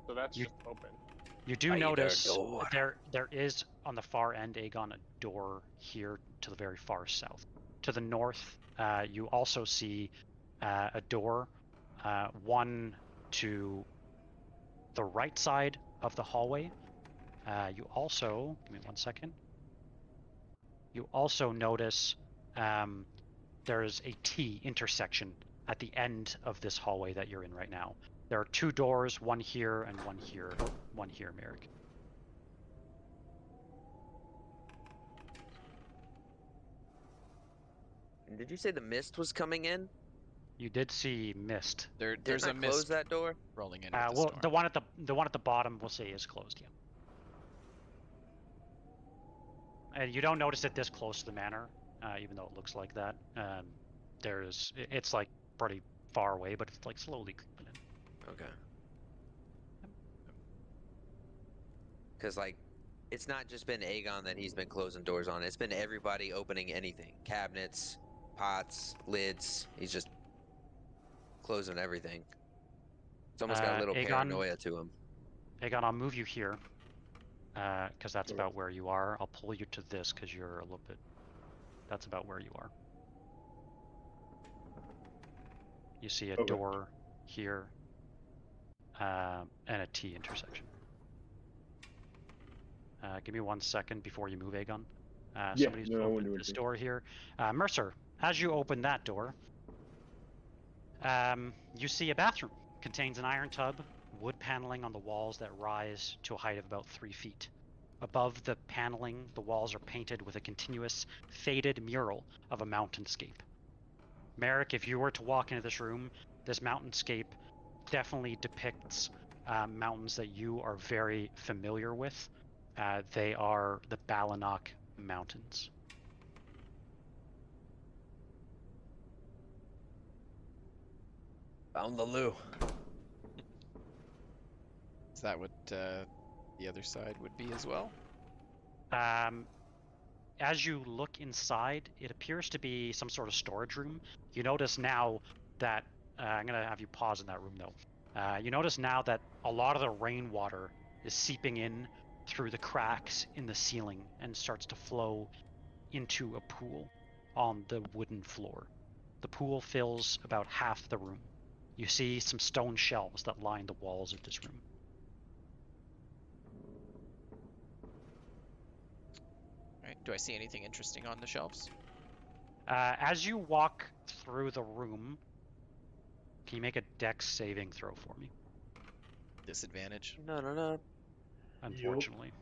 [SPEAKER 5] So that's just open.
[SPEAKER 1] You do notice there is on the far end, Aegon, a door here to the very far south. To the north, you also see a door, one to the right side of the hallway. You also, give me 1 second. You also notice there's a T intersection at the end of this hallway that you're in right now. There are 2 doors, one here and one here. One here, Merrick.
[SPEAKER 2] Did you say the mist was coming in?
[SPEAKER 1] You did see mist.
[SPEAKER 3] There's a mist.
[SPEAKER 2] Close that door.
[SPEAKER 3] Rolling in.
[SPEAKER 1] Well, the one at the bottom, we'll say, is closed. Yeah. And you don't notice it this close to the manor, even though it looks like that. It's like pretty far away, but it's like slowly creeping in.
[SPEAKER 2] Okay. Because like, it's not just been Aegon that he's been closing doors on. It's been everybody opening anything, cabinets, pots, lids. He's just closing everything. It's almost got a little paranoia to him.
[SPEAKER 1] Aegon, I'll move you here, because that's about where you are. I'll pull you to this because you're a little bit. That's about where you are. You see a door here, and a T intersection. Give me 1 second before you move, Aegon. Somebody's opened this door here. Mercer, as you open that door, you see a bathroom. Contains an iron tub, wood paneling on the walls that rise to a height of about 3 feet. Above the paneling, the walls are painted with a continuous, faded mural of a mountainscape. Merrick, if you were to walk into this room, this mountainscape definitely depicts mountains that you are very familiar with. They are the Balanok Mountains.
[SPEAKER 2] Found the loo.
[SPEAKER 3] Is that what the other side would be as well?
[SPEAKER 1] As you look inside, it appears to be some sort of storage room. You notice now that I'm going to have you pause in that room, though. You notice now that a lot of the rainwater is seeping in through the cracks in the ceiling and starts to flow into a pool on the wooden floor. The pool fills about half the room. You see some stone shelves that line the walls of this room.
[SPEAKER 3] Right. Do I see anything interesting on the shelves?
[SPEAKER 1] As you walk through the room, can you make a dex saving throw for me?
[SPEAKER 3] Disadvantage.
[SPEAKER 2] No.
[SPEAKER 1] Unfortunately.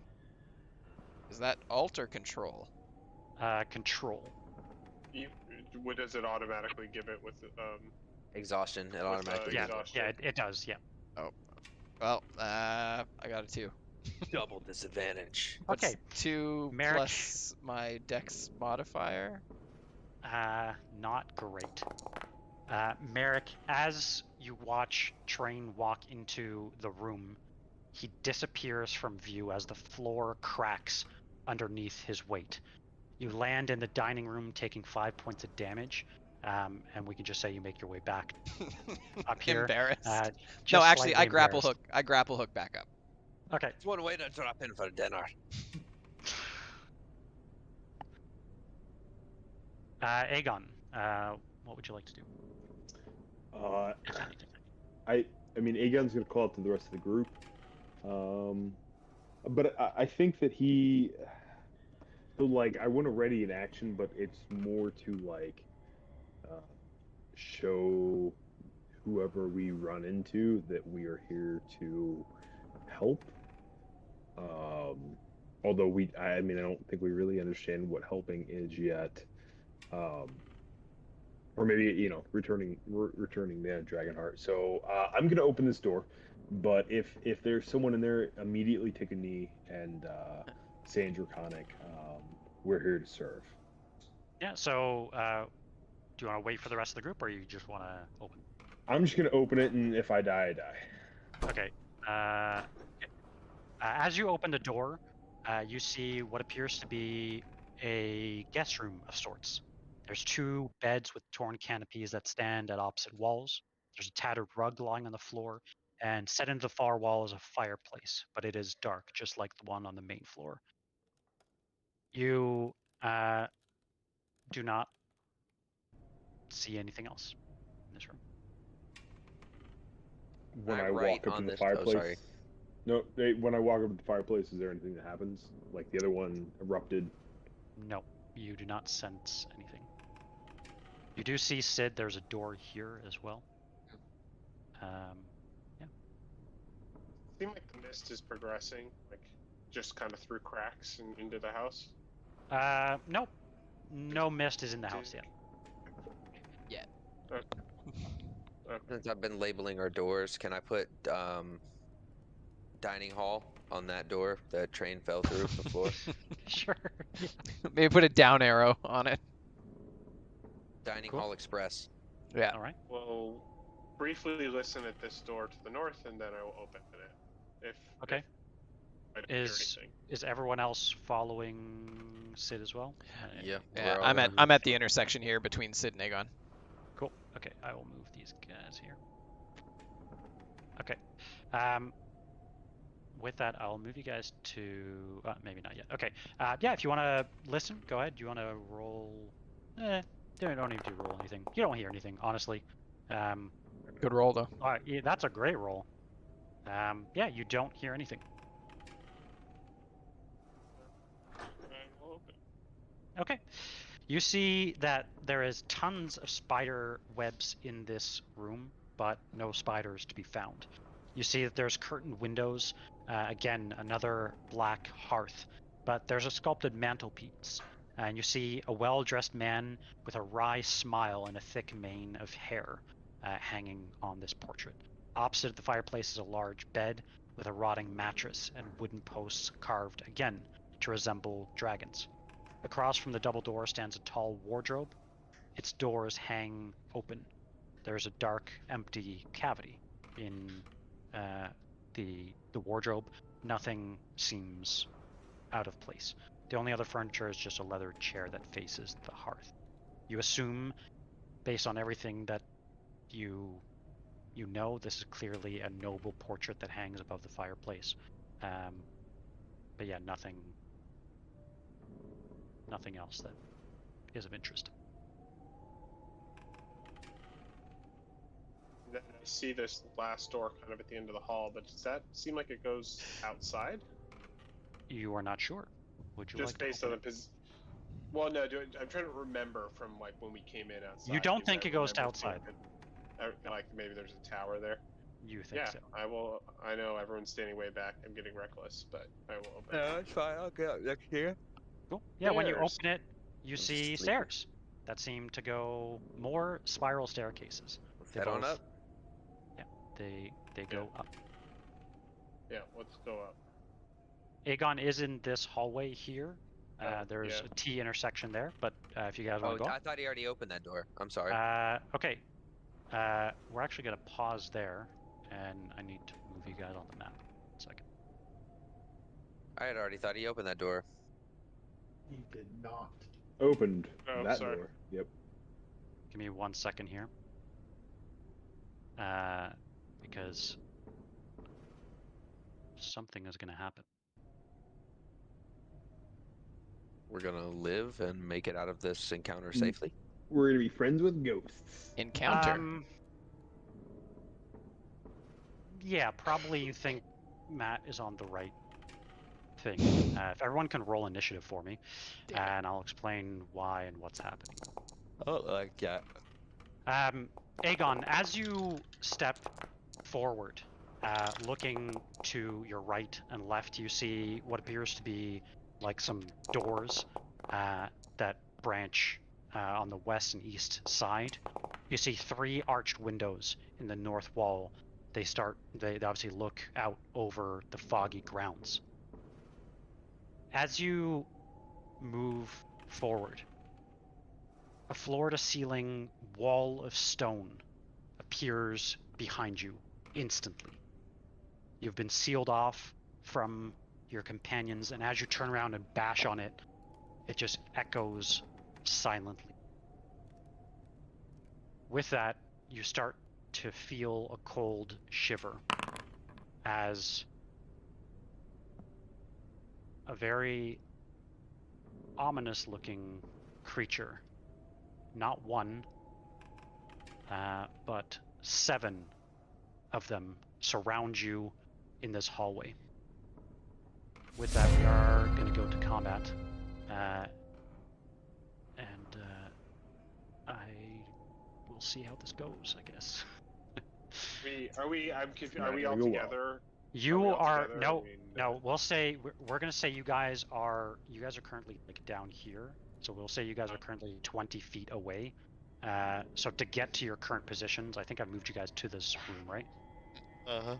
[SPEAKER 3] Is that alt or control?
[SPEAKER 1] Control.
[SPEAKER 5] What does it automatically give it with
[SPEAKER 2] Exhaustion. It automatically.
[SPEAKER 1] Yeah, it does. Yeah.
[SPEAKER 3] Oh, well, I got a 2.
[SPEAKER 2] Double disadvantage.
[SPEAKER 3] What's
[SPEAKER 1] Okay.
[SPEAKER 3] 2
[SPEAKER 1] Merrick.
[SPEAKER 3] plus my dex modifier?
[SPEAKER 1] Not great. Merrick, as you watch Train walk into the room, he disappears from view as the floor cracks underneath his weight. You land in the dining room, taking 5 points of damage, and we can just say you make your way back up here.
[SPEAKER 3] Embarrassed.
[SPEAKER 1] No,
[SPEAKER 3] actually, I grapple hook. I grapple hook back up.
[SPEAKER 1] Okay.
[SPEAKER 2] It's one way to drop in for dinner.
[SPEAKER 1] Aegon, what would you like to do?
[SPEAKER 4] I mean, Aegon's gonna call out to the rest of the group, but I think that I want to ready an action, but it's more to show whoever we run into that we are here to help. Although I don't think we really understand what helping is yet. Or maybe, returning the Dragonheart. So I'm gonna open this door, but if there's someone in there, immediately take a knee and say in Draconic, we're here to serve.
[SPEAKER 1] Yeah. So, do you want to wait for the rest of the group, or you just want to open?
[SPEAKER 4] I'm just gonna open it, and if I die, I die.
[SPEAKER 1] Okay. As you open the door, you see what appears to be a guest room of sorts. There's 2 beds with torn canopies that stand at opposite walls. There's a tattered rug lying on the floor, and set into the far wall is a fireplace, but it is dark, just like the one on the main floor. You do not see anything else in this room.
[SPEAKER 4] When I walk up to the fireplace, when I walk up to the fireplace, is there anything that happens? Like the other one erupted?
[SPEAKER 1] No, you do not sense anything. You do see Sid. There's a door here as well. Yeah.
[SPEAKER 5] Seems like the mist is progressing, like just kind of through cracks and into the house.
[SPEAKER 1] Nope. No mist is in the house yet.
[SPEAKER 3] Yet.
[SPEAKER 5] Okay.
[SPEAKER 2] Since I've been labeling our doors, can I put dining hall on that door that train fell through the floor?
[SPEAKER 1] Sure. Yeah.
[SPEAKER 3] Maybe put a down arrow on it.
[SPEAKER 2] Dining
[SPEAKER 1] Cool.
[SPEAKER 2] hall express.
[SPEAKER 3] Yeah.
[SPEAKER 1] All right.
[SPEAKER 5] We'll briefly listen at this door to the north, and then I will open it. If
[SPEAKER 1] Okay.
[SPEAKER 5] I don't hear anything.
[SPEAKER 1] Is everyone else following Sid as well?
[SPEAKER 2] Yeah.
[SPEAKER 3] Yeah,
[SPEAKER 2] we're all
[SPEAKER 3] I'm
[SPEAKER 2] gonna-
[SPEAKER 3] at the intersection here between Sid and Aegon.
[SPEAKER 1] Cool. Okay, I will move these guys here. Okay. With that, I'll move you guys to maybe not yet. Okay. Yeah, if you want to listen, go ahead. Do you want to roll? Don't need to roll anything. You don't hear anything, honestly.
[SPEAKER 3] Good roll though.
[SPEAKER 1] Yeah, that's a great roll. Yeah, you don't hear anything.
[SPEAKER 5] I will open.
[SPEAKER 1] Okay. You see that there is tons of spider webs in this room, but no spiders to be found. You see that there's curtained windows, again, another black hearth, but there's a sculpted mantelpiece, and you see a well-dressed man with a wry smile and a thick mane of hair hanging on this portrait. Opposite the fireplace is a large bed with a rotting mattress and wooden posts carved again to resemble dragons. Across from the double door stands a tall wardrobe. Its doors hang open. There's a dark, empty cavity in the wardrobe. Nothing seems out of place. The only other furniture is just a leather chair that faces the hearth. You assume, based on everything that you know, this is clearly a noble portrait that hangs above the fireplace. But yeah, nothing else that is of interest.
[SPEAKER 5] Then I see this last door kind of at the end of the hall, but does that seem like it goes outside?
[SPEAKER 1] You are not sure. Would you
[SPEAKER 5] Just
[SPEAKER 1] like to
[SPEAKER 5] based on
[SPEAKER 1] open
[SPEAKER 5] the Well, no. I'm trying to remember from like when we came in outside.
[SPEAKER 1] You don't
[SPEAKER 5] because
[SPEAKER 1] think
[SPEAKER 5] I
[SPEAKER 1] it goes to
[SPEAKER 5] remember seeing
[SPEAKER 1] outside?
[SPEAKER 5] like maybe there's a tower there.
[SPEAKER 1] You think
[SPEAKER 5] Yeah,
[SPEAKER 1] so?
[SPEAKER 5] I will. I know everyone's standing way back. I'm getting reckless, but I will open.
[SPEAKER 2] No, that's fine. I'll get up next year.
[SPEAKER 1] Cool. Yeah, when you
[SPEAKER 5] Stairs.
[SPEAKER 1] open it, you see
[SPEAKER 2] sleeping.
[SPEAKER 1] stairs that seem to go more spiral staircases.
[SPEAKER 2] Let's
[SPEAKER 1] They
[SPEAKER 2] head on
[SPEAKER 1] both-
[SPEAKER 2] up.
[SPEAKER 1] Yeah, they go up.
[SPEAKER 5] Yeah, let's go up.
[SPEAKER 1] Aegon is in this hallway here. There's
[SPEAKER 5] yeah.
[SPEAKER 1] a T intersection there, but if you guys want
[SPEAKER 2] Oh,
[SPEAKER 1] to go
[SPEAKER 2] I
[SPEAKER 1] up.
[SPEAKER 2] thought he already opened that door. I'm sorry.
[SPEAKER 1] Okay. We're actually going to pause there, and I need to move you guys on the map. 1 second.
[SPEAKER 2] I had already thought he opened that door.
[SPEAKER 7] He did not.
[SPEAKER 4] Opened
[SPEAKER 5] Oh,
[SPEAKER 4] that
[SPEAKER 5] sorry.
[SPEAKER 4] door. Yep.
[SPEAKER 1] Give me 1 second here. Because something is going to happen.
[SPEAKER 2] We're gonna live and make it out of this encounter safely.
[SPEAKER 4] We're gonna be friends with ghosts.
[SPEAKER 3] Encounter.
[SPEAKER 1] Yeah, probably you think Matt is on the right thing. If everyone can roll initiative for me,
[SPEAKER 3] Damn it.
[SPEAKER 1] and I'll explain why and what's happening.
[SPEAKER 2] Oh, like that.
[SPEAKER 1] Aegon, as you step forward, looking to your right and left, you see what appears to be like some doors that branch on the west and east side. You see 3 arched windows in the north wall. They obviously look out over the foggy grounds. As you move forward, a floor-to-ceiling wall of stone appears behind you instantly. You've been sealed off from your companions, and as you turn around and bash on it, it just echoes silently. With that, you start to feel a cold shiver as a very ominous-looking creature, not one, but 7 of them surround you in this hallway. With that, we are going to go to combat. And I we'll see how this goes, I guess.
[SPEAKER 5] Are we all
[SPEAKER 4] go well.
[SPEAKER 5] together?
[SPEAKER 1] You are
[SPEAKER 5] together?
[SPEAKER 1] no,
[SPEAKER 5] I mean,
[SPEAKER 1] no. We'll say we're gonna say you guys are currently like down here. So we'll say you guys are currently 20 feet away. So to get to your current positions, I think I moved you guys to this room, right?
[SPEAKER 8] Uh-huh.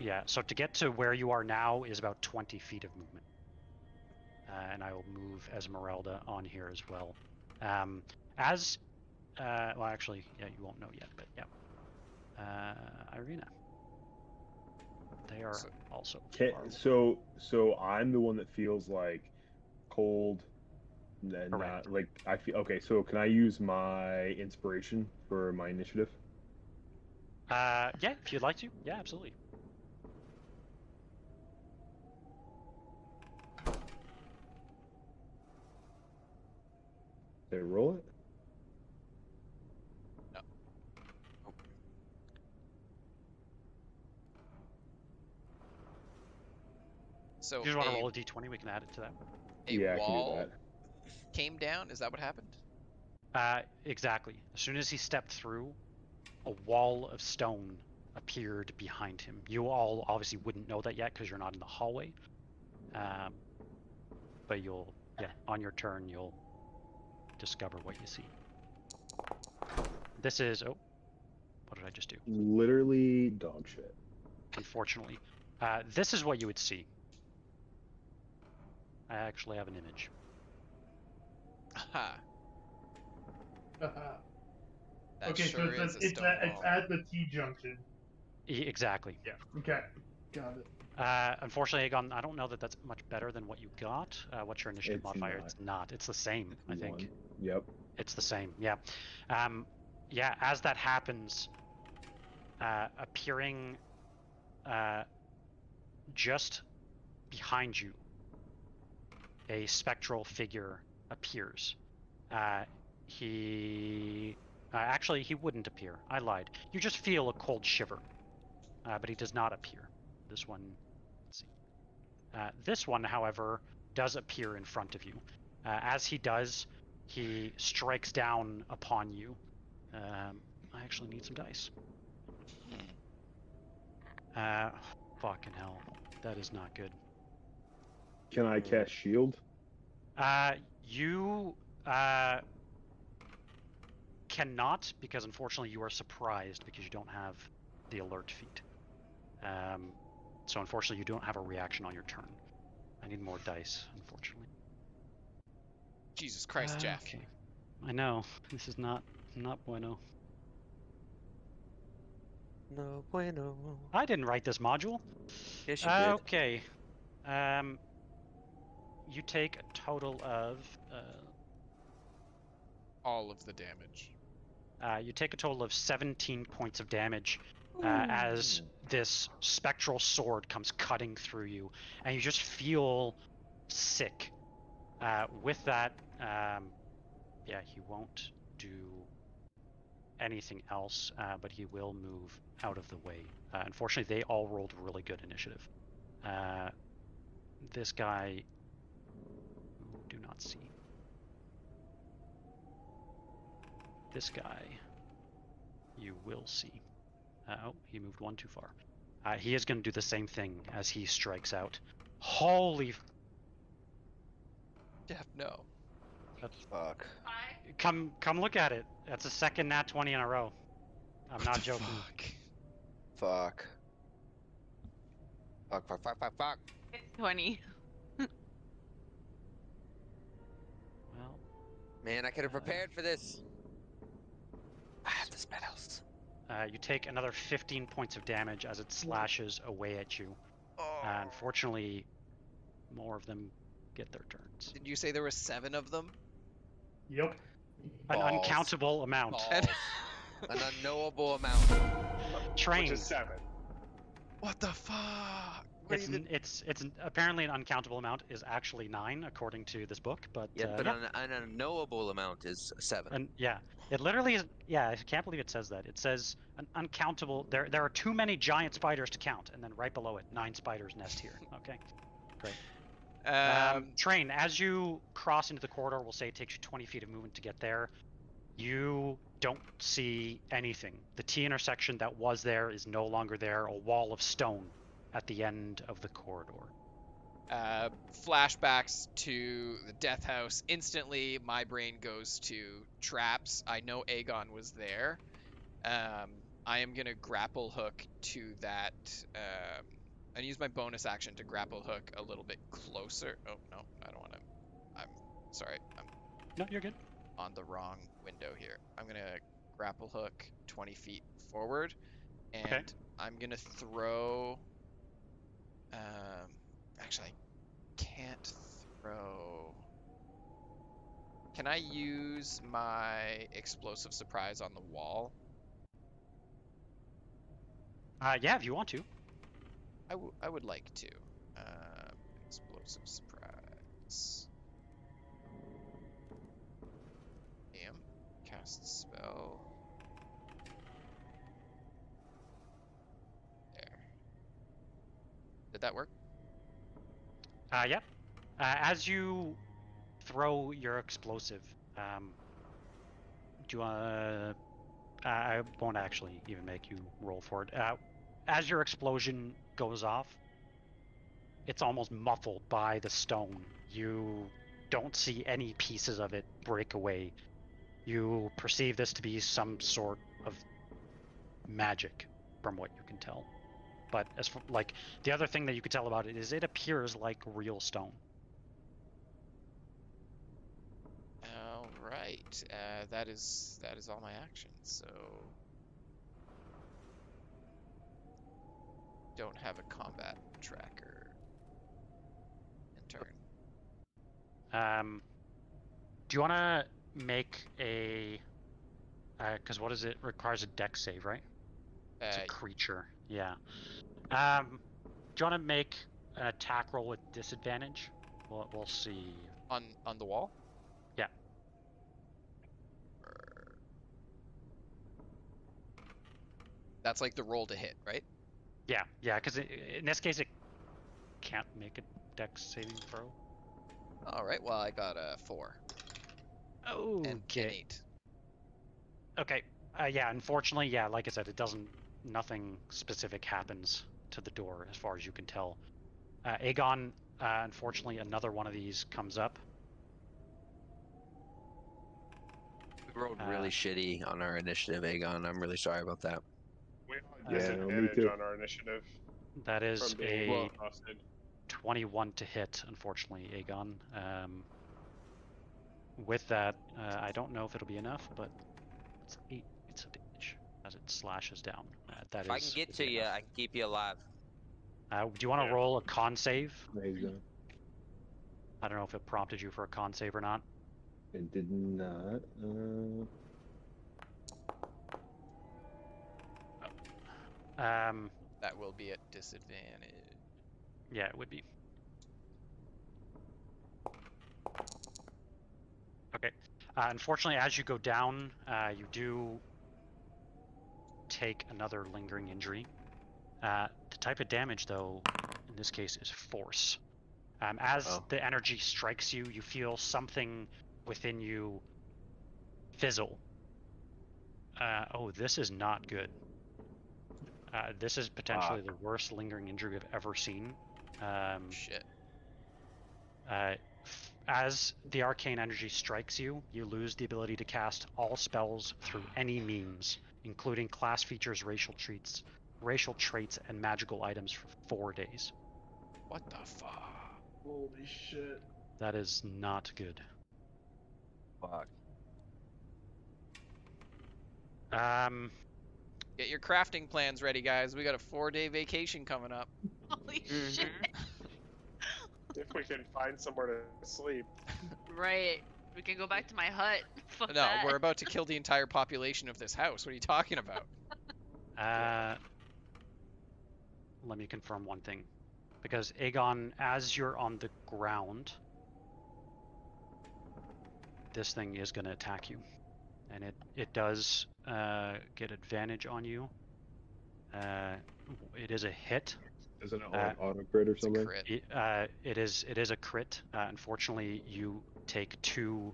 [SPEAKER 1] Yeah. So to get to where you are now is about 20 feet of movement. And I will move Esmeralda on here as well. Well, actually, yeah, you won't know yet, but yeah. Irina. They are also.
[SPEAKER 4] So I'm the one that feels like cold, and not like I feel. Okay, so can I use my inspiration for my initiative?
[SPEAKER 1] Yeah, if you'd like to. Yeah, absolutely.
[SPEAKER 4] Did I roll it?
[SPEAKER 3] No. So
[SPEAKER 1] you just want to roll a d20, we can add it to that.
[SPEAKER 4] Yeah,
[SPEAKER 3] wall
[SPEAKER 4] I can do
[SPEAKER 3] came down? Is that what happened?
[SPEAKER 1] Exactly. As soon as he stepped through, a wall of stone appeared behind him. You all obviously wouldn't know that yet because you're not in the hallway. But on your turn, you'll discover what you see. This is, what did I just do?
[SPEAKER 4] Literally dog shit.
[SPEAKER 1] Unfortunately. This is what you would see. I actually have an image.
[SPEAKER 3] Aha. That
[SPEAKER 7] Okay,
[SPEAKER 3] sure
[SPEAKER 7] so
[SPEAKER 3] is a
[SPEAKER 7] it's
[SPEAKER 3] stone wall.
[SPEAKER 7] at the T junction.
[SPEAKER 1] Exactly.
[SPEAKER 5] Yeah.
[SPEAKER 7] Okay, got it.
[SPEAKER 1] Unfortunately, Aegon, I don't know that that's much better than what you got. What's your initiative modifier?
[SPEAKER 4] Not.
[SPEAKER 1] It's not. It's the same, I think.
[SPEAKER 4] One. Yep.
[SPEAKER 1] It's the same, yeah. Yeah, as that happens, appearing just behind you, a spectral figure appears. Actually, he wouldn't appear. I lied. You just feel a cold shiver, but he does not appear. This one, let's see. This one, however, does appear in front of you. As he does, he strikes down upon you. I actually need some dice. Fucking hell. That is not good.
[SPEAKER 4] Can I cast shield?
[SPEAKER 1] You cannot, because unfortunately you are surprised because you don't have the alert feat. So unfortunately you don't have a reaction on your turn. I need more dice, unfortunately.
[SPEAKER 3] Jesus Christ, Jeff.
[SPEAKER 1] Okay. I know. This is not bueno.
[SPEAKER 8] No bueno.
[SPEAKER 1] I didn't write this module.
[SPEAKER 2] Yes, you did.
[SPEAKER 1] Okay. You take a total of
[SPEAKER 3] All of the damage.
[SPEAKER 1] you take a total of 17 points of damage as this spectral sword comes cutting through you, and you just feel sick. With that, yeah, he won't do anything else, but he will move out of the way. Unfortunately, they all rolled really good initiative. This guy, do not see. This guy, you will see. Oh, he moved one too far. He is going to do the same thing as he strikes out. Holy!
[SPEAKER 3] Jeff, no.
[SPEAKER 8] Fuck.
[SPEAKER 1] Come look at it. That's a second nat 20 in a row. I'm not joking.
[SPEAKER 8] Fuck. Fuck.
[SPEAKER 6] It's 20.
[SPEAKER 1] Well,
[SPEAKER 2] Man, I could have prepared for this. I have the spells.
[SPEAKER 1] you take another 15 points of damage as it slashes away at you. Unfortunately, more of them get their turns.
[SPEAKER 3] Did you say there were 7 of them?
[SPEAKER 7] Yep.
[SPEAKER 1] An
[SPEAKER 2] Balls.
[SPEAKER 1] uncountable amount.
[SPEAKER 2] Balls. An unknowable amount.
[SPEAKER 1] Train.
[SPEAKER 5] Which is 7.
[SPEAKER 3] What the fuck?
[SPEAKER 1] It's apparently an uncountable amount is actually 9 according to this book, but
[SPEAKER 2] Yeah, but
[SPEAKER 1] yeah.
[SPEAKER 2] an unknowable amount is 7.
[SPEAKER 1] And yeah, it literally is. Yeah, I can't believe it says that. It says an uncountable. There are too many giant spiders to count, and then right below it, 9 spiders nest here. Okay, great. Train, as you cross into the corridor, we'll say it takes you 20 feet of movement to get there. You don't see anything. The T intersection that was there is no longer there. A wall of stone at the end of the corridor.
[SPEAKER 3] Flashbacks to the death house. Instantly, my brain goes to traps. I know Aegon was there. I am gonna grapple hook to that, and use my bonus action to grapple hook a little bit closer. Oh no, I don't want to. I'm sorry. I'm
[SPEAKER 1] No, you're good.
[SPEAKER 3] on the wrong window here. I'm gonna grapple hook 20 feet forward, and
[SPEAKER 1] Okay.
[SPEAKER 3] I'm gonna throw. Actually, I can't throw. Can I use my explosive surprise on the wall?
[SPEAKER 1] Yeah, if you want to.
[SPEAKER 3] I would like to. Explosive surprise. Damn. Cast spell. There. Did that work?
[SPEAKER 1] Yep. As you throw your explosive, do you want to... I won't actually even make you roll for it. As your explosion goes off, it's almost muffled by the stone. You don't see any pieces of it break away. You perceive this to be some sort of magic, from what you can tell. But as for, like, the other thing that you could tell about it is it appears like real stone.
[SPEAKER 3] All right. That is all my actions. So don't have a combat tracker in turn.
[SPEAKER 1] Do you want to make a? Because what is it? Requires a dex save, right? It's a creature. Yeah. Do you want to make an attack roll with disadvantage? We'll see.
[SPEAKER 3] On the wall?
[SPEAKER 1] Yeah.
[SPEAKER 3] That's like the roll to hit, right?
[SPEAKER 1] Yeah, because in this case it can't make a dex saving throw.
[SPEAKER 3] All right. Well, I got a 4.
[SPEAKER 1] Oh,
[SPEAKER 3] and 8.
[SPEAKER 1] Okay. Yeah. Unfortunately, yeah. Like I said, it doesn't. Nothing specific happens to the door as far as you can tell. Aegon, unfortunately, another one of these comes up.
[SPEAKER 2] We rolled really shitty on our initiative, Aegon. I'm really sorry about that.
[SPEAKER 5] We have disadvantage on our initiative.
[SPEAKER 1] That is a
[SPEAKER 5] Exhausted.
[SPEAKER 1] 21 to hit, unfortunately, Aegon. With that, I don't know if it'll be enough, but it's 8 points of damage as it slashes down.
[SPEAKER 2] If I can get to you, I can keep you alive.
[SPEAKER 1] Do you want to roll a con save?
[SPEAKER 4] Amazing.
[SPEAKER 1] I don't know if it prompted you for a con save or not.
[SPEAKER 4] It did not.
[SPEAKER 3] That will be at disadvantage.
[SPEAKER 1] Yeah, it would be. Okay. Unfortunately, as you go down, you do take another lingering injury. The type of damage, though, in this case, is force. As the energy strikes you, you feel something within you fizzle. This is not good. This is potentially the worst lingering injury I've ever seen.
[SPEAKER 3] Shit.
[SPEAKER 1] As the arcane energy strikes you, you lose the ability to cast all spells through any means, including class features, racial traits, and magical items for 4 days.
[SPEAKER 3] What the fuck?
[SPEAKER 7] Holy shit.
[SPEAKER 1] That is not good.
[SPEAKER 2] Fuck.
[SPEAKER 3] Get your crafting plans ready, guys. We got a 4-day vacation coming up.
[SPEAKER 6] Holy shit.
[SPEAKER 5] If we can find somewhere to sleep.
[SPEAKER 6] Right. We can go back to my hut. Fuck
[SPEAKER 3] No,
[SPEAKER 6] that.
[SPEAKER 3] we're about to kill the entire population of this house. What are you talking about?
[SPEAKER 1] Let me confirm one thing. Because Aegon, as you're on the ground, this thing is going to attack you. And it does get advantage on you. It is a hit.
[SPEAKER 4] Is it an auto crit or something?
[SPEAKER 3] Crit.
[SPEAKER 1] It is a crit. Unfortunately, you take 2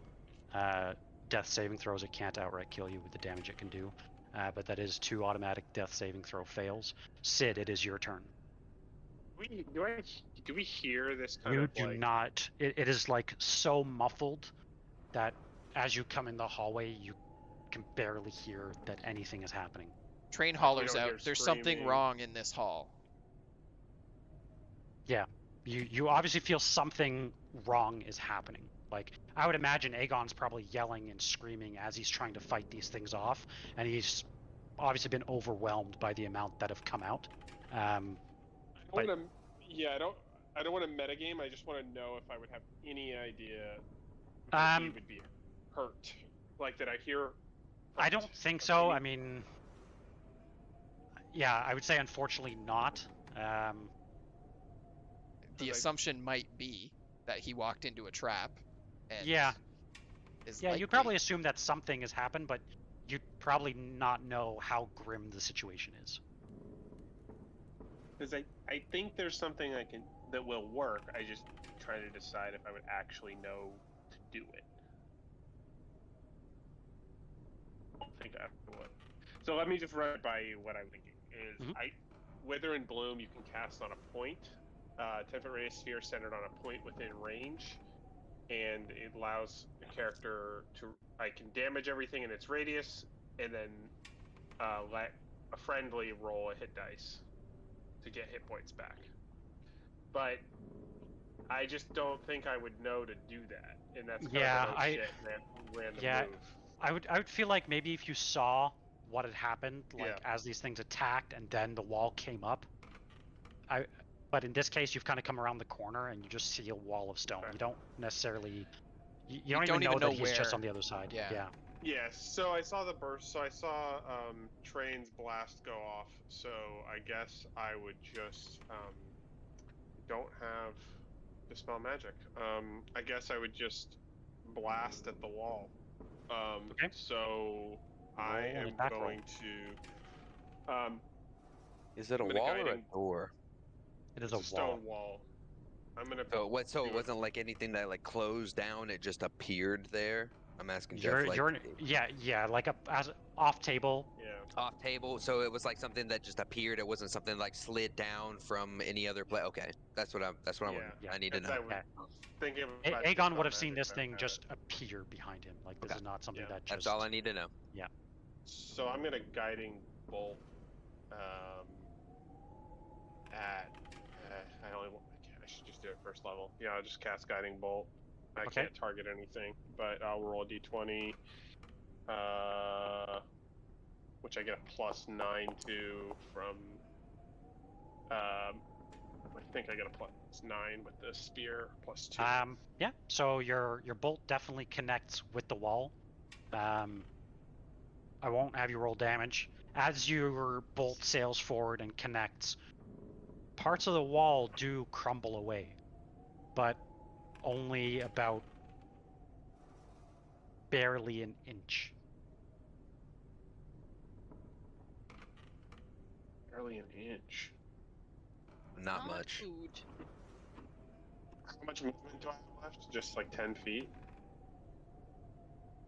[SPEAKER 1] death saving throws. It can't outright kill you with the damage it can do, but that is 2 automatic death saving throw fails. Sid, it is your turn.
[SPEAKER 5] Do we hear this kind
[SPEAKER 1] You
[SPEAKER 5] of
[SPEAKER 1] do
[SPEAKER 5] like...
[SPEAKER 1] not. It is like so muffled that as you come in the hallway, you can barely hear that anything is happening.
[SPEAKER 3] Train
[SPEAKER 5] you
[SPEAKER 3] hollers
[SPEAKER 5] don't
[SPEAKER 3] out.
[SPEAKER 5] hear
[SPEAKER 3] There's something
[SPEAKER 5] screaming.
[SPEAKER 3] wrong in this hall.
[SPEAKER 1] Yeah, you obviously feel something wrong is happening. Like, I would imagine Aegon's probably yelling and screaming as he's trying to fight these things off, and he's obviously been overwhelmed by the amount that have come out.
[SPEAKER 5] I don't want to metagame. I just want to know if I would have any idea if he would be hurt. Like, did I hear hurt?
[SPEAKER 1] I don't think so. I mean, yeah, I would say unfortunately not.
[SPEAKER 3] The assumption might be that he walked into a trap. And
[SPEAKER 1] yeah.
[SPEAKER 3] Yeah,
[SPEAKER 1] you'd probably assume that something has happened, but you'd probably not know how grim the situation is.
[SPEAKER 5] Because I think there's something that will work. I just trying to decide if I would actually know to do it. I don't think I would. So let me just run it by you. What I'm thinking is, Wither and Bloom you can cast on a point. 10-foot radius sphere centered on a point within range, and it allows the character to... I can damage everything in its radius, and then let a friendly roll a hit dice to get hit points back. But I just don't think I would know to do that, and that's kind of a random move.
[SPEAKER 1] I would feel like maybe if you saw what had happened, like as these things attacked and then the wall came up. But in this case, you've kind of come around the corner and you just see a wall of stone. You don't necessarily, you don't even know that he's just on the other side. Yeah.
[SPEAKER 5] Yes. So I saw the burst. So I saw Train's blast go off. So I guess I would just don't have dispel magic. I guess I would just blast at the wall.
[SPEAKER 1] Okay.
[SPEAKER 5] So I am going to.
[SPEAKER 8] Is it a wall or a door?
[SPEAKER 1] It is
[SPEAKER 5] a stone wall. I'm gonna.
[SPEAKER 8] So it wasn't like anything that like closed down. It just appeared there. I'm asking
[SPEAKER 1] Jeff. Like as off table.
[SPEAKER 5] Yeah.
[SPEAKER 8] Off table. So it was like something that just appeared. It wasn't something like slid down from any other place. Okay, that's what I need to know.
[SPEAKER 1] Aegon would have seen this thing just appear behind him. Like this is not something that just.
[SPEAKER 8] That's all I need to know.
[SPEAKER 1] Yeah.
[SPEAKER 5] So I'm gonna guiding bolt. I should just do it first level. Yeah, I'll just cast guiding bolt. I can't target anything, but I'll roll a d20, which I get a +9 to from. I think I get a +9 with the spear, +2.
[SPEAKER 1] Yeah. So your bolt definitely connects with the wall. I won't have you roll damage. As your bolt sails forward and connects, parts of the wall do crumble away, but only about barely an inch.
[SPEAKER 5] Barely an inch.
[SPEAKER 8] Not much.
[SPEAKER 5] How much movement do I have left? Just like 10 feet?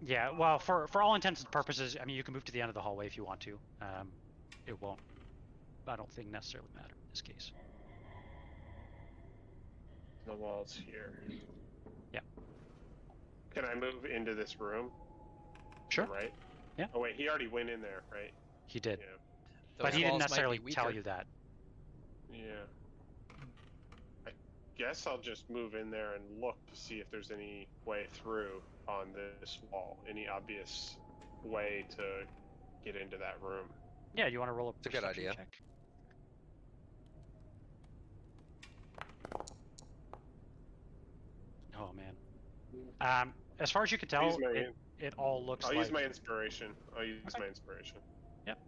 [SPEAKER 1] Yeah, well, for all intents and purposes, I mean, you can move to the end of the hallway if you want to. It won't, I don't think, necessarily matter in this case.
[SPEAKER 5] The wall's here.
[SPEAKER 1] Yeah.
[SPEAKER 5] Can I move into this room?
[SPEAKER 1] Sure.
[SPEAKER 5] Right?
[SPEAKER 1] Yeah.
[SPEAKER 5] Oh, wait, he already went in there, right?
[SPEAKER 1] He did.
[SPEAKER 5] Yeah.
[SPEAKER 1] But he didn't necessarily tell you that.
[SPEAKER 5] Yeah. I guess I'll just move in there and look to see if there's any way through on this wall. Any obvious way to get into that room.
[SPEAKER 1] Yeah, you want to roll a
[SPEAKER 8] perception
[SPEAKER 1] perception
[SPEAKER 8] idea.
[SPEAKER 1] check? Oh man. As far as you can tell, it all looks like...
[SPEAKER 5] I'll use my inspiration. My inspiration.
[SPEAKER 1] Yep.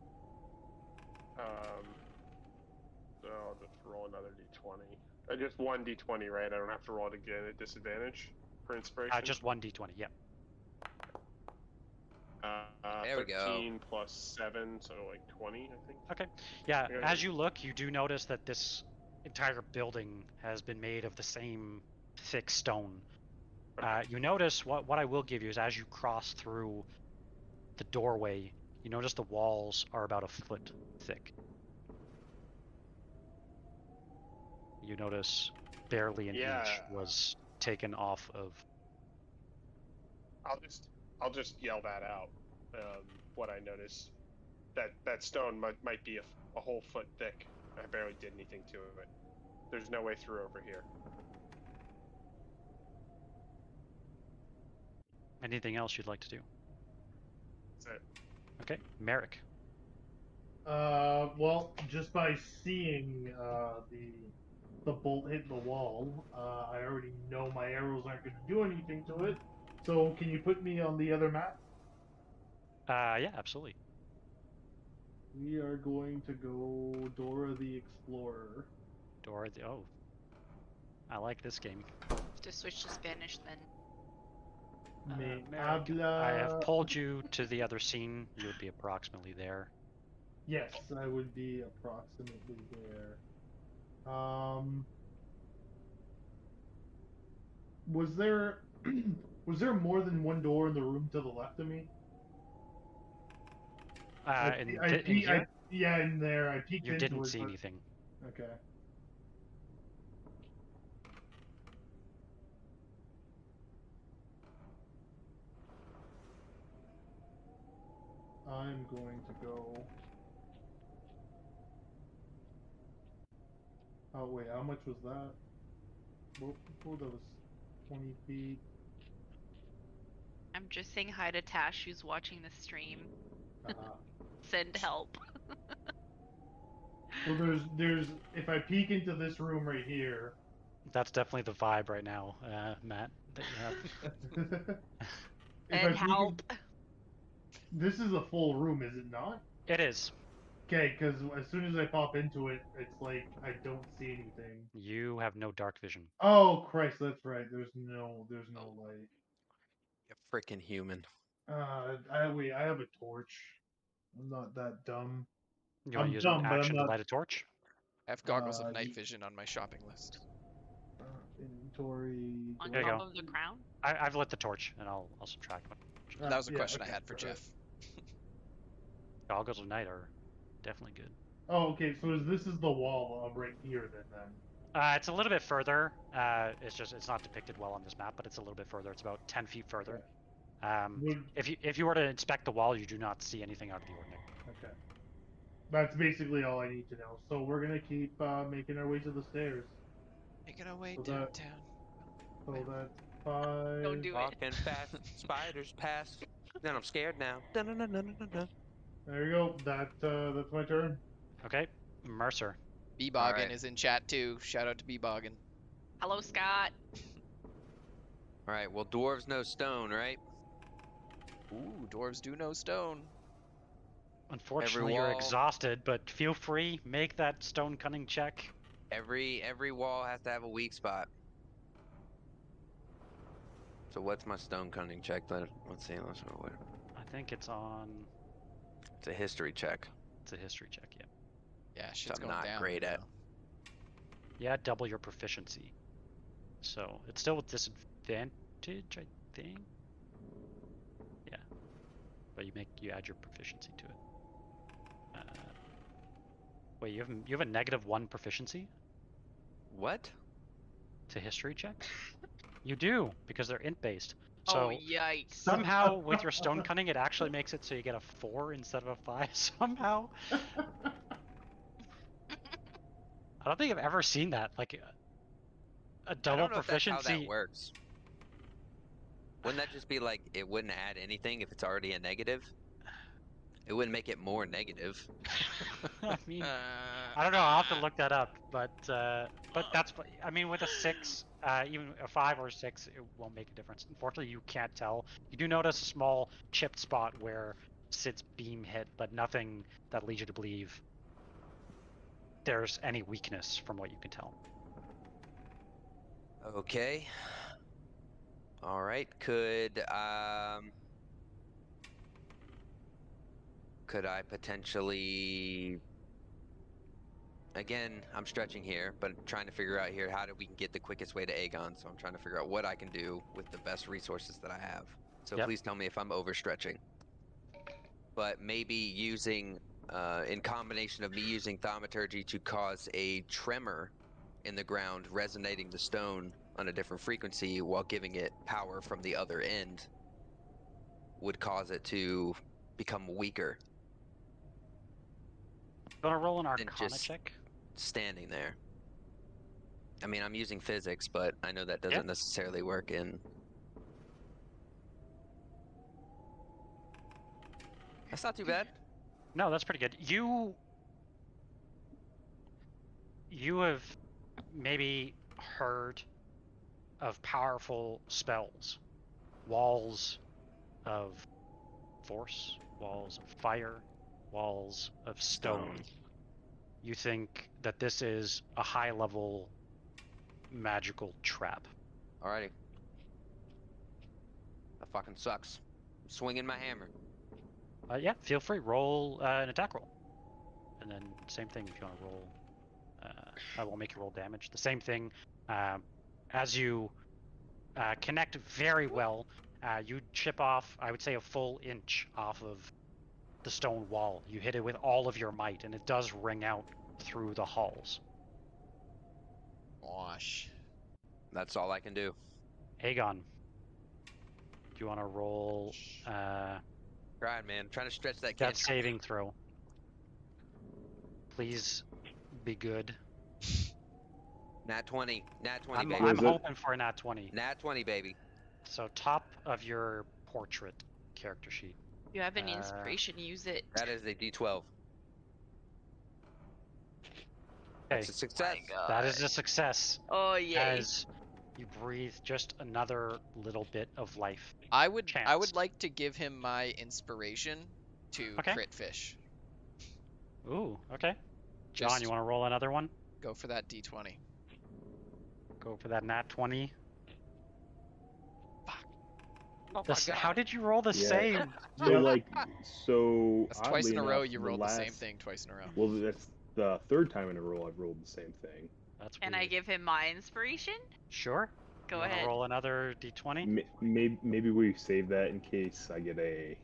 [SPEAKER 5] So I'll just roll another d20. Just one d20, right? I don't have to roll it again at disadvantage for inspiration?
[SPEAKER 1] Just one d20, yep.
[SPEAKER 8] There we go.
[SPEAKER 5] 13 plus 7, so like 20, I think.
[SPEAKER 1] Okay. Yeah, as you look, you do notice that this entire building has been made of the same thick stone You notice what I will give you is as you cross through the doorway, you notice the walls are about a foot thick. You notice barely an inch was taken off of.
[SPEAKER 5] I'll just yell that out. What I notice, that stone might be a whole foot thick. I barely did anything to it. There's no way through over here.
[SPEAKER 1] Anything else you'd like to do?
[SPEAKER 5] That's it.
[SPEAKER 1] Okay, Merrick.
[SPEAKER 7] Well, just by seeing the bolt hit the wall, I already know my arrows aren't going to do anything to it. So, can you put me on the other map?
[SPEAKER 1] Yeah, absolutely.
[SPEAKER 7] We are going to go Dora the Explorer.
[SPEAKER 1] Dora the I like this game.
[SPEAKER 6] To switch to Spanish then.
[SPEAKER 1] Merrick, I have pulled you to the other scene. You would be approximately there.
[SPEAKER 7] Yes, I would be approximately there. Was there was there more than one door in the room to the left of me?
[SPEAKER 1] In here?
[SPEAKER 7] Yeah, in there. I peeked
[SPEAKER 1] you
[SPEAKER 7] into
[SPEAKER 1] didn't
[SPEAKER 7] it,
[SPEAKER 1] see
[SPEAKER 7] but...
[SPEAKER 1] anything.
[SPEAKER 7] Okay. I'm going to go... Oh, wait, how much was that? Well, that was 20 feet.
[SPEAKER 6] I'm just saying hi to Tash, who's watching the stream.
[SPEAKER 7] Uh-huh.
[SPEAKER 6] Send help.
[SPEAKER 7] So there's if I peek into this room right here.
[SPEAKER 1] That's definitely the vibe right now, Matt, that you have.
[SPEAKER 6] And help.
[SPEAKER 7] This is a full room, is it not?
[SPEAKER 1] It is.
[SPEAKER 7] Okay, because as soon as I pop into it, it's like I don't see anything.
[SPEAKER 1] You have no dark vision.
[SPEAKER 7] Oh Christ, that's right. There's no light.
[SPEAKER 2] You freaking human.
[SPEAKER 7] I have a torch. I'm not that dumb.
[SPEAKER 1] You want to use an action to light a torch?
[SPEAKER 3] I have goggles of night vision on my shopping list.
[SPEAKER 7] Inventory.
[SPEAKER 6] On top of the crown?
[SPEAKER 1] I've lit the torch, and I'll subtract one.
[SPEAKER 3] That was a question I had for Jeff.
[SPEAKER 1] Goggles of night are definitely good.
[SPEAKER 7] Oh, okay. So this is the wall right here, then.
[SPEAKER 1] It's a little bit further. It's not depicted well on this map, but it's a little bit further. It's about 10 feet further. Okay. If you were to inspect the wall, you do not see anything out of the ordinary.
[SPEAKER 7] Okay. That's basically all I need to know. So we're gonna keep making our way to the stairs.
[SPEAKER 3] Making our way downtown.
[SPEAKER 7] So that's 5.
[SPEAKER 6] Don't do
[SPEAKER 2] Walking fast, spiders pass. Then I'm scared now. Dun, dun, dun, dun, dun, dun.
[SPEAKER 7] There you go. That's my turn.
[SPEAKER 1] Okay, Mercer.
[SPEAKER 3] B-Boggin is in chat too. Shout out to B-Boggin.
[SPEAKER 6] Hello, Scott.
[SPEAKER 2] All right. Well, dwarves know stone, right?
[SPEAKER 3] Ooh, dwarves do know stone.
[SPEAKER 1] Unfortunately, you're exhausted, but feel free, make that stone cunning check.
[SPEAKER 2] Every wall has to have a weak spot. So what's my stone cunning check? Let's see.
[SPEAKER 1] I think it's on.
[SPEAKER 2] It's a history check.
[SPEAKER 1] It's a history check, yeah.
[SPEAKER 3] Yeah, shit's
[SPEAKER 2] I'm
[SPEAKER 3] going
[SPEAKER 2] not
[SPEAKER 3] down
[SPEAKER 2] great at.
[SPEAKER 1] Yeah, double your proficiency. So it's still with disadvantage, I think. Yeah, but you add your proficiency to it. Wait, you have a -1 proficiency?
[SPEAKER 2] What?
[SPEAKER 1] To history checks? You do, because they're int based. So
[SPEAKER 6] oh yikes!
[SPEAKER 1] Somehow with your stone cunning, it actually makes it so you get a 4 instead of a 5. Somehow. I don't think I've ever seen that. Like a double proficiency.
[SPEAKER 2] If that's how that works. Wouldn't that just be like it wouldn't add anything if it's already a negative? It wouldn't make it more negative.
[SPEAKER 1] I mean, I don't know. I'll have to look that up. But that's. I mean, with a 6, even a 5 or a 6, it won't make a difference. Unfortunately, you can't tell. You do notice a small chipped spot where Sid's beam hit, but nothing that leads you to believe there's any weakness from what you can tell.
[SPEAKER 2] Okay. All right. Could I potentially again, I'm stretching here, but trying to figure out here how we can get the quickest way to Aegon. So I'm trying to figure out what I can do with the best resources that I have. So please tell me if I'm overstretching. But maybe using, in combination of me using thaumaturgy to cause a tremor in the ground, resonating the stone on a different frequency while giving it power from the other end, would cause it to become weaker.
[SPEAKER 1] Gonna roll an Arcana check.
[SPEAKER 2] Standing there. I mean, I'm using physics, but I know that doesn't necessarily work in. That's not too bad.
[SPEAKER 1] No, that's pretty good. You have maybe heard of powerful spells, walls of force, walls of fire, walls of stone. You think that this is a high-level magical trap.
[SPEAKER 2] Alrighty. That fucking sucks. I'm swinging my hammer.
[SPEAKER 1] Yeah, feel free. Roll an attack roll. And then same thing if you want to roll. I won't make you roll damage. The same thing. As you connect very well, you chip off, I would say, a full inch off of the stone wall. You hit it with all of your might, and it does ring out through the halls.
[SPEAKER 3] Gosh.
[SPEAKER 2] That's all I can do.
[SPEAKER 1] Aegon, do you want to roll
[SPEAKER 2] Trying, man. Trying to stretch that
[SPEAKER 1] death saving throw? Please be good.
[SPEAKER 2] Nat 20. Nat 20, baby.
[SPEAKER 1] I'm hoping for a nat 20.
[SPEAKER 2] Nat 20, baby.
[SPEAKER 1] So top of your portrait character sheet.
[SPEAKER 6] You have an inspiration, use it.
[SPEAKER 2] That is a D12.
[SPEAKER 1] Okay.
[SPEAKER 2] That's a success.
[SPEAKER 1] That is a success.
[SPEAKER 6] Oh yeah.
[SPEAKER 1] As you breathe just another little bit of life.
[SPEAKER 3] I would like to give him my inspiration to crit fish.
[SPEAKER 1] Ooh, okay. John, you want to roll another one?
[SPEAKER 3] Go for that D20.
[SPEAKER 1] Go for that nat 20.
[SPEAKER 3] Oh
[SPEAKER 1] how did you roll the same?
[SPEAKER 4] So
[SPEAKER 3] that's twice in a row. You rolled the same thing twice in a row.
[SPEAKER 4] Well, that's the third time in a row I've rolled the same thing.
[SPEAKER 1] That's
[SPEAKER 6] Can I give him my inspiration?
[SPEAKER 1] Sure.
[SPEAKER 6] Go ahead.
[SPEAKER 1] Roll another d20.
[SPEAKER 4] Maybe we save that in case I get a.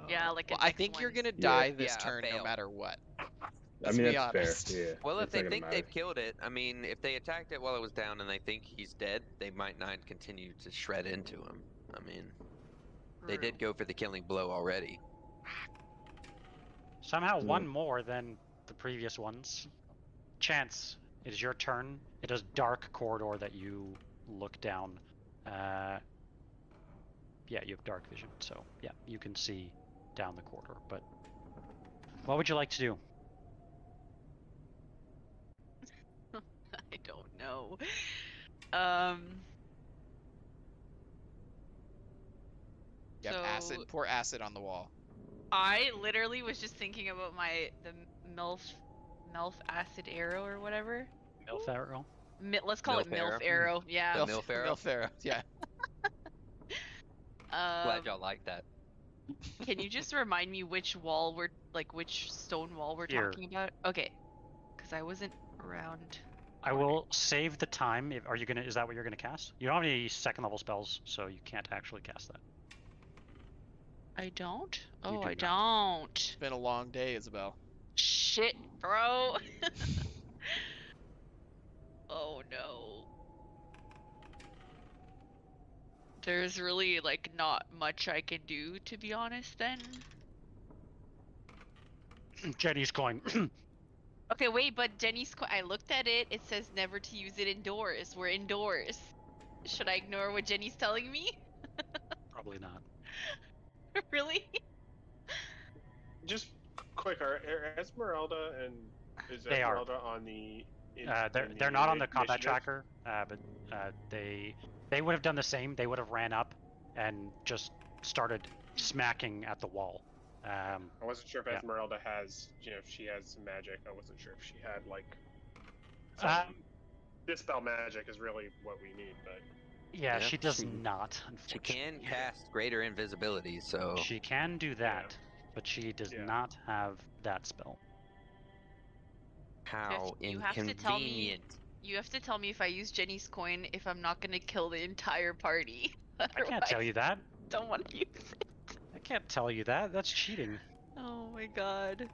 [SPEAKER 6] Yeah, like.
[SPEAKER 3] Well, I think you're gonna die this turn no matter what.
[SPEAKER 4] Let's be honest. Fair. Yeah.
[SPEAKER 2] Well, if they think they've killed it, I mean, if they attacked it while it was down and they think he's dead, they might not continue to shred into him. I mean, they did go for the killing blow already.
[SPEAKER 1] Somehow one more than the previous ones. Chance, it is your turn. It is dark corridor that you look down. Yeah, you have dark vision, so yeah, you can see down the corridor. But what would you like to do?
[SPEAKER 6] I don't know.
[SPEAKER 3] Yep, acid. Pour acid on the wall.
[SPEAKER 6] I literally was just thinking about the MILF acid arrow or whatever.
[SPEAKER 1] MILF arrow?
[SPEAKER 6] Let's call it MILF arrow. Yeah.
[SPEAKER 2] MILF arrow.
[SPEAKER 3] MILF arrow. Yeah.
[SPEAKER 2] Glad y'all like that.
[SPEAKER 6] Can you just remind me which wall which stone wall we're talking about? Okay. Because I wasn't around.
[SPEAKER 1] I will save the time. Is that what you're gonna cast? You don't have any second level spells, so you can't actually cast that.
[SPEAKER 6] I don't? Oh, I don't.
[SPEAKER 3] It's been a long day, Isabel.
[SPEAKER 6] Shit, bro. Oh no. There's really not much I can do, to be honest, then.
[SPEAKER 1] Jenny's going.
[SPEAKER 6] Okay, wait, but Jenny's I looked at it. It says never to use it indoors. We're indoors. Should I ignore what Jenny's telling me?
[SPEAKER 1] Probably not.
[SPEAKER 6] Really?
[SPEAKER 5] Just quick, are Esmeralda and Esmeralda on the?
[SPEAKER 1] They're not on the combat tracker, but they would have done the same. They would have ran up and just started smacking at the wall.
[SPEAKER 5] I wasn't sure if Esmeralda has, if she has some magic. I wasn't sure if she had dispel magic is really what we need, but.
[SPEAKER 1] Yeah, she does not,
[SPEAKER 2] She
[SPEAKER 1] unfortunately.
[SPEAKER 2] can cast greater invisibility, so...
[SPEAKER 1] She can do that, but she does not have that spell.
[SPEAKER 2] How
[SPEAKER 6] You have to tell me.
[SPEAKER 2] inconvenient.
[SPEAKER 6] You have to tell me if I use Jenny's coin if I'm not gonna kill the entire party.
[SPEAKER 1] I can't tell you that.
[SPEAKER 6] Don't want to use it.
[SPEAKER 1] I can't tell you that. That's cheating.
[SPEAKER 6] Oh my god.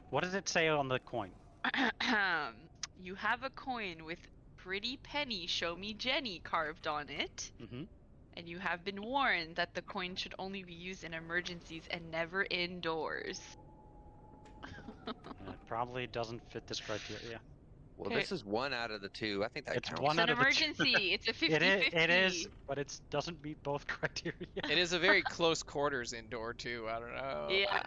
[SPEAKER 1] What does it say on the coin?
[SPEAKER 6] You have a coin with pretty penny show me Jenny carved on it.
[SPEAKER 1] Mm-hmm.
[SPEAKER 6] And you have been warned that the coin should only be used in emergencies and never indoors.
[SPEAKER 1] It probably doesn't fit this criteria.
[SPEAKER 2] Well, this is 1 out of the 2. I think that
[SPEAKER 1] It's
[SPEAKER 2] counts.
[SPEAKER 1] one
[SPEAKER 6] It's
[SPEAKER 1] out
[SPEAKER 6] an
[SPEAKER 1] of the
[SPEAKER 6] emergency. It's a 50-50.
[SPEAKER 1] It is, but it doesn't meet both criteria.
[SPEAKER 3] It is a very close quarters indoor too. I don't know.
[SPEAKER 6] Yeah.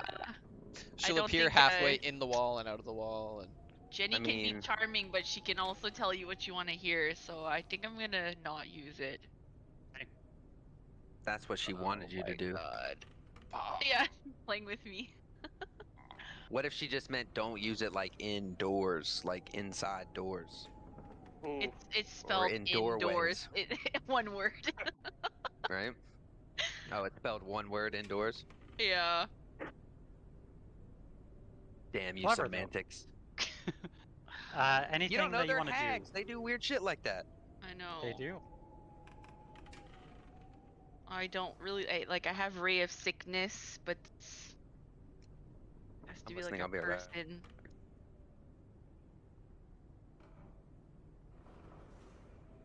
[SPEAKER 3] She'll
[SPEAKER 6] don't
[SPEAKER 3] appear
[SPEAKER 6] think,
[SPEAKER 3] halfway in the wall and out of the wall, and
[SPEAKER 6] Jenny can be charming, but she can also tell you what you want to hear, so I think I'm gonna not use it.
[SPEAKER 2] That's what she wanted you to do.
[SPEAKER 6] God. Yeah, playing with me.
[SPEAKER 2] What if she just meant don't use it like indoors, like inside doors?
[SPEAKER 6] It's spelled indoors. One word.
[SPEAKER 2] Right? Oh, it's spelled one word, indoors?
[SPEAKER 6] Yeah.
[SPEAKER 2] Damn you,
[SPEAKER 1] Clever,
[SPEAKER 2] semantics.
[SPEAKER 1] Anything
[SPEAKER 2] you don't know
[SPEAKER 1] that you
[SPEAKER 2] they're
[SPEAKER 1] want to
[SPEAKER 2] hags.
[SPEAKER 1] do?
[SPEAKER 2] They do weird shit like that.
[SPEAKER 6] I know.
[SPEAKER 1] They do.
[SPEAKER 6] I don't really I have Ray of Sickness, but it has to be like a person.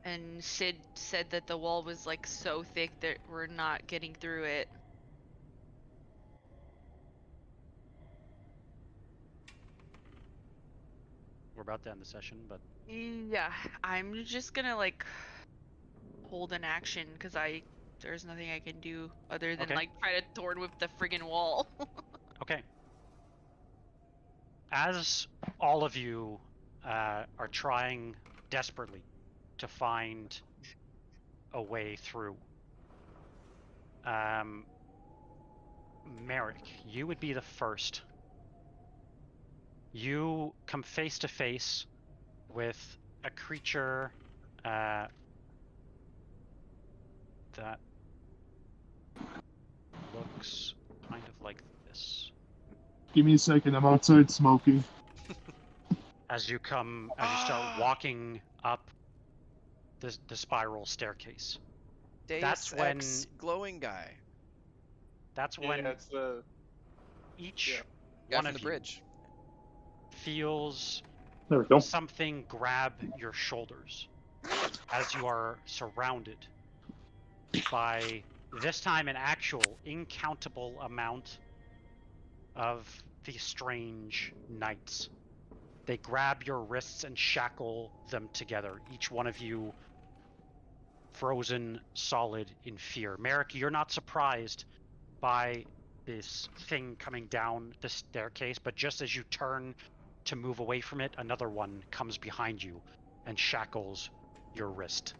[SPEAKER 6] And Sid said that the wall was like so thick that we're not getting through it.
[SPEAKER 1] We're about to end the session, but
[SPEAKER 6] yeah, I'm just gonna like hold an action because there's nothing I can do other than like try to thorn whip the friggin' wall.
[SPEAKER 1] Okay. As all of you are trying desperately to find a way through, Merrick, you would be the first. You come face to face with a creature that looks kind of like this.
[SPEAKER 7] Give me a second, I'm outside smoking.
[SPEAKER 1] As you start walking up the spiral staircase.
[SPEAKER 3] That's when glowing guy.
[SPEAKER 1] That's when
[SPEAKER 5] that's the
[SPEAKER 1] each
[SPEAKER 3] guy
[SPEAKER 1] one
[SPEAKER 3] from
[SPEAKER 1] of
[SPEAKER 3] the
[SPEAKER 1] you
[SPEAKER 3] bridge
[SPEAKER 1] feels
[SPEAKER 7] There we go.
[SPEAKER 1] something grab your shoulders as you are surrounded by, this time, an actual incountable amount of these strange knights. They grab your wrists and shackle them together, each one of you frozen solid in fear. Merrick, you're not surprised by this thing coming down the staircase, but just as you turn to move away from it, another one comes behind you and shackles your wrist.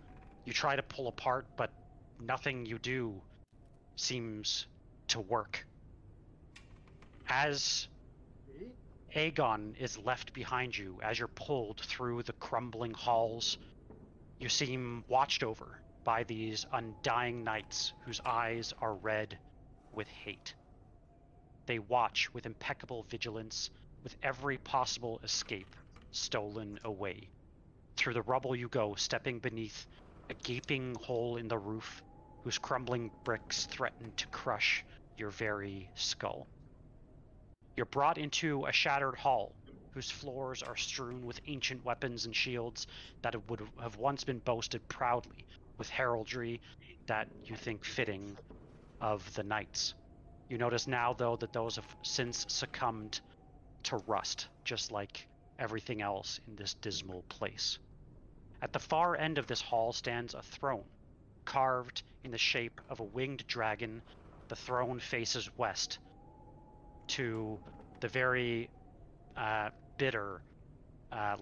[SPEAKER 1] You try to pull apart, but nothing you do seems to work. As Aegon is left behind you, as you're pulled through the crumbling halls, you seem watched over by these undying knights whose eyes are red with hate. They watch with impeccable vigilance, with every possible escape stolen away. Through the rubble you go, stepping beneath a gaping hole in the roof whose crumbling bricks threaten to crush your very skull. You're brought into a shattered hall whose floors are strewn with ancient weapons and shields that would have once been boasted proudly with heraldry that you think fitting of the knights. You notice now, though, that those have since succumbed to rust, just like everything else in this dismal place. At the far end of this hall stands a throne, carved in the shape of a winged dragon. The throne faces west to the very bitter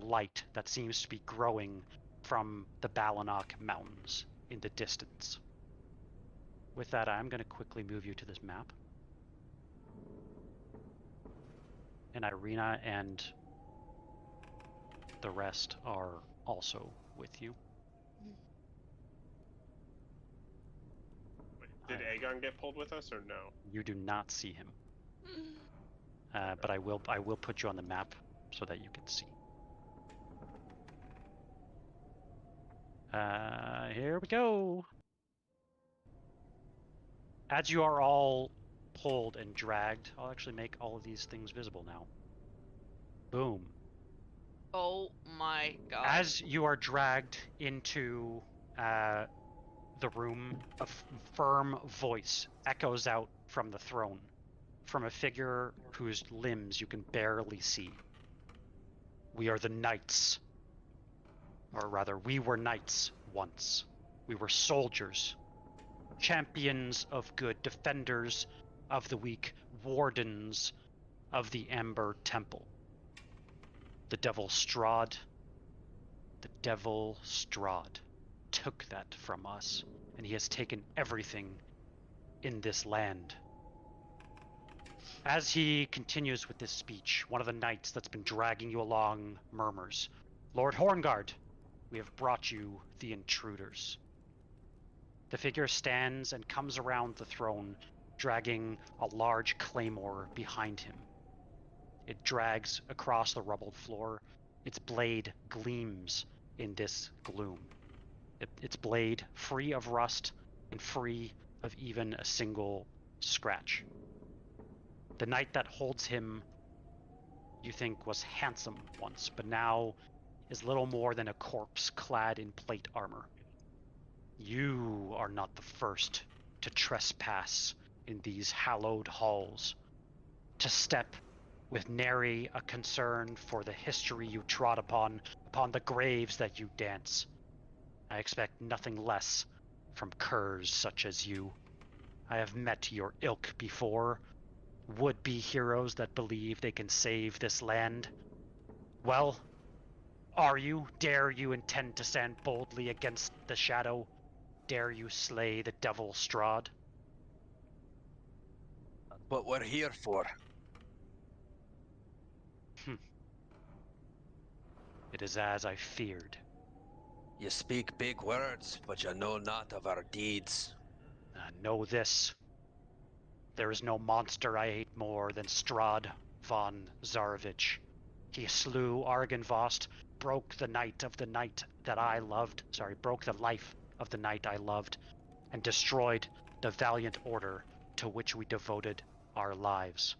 [SPEAKER 1] light that seems to be growing from the Balanok Mountains in the distance. With that, I'm going to quickly move you to this map. And Irina and the rest are also with you.
[SPEAKER 5] Did Aegon get pulled with us or no?
[SPEAKER 1] You do not see him. But I will put you on the map so that you can see. Here we go. As you are all pulled and dragged, I'll actually make all of these things visible now. Boom.
[SPEAKER 6] Oh my god.
[SPEAKER 1] As you are dragged into the room, a firm voice echoes out from the throne, from a figure whose limbs you can barely see. We are the knights. Or rather, we were knights once. We were soldiers. Champions of good, defenders of the weak, wardens of the Amber Temple. The Devil Strahd took that from us, and he has taken everything in this land. As he continues with this speech, one of the knights that's been dragging you along murmurs, "Lord Horngard, we have brought you the intruders." The figure stands and comes around the throne, dragging a large claymore behind him. It drags across the rubbled floor. Its blade gleams in this gloom. Its blade free of rust and free of even a single scratch. The knight that holds him, you think, was handsome once, but now is little more than a corpse clad in plate armor. You are not the first to trespass in these hallowed halls, to step with nary a concern for the history you trod upon the graves that you dance. I expect nothing less from curs such as you. I have met your ilk before, would-be heroes that believe they can save this land. Well, dare you intend to stand boldly against the shadow? Dare you slay the Devil Strahd?
[SPEAKER 8] What we're here for.
[SPEAKER 1] It is as I feared.
[SPEAKER 8] You speak big words, but you know not of our deeds.
[SPEAKER 1] Know this. There is no monster I hate more than Strahd von Zarovich. He slew Argynvost, broke the life of the knight I loved, and destroyed the valiant order to which we devoted our lives.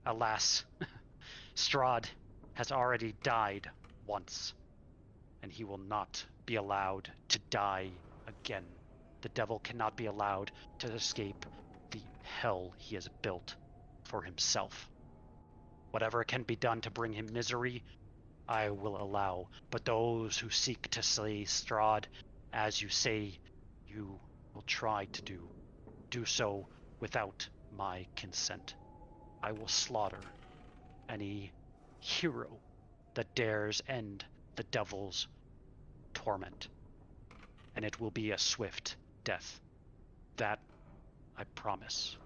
[SPEAKER 1] Alas, Strahd has already died once, and he will not be allowed to die again. The devil cannot be allowed to escape the hell he has built for himself. Whatever can be done to bring him misery, I will allow. But those who seek to slay Strahd, as you say you will try to do so without my consent. I will slaughter any hero that dares end the devil's torment. And it will be a swift death. That I promise.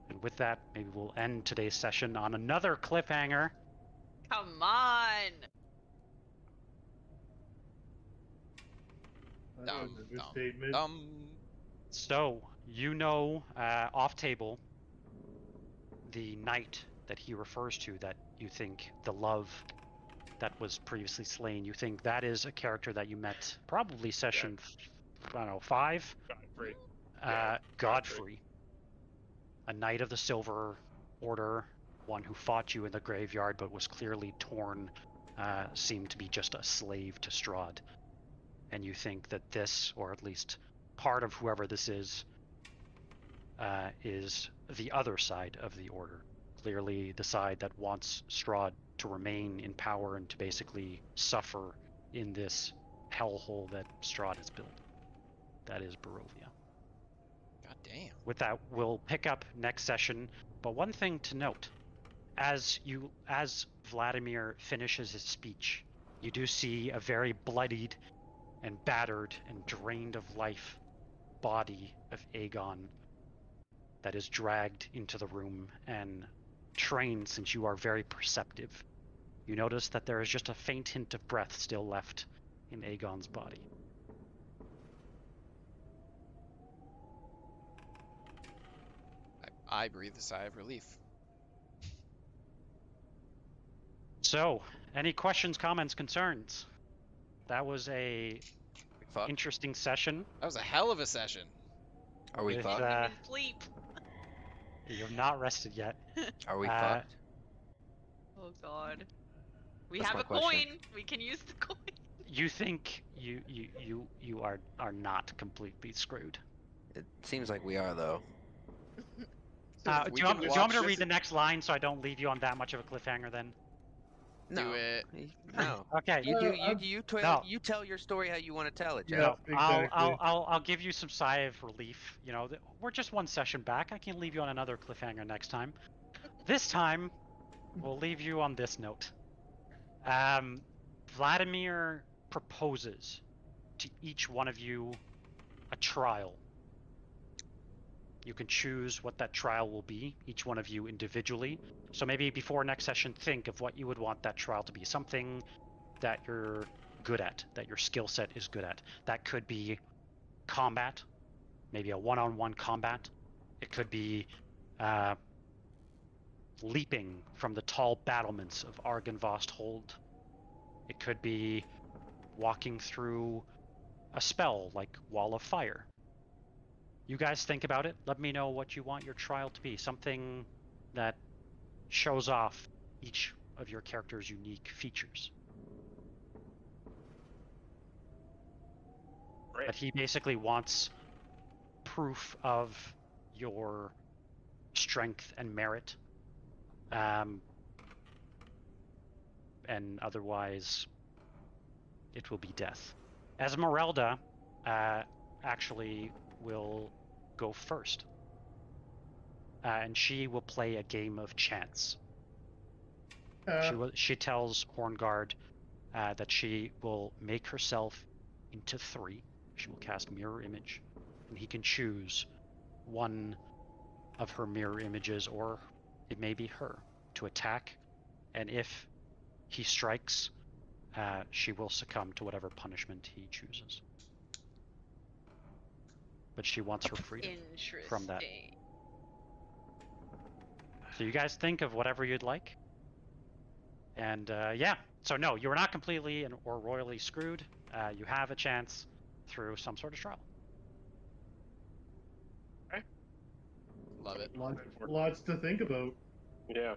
[SPEAKER 1] And with that, maybe we'll end today's session on another cliffhanger.
[SPEAKER 6] Come on!
[SPEAKER 1] So, off table, the knight that he refers to, that you think the love that was previously slain, you think that is a character that you met probably session, 5? Godfrey. A knight of the Silver Order, one who fought you in the graveyard but was clearly torn, seemed to be just a slave to Strahd. And you think that this, or at least part of whoever this is the other side of the Order. Clearly the side that wants Strahd to remain in power and to basically suffer in this hellhole that Strahd has built. That is Barovia.
[SPEAKER 3] God damn.
[SPEAKER 1] With that, we'll pick up next session. But one thing to note, as Vladimir finishes his speech, you do see a very bloodied and battered and drained of life body of Aegon that is dragged into the room and trained. Since you are very perceptive, you notice that there is just a faint hint of breath still left in Aegon's body.
[SPEAKER 3] I breathe a sigh of relief.
[SPEAKER 1] So, any questions, comments, concerns? That was a interesting session.
[SPEAKER 3] That was a hell of a session.
[SPEAKER 2] Are we fucked?
[SPEAKER 6] Can't even sleep.
[SPEAKER 1] You're not rested yet.
[SPEAKER 2] Are we fucked?
[SPEAKER 6] Oh god. We
[SPEAKER 2] That's
[SPEAKER 6] have
[SPEAKER 2] my
[SPEAKER 6] a
[SPEAKER 2] question.
[SPEAKER 6] coin. We can use the coin.
[SPEAKER 1] You think you are not completely screwed.
[SPEAKER 2] It seems like we are, though.
[SPEAKER 1] Do you want me to read the next line so I don't leave you on that much of a cliffhanger then?
[SPEAKER 2] No.
[SPEAKER 3] Do it.
[SPEAKER 2] No.
[SPEAKER 1] Okay.
[SPEAKER 2] You tell your story how you want to tell it, Jeff.
[SPEAKER 7] Yeah, exactly.
[SPEAKER 1] I'll give you some sigh of relief. You know, we're just one session back. I can leave you on another cliffhanger next time. This time, we'll leave you on this note. Vladimir proposes to each one of you a trial. You can choose what that trial will be, each one of you individually. So maybe before next session, think of what you would want that trial to be. Something that you're good at, that your skill set is good at. That could be combat, maybe a one-on-one combat. It could be leaping from the tall battlements of Argynvost Hold. It could be walking through a spell like Wall of Fire. You guys think about it. Let me know what you want your trial to be. Something that shows off each of your character's unique features.
[SPEAKER 5] Right.
[SPEAKER 1] But he basically wants proof of your strength and merit. And otherwise, it will be death. Esmeralda actually will go first. And she will play a game of chance. She tells Horngard that she will make herself into 3. She will cast mirror image, and he can choose one of her mirror images, or it may be her, to attack. And if he strikes, she will succumb to whatever punishment he chooses. But she wants her freedom from that. So you guys think of whatever you'd like. And yeah, so no, you're not completely or royally screwed. You have a chance through some sort of trial.
[SPEAKER 5] Okay.
[SPEAKER 3] Love it.
[SPEAKER 7] Lots to think about.
[SPEAKER 5] Yeah.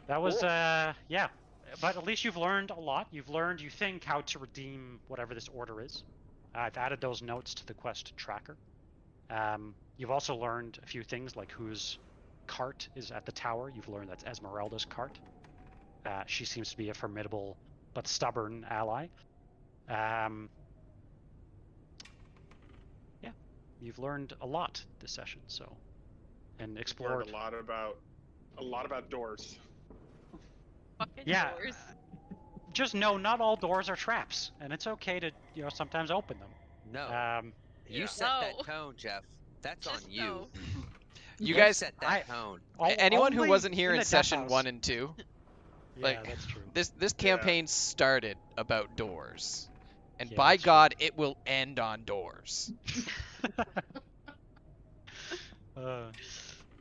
[SPEAKER 1] That was, yeah. But at least you've learned a lot. You've learned, you think, how to redeem whatever this order is. I've added those notes to the quest tracker. You've also learned a few things, like whose cart is at the tower. You've learned that's Esmeralda's cart. She seems to be a formidable but stubborn ally. Yeah, you've learned a lot this session, so, and explored
[SPEAKER 5] a lot about doors.
[SPEAKER 6] Fucking
[SPEAKER 1] yeah.
[SPEAKER 6] doors.
[SPEAKER 1] Just know not all doors are traps, and it's okay to, you know, sometimes open them.
[SPEAKER 2] No. You set that tone, Jeff. That's
[SPEAKER 6] Just
[SPEAKER 2] on you.
[SPEAKER 6] no.
[SPEAKER 3] You guys
[SPEAKER 2] set that tone.
[SPEAKER 3] Anyone who
[SPEAKER 1] Only
[SPEAKER 3] wasn't here in
[SPEAKER 1] the
[SPEAKER 3] session
[SPEAKER 1] death
[SPEAKER 3] 1
[SPEAKER 1] house.
[SPEAKER 3] and 2,
[SPEAKER 1] Yeah,
[SPEAKER 3] like,
[SPEAKER 1] that's true.
[SPEAKER 3] this campaign started about doors. And
[SPEAKER 1] Yeah,
[SPEAKER 3] by
[SPEAKER 1] that's
[SPEAKER 3] God, it will end on doors.
[SPEAKER 1] That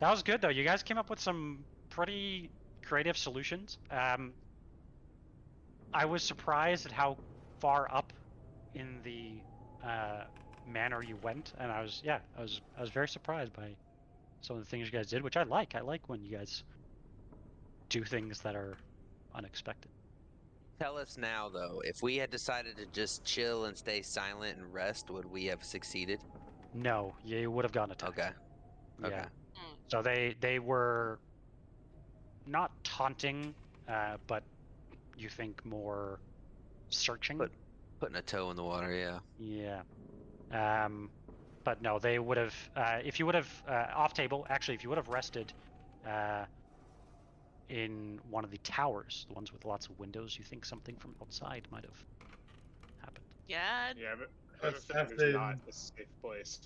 [SPEAKER 1] was good though. You guys came up with some pretty creative solutions. I was surprised at how far up in the manner you went, and I was very surprised by some of the things you guys did, which I like. I like when you guys do things that are unexpected.
[SPEAKER 2] Tell us now, though, if we had decided to just chill and stay silent and rest, would we have succeeded?
[SPEAKER 1] No, you would have gotten attacked.
[SPEAKER 2] Okay.
[SPEAKER 1] Yeah.
[SPEAKER 2] Okay.
[SPEAKER 1] So they were not taunting, but you think more searching.
[SPEAKER 2] Putting a toe in the water, yeah.
[SPEAKER 1] Yeah. But no, they would have. If you would have off table, actually, if you would have rested in one of the towers, the ones with lots of windows, you think something from outside might have happened.
[SPEAKER 6] Yeah.
[SPEAKER 5] Yeah, but I have a feeling it's not a safe place.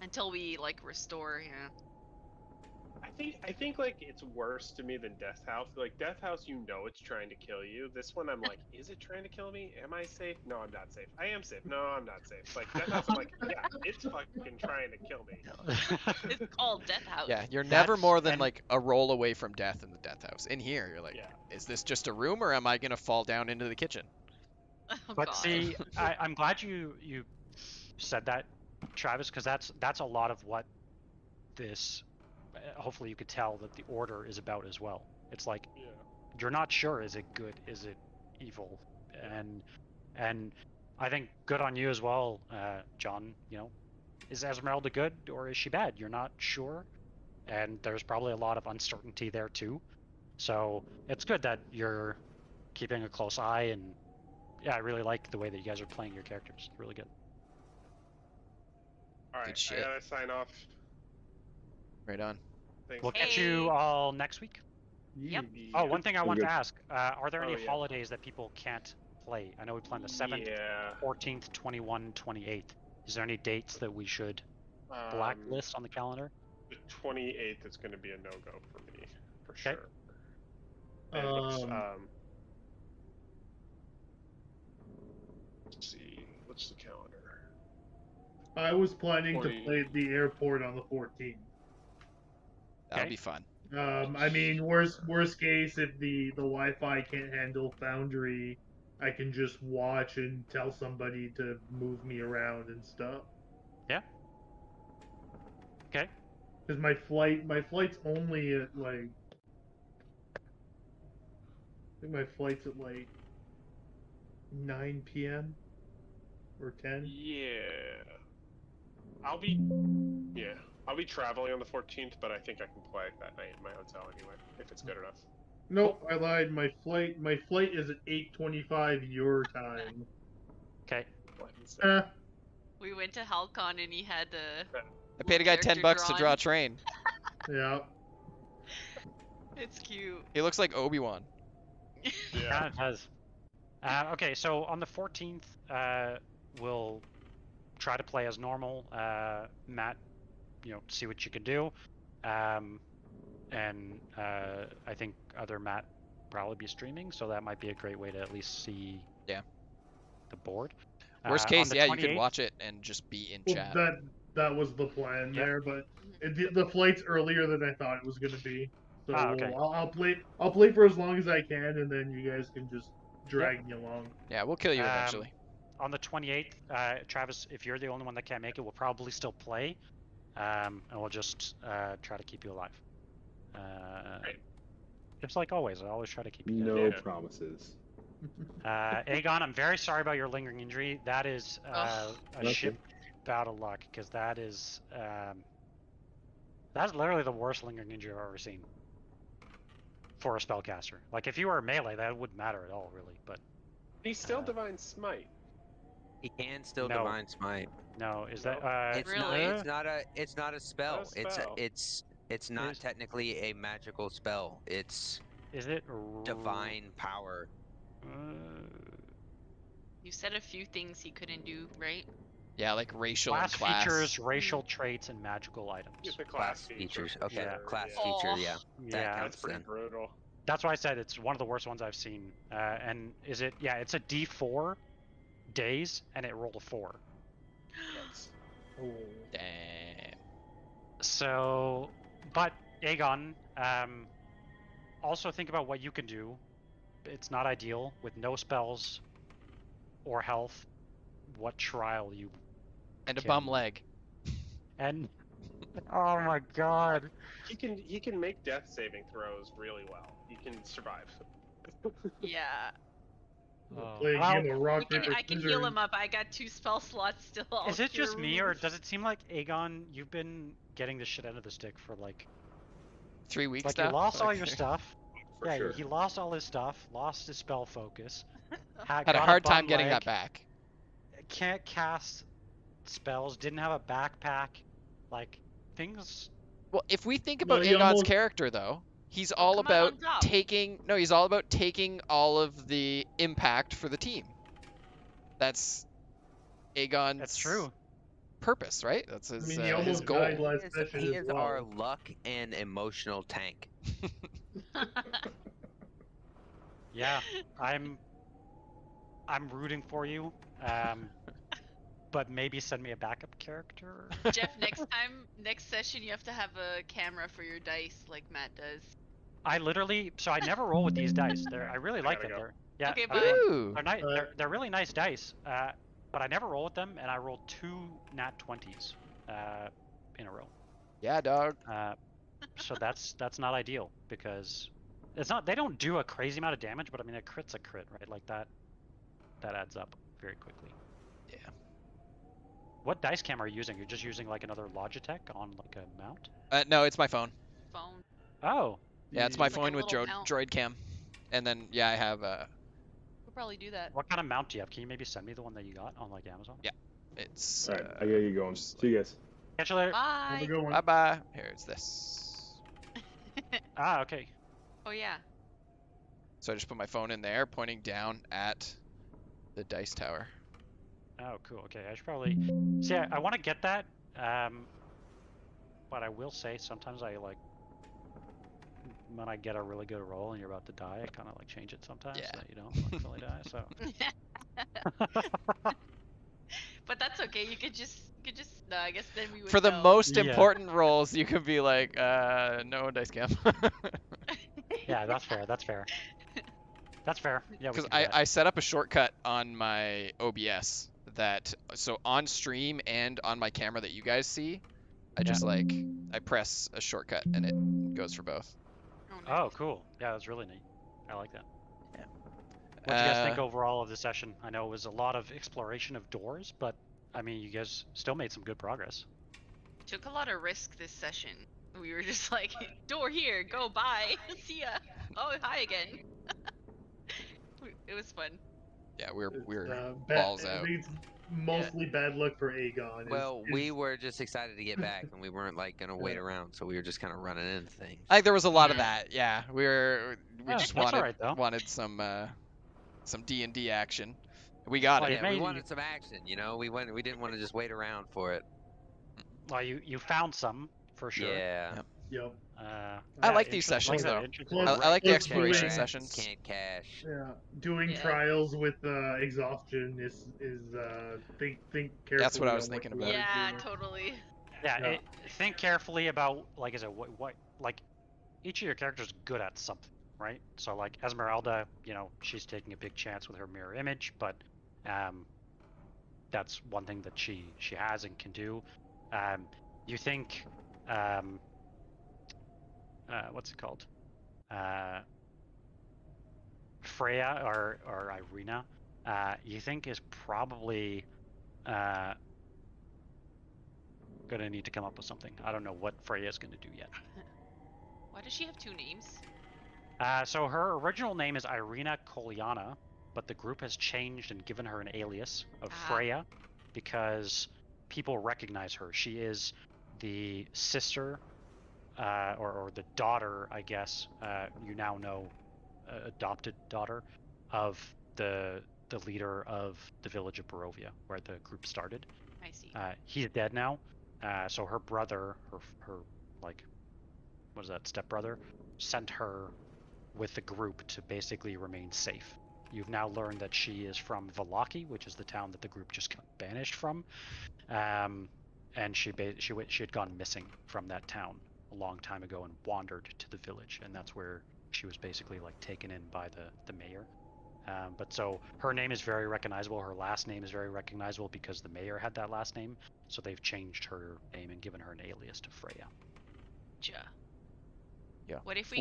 [SPEAKER 6] Until we like restore, yeah.
[SPEAKER 5] I I think like it's worse to me than Death House. Like Death House, you know it's trying to kill you. This one, I'm like, is it trying to kill me? Am I safe? No, I'm not safe. I am safe. No, I'm not safe. Like Death House, I'm like, yeah, it's fucking trying to kill me.
[SPEAKER 6] It's called Death House.
[SPEAKER 3] Yeah, you're never more than like a roll away from death in the Death House. In here, you're like, is this just a room or am I gonna fall down into the kitchen?
[SPEAKER 6] Oh,
[SPEAKER 1] but
[SPEAKER 6] God.
[SPEAKER 1] see, I'm glad you said that, Travis, because that's a lot of what this. Hopefully, you could tell that the Order is about as well. It's like you're not sure, is it good, is it evil, and I think good on you as well, John. You know, is Esmeralda good or is she bad? You're not sure, and there's probably a lot of uncertainty there too. So it's good that you're keeping a close eye, and yeah, I really like the way that you guys are playing your characters. Really good.
[SPEAKER 5] All right, I gotta sign off.
[SPEAKER 3] Right on.
[SPEAKER 5] Thanks.
[SPEAKER 1] We'll catch you all next week.
[SPEAKER 6] Yep.
[SPEAKER 1] Oh, one thing I wanted to ask: are there any holidays that people can't play? I know we planned the 7th, 14th, 21, 28th. Is there any dates that we should blacklist on the calendar?
[SPEAKER 5] The 28th is going to be a no-go for me, for
[SPEAKER 1] Okay.
[SPEAKER 5] sure. And let's see, what's the calendar?
[SPEAKER 7] I was planning to play at the airport on the 14th.
[SPEAKER 3] That'll be fun.
[SPEAKER 7] I mean, worst case, if the Wi-Fi can't handle Foundry, I can just watch and tell somebody to move me around and stuff.
[SPEAKER 1] Yeah. Okay.
[SPEAKER 7] Because my flight's only at like, I think my flight's at like 9 p.m. or 10.
[SPEAKER 5] Yeah. I'll be traveling on the 14th, but I think I can play that night in my hotel anyway, if it's good enough.
[SPEAKER 7] Nope, I lied. My flight is at 8:25 your time.
[SPEAKER 1] Okay.
[SPEAKER 6] We went to Halcon and he had
[SPEAKER 3] I paid a guy $10 to draw a train.
[SPEAKER 7] Yeah.
[SPEAKER 6] It's cute.
[SPEAKER 3] He looks like Obi-Wan.
[SPEAKER 1] Yeah, it does. Okay, so on the 14th, we'll try to play as normal. Matt, you know, see what you can do. And I think other Matt probably be streaming, so that might be a great way to at least see the board.
[SPEAKER 3] Worst case, you could watch it and just be in chat.
[SPEAKER 7] That was the plan there, but the flight's earlier than I thought it was going to be. So
[SPEAKER 1] okay.
[SPEAKER 7] I'll play for as long as I can, and then you guys can just drag me along.
[SPEAKER 3] Yeah, we'll kill you eventually.
[SPEAKER 1] On the 28th, Travis, if you're the only one that can't make it, we'll probably still play, and we'll just try to keep you alive. Just like always, I always try to keep you alive.
[SPEAKER 4] No promises.
[SPEAKER 1] Aegon, I'm very sorry about your lingering injury. That is a ship out of luck, because that's literally the worst lingering injury I've ever seen for a spellcaster. Like, if you were a melee, that wouldn't matter at all, really. But
[SPEAKER 5] he's still Divine Smite.
[SPEAKER 2] He can still Divine Smite.
[SPEAKER 1] No, is that
[SPEAKER 2] it's not a spell.
[SPEAKER 5] Not a spell.
[SPEAKER 2] It's not technically a magical spell. Is
[SPEAKER 1] it
[SPEAKER 2] divine power?
[SPEAKER 6] You said a few things he couldn't do, right?
[SPEAKER 3] Yeah, like racial
[SPEAKER 1] class
[SPEAKER 3] and class
[SPEAKER 1] features, racial traits, and magical items.
[SPEAKER 5] The class features.
[SPEAKER 2] Okay, class
[SPEAKER 6] Oh.
[SPEAKER 2] feature. Yeah,
[SPEAKER 5] That's pretty brutal.
[SPEAKER 1] That's why I said it's one of the worst ones I've seen. And is it? Yeah, it's a D4 days, and it rolled a 4.
[SPEAKER 3] Damn.
[SPEAKER 1] So, but Aegon, also think about what you can do. It's not ideal with no spells or health. What trial you
[SPEAKER 3] and a bum leg.
[SPEAKER 1] And oh my god,
[SPEAKER 5] He can make death saving throws really well. He can survive.
[SPEAKER 6] Yeah.
[SPEAKER 7] I
[SPEAKER 6] can heal him up. I got 2 spell slots still.
[SPEAKER 1] Is it just me, or does it seem like Aegon, you've been getting the shit out of the stick for like
[SPEAKER 3] 3 weeks
[SPEAKER 1] like
[SPEAKER 3] now?
[SPEAKER 1] You lost all your stuff.
[SPEAKER 4] For sure.
[SPEAKER 1] He lost all his stuff, lost his spell focus.
[SPEAKER 3] Had a hard time getting that back.
[SPEAKER 1] Can't cast spells, didn't have a backpack, like things.
[SPEAKER 3] Well, if we think about Aegon's character though, he's all about taking all of the impact for the team. That's Aegon's.
[SPEAKER 1] That's true.
[SPEAKER 3] purpose, right? That's his,
[SPEAKER 7] I mean, he
[SPEAKER 3] his
[SPEAKER 7] almost
[SPEAKER 3] goal.
[SPEAKER 7] died last session
[SPEAKER 2] He
[SPEAKER 7] as
[SPEAKER 2] is
[SPEAKER 7] well.
[SPEAKER 2] our luck and emotional tank.
[SPEAKER 1] Yeah, I'm rooting for you. But maybe send me a backup character.
[SPEAKER 6] Jeff, next session, you have to have a camera for your dice, like Matt does.
[SPEAKER 1] I never roll with these dice. I really like them.
[SPEAKER 6] Yeah. Okay,
[SPEAKER 1] bye. They're really nice dice. But I never roll with them, and I rolled 2 nat 20s in a row.
[SPEAKER 3] Yeah, dog.
[SPEAKER 1] So that's not ideal because it's not. They don't do a crazy amount of damage, but I mean a crit's a crit, right? Like that adds up very quickly.
[SPEAKER 3] Yeah.
[SPEAKER 1] What dice cam are you using? You're just using like another Logitech on like a mount?
[SPEAKER 3] No, it's my phone.
[SPEAKER 6] Phone.
[SPEAKER 1] Oh.
[SPEAKER 3] Yeah, it's my
[SPEAKER 6] Like
[SPEAKER 3] phone with droid cam. And then yeah, I have
[SPEAKER 6] We'll probably do that.
[SPEAKER 1] What kind of mount do you have? Can you maybe send me the one that you got on like Amazon?
[SPEAKER 3] Yeah. It's
[SPEAKER 4] Alright, I get you going. See you guys.
[SPEAKER 1] Catch you later.
[SPEAKER 6] Bye.
[SPEAKER 7] Have a good one.
[SPEAKER 3] Bye bye. Here, it's this.
[SPEAKER 1] Okay.
[SPEAKER 6] Oh yeah.
[SPEAKER 3] So I just put my phone in there, pointing down at the dice tower.
[SPEAKER 1] Oh, cool. Okay, I should probably see. I want to get that, but I will say sometimes I like when I get a really good roll and you're about to die, I kind of like change it sometimes so that you don't like, fully die. So.
[SPEAKER 6] But that's okay. You could just. No, I guess then we would.
[SPEAKER 3] For the
[SPEAKER 6] know.
[SPEAKER 3] most important rolls, you can be like, no dice cam.
[SPEAKER 1] Yeah, that's fair. That's fair. That's fair. Yeah,
[SPEAKER 3] because I set up a shortcut on my OBS that so on stream and on my camera that you guys see, I just like I press a shortcut and it goes for both.
[SPEAKER 1] Oh, cool. Yeah, that's really neat. I like that.
[SPEAKER 3] Yeah.
[SPEAKER 1] What do you guys think overall of the session? I know it was a lot of exploration of doors, but I mean, you guys still made some good progress.
[SPEAKER 6] Took a lot of risk this session. We were just like, door here, go, bye, see ya. Oh, hi again. It was fun.
[SPEAKER 3] Yeah, we're balls out.
[SPEAKER 7] It's mostly bad luck for Aegon.
[SPEAKER 2] Well, we were just excited to get back, and we weren't like gonna wait around, so we were just kind of running into things.
[SPEAKER 3] I think there was a lot of that. Yeah, we just wanted some D&D action. We got it.
[SPEAKER 2] Yeah, we wanted some action. You know, we didn't want to just wait around for it.
[SPEAKER 1] Well, you found some for sure.
[SPEAKER 2] Yeah.
[SPEAKER 7] Yep.
[SPEAKER 3] I like these sessions though. I like the exploration sessions.
[SPEAKER 2] Can't cash.
[SPEAKER 7] Yeah, doing trials with exhaustion is think carefully.
[SPEAKER 3] That's what I was thinking about.
[SPEAKER 6] Yeah, totally.
[SPEAKER 1] Yeah, think carefully about like is it what like each of your characters is good at something, right? So like Esmeralda, you know, she's taking a big chance with her mirror image, but that's one thing that she has and can do. You think what's it called? Freya or Irina, you think is probably gonna need to come up with something. I don't know what Freya is gonna do yet.
[SPEAKER 6] Why does she have 2 names?
[SPEAKER 1] So her original name is Irina Kolyana, but the group has changed and given her an alias of Freya because people recognize her. She is the sister or the daughter, I guess, you now know, adopted daughter of the leader of the village of Barovia, where the group started.
[SPEAKER 6] I see.
[SPEAKER 1] He's dead now, so her brother, her like, what is that, stepbrother, sent her with the group to basically remain safe. You've now learned that she is from Vallaki, which is the town that the group just got banished from, and she had gone missing from that town a long time ago and wandered to the village, and that's where she was basically like taken in by the mayor. But so her name is very recognizable. Her last name is very recognizable because the mayor had that last name. So they've changed her name and given her an alias to Freya.
[SPEAKER 3] Yeah.
[SPEAKER 6] What if Did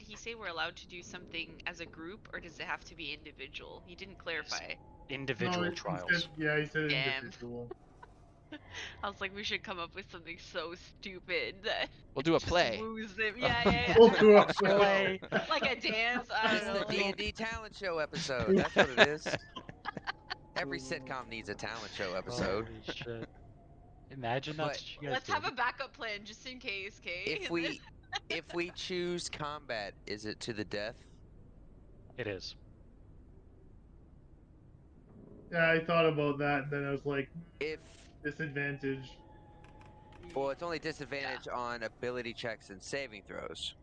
[SPEAKER 6] he say we're allowed to do something as a group, or does it have to be individual? He didn't clarify.
[SPEAKER 1] Individual trials.
[SPEAKER 7] He said individual.
[SPEAKER 6] I was like, we should come up with something so stupid that
[SPEAKER 3] we'll do a play.
[SPEAKER 6] Lose them. Yeah.
[SPEAKER 7] We'll do a play.
[SPEAKER 6] Like a dance. I don't know.
[SPEAKER 2] It's the D&D talent show episode. That's what it is. Every sitcom needs a talent show episode.
[SPEAKER 1] Holy shit. Imagine that.
[SPEAKER 6] Let's have a backup plan just in case, okay?
[SPEAKER 2] If we choose combat, is it to the death?
[SPEAKER 1] It is.
[SPEAKER 7] Yeah, I thought about that, and then I was like,
[SPEAKER 2] If
[SPEAKER 7] disadvantage.
[SPEAKER 2] well, it's only disadvantage on ability checks and saving throws,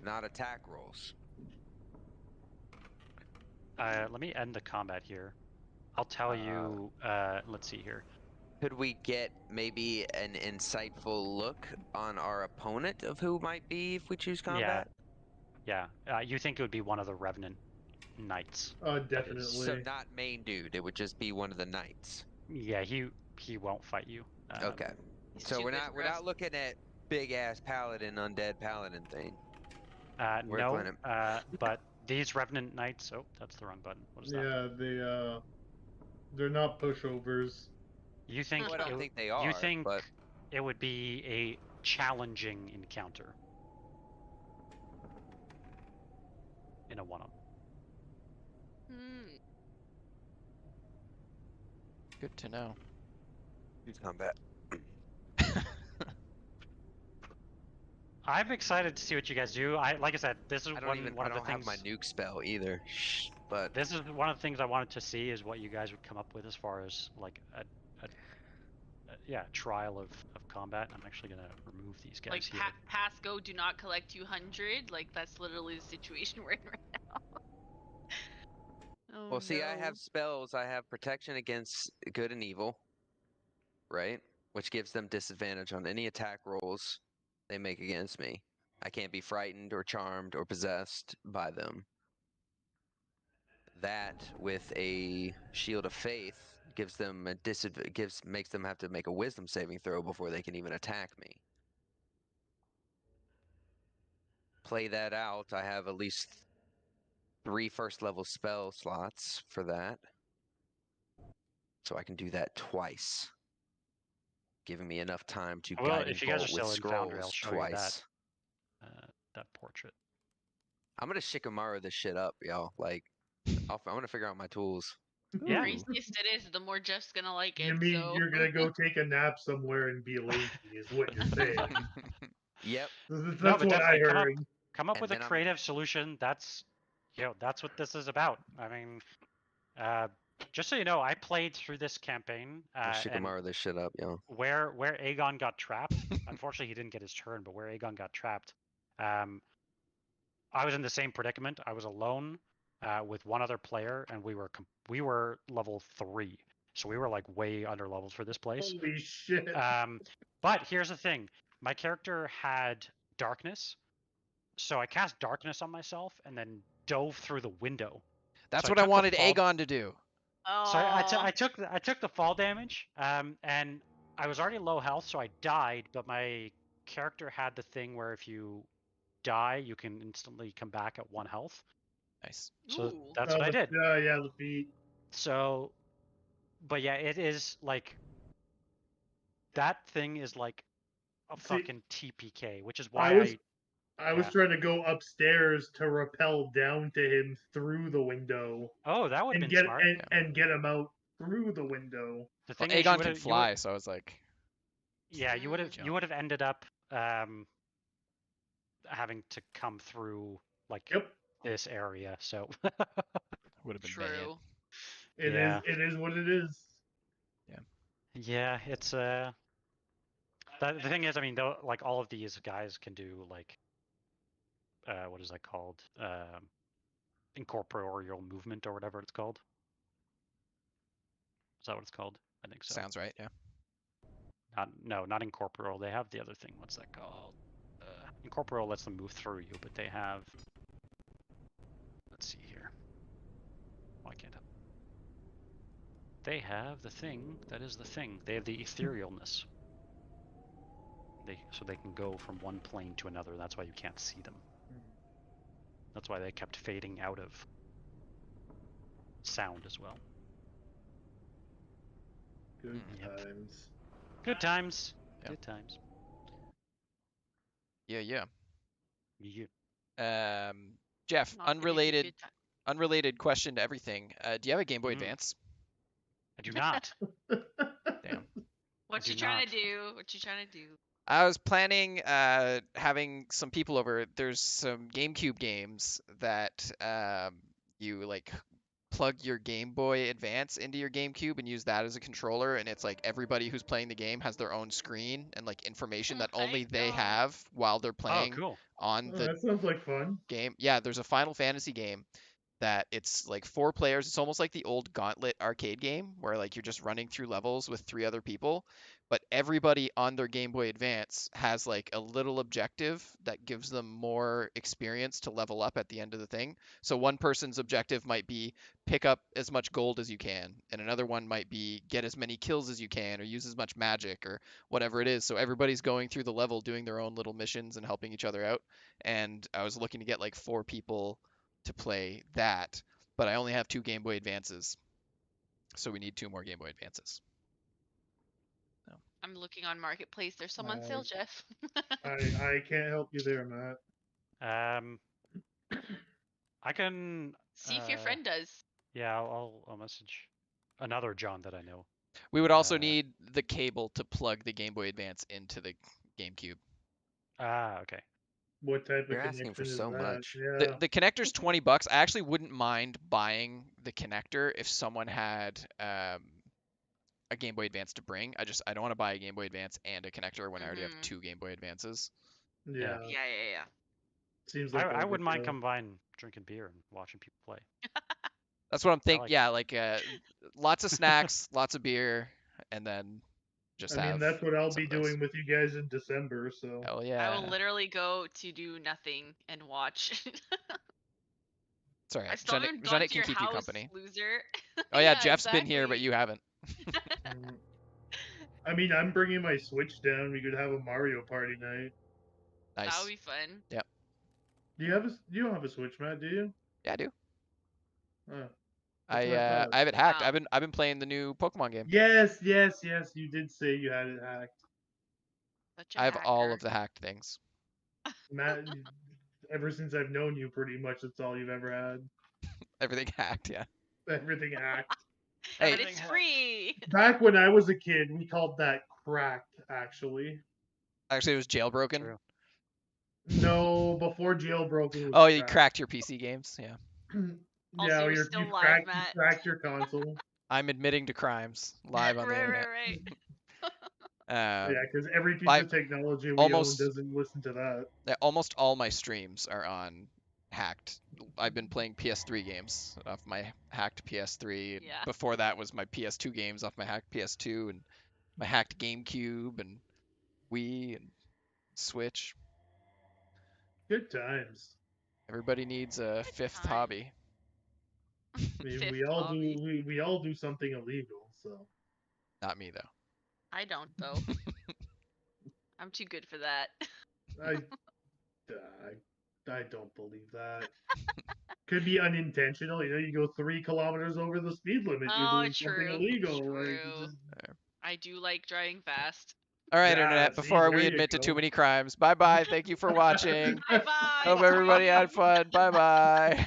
[SPEAKER 2] not attack rolls.
[SPEAKER 1] Let me end the combat here. I'll tell you. Let's see here.
[SPEAKER 2] Could we get maybe an insightful look on our opponent of who might be if we choose combat?
[SPEAKER 1] Yeah. You think it would be one of the Revenant Knights?
[SPEAKER 7] Definitely.
[SPEAKER 2] So not main dude. It would just be one of the knights.
[SPEAKER 1] Yeah, he won't fight you.
[SPEAKER 2] Okay. So we're not looking at big ass paladin, undead paladin thing.
[SPEAKER 1] No. But these Revenant Knights. Oh, that's the wrong button. What is that?
[SPEAKER 7] Yeah, they're not pushovers.
[SPEAKER 1] You think?
[SPEAKER 2] Well, I don't think they are.
[SPEAKER 1] You think
[SPEAKER 2] but...
[SPEAKER 1] it would be a challenging encounter in a one-on.
[SPEAKER 3] Good to know.
[SPEAKER 2] Choose combat.
[SPEAKER 1] I'm excited to see what you guys do. Like I said, this is one of the things. I don't
[SPEAKER 2] have my nuke spell either. But
[SPEAKER 1] this is one of the things I wanted to see is what you guys would come up with as far as like a trial of combat. I'm actually gonna remove these guys
[SPEAKER 6] like
[SPEAKER 1] here.
[SPEAKER 6] Pass go, do not collect 200. Like that's literally the situation we're in right now.
[SPEAKER 2] Well, see, I have spells. I have protection against good and evil, right? Which gives them disadvantage on any attack rolls they make against me. I can't be frightened or charmed or possessed by them. That with a shield of faith gives them a makes them have to make a wisdom saving throw before they can even attack me. Play that out. I have at least 3 first level spell slots for that. So I can do that twice. Giving me enough time to guiding bolt with scrolls twice.
[SPEAKER 1] That portrait.
[SPEAKER 2] I'm gonna Shikamaru this shit up, y'all. Like, I'm gonna figure out my tools.
[SPEAKER 6] Yeah. The craziest it is, the more Jeff's gonna like it.
[SPEAKER 7] You mean you're gonna go take a nap somewhere and be lazy? Is what you're saying?
[SPEAKER 2] Yep.
[SPEAKER 7] That's what I heard.
[SPEAKER 1] Come up with a creative solution. That's what this is about. I mean, just so you know, I played through this campaign.
[SPEAKER 2] Shikamaru this shit up, yo.
[SPEAKER 1] Where Aegon got trapped. Unfortunately, he didn't get his turn, but where Aegon got trapped, I was in the same predicament. I was alone with one other player, and we were level 3, so we were like way under levels for this place.
[SPEAKER 7] Holy shit!
[SPEAKER 1] But here's the thing: my character had darkness, so I cast darkness on myself and then dove through the window.
[SPEAKER 3] That's what I wanted Aegon to do.
[SPEAKER 1] Oh. So I took the fall damage, and I was already low health, so I died. But my character had the thing where if you die, you can instantly come back at 1 health.
[SPEAKER 3] Nice.
[SPEAKER 1] So that's what I did.
[SPEAKER 7] Yeah, the beat.
[SPEAKER 1] So, but yeah, it is like that thing is like a fucking TPK, which is why
[SPEAKER 7] I was trying to go upstairs to rappel down to him through the window.
[SPEAKER 1] Oh, that would have been smart.
[SPEAKER 7] And get him out through the window.
[SPEAKER 1] The thing
[SPEAKER 3] is, Aegon can fly, so I was like,
[SPEAKER 1] yeah, you would have ended up having to come through like this area, so
[SPEAKER 3] would have been
[SPEAKER 6] true.
[SPEAKER 7] Bad. It is what it is.
[SPEAKER 1] Yeah, it's the thing is, I mean, though, like all of these guys can do like what is that called? Incorporeal movement or whatever it's called. Is that what it's called? I think so.
[SPEAKER 3] Sounds right, yeah.
[SPEAKER 1] Not incorporeal. They have the other thing. What's that called? Incorporeal lets them move through you, but they have... Let's see here. Why can't I? They have the thing that is the thing. They have the etherealness. So they can go from one plane to another. That's why you can't see them. That's why they kept fading out of sound as well.
[SPEAKER 7] Good times.
[SPEAKER 1] Good times.
[SPEAKER 3] Yep.
[SPEAKER 1] Good times.
[SPEAKER 3] Yeah.
[SPEAKER 1] Yeah.
[SPEAKER 3] Jeff, unrelated question to everything. Do you have a Game Boy Advance?
[SPEAKER 1] I do not.
[SPEAKER 3] Damn.
[SPEAKER 6] What you trying to do?
[SPEAKER 3] I was planning having some people over. There's some GameCube games that you like plug your Game Boy Advance into your GameCube and use that as a controller, and it's like everybody who's playing the game has their own screen and like information that only they have while they're playing on the
[SPEAKER 7] that sounds like fun.
[SPEAKER 3] game. Yeah, there's a Final Fantasy game that it's like 4 players. It's almost like the old Gauntlet arcade game where like you're just running through levels with 3 other people, but everybody on their Game Boy Advance has like a little objective that gives them more experience to level up at the end of the thing. So one person's objective might be pick up as much gold as you can, and another one might be get as many kills as you can or use as much magic or whatever it is. So everybody's going through the level doing their own little missions and helping each other out. And I was looking to get like 4 people to play that, but I only have 2 Game Boy Advances, so we need 2 more Game Boy Advances. So.
[SPEAKER 6] I'm looking on Marketplace. There's some on sale, Jeff.
[SPEAKER 7] I can't help you there, Matt.
[SPEAKER 1] I can
[SPEAKER 6] see if your friend does.
[SPEAKER 1] Yeah, I'll message another John that I know.
[SPEAKER 3] We would also need the cable to plug the Game Boy Advance into the GameCube.
[SPEAKER 1] Okay.
[SPEAKER 7] What type
[SPEAKER 2] You're
[SPEAKER 7] of
[SPEAKER 2] asking for
[SPEAKER 7] connection
[SPEAKER 2] so
[SPEAKER 7] is that?
[SPEAKER 2] much.
[SPEAKER 7] Yeah.
[SPEAKER 3] The connector's $20. I actually wouldn't mind buying the connector if someone had a Game Boy Advance to bring. I don't want to buy a Game Boy Advance and a connector when I already have 2 Game Boy Advances.
[SPEAKER 7] Yeah. Seems like
[SPEAKER 1] I wouldn't mind coming by and drinking beer and watching people play.
[SPEAKER 3] That's what I'm thinking. Yeah, like lots of snacks, lots of beer, and then just
[SPEAKER 7] I mean, that's what I'll be doing with you guys in December, so.
[SPEAKER 3] Hell yeah.
[SPEAKER 6] I will literally go to do nothing and watch.
[SPEAKER 3] It's alright.
[SPEAKER 6] I still haven't gone to
[SPEAKER 3] can
[SPEAKER 6] your
[SPEAKER 3] keep
[SPEAKER 6] house,
[SPEAKER 3] you company.
[SPEAKER 6] Loser.
[SPEAKER 3] Oh yeah, Jeff's been here, but you haven't.
[SPEAKER 7] I mean, I'm bringing my Switch down. We could have a Mario Party night.
[SPEAKER 3] Nice.
[SPEAKER 6] That would be fun.
[SPEAKER 3] Yep.
[SPEAKER 7] You don't have a Switch, Matt, do you?
[SPEAKER 3] Yeah, I do.
[SPEAKER 7] Oh.
[SPEAKER 3] I have it hacked. Wow. I've been playing the new Pokemon game.
[SPEAKER 7] Yes. You did say you had it hacked.
[SPEAKER 3] I have all of the hacked things.
[SPEAKER 7] Matt, ever since I've known you, pretty much that's all you've ever had.
[SPEAKER 3] Everything hacked, yeah.
[SPEAKER 7] Everything hacked.
[SPEAKER 6] Hey, but it's free.
[SPEAKER 7] Back when I was a kid, we called that cracked, actually.
[SPEAKER 3] Actually, it was jailbroken. True.
[SPEAKER 7] No, before jailbroken.
[SPEAKER 3] Oh, you cracked your PC games, yeah.
[SPEAKER 6] Also, you're still live, Matt.
[SPEAKER 7] You cracked your console.
[SPEAKER 3] I'm admitting to crimes live on the internet.
[SPEAKER 6] Right.
[SPEAKER 7] Yeah, because every piece of technology we own doesn't listen to that.
[SPEAKER 3] Almost all my streams are on hacked. I've been playing PS3 games off my hacked PS3.
[SPEAKER 6] Yeah.
[SPEAKER 3] Before that was my PS2 games off my hacked PS2 and my hacked GameCube and Wii and Switch.
[SPEAKER 7] Good times.
[SPEAKER 3] Everybody needs a fifth hobby.
[SPEAKER 7] I mean, we all do something illegal, so.
[SPEAKER 3] Not me though.
[SPEAKER 6] I don't though. I'm too good for that.
[SPEAKER 7] I don't believe that. Could be unintentional. You know, you go 3 kilometers over the speed limit. You're doing something illegal.
[SPEAKER 6] True. I do like driving fast.
[SPEAKER 3] All right, Internet, before we admit to too many crimes, bye-bye. Thank you for watching.
[SPEAKER 6] Bye-bye.
[SPEAKER 3] Hope everybody had fun. Bye-bye.